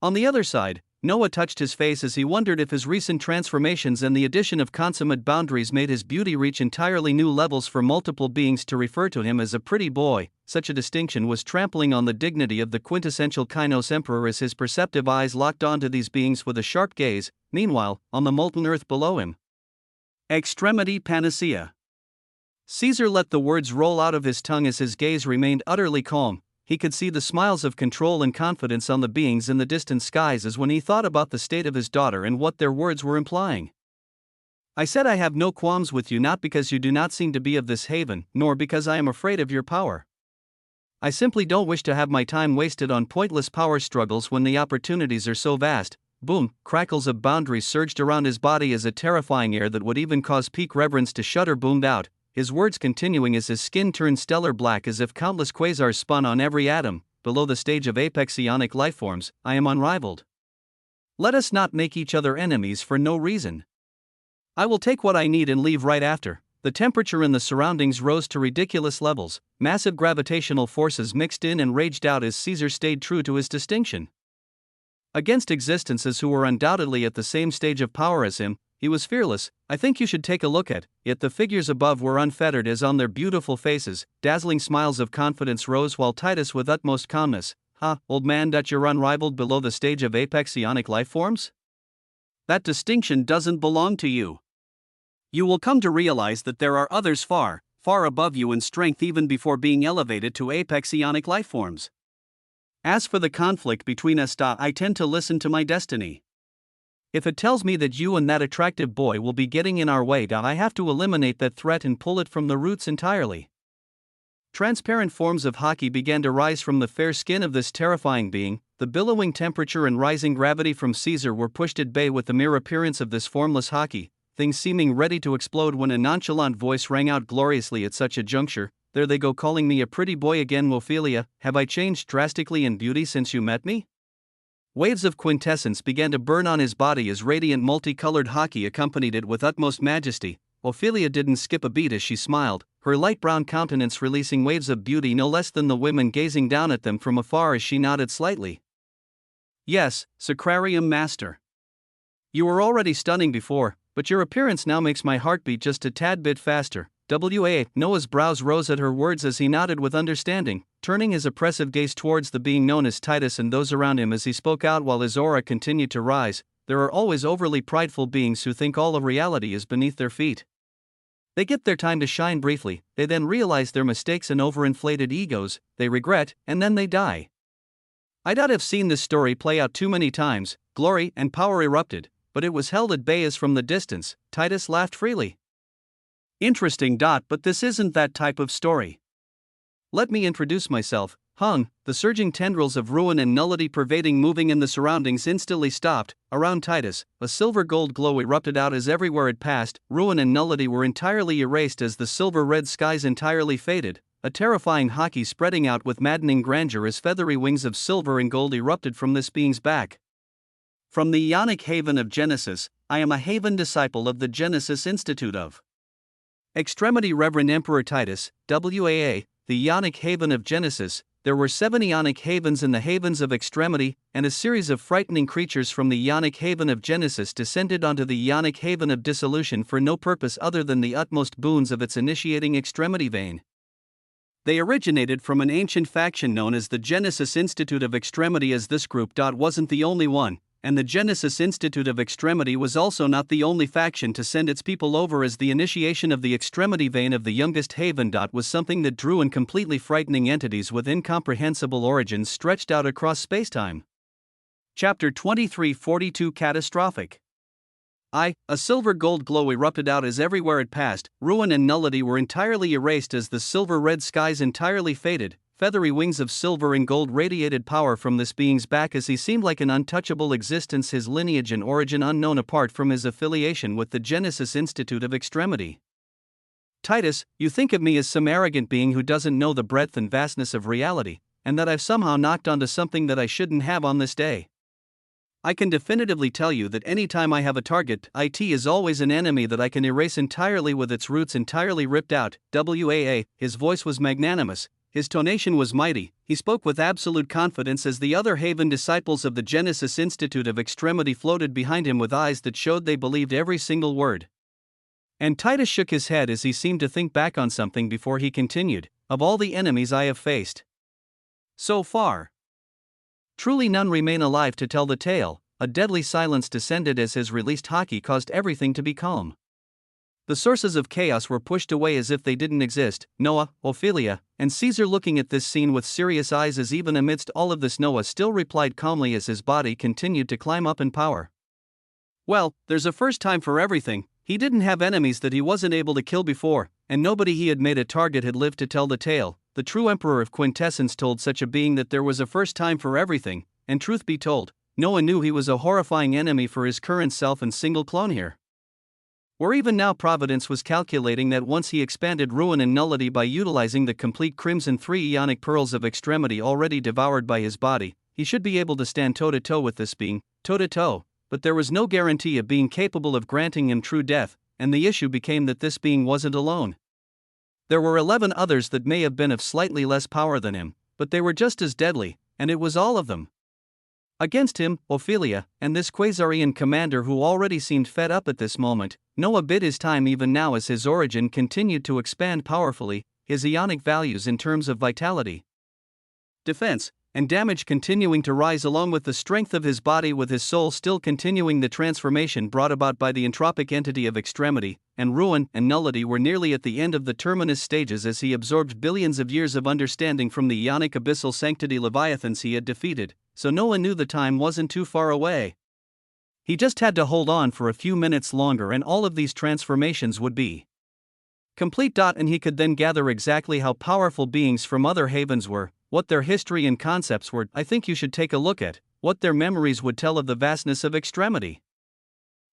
On the other side, Noah touched his face as he wondered if his recent transformations and the addition of consummate boundaries made his beauty reach entirely new levels for multiple beings to refer to him as a pretty boy. Such a distinction was trampling on the dignity of the quintessential Kainos emperor as his perceptive eyes locked onto these beings with a sharp gaze. Meanwhile, on the molten earth below him, extremity panacea. Caesar let the words roll out of his tongue as his gaze remained utterly calm. He could see the smiles of control and confidence on the beings in the distant skies as when he thought about the state of his daughter and what their words were implying. I said I have no qualms with you, not because you do not seem to be of this haven, nor because I am afraid of your power. I simply don't wish to have my time wasted on pointless power struggles when the opportunities are so vast. Boom, crackles of boundaries surged around his body as a terrifying air that would even cause peak reverence to shudder boomed out, his words continuing as his skin turned stellar black as if countless quasars spun on every atom. Below the stage of apex ionic lifeforms, I am unrivaled. Let us not make each other enemies for no reason. I will take what I need and leave right after. The temperature in the surroundings rose to ridiculous levels. Massive gravitational forces mixed in and raged out as Caesar stayed true to his distinction. Against existences who were undoubtedly at the same stage of power as him, he was fearless. I think you should take a look at. Yet the figures above were unfettered as on their beautiful faces, dazzling smiles of confidence rose while Titus with utmost calmness, old man, that you're unrivaled below the stage of apex ionic lifeforms? That distinction doesn't belong to you. You will come to realize that there are others far, far above you in strength even before being elevated to apex ionic lifeforms. As for the conflict between us, I tend to listen to my destiny. If it tells me that you and that attractive boy will be getting in our way, I have to eliminate that threat and pull it from the roots entirely. Transparent forms of hockey began to rise from the fair skin of this terrifying being. The billowing temperature and rising gravity from Caesar were pushed at bay with the mere appearance of this formless hockey, things seeming ready to explode when a nonchalant voice rang out gloriously at such a juncture. There they go, calling me a pretty boy again, Ophelia. Have I changed drastically in beauty since you met me? Waves of quintessence began to burn on his body as radiant multicolored hockey accompanied it with utmost majesty. Ophelia didn't skip a beat as she smiled, her light brown countenance releasing waves of beauty no less than the women gazing down at them from afar as she nodded slightly. Yes, Sacrarium Master. You were already stunning before, but your appearance now makes my heartbeat just a tad bit faster. Noah's brows rose at her words as he nodded with understanding, turning his oppressive gaze towards the being known as Titus and those around him as he spoke out while his aura continued to rise. There are always overly prideful beings who think all of reality is beneath their feet. They get their time to shine briefly, they then realize their mistakes and overinflated egos, they regret, and then they die. I'd not have seen this story play out too many times. Glory and power erupted, but it was held at bay as from the distance. Titus laughed freely. Interesting. But this isn't that type of story. Let me introduce myself. The surging tendrils of ruin and nullity pervading moving in the surroundings instantly stopped. Around Titus, a silver gold glow erupted out as everywhere it passed. Ruin and nullity were entirely erased as the silver red skies entirely faded. A terrifying hockey spreading out with maddening grandeur as feathery wings of silver and gold erupted from this being's back. From the Ionic haven of Genesis, I am a haven disciple of the Genesis Institute of Extremity. Reverend Emperor Titus, WAA, the Ionic haven of Genesis. There were 7 Ionic havens in the havens of Extremity, and a series of frightening creatures from the Ionic haven of Genesis descended onto the Ionic haven of Dissolution for no purpose other than the utmost boons of its initiating Extremity vein. They originated from an ancient faction known as the Genesis Institute of Extremity, as this group wasn't the only one. And the Genesis Institute of Extremity was also not the only faction to send its people over, as the initiation of the Extremity vein of the youngest haven was something that drew in completely frightening entities with incomprehensible origins stretched out across spacetime. Chapter 2342 Catastrophic. A silver gold glow erupted out as everywhere it passed. Ruin and nullity were entirely erased as the silver red skies entirely faded. Feathery wings of silver and gold radiated power from this being's back as he seemed like an untouchable existence, his lineage and origin unknown apart from his affiliation with the Genesis Institute of Extremity. Titus, you think of me as some arrogant being who doesn't know the breadth and vastness of reality, and that I've somehow knocked onto something that I shouldn't have on this day. I can definitively tell you that any time I have a target, it is always an enemy that I can erase entirely with its roots entirely ripped out. WAA, his voice was magnanimous, his tonation was mighty, he spoke with absolute confidence as the other Haven disciples of the Genesis Institute of Extremity floated behind him with eyes that showed they believed every single word. And Titus shook his head as he seemed to think back on something before he continued, of all the enemies I have faced so far, truly none remain alive to tell the tale. A deadly silence descended as his released haki caused everything to be calm. The sources of chaos were pushed away as if they didn't exist. Noah, Ophelia, and Caesar looking at this scene with serious eyes as even amidst all of this Noah still replied calmly as his body continued to climb up in power. Well, there's a first time for everything. He didn't have enemies that he wasn't able to kill before, and nobody he had made a target had lived to tell the tale. The true emperor of quintessence told such a being that there was a first time for everything, and truth be told, Noah knew he was a horrifying enemy for his current self and single clone here. Or even now Providence was calculating that once he expanded ruin and nullity by utilizing the complete crimson 3 ionic pearls of extremity already devoured by his body, he should be able to stand toe-to-toe with this being, toe-to-toe, but there was no guarantee of being capable of granting him true death, and the issue became that this being wasn't alone. There were 11 others that may have been of slightly less power than him, but they were just as deadly, and it was all of them against him, Ophelia, and this Quasarian commander who already seemed fed up at this moment. Noah bid his time even now as his origin continued to expand powerfully, his ionic values in terms of vitality, defense, and damage continuing to rise along with the strength of his body, with his soul still continuing the transformation brought about by the entropic entity of extremity, and ruin and nullity were nearly at the end of the terminus stages as he absorbed billions of years of understanding from the ionic abyssal sanctity leviathans he had defeated, so Noah knew the time wasn't too far away. He just had to hold on for a few minutes longer and all of these transformations would be complete. And he could then gather exactly how powerful beings from other havens were, what their history and concepts were. I think you should take a look at what their memories would tell of the vastness of extremity.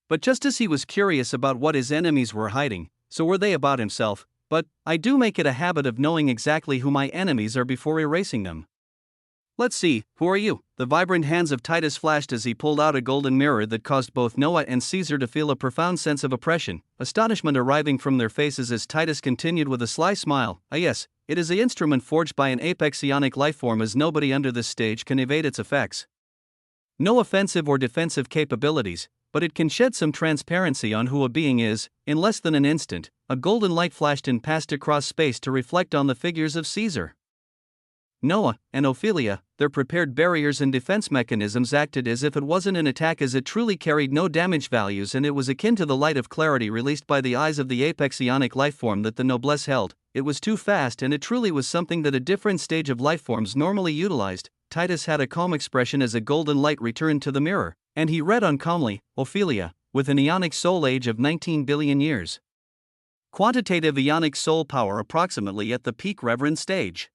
But just as he was curious about what his enemies were hiding, so were they about himself. But I do make it a habit of knowing exactly who my enemies are before erasing them. Let's see, who are you? The vibrant hands of Titus flashed as he pulled out a golden mirror that caused both Noah and Caesar to feel a profound sense of oppression, astonishment arriving from their faces as Titus continued with a sly smile. Yes, it is an instrument forged by an apex ionic lifeform, as nobody under this stage can evade its effects. No offensive or defensive capabilities, but it can shed some transparency on who a being is. In less than an instant, a golden light flashed and passed across space to reflect on the figures of Caesar, Noah, and Ophelia. Their prepared barriers and defense mechanisms acted as if it wasn't an attack, as it truly carried no damage values, and it was akin to the light of clarity released by the eyes of the apex ionic lifeform that the noblesse held. It was too fast, and it truly was something that a different stage of lifeforms normally utilized. Titus had a calm expression as a golden light returned to the mirror, and he read on calmly, Ophelia, with an ionic soul age of 19 billion years. Quantitative ionic soul power approximately at the peak reverend stage.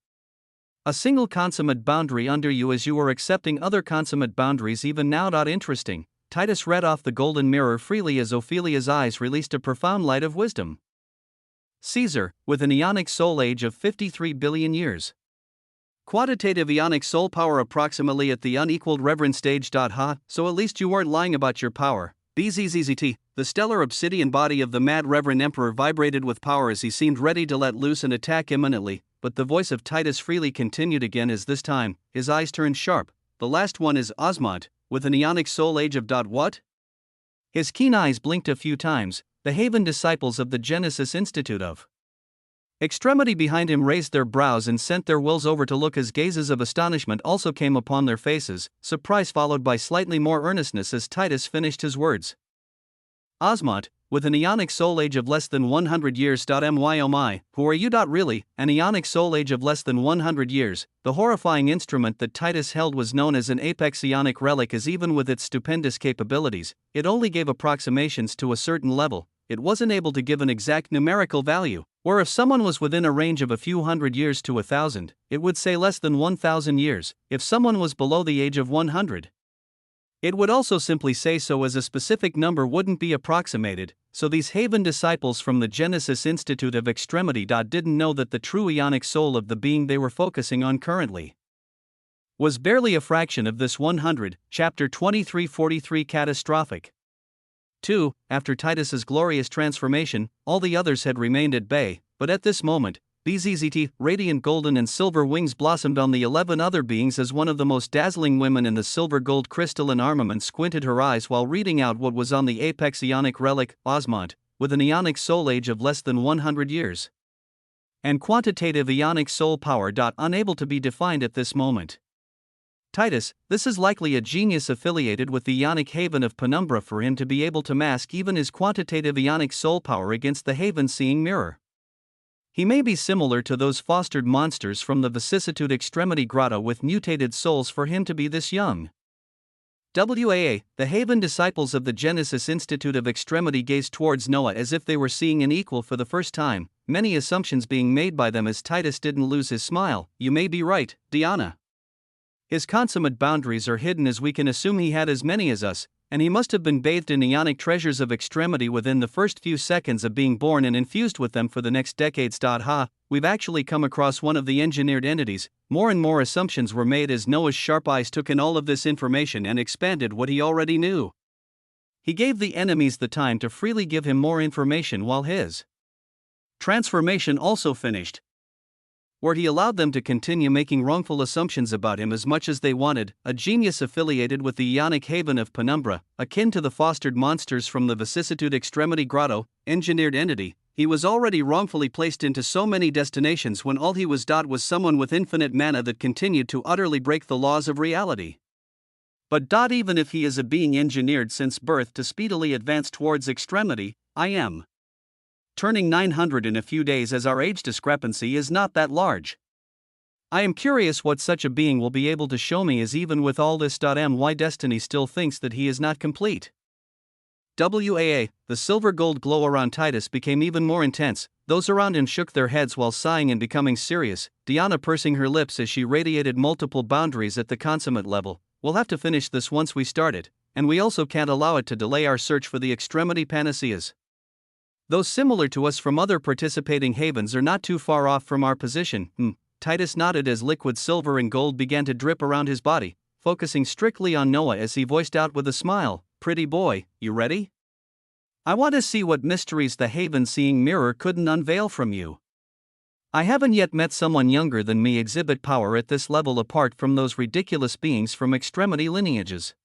A single consummate boundary under you as you are accepting other consummate boundaries even now. Interesting. Titus read off the golden mirror freely as Ophelia's eyes released a profound light of wisdom. Caesar, with an ionic soul age of 53 billion years. Quantitative ionic soul power approximately at the unequaled reverend stage. So at least you weren't lying about your power. BZZZT. The stellar obsidian body of the mad reverend emperor vibrated with power as he seemed ready to let loose and attack imminently. But the voice of Titus freely continued again as this time, his eyes turned sharp. The last one is Osmond, with an ionic soul age of what? His keen eyes blinked a few times. The Haven disciples of the Genesis Institute of Extremity behind him raised their brows and sent their wills over to look as gazes of astonishment also came upon their faces, surprise followed by slightly more earnestness as Titus finished his words. Osmond, with an ionic soul age of less than 100 years. My, who are you? Really, an ionic soul age of less than 100 years. The horrifying instrument that Titus held was known as an apex ionic relic, as even with its stupendous capabilities, it only gave approximations to a certain level. It wasn't able to give an exact numerical value, or if someone was within a range of a few hundred years to 1,000, it would say less than 1,000 years, if someone was below the age of 100. It would also simply say so, as a specific number wouldn't be approximated, so these Haven disciples from the Genesis Institute of Extremity didn't know that the true ionic soul of the being they were focusing on currently was barely a fraction of this 100, chapter 2343 catastrophic. 2. After Titus's glorious transformation, all the others had remained at bay, but at this moment, BZZT, radiant golden and silver wings blossomed on the 11 other beings as one of the most dazzling women in the silver gold crystalline armament squinted her eyes while reading out what was on the apex ionic relic, Osmont, with an ionic soul age of less than 100 years. And quantitative ionic soul power. Unable to be defined at this moment. Titus, this is likely a genius affiliated with the Ionic Haven of Penumbra for him to be able to mask even his quantitative ionic soul power against the Haven seeing mirror. He may be similar to those fostered monsters from the vicissitude extremity grotto with mutated souls for him to be this young. WAA, the Haven disciples of the Genesis Institute of Extremity gazed towards Noah as if they were seeing an equal for the first time, many assumptions being made by them as Titus didn't lose his smile. You may be right, Diana. His consummate boundaries are hidden, as we can assume he had as many as us, and he must have been bathed in ionic treasures of extremity within the first few seconds of being born and infused with them for the next decades. We've actually come across one of the engineered entities. More and more assumptions were made as Noah's sharp eyes took in all of this information and expanded what he already knew. He gave the enemies the time to freely give him more information while his transformation also finished, where he allowed them to continue making wrongful assumptions about him as much as they wanted. A genius affiliated with the Ionic Haven of Penumbra, akin to the fostered monsters from the vicissitude extremity grotto, engineered entity, he was already wrongfully placed into so many destinations when all he was someone with infinite mana that continued to utterly break the laws of reality. But even if he is a being engineered since birth to speedily advance towards extremity, I am turning 900 in a few days, as our age discrepancy is not that large. I am curious what such a being will be able to show me, as even with all this, my destiny still thinks that he is not complete. WAA, the silver gold glow around Titus became even more intense. Those around him shook their heads while sighing and becoming serious, Diana pursing her lips as she radiated multiple boundaries at the consummate level. We'll have to finish this once we start it, and we also can't allow it to delay our search for the extremity panaceas. Those similar to us from other participating havens are not too far off from our position. Titus nodded as liquid silver and gold began to drip around his body, focusing strictly on Noah as he voiced out with a smile, "Pretty boy, you ready? I want to see what mysteries the Haven seeing mirror couldn't unveil from you. I haven't yet met someone younger than me exhibit power at this level apart from those ridiculous beings from extremity lineages.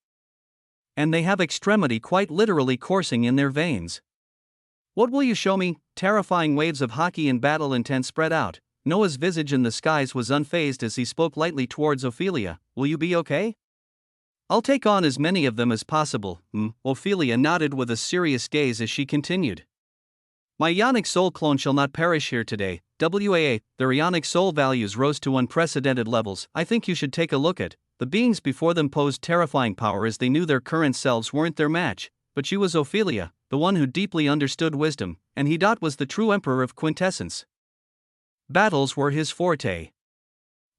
And they have extremity quite literally coursing in their veins. What will you show me?" Terrifying waves of hockey and battle intent spread out. Noah's visage in the skies was unfazed as he spoke lightly towards Ophelia. "Will you be okay?" "I'll take on as many of them as possible." Ophelia nodded with a serious gaze as she continued. "My ionic soul clone shall not perish here today." WAA, their ionic soul values rose to unprecedented levels. I think you should take a look at. The beings before them posed terrifying power as they knew their current selves weren't their match, but she was Ophelia, the one who deeply understood wisdom, and he was the true emperor of quintessence. Battles were his forte.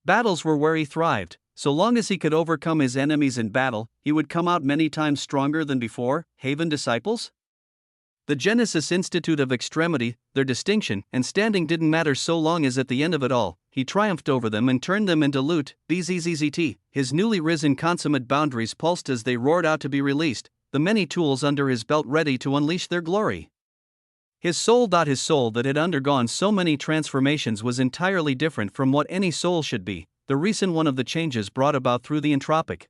Battles were where he thrived. So long as he could overcome his enemies in battle, he would come out many times stronger than before. Haven disciples? The Genesis Institute of Extremity, their distinction and standing didn't matter so long as at the end of it all, he triumphed over them and turned them into loot. BZZZT, his newly risen consummate boundaries pulsed as they roared out to be released, the many tools under his belt ready to unleash their glory. His soul that had undergone so many transformations was entirely different from what any soul should be. The recent one of the changes brought about through the entropic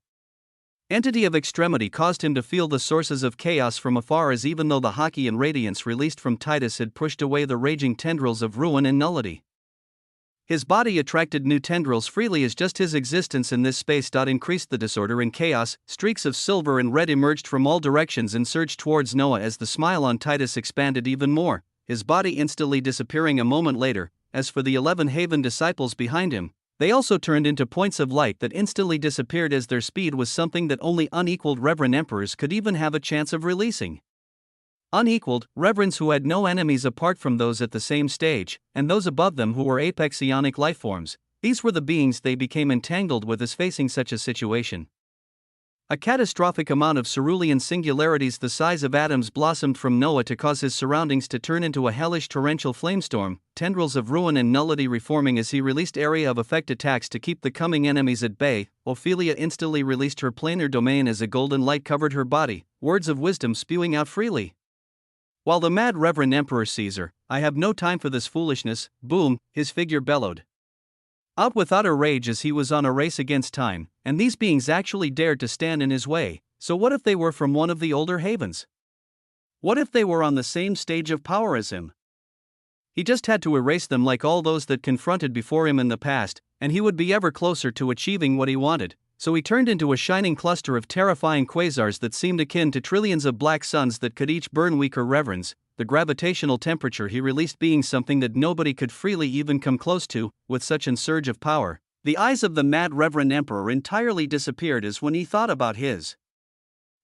entity of extremity caused him to feel the sources of chaos from afar, as even though the hockey and radiance released from Titus had pushed away the raging tendrils of ruin and nullity. His body attracted new tendrils freely as just his existence in this space increased the disorder and chaos. Streaks of silver and red emerged from all directions and surged towards Noah as the smile on Titus expanded even more, his body instantly disappearing a moment later. As for the 11 Haven disciples behind him, they also turned into points of light that instantly disappeared, as their speed was something that only unequaled reverend emperors could even have a chance of releasing. Unequaled reverends who had no enemies apart from those at the same stage, and those above them who were apex ionic lifeforms. These were the beings they became entangled with as facing such a situation. A catastrophic amount of cerulean singularities the size of atoms blossomed from Noah to cause his surroundings to turn into a hellish torrential flamestorm, tendrils of ruin and nullity reforming as he released area of effect attacks to keep the coming enemies at bay. Ophelia instantly released her planar domain as a golden light covered her body, words of wisdom spewing out freely. While the mad Reverend Emperor Caesar, "I have no time for this foolishness," boom, his figure bellowed out with utter rage as he was on a race against time, and these beings actually dared to stand in his way. So what if they were from one of the older havens? What if they were on the same stage of power as him? He just had to erase them like all those that confronted before him in the past, and he would be ever closer to achieving what he wanted. So he turned into a shining cluster of terrifying quasars that seemed akin to trillions of black suns that could each burn weaker reverends, the gravitational temperature he released being something that nobody could freely even come close to, with such an surge of power. The eyes of the mad Reverend Emperor entirely disappeared as when he thought about his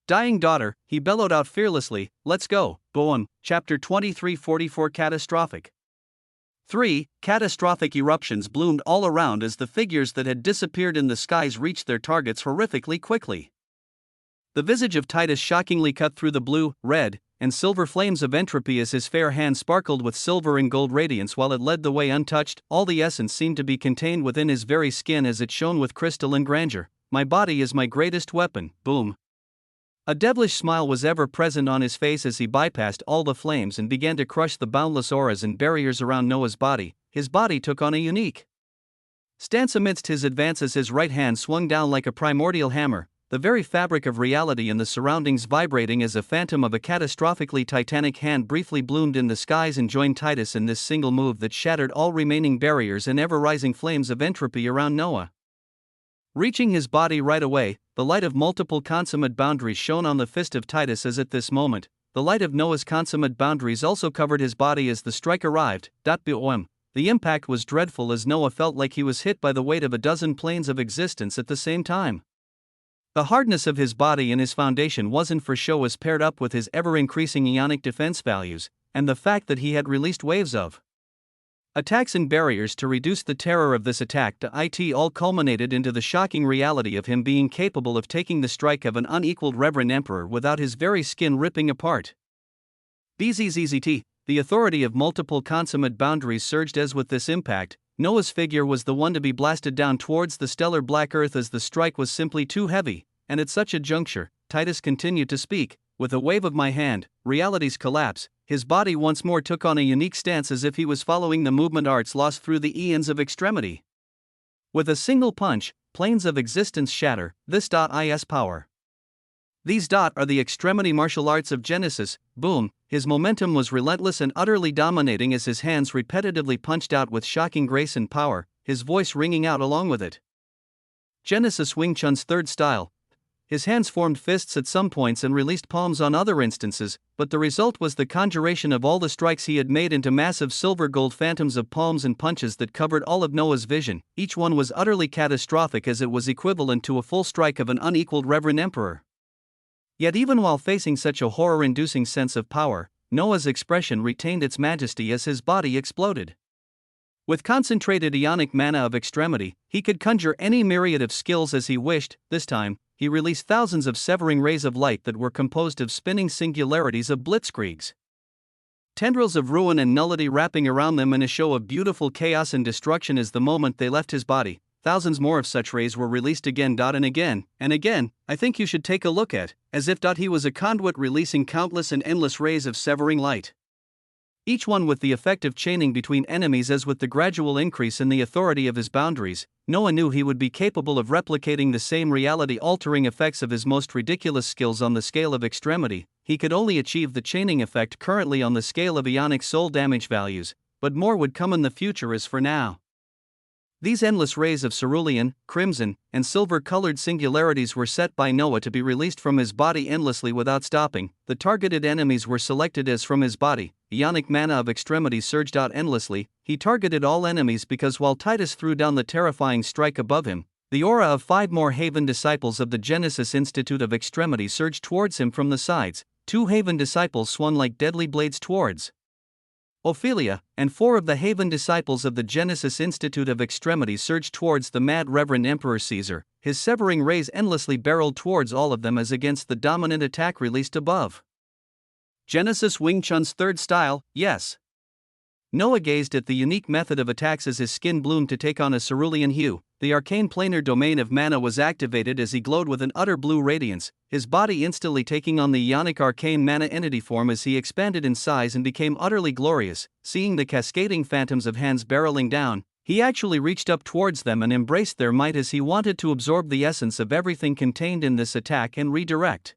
dying daughter, he bellowed out fearlessly, "Let's go." Boom. Chapter 2344 Catastrophic. 3. Catastrophic eruptions bloomed all around as the figures that had disappeared in the skies reached their targets horrifically quickly. The visage of Titus shockingly cut through the blue, red, and silver flames of entropy as his fair hand sparkled with silver and gold radiance while it led the way untouched. All the essence seemed to be contained within his very skin as it shone with crystalline grandeur. "My body is my greatest weapon." Boom. A devilish smile was ever present on his face as he bypassed all the flames and began to crush the boundless auras and barriers around Noah's body. His body took on a unique stance amidst his advance as his right hand swung down like a primordial hammer, the very fabric of reality and the surroundings vibrating as a phantom of a catastrophically titanic hand briefly bloomed in the skies and joined Titus in this single move that shattered all remaining barriers and ever-rising flames of entropy around Noah. Reaching his body right away, the light of multiple consummate boundaries shone on the fist of Titus as at this moment, the light of Noah's consummate boundaries also covered his body as the strike arrived. Boom. The impact was dreadful as Noah felt like he was hit by the weight of a dozen planes of existence at the same time. The hardness of his body and his foundation wasn't for show as paired up with his ever-increasing ionic defense values, and the fact that he had released waves of attacks and barriers to reduce the terror of this attack to it all culminated into the shocking reality of him being capable of taking the strike of an unequaled Reverend Emperor without his very skin ripping apart. Bzzzt, the authority of multiple consummate boundaries surged as with this impact, Noah's figure was the one to be blasted down towards the stellar black earth as the strike was simply too heavy, and at such a juncture, Titus continued to speak, "With a wave of my hand, reality's collapse." His body once more took on a unique stance as if he was following the movement arts lost through the eons of extremity. With a single punch, planes of existence shatter. This.is power. These are the extremity martial arts of Genesis. Boom. His momentum was relentless and utterly dominating as his hands repetitively punched out with shocking grace and power, his voice ringing out along with it. Genesis Wing Chun's third style. His hands formed fists at some points and released palms on other instances, but the result was the conjuration of all the strikes he had made into massive silver-gold phantoms of palms and punches that covered all of Noah's vision. Each one was utterly catastrophic as it was equivalent to a full strike of an unequaled Reverend Emperor. Yet even while facing such a horror-inducing sense of power, Noah's expression retained its majesty as his body exploded. With concentrated ionic mana of extremity, he could conjure any myriad of skills as he wished. This time, he released thousands of severing rays of light that were composed of spinning singularities of blitzkriegs. Tendrils of ruin and nullity wrapping around them in a show of beautiful chaos and destruction as the moment they left his body. Thousands more of such rays were released again and again, and again. I think you should take a look at, as if he was a conduit releasing countless and endless rays of severing light. Each one with the effect of chaining between enemies as with the gradual increase in the authority of his boundaries, Noah knew he would be capable of replicating the same reality-altering effects of his most ridiculous skills on the scale of extremity. He could only achieve the chaining effect currently on the scale of ionic soul damage values, but more would come in the future as for now. These endless rays of cerulean, crimson, and silver-colored singularities were set by Noah to be released from his body endlessly without stopping. The targeted enemies were selected as from his body. Ionic mana of extremity surged out endlessly. He targeted all enemies because while Titus threw down the terrifying strike above him, the aura of 5 more Haven disciples of the Genesis Institute of Extremity surged towards him from the sides. 2 Haven disciples swung like deadly blades towards Ophelia, and 4 of the Haven disciples of the Genesis Institute of Extremity surged towards the mad Reverend Emperor Caesar. his severing rays endlessly barreled towards all of them as against the dominant attack released above. Genesis Wing Chun's third style, yes. Noah gazed at the unique method of attacks as his skin bloomed to take on a cerulean hue. The arcane planar domain of mana was activated as he glowed with an utter blue radiance, his body instantly taking on the ionic arcane mana entity form as he expanded in size and became utterly glorious. Seeing the cascading phantoms of hands barreling down, he actually reached up towards them and embraced their might as he wanted to absorb the essence of everything contained in this attack and redirect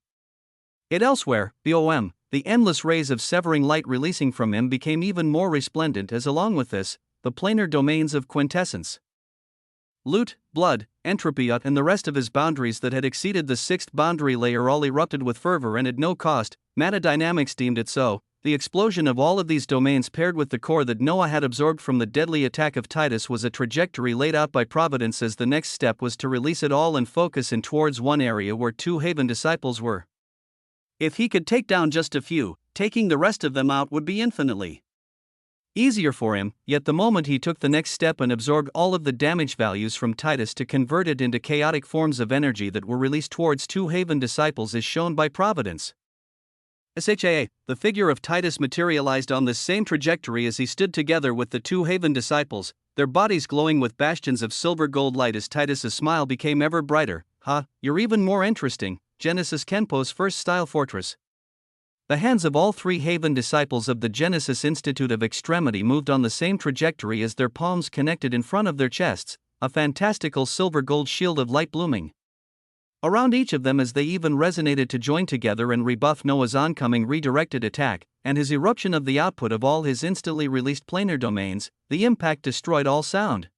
it elsewhere. BOM. The endless rays of severing light releasing from him became even more resplendent as along with this, the planar domains of quintessence, loot, blood, entropy and the rest of his boundaries that had exceeded the sixth boundary layer all erupted with fervor and at no cost. Meta dynamics deemed it so. The explosion of all of these domains paired with the core that Noah had absorbed from the deadly attack of Titus was a trajectory laid out by Providence as the next step was to release it all and focus in towards one area where two Haven disciples were. If he could take down just a few, taking the rest of them out would be infinitely easier for him, yet the moment he took the next step and absorbed all of the damage values from Titus to convert it into chaotic forms of energy that were released towards two Haven disciples is shown by Providence. SHAA, the figure of Titus materialized on this same trajectory as he stood together with the two Haven disciples, their bodies glowing with bastions of silver gold light as Titus's smile became ever brighter. You're even more interesting, Genesis Kenpo's first style fortress. The hands of all three Haven disciples of the Genesis Institute of Extremity moved on the same trajectory as their palms connected in front of their chests, a fantastical silver gold shield of light blooming around each of them as they even resonated to join together and rebuff Noah's oncoming redirected attack, and his eruption of the output of all his instantly released planar domains. The impact destroyed all sound.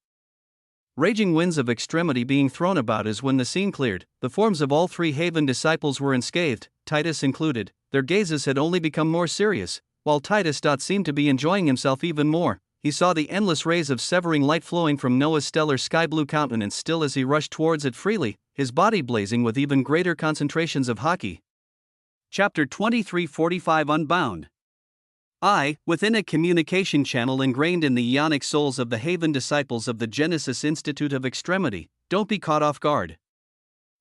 Raging winds of extremity being thrown about as when the scene cleared, the forms of all three Haven disciples were unscathed, Titus included. Their gazes had only become more serious, while Titus seemed to be enjoying himself even more. He saw the endless rays of severing light flowing from Noah's stellar sky blue countenance still as he rushed towards it freely, his body blazing with even greater concentrations of haki. Chapter 2345 Unbound. Within a communication channel ingrained in the ionic souls of the Haven disciples of the Genesis Institute of Extremity, don't be caught off guard.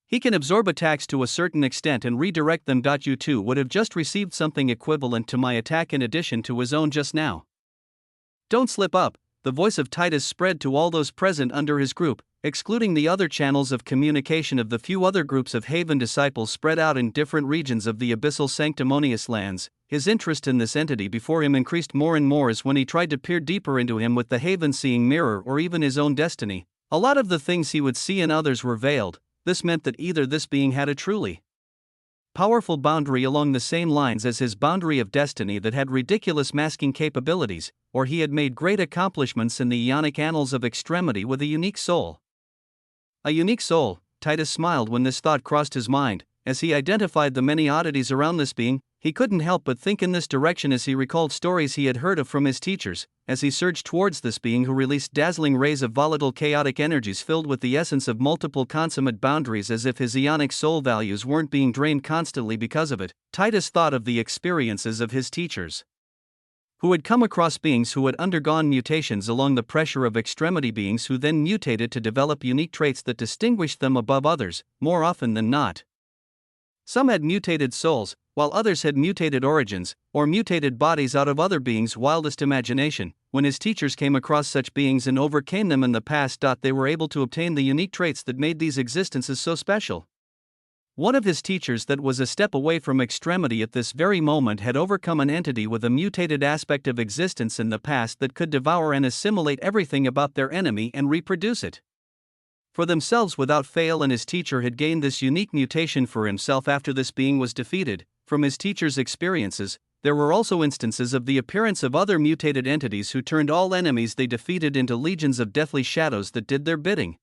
He can absorb attacks to a certain extent and redirect them. You too would have just received something equivalent to my attack in addition to his own just now. Don't slip up. The voice of Titus spread to all those present under his group, excluding the other channels of communication of the few other groups of Haven disciples spread out in different regions of the abyssal sanctimonious lands. His interest in this entity before him increased more and more as when he tried to peer deeper into him with the Haven-seeing mirror or even his own destiny. A lot of the things he would see in others were veiled. This meant that either this being had a truly powerful boundary along the same lines as his boundary of destiny that had ridiculous masking capabilities, or he had made great accomplishments in the ionic annals of extremity with a unique soul. A unique soul, Titus smiled when this thought crossed his mind. As he identified the many oddities around this being, he couldn't help but think in this direction as he recalled stories he had heard of from his teachers. As he surged towards this being who released dazzling rays of volatile chaotic energies filled with the essence of multiple consummate boundaries as if his ionic soul values weren't being drained constantly because of it, Titus thought of the experiences of his teachers, who had come across beings who had undergone mutations along the pressure of extremity beings who then mutated to develop unique traits that distinguished them above others, more often than not. Some had mutated souls, while others had mutated origins, or mutated bodies out of other beings' wildest imagination. When his teachers came across such beings and overcame them in the past, they were able to obtain the unique traits that made these existences so special. One of his teachers that was a step away from extremity at this very moment had overcome an entity with a mutated aspect of existence in the past that could devour and assimilate everything about their enemy and reproduce it for themselves without fail, and his teacher had gained this unique mutation for himself after this being was defeated. From his teacher's experiences, there were also instances of the appearance of other mutated entities who turned all enemies they defeated into legions of deathly shadows that did their bidding.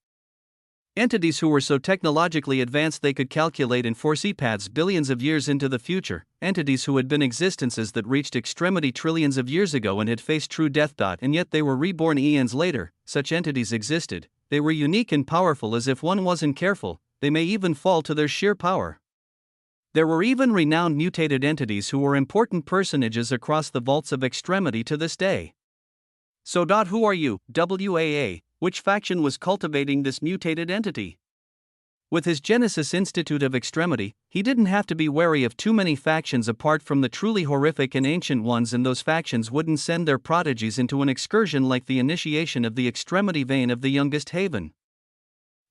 Entities who were so technologically advanced they could calculate and foresee paths billions of years into the future. Entities who had been existences that reached extremity trillions of years ago and had faced true death. And yet they were reborn eons later. Such entities existed. They were unique and powerful as if one wasn't careful, they may even fall to their sheer power. There were even renowned mutated entities who were important personages across the vaults of extremity to this day. So, who are you, WAA? Which faction was cultivating this mutated entity? With his Genesis Institute of Extremity, he didn't have to be wary of too many factions apart from the truly horrific and ancient ones, and those factions wouldn't send their prodigies into an excursion like the initiation of the extremity vein of the youngest haven.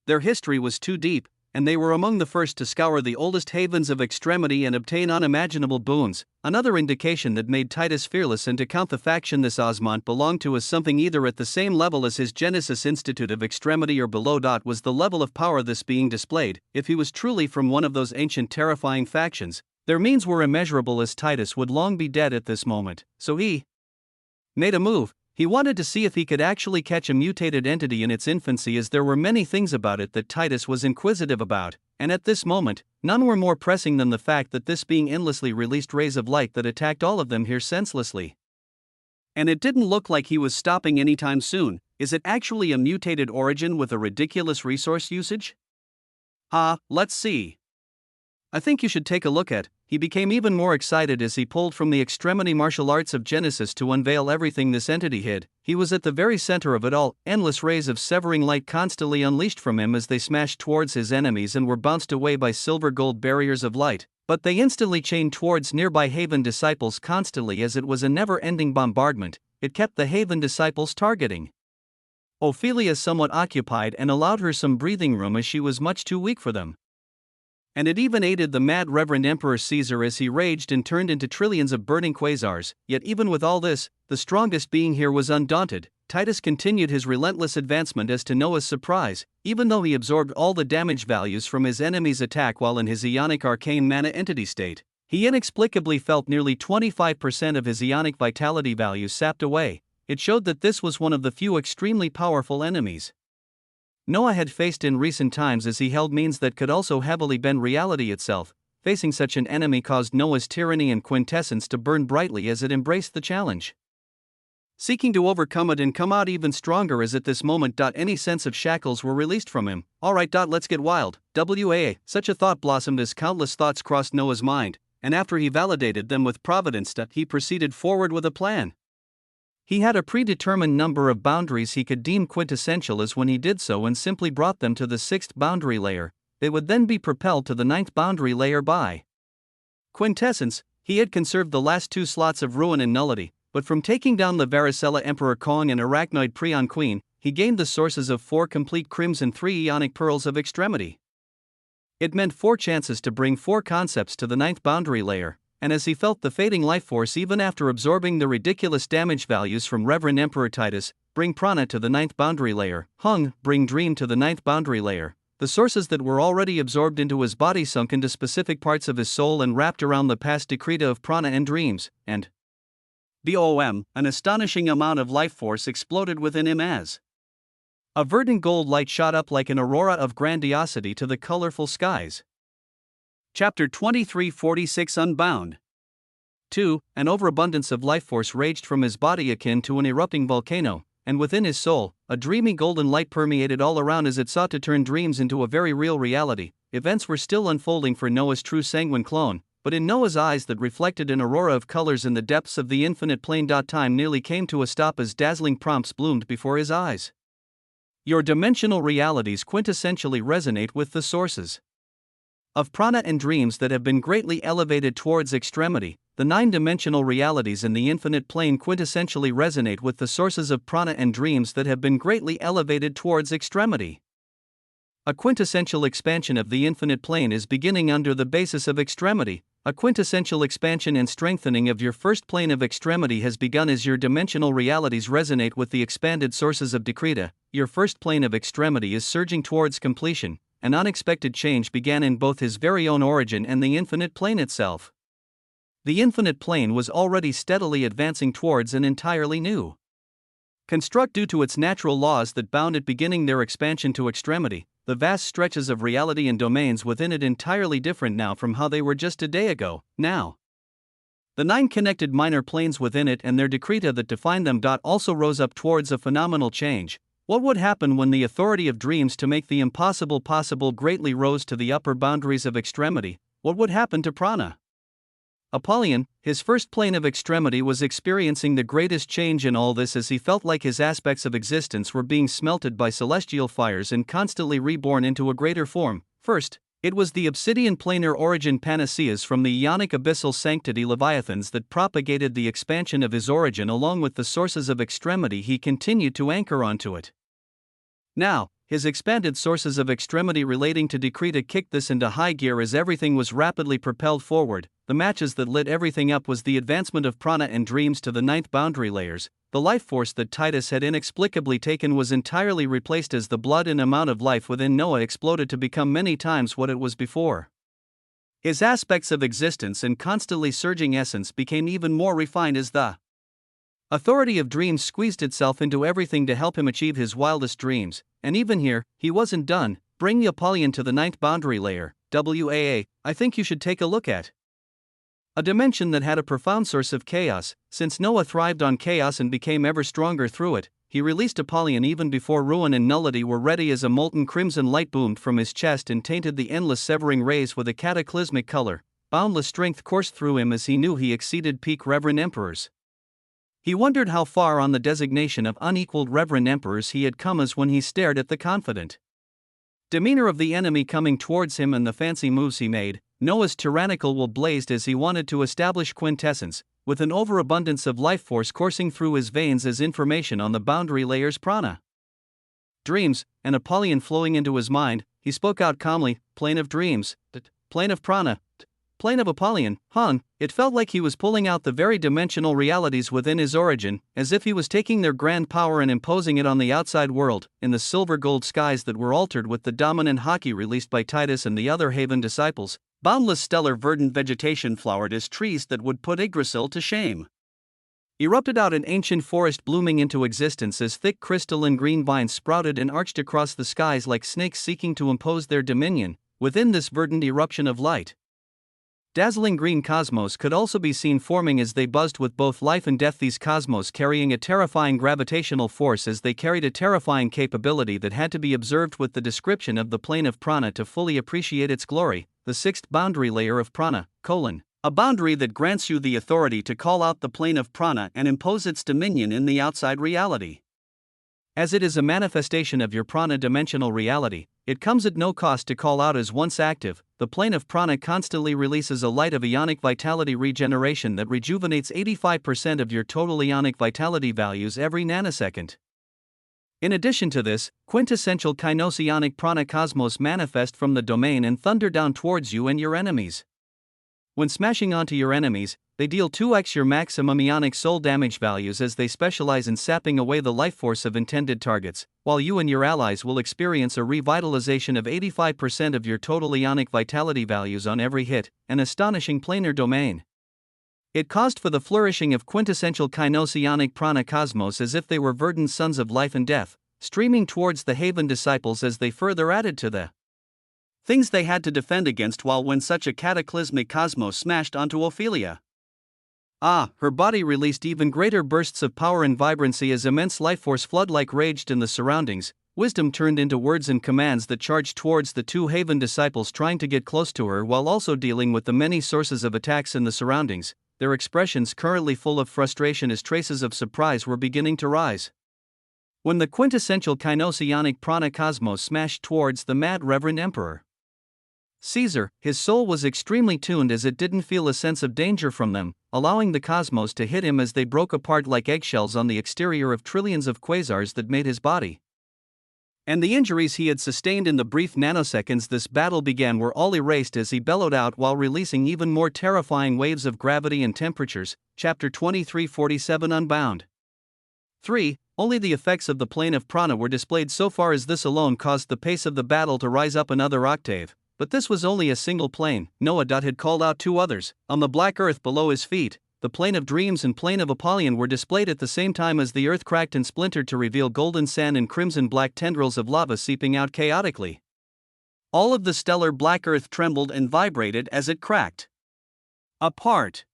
Their history was too deep, and they were among the first to scour the oldest havens of extremity and obtain unimaginable boons, another indication that made Titus fearless, and to count the faction this Osmont belonged to as something either at the same level as his Genesis Institute of Extremity or below. Was the level of power this being displayed. If he was truly from one of those ancient terrifying factions, their means were immeasurable, as Titus would long be dead at this moment, so he made a move. He wanted to see if he could actually catch a mutated entity in its infancy, as there were many things about it that Titus was inquisitive about, and at this moment, none were more pressing than the fact that this being endlessly released rays of light that attacked all of them here senselessly. And it didn't look like he was stopping anytime soon. Is it actually a mutated origin with a ridiculous resource usage? Let's see. I think you should take a look at. He became even more excited as he pulled from the extremity martial arts of Genesis to unveil everything this entity hid. He was at the very center of it all, endless rays of severing light constantly unleashed from him as they smashed towards his enemies and were bounced away by silver-gold barriers of light, but they instantly chained towards nearby Haven disciples constantly, as it was a never-ending bombardment. It kept the Haven disciples targeting Ophelia somewhat occupied and allowed her some breathing room, as she was much too weak for them. And it even aided the mad Reverend Emperor Caesar as he raged and turned into trillions of burning quasars. Yet even with all this, the strongest being here was undaunted. Titus continued his relentless advancement, as to Noah's surprise, even though he absorbed all the damage values from his enemy's attack while in his Ionic arcane mana entity state, he inexplicably felt nearly 25% of his Ionic vitality value sapped away. It showed that this was one of the few extremely powerful enemies Noah had faced in recent times, as he held means that could also heavily bend reality itself. Facing such an enemy caused Noah's tyranny and quintessence to burn brightly as it embraced the challenge, seeking to overcome it and come out even stronger, as at this moment any sense of shackles were released from him. Alright, let's get wild. Such a thought blossomed as countless thoughts crossed Noah's mind, and after he validated them with Providence, he proceeded forward with a plan. He had a predetermined number of boundaries he could deem quintessential, as when he did so and simply brought them to the 6th boundary layer, they would then be propelled to the 9th boundary layer by quintessence. He had conserved the last 2 slots of ruin and nullity, but from taking down the Varicella Emperor Kong and Arachnoid Prion Queen, he gained the sources of 4 complete crims and 3 Ionic pearls of extremity. It meant 4 chances to bring 4 concepts to the 9th boundary layer. And as he felt the fading life force even after absorbing the ridiculous damage values from Reverend Emperor Titus, bring prana to the 9th boundary layer, bring dream to the 9th boundary layer, the sources that were already absorbed into his body sunk into specific parts of his soul and wrapped around the past decreta of prana and dreams, and BOM, an astonishing amount of life force exploded within him as a verdant gold light shot up like an aurora of grandiosity to the colorful skies. Chapter 2346 Unbound. 2. An overabundance of life force raged from his body akin to an erupting volcano, and within his soul, a dreamy golden light permeated all around as it sought to turn dreams into a very real reality. Events were still unfolding for Noah's true sanguine clone, but in Noah's eyes that reflected an aurora of colors in the depths of the infinite plane. Time nearly came to a stop as dazzling prompts bloomed before his eyes. Your dimensional realities quintessentially resonate with the sources of prana and dreams that have been greatly elevated towards extremity. The 9-dimensional realities in the infinite plane quintessentially resonate with the sources of prana and dreams that have been greatly elevated towards extremity. A quintessential expansion of the infinite plane is beginning under the basis of extremity. A quintessential expansion and strengthening of your first plane of extremity has begun as your dimensional realities resonate with the expanded sources of decreta. Your first plane of extremity is surging towards completion. An unexpected change began in both his very own origin and the infinite plane itself. The infinite plane was already steadily advancing towards an entirely new construct due to its natural laws that bound it, beginning their expansion to extremity. The vast stretches of reality and domains within it entirely different now from how they were just a day ago. Now, the 9 connected minor planes within it and their decreta that defined them also rose up towards a phenomenal change. What would happen when the authority of dreams to make the impossible possible greatly rose to the upper boundaries of extremity? What would happen to prana? Apollyon, his first plane of extremity, was experiencing the greatest change in all this, as he felt like his aspects of existence were being smelted by celestial fires and constantly reborn into a greater form. First, it was the obsidian planar origin panaceas from the Ionic abyssal sanctity leviathans that propagated the expansion of his origin along with the sources of extremity he continued to anchor onto it. Now, his expanded sources of extremity relating to Decreta kicked this into high gear as everything was rapidly propelled forward. The matches that lit everything up was the advancement of prana and dreams to the ninth boundary layers. The life force that Titus had inexplicably taken was entirely replaced as the blood and amount of life within Noah exploded to become many times what it was before. His aspects of existence and constantly surging essence became even more refined as the authority of dreams squeezed itself into everything to help him achieve his wildest dreams. And even here, he wasn't done. Bring the Apollyon to the ninth boundary layer, WAA, I think you should take a look at. A dimension that had a profound source of chaos. Since Noah thrived on chaos and became ever stronger through it, he released Apollyon even before ruin and nullity were ready as a molten crimson light boomed from his chest and tainted the endless severing rays with a cataclysmic color. Boundless strength coursed through him as he knew he exceeded peak Reverend Emperors. He wondered how far on the designation of unequaled Reverend Emperors he had come as when he stared at the confident demeanor of the enemy coming towards him and the fancy moves he made. Noah's tyrannical will blazed as he wanted to establish quintessence, with an overabundance of life force coursing through his veins as information on the boundary layer's prana. Dreams, and Apollyon flowing into his mind, he spoke out calmly, plane of dreams, plane of prana, plane of Apollyon, hung. It felt like he was pulling out the very dimensional realities within his origin, as if he was taking their grand power and imposing it on the outside world, in the silver-gold skies that were altered with the dominant hockey released by Titus and the other Haven disciples. Boundless stellar verdant vegetation flowered as trees that would put Yggdrasil to shame. Erupted out an ancient forest blooming into existence as thick crystalline green vines sprouted and arched across the skies like snakes seeking to impose their dominion, within this verdant eruption of light. Dazzling green cosmos could also be seen forming as they buzzed with both life and death, these cosmos carrying a terrifying gravitational force as they carried a terrifying capability that had to be observed with the description of the plane of prana to fully appreciate its glory. The sixth boundary layer of prana, a boundary that grants you the authority to call out the plane of prana and impose its dominion in the outside reality. As it is a manifestation of your prana dimensional reality, it comes at no cost to call out as once active. The plane of prana constantly releases a light of ionic vitality regeneration that rejuvenates 85% of your total ionic vitality values every nanosecond. In addition to this, quintessential kinosionic prana cosmos manifest from the domain and thunder down towards you and your enemies. When smashing onto your enemies, they deal 2x your maximum ionic soul damage values as they specialize in sapping away the life force of intended targets, while you and your allies will experience a revitalization of 85% of your total ionic vitality values on every hit, an astonishing planar domain. It caused for the flourishing of quintessential kinosionic prana cosmos as if they were verdant sons of life and death, streaming towards the Haven disciples as they further added to the things they had to defend against when such a cataclysmic cosmos smashed onto Ophelia. Her body released even greater bursts of power and vibrancy as immense life force flood-like raged in the surroundings. Wisdom turned into words and commands that charged towards the two Haven disciples trying to get close to her while also dealing with the many sources of attacks in the surroundings, their expressions currently full of frustration as traces of surprise were beginning to rise. When the quintessential kinosionic prana cosmos smashed towards the mad Reverend Emperor Caesar, his soul was extremely tuned as it didn't feel a sense of danger from them, allowing the cosmos to hit him as they broke apart like eggshells on the exterior of trillions of quasars that made his body. And the injuries he had sustained in the brief nanoseconds this battle began were all erased as he bellowed out while releasing even more terrifying waves of gravity and temperatures. Chapter 2347 Unbound. 3. Only the effects of the plane of prana were displayed so far as this alone caused the pace of the battle to rise up another octave. But this was only a single plane. Noah had called out two others. On the black earth below his feet, the plane of dreams and plane of Apollyon were displayed at the same time as the earth cracked and splintered to reveal golden sand and crimson black tendrils of lava seeping out chaotically. All of the stellar black earth trembled and vibrated as it cracked apart.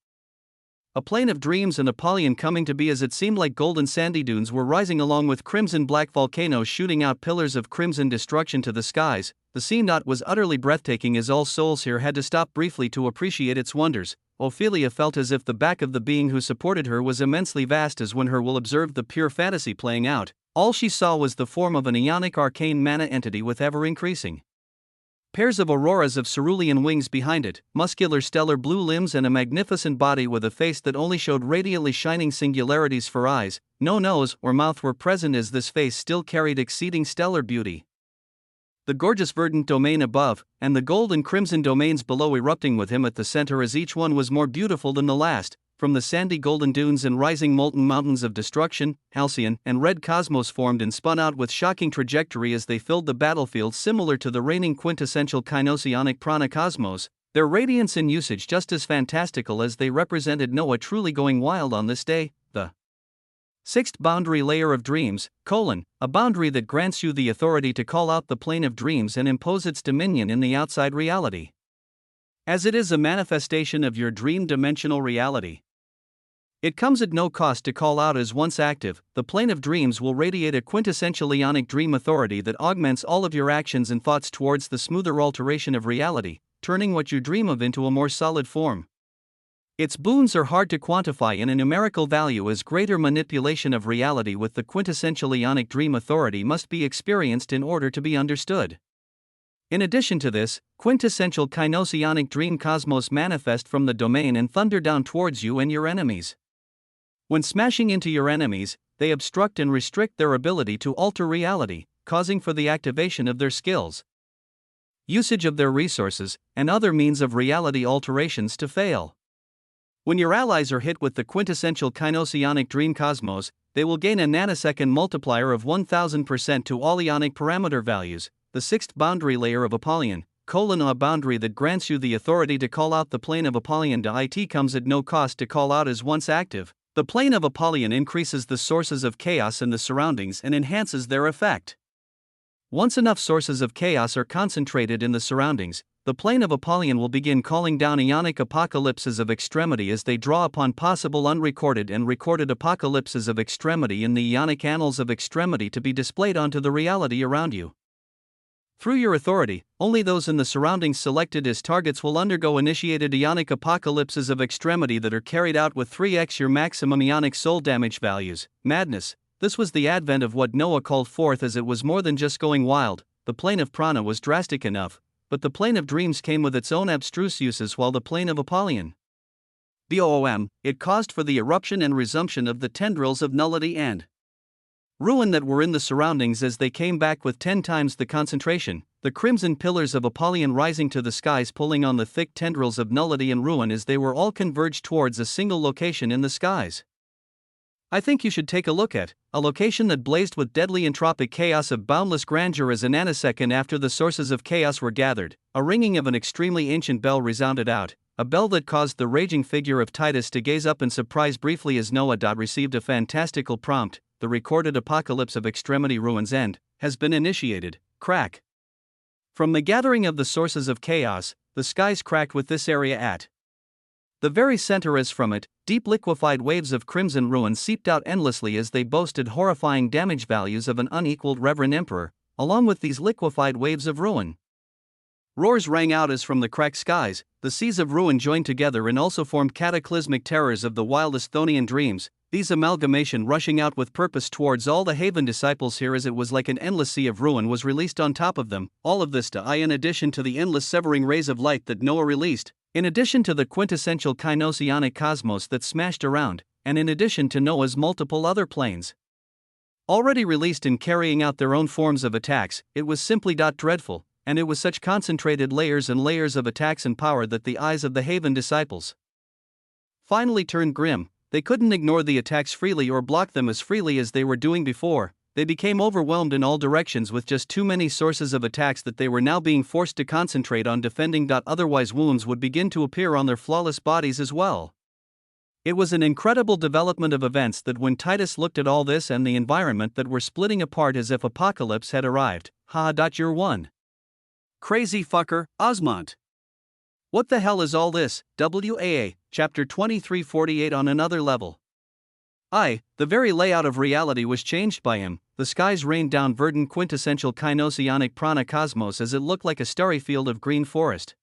A plane of dreams and Apollyon coming to be as it seemed like golden sandy dunes were rising along with crimson black volcanoes shooting out pillars of crimson destruction to the skies. The scene was utterly breathtaking as all souls here had to stop briefly to appreciate its wonders. Ophelia felt as if the back of the being who supported her was immensely vast as when her will observed the pure fantasy playing out. All she saw was the form of an ionic arcane mana entity with ever increasing Pairs of auroras of cerulean wings behind it, muscular stellar blue limbs and a magnificent body with a face that only showed radiantly shining singularities for eyes, no nose or mouth were present as this face still carried exceeding stellar beauty. The gorgeous verdant domain above, and the gold and crimson domains below erupting with him at the center as each one was more beautiful than the last, from the sandy golden dunes and rising molten mountains of destruction, halcyon and red cosmos formed and spun out with shocking trajectory as they filled the battlefield similar to the reigning quintessential kinosionic prana cosmos, their radiance and usage just as fantastical as they represented Noah truly going wild on this day, the sixth boundary layer of dreams, a boundary that grants you the authority to call out the plane of dreams and impose its dominion in the outside reality, as it is a manifestation of your dream dimensional reality. It comes at no cost to call out as once active. The plane of dreams will radiate a quintessential ionic dream authority that augments all of your actions and thoughts towards the smoother alteration of reality, turning what you dream of into a more solid form. Its boons are hard to quantify in a numerical value, as greater manipulation of reality with the quintessential ionic dream authority must be experienced in order to be understood. In addition to this, quintessential kinosionic dream cosmos manifest from the domain and thunder down towards you and your enemies. When smashing into your enemies, they obstruct and restrict their ability to alter reality, causing for the activation of their skills, usage of their resources, and other means of reality alterations to fail. When your allies are hit with the quintessential kinosionic dream cosmos, they will gain a nanosecond multiplier of 1000% to all ionic parameter values, the sixth boundary layer of Apollyon, a boundary that grants you the authority to call out the plane of Apollyon. It comes at no cost to call out as once active. The plane of Apollyon increases the sources of chaos in the surroundings and enhances their effect. Once enough sources of chaos are concentrated in the surroundings, the plane of Apollyon will begin calling down ionic apocalypses of extremity as they draw upon possible unrecorded and recorded apocalypses of extremity in the ionic annals of extremity to be displayed onto the reality around you. Through your authority, only those in the surroundings selected as targets will undergo initiated ionic apocalypses of extremity that are carried out with 3x your maximum ionic soul damage values. Madness. This was the advent of what Noah called forth, as it was more than just going wild. The plane of prana was drastic enough, but the plane of dreams came with its own abstruse uses, while the plane of Apollyon, it caused for the eruption and resumption of the tendrils of nullity and ruin that were in the surroundings as they came back with 10 times the concentration, the crimson pillars of Apollyon rising to the skies, pulling on the thick tendrils of nullity and ruin as they were all converged towards a single location in the skies. I think you should take a look at a location that blazed with deadly entropic chaos of boundless grandeur as a nanosecond after the sources of chaos were gathered, a ringing of an extremely ancient bell resounded out, a bell that caused the raging figure of Titus to gaze up in surprise briefly as Noah received a fantastical prompt. The recorded apocalypse of extremity ruins end has been initiated. Crack. From the gathering of the sources of chaos, the skies cracked with this area at the very center, as from it, deep liquefied waves of crimson ruin seeped out endlessly as they boasted horrifying damage values of an unequaled reverend emperor. Along with these liquefied waves of ruin, roars rang out as from the cracked skies, the seas of ruin joined together and also formed cataclysmic terrors of the wildest Chthonian dreams, these amalgamation rushing out with purpose towards all the Haven disciples here, as it was like an endless sea of ruin was released on top of them, all of this in addition to the endless severing rays of light that Noah released, in addition to the quintessential kinosionic cosmos that smashed around, and in addition to Noah's multiple other planes already released in carrying out their own forms of attacks. It was simply dreadful, and it was such concentrated layers and layers of attacks and power that the eyes of the Haven disciples finally turned grim. They couldn't ignore the attacks freely or block them as freely as they were doing before. They became overwhelmed in all directions with just too many sources of attacks that they were now being forced to concentrate on defending. Otherwise, wounds would begin to appear on their flawless bodies as well. It was an incredible development of events that when Titus looked at all this and the environment that were splitting apart as if apocalypse had arrived, you're one crazy fucker, Osmont. What the hell is all this? WAA, chapter 2348. On another level, the very layout of reality was changed by him. The skies rained down verdant quintessential kinosionic prana cosmos as it looked like a starry field of green forest,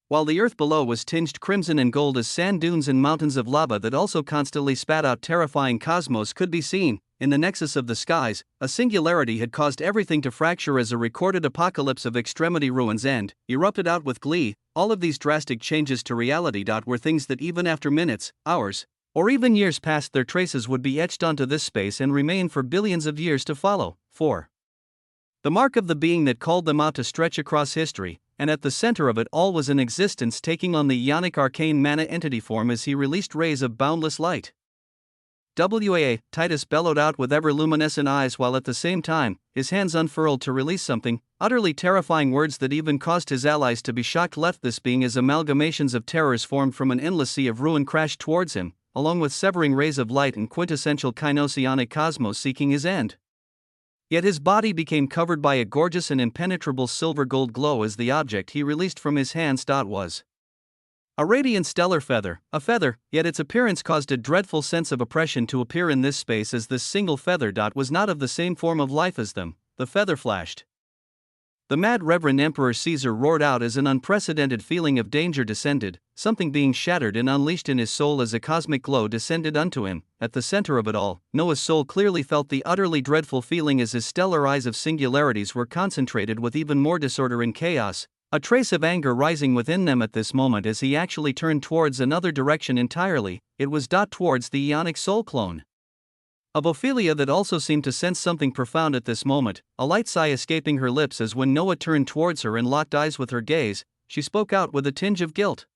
while the earth below was tinged crimson and gold as sand dunes and mountains of lava that also constantly spat out terrifying cosmos could be seen. in the nexus of the skies, a singularity had caused everything to fracture as a recorded apocalypse of extremity ruins end, erupted out with glee. All of these drastic changes to reality. Were things that even after minutes, hours, or even years passed, their traces would be etched onto this space and remain for billions of years to follow. 4. The mark of the being that called them out to stretch across history, and at the center of it all was an existence taking on the ionic arcane mana entity form as he released rays of boundless light. Titus bellowed out with ever-luminescent eyes while at the same time, his hands unfurled to release something, utterly terrifying. Words that even caused his allies to be shocked left this being as amalgamations of terrors formed from an endless sea of ruin crashed towards him, along with severing rays of light and quintessential kinosionic cosmos seeking his end. Yet his body became covered by a gorgeous and impenetrable silver-gold glow as the object he released from his hands was a radiant stellar feather, a feather, yet its appearance caused a dreadful sense of oppression to appear in this space as this single feather was not of the same form of life as them. The feather flashed. The mad Reverend Emperor Caesar roared out as an unprecedented feeling of danger descended, something being shattered and unleashed in his soul as a cosmic glow descended unto him. At the center of it all, Noah's soul clearly felt the utterly dreadful feeling as his stellar eyes of singularities were concentrated with even more disorder and chaos, a trace of anger rising within them at this moment as he actually turned towards another direction entirely. It was towards the ionic soul clone of Ophelia that also seemed to sense something profound at this moment, a light sigh escaping her lips as when Noah turned towards her and locked eyes with her gaze, she spoke out with a tinge of guilt.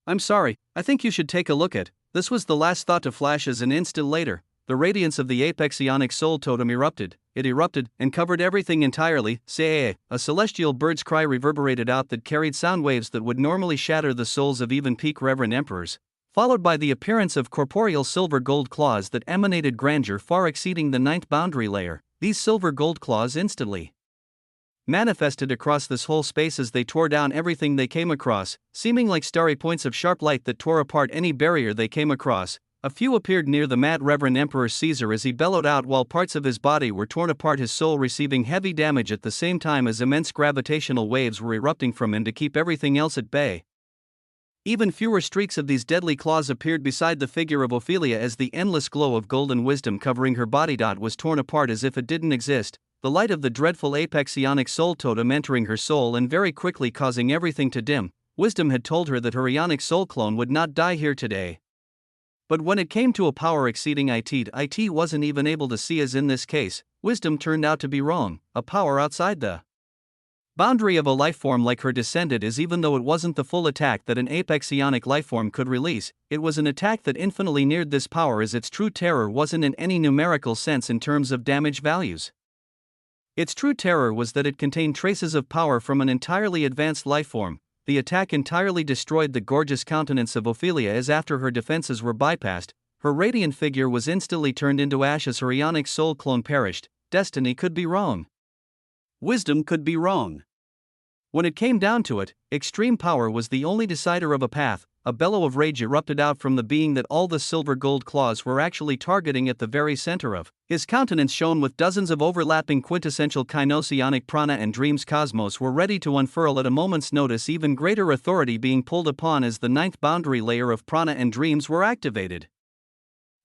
"I'm sorry, I think you should take a look at." This was the last thought to flash as an instant later, the radiance of the apex ionic soul totem erupted. It erupted and covered everything entirely. A celestial bird's cry reverberated out that carried sound waves that would normally shatter the souls of even peak reverend emperors, followed by the appearance of corporeal silver gold claws that emanated grandeur far exceeding the ninth boundary layer. These silver gold claws instantly manifested across this whole space as they tore down everything they came across, seeming like starry points of sharp light that tore apart any barrier they came across. A few appeared near the mad Reverend Emperor Caesar as he bellowed out while parts of his body were torn apart, his soul receiving heavy damage at the same time as immense gravitational waves were erupting from him to keep everything else at bay. Even fewer streaks of these deadly claws appeared beside the figure of Ophelia as the endless glow of golden wisdom covering her body was torn apart as if it didn't exist, the light of the dreadful apex ionic soul totem entering her soul and very quickly causing everything to dim. Wisdom had told her that her ionic soul clone would not die here today. But when it came to a power exceeding it wasn't even able to see, as in this case, wisdom turned out to be wrong, a power outside the boundary of a lifeform like her descended as even though it wasn't the full attack that an apex ionic lifeform could release, it was an attack that infinitely neared this power as its true terror wasn't in any numerical sense in terms of damage values. Its true terror was that it contained traces of power from an entirely advanced lifeform. The attack entirely destroyed the gorgeous countenance of Ophelia as after her defenses were bypassed, her radiant figure was instantly turned into ash as her ionic soul clone perished. Destiny could be wrong. Wisdom could be wrong. When it came down to it, extreme power was the only decider of a path. A bellow of rage erupted out from the being that all the silver gold claws were actually targeting at the very center of. His countenance shone with dozens of overlapping quintessential kinosionic prana and dreams cosmos were ready to unfurl at a moment's notice, even greater authority being pulled upon as the ninth boundary layer of prana and dreams were activated.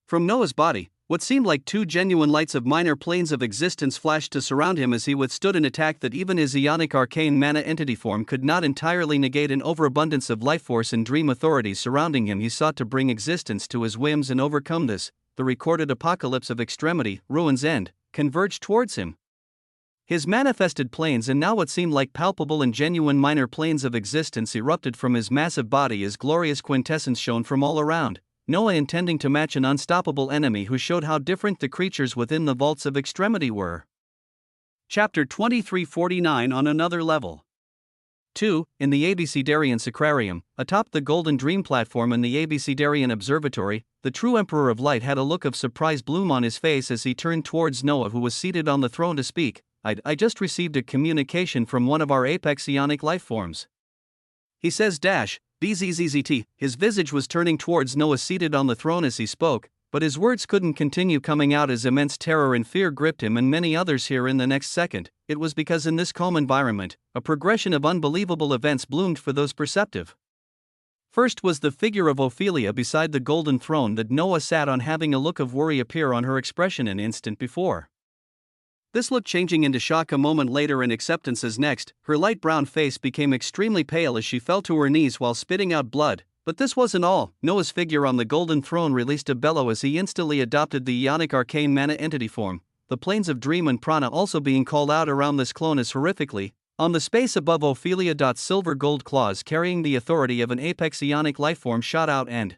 From Noah's body, what seemed like two genuine lights of minor planes of existence flashed to surround him as he withstood an attack that even his ionic arcane mana entity form could not entirely negate. An overabundance of life force and dream authorities surrounding him, he sought to bring existence to his whims and overcome this. The recorded apocalypse of extremity, ruin's end, converged towards him. His manifested planes and now what seemed like palpable and genuine minor planes of existence erupted from his massive body as glorious quintessence shone from all around. Noah intending to match an unstoppable enemy who showed how different the creatures within the vaults of extremity were. Chapter 2349 on another level. 2. In the Abecedarian Sacrarium, atop the Golden Dream platform in the Abecedarian Observatory, the true Emperor of Light had a look of surprise bloom on his face as he turned towards Noah, who was seated on the throne, to speak. I just received a communication from one of our apex ionic life forms. He says BZZZT. His visage was turning towards Noah seated on the throne as he spoke, but his words couldn't continue coming out as immense terror and fear gripped him and many others here in the next second. It was because in this calm environment, a progression of unbelievable events bloomed for those perceptive. First was the figure of Ophelia beside the golden throne that Noah sat on, having a look of worry appear on her expression an instant before. This look changing into shock a moment later and acceptance as next, her light brown face became extremely pale as she fell to her knees while spitting out blood. But this wasn't all. Noah's figure on the golden throne released a bellow as he instantly adopted the Ionic arcane mana entity form, the planes of dream and prana also being called out around this clone as horrifically. On the space above Ophelia. Silver gold claws carrying the authority of an apex Ionic lifeform shot out and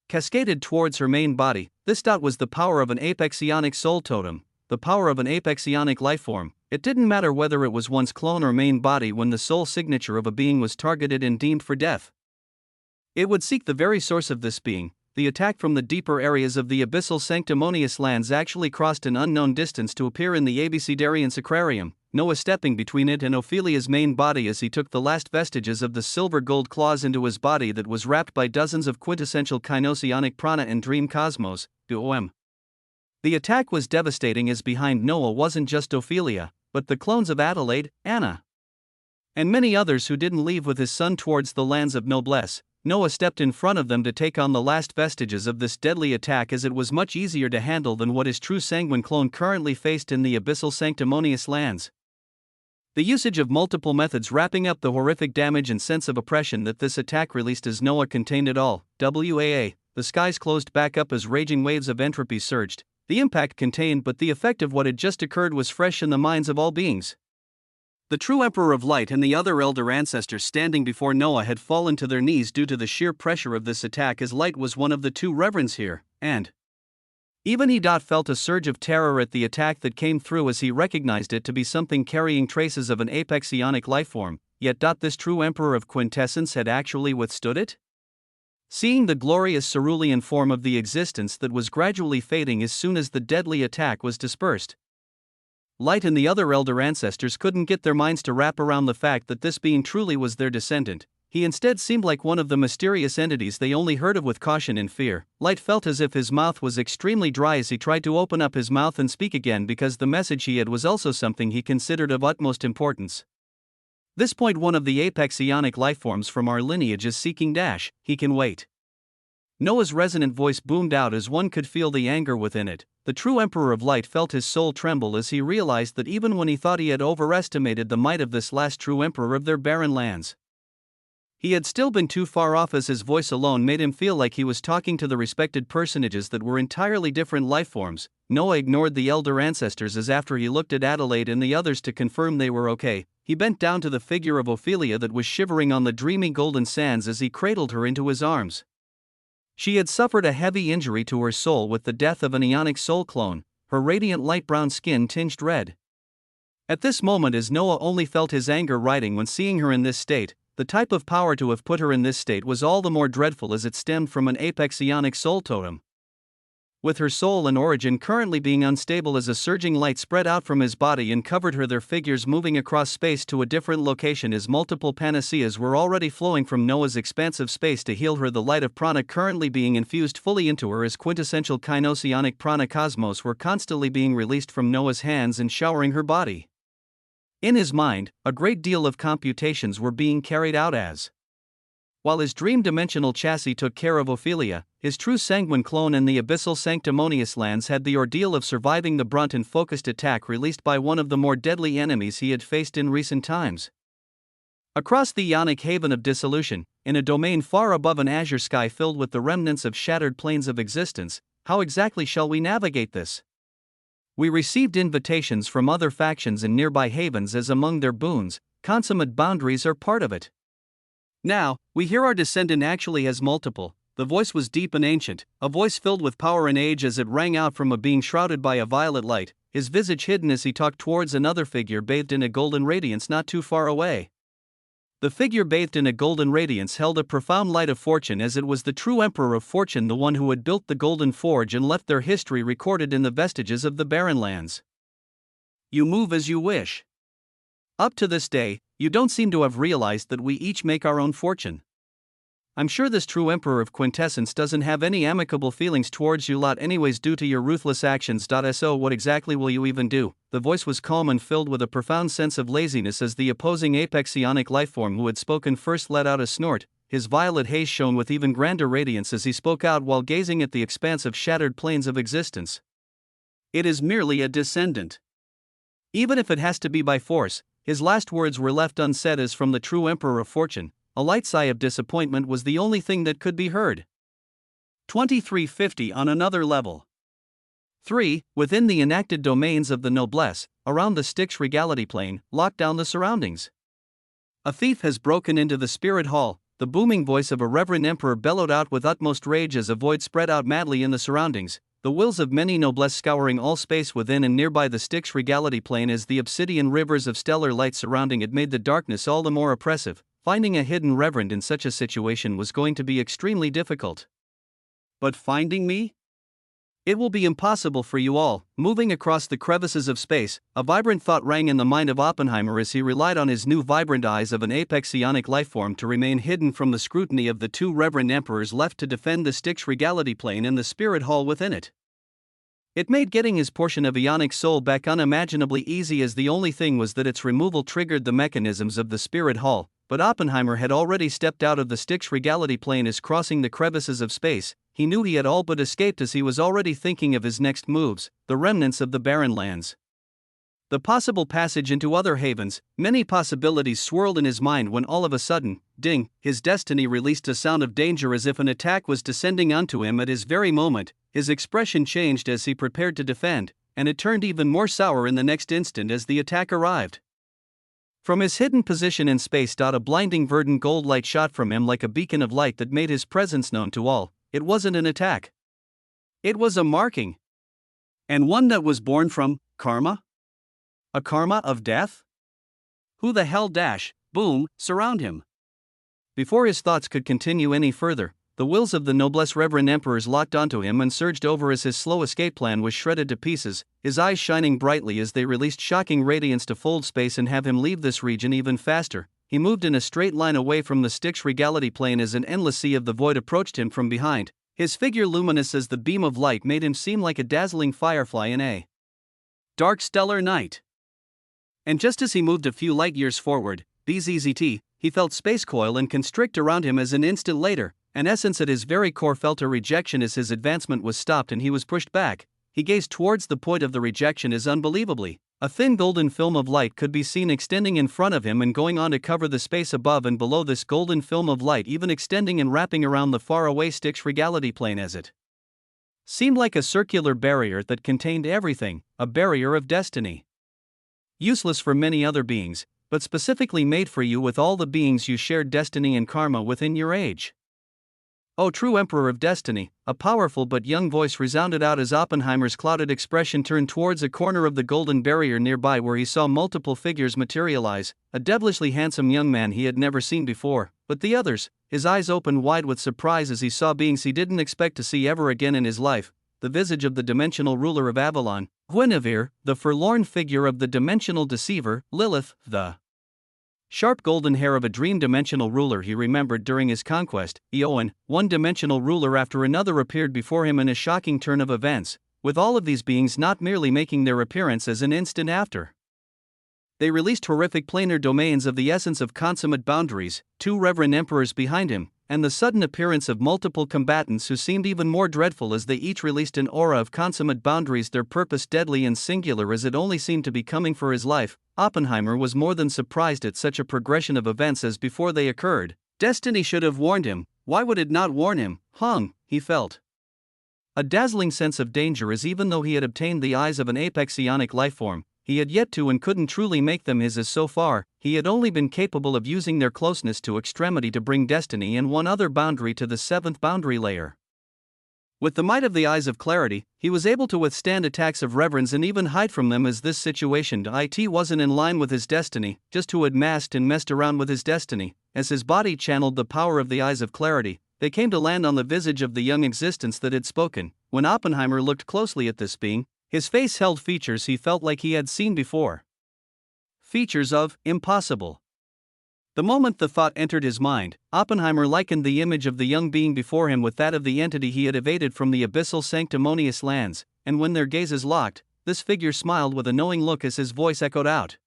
cascaded towards her main body. This dot was the power of an apex Ionic soul totem, the power of an apex Ionic lifeform. It didn't matter whether it was one's clone or main body when the soul signature of a being was targeted and deemed for death. It would seek the very source of this being. The attack from the deeper areas of the abyssal sanctimonious lands actually crossed an unknown distance to appear in the Abecedarian Sacrarium, Noah stepping between it and Ophelia's main body as he took the last vestiges of the silver gold claws into his body that was wrapped by dozens of quintessential Kinosionic prana and dream cosmos, DOM. The attack was devastating as behind Noah wasn't just Ophelia, but the clones of Adelaide, Anna, and many others who didn't leave with his son towards the lands of noblesse. Noah stepped in front of them to take on the last vestiges of this deadly attack, as it was much easier to handle than what his true sanguine clone currently faced in the abyssal sanctimonious lands. The usage of multiple methods wrapping up the horrific damage and sense of oppression that this attack released as Noah contained it all. WAA, the skies closed back up as raging waves of entropy surged. The impact contained, but the effect of what had just occurred was fresh in the minds of all beings. The true Emperor of Light and the other elder ancestors standing before Noah had fallen to their knees due to the sheer pressure of this attack, as Light was one of the two reverends here, and even he felt a surge of terror at the attack that came through as he recognized it to be something carrying traces of an apex Ionic lifeform, yet this true Emperor of Quintessence had actually withstood it? Seeing the glorious cerulean form of the existence that was gradually fading as soon as the deadly attack was dispersed, Light and the other elder ancestors couldn't get their minds to wrap around the fact that this being truly was their descendant. He instead seemed like one of the mysterious entities they only heard of with caution and fear. Light felt as if his mouth was extremely dry as he tried to open up his mouth and speak again, because the message he had was also something he considered of utmost importance. This point, one of the apex Ionic lifeforms from our lineage is seeking he can wait. Noah's resonant voice boomed out as one could feel the anger within it. The true Emperor of Light felt his soul tremble as he realized that even when he thought he had overestimated the might of this last true Emperor of their barren lands, he had still been too far off, as his voice alone made him feel like he was talking to the respected personages that were entirely different lifeforms. Noah ignored the elder ancestors as, after he looked at Adelaide and the others to confirm they were okay, he bent down to the figure of Ophelia that was shivering on the dreamy golden sands as he cradled her into his arms. She had suffered a heavy injury to her soul with the death of an Ionic soul clone, her radiant light brown skin tinged red. At this moment, as Noah only felt his anger riding when seeing her in this state, the type of power to have put her in this state was all the more dreadful as it stemmed from an apex Ionic soul totem. With her soul and origin currently being unstable as a surging light spread out from his body and covered her, their figures moving across space to a different location as multiple panaceas were already flowing from Noah's expansive space to heal her, the light of prana currently being infused fully into her as quintessential Kinosionic prana cosmos were constantly being released from Noah's hands and showering her body. In his mind, a great deal of computations were being carried out as, while his dream-dimensional chassis took care of Ophelia, his true sanguine clone in the abyssal sanctimonious lands had the ordeal of surviving the brunt and focused attack released by one of the more deadly enemies he had faced in recent times. Across the Ionic haven of dissolution, in a domain far above an azure sky filled with the remnants of shattered planes of existence, how exactly shall we navigate this? We received invitations from other factions in nearby havens as among their boons, consummate boundaries are part of it. Now, we hear our descendant actually has multiple. The voice was deep and ancient, a voice filled with power and age as it rang out from a being shrouded by a violet light, his visage hidden as he talked towards another figure bathed in a golden radiance not too far away. The figure bathed in a golden radiance held a profound light of fortune, as it was the true Emperor of Fortune, the one who had built the Golden Forge and left their history recorded in the vestiges of the barren lands. You move as you wish. Up to this day, you don't seem to have realized that we each make our own fortune. I'm sure this true Emperor of Quintessence doesn't have any amicable feelings towards you lot anyways due to your ruthless actions. So what exactly will you even do? The voice was calm and filled with a profound sense of laziness as the opposing apex Ionic lifeform who had spoken first let out a snort. his violet haze shone with even grander radiance as he spoke out while gazing at the expanse of shattered planes of existence. It is merely a descendant. Even if it has to be by force, his last words were left unsaid as from the true Emperor of Fortune, a light sigh of disappointment was the only thing that could be heard. 2350 on another level. 3. Within the enacted domains of the noblesse, around the Styx regality plane, lock down the surroundings. A thief has broken into the spirit hall, the booming voice of a reverend emperor bellowed out with utmost rage as a void spread out madly in the surroundings, the wills of many noblesse scouring all space within and nearby the Styx regality plane as the obsidian rivers of stellar light surrounding it made the darkness all the more oppressive. Finding a hidden reverend in such a situation was going to be extremely difficult. But finding me? It will be impossible for you all. Moving across the crevices of space, a vibrant thought rang in the mind of Oppenheimer as he relied on his new vibrant eyes of an apex psionic lifeform to remain hidden from the scrutiny of the two reverend emperors left to defend the Styx regality plane and the spirit hall within it. It made getting his portion of Ionic soul back unimaginably easy as the only thing was that its removal triggered the mechanisms of the spirit hall, but Oppenheimer had already stepped out of the Styx regality plane as crossing the crevices of space. He knew he had all but escaped as he was already thinking of his next moves, the remnants of the barren lands. The possible passage into other havens, many possibilities swirled in his mind when all of a sudden, ding, his destiny released a sound of danger as if an attack was descending onto him at his very moment. His expression changed as he prepared to defend, and it turned even more sour in the next instant as the attack arrived. From his hidden position in space, a blinding verdant gold light shot from him like a beacon of light that made his presence known to all. It wasn't an attack. It was a marking. And one that was born from karma? A karma of death? Who the hell boom, surround him. Before his thoughts could continue any further, the wills of the noblesse reverend emperors locked onto him and surged over as his slow escape plan was shredded to pieces, his eyes shining brightly as they released shocking radiance to fold space and have him leave this region even faster. He moved in a straight line away from the Styx regality plane as an endless sea of the void approached him from behind, his figure luminous as the beam of light made him seem like a dazzling firefly in a dark stellar night. And just as he moved a few light years forward, BZZT, he felt space coil and constrict around him as an instant later, an essence at his very core felt a rejection as his advancement was stopped and he was pushed back. He gazed towards the point of the rejection as unbelievably, a thin golden film of light could be seen extending in front of him and going on to cover the space above and below this golden film of light, even extending and wrapping around the faraway Styx regality plane as it seemed like a circular barrier that contained everything, a barrier of destiny. Useless for many other beings, but specifically made for you with all the beings you shared destiny and karma within your age. O true Emperor of Destiny, a powerful but young voice resounded out as Oppenheimer's clouded expression turned towards a corner of the golden barrier nearby where he saw multiple figures materialize, a devilishly handsome young man he had never seen before, but the others, his eyes opened wide with surprise as he saw beings he didn't expect to see ever again in his life, the visage of the dimensional ruler of Avalon, Guinevere, the forlorn figure of the dimensional deceiver, Lilith, the sharp golden hair of a dream-dimensional ruler he remembered during his conquest, Eoin. One-dimensional ruler after another appeared before him in a shocking turn of events, with all of these beings not merely making their appearance as an instant after. They released horrific planar domains of the essence of consummate boundaries, two reverend emperors behind him, and the sudden appearance of multiple combatants who seemed even more dreadful as they each released an aura of consummate boundaries, their purpose deadly and singular as it only seemed to be coming for his life. Oppenheimer was more than surprised at such a progression of events as before they occurred. Destiny should have warned him, why would it not warn him? He felt a dazzling sense of danger as even though he had obtained the eyes of an apex psionic lifeform, he had yet to and couldn't truly make them his as so far, he had only been capable of using their closeness to extremity to bring destiny and one other boundary to the seventh boundary layer. With the might of the eyes of clarity, he was able to withstand attacks of reverence and even hide from them as this situation wasn't in line with his destiny, just who had masked and messed around with his destiny. As his body channeled the power of the eyes of clarity, they came to land on the visage of the young existence that had spoken. When Oppenheimer looked closely at this being, his face held features he felt like he had seen before. Features of impossible. The moment the thought entered his mind, Oppenheimer likened the image of the young being before him with that of the entity he had evaded from the abyssal sanctimonious lands, and when their gazes locked, this figure smiled with a knowing look as his voice echoed out.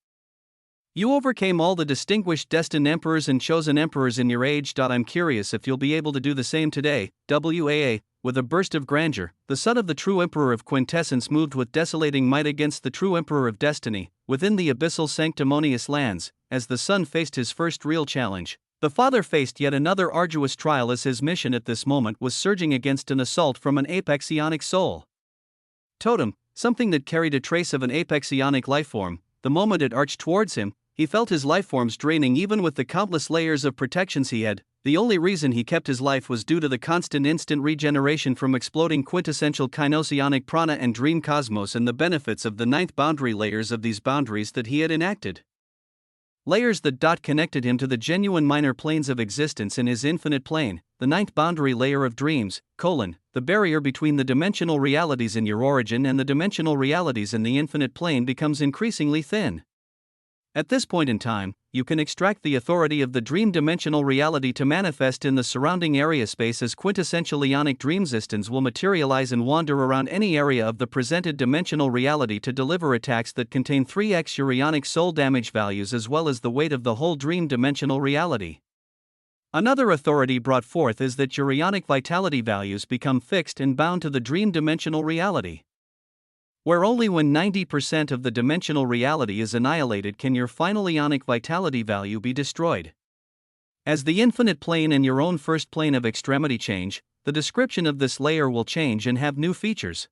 You overcame all the distinguished destined emperors and chosen emperors in your age. I'm curious if you'll be able to do the same today. WAA. With a burst of grandeur, the son of the true emperor of quintessence moved with desolating might against the true emperor of destiny, within the abyssal sanctimonious lands, as the son faced his first real challenge. The father faced yet another arduous trial as his mission at this moment was surging against an assault from an apex ionic soul. Totem, something that carried a trace of an apex ionic lifeform. The moment it arched towards him, he felt his lifeforms draining even with the countless layers of protections he had. The only reason he kept his life was due to the constant instant regeneration from exploding quintessential kinosionic prana and dream cosmos and the benefits of the ninth boundary layers of these boundaries that he had enacted. Layers that connected him to the genuine minor planes of existence in his infinite plane, the ninth boundary layer of dreams, the barrier between the dimensional realities in your origin and the dimensional realities in the infinite plane becomes increasingly thin. At this point in time, you can extract the authority of the dream dimensional reality to manifest in the surrounding area space as quintessential ionic dream existence will materialize and wander around any area of the presented dimensional reality to deliver attacks that contain 3x your ionic soul damage values as well as the weight of the whole dream dimensional reality. Another authority brought forth is that your ionic vitality values become fixed and bound to the dream dimensional reality. Where only when 90% of the dimensional reality is annihilated can your final ionic vitality value be destroyed. As the infinite plane and your own first plane of extremity change, the description of this layer will change and have new features.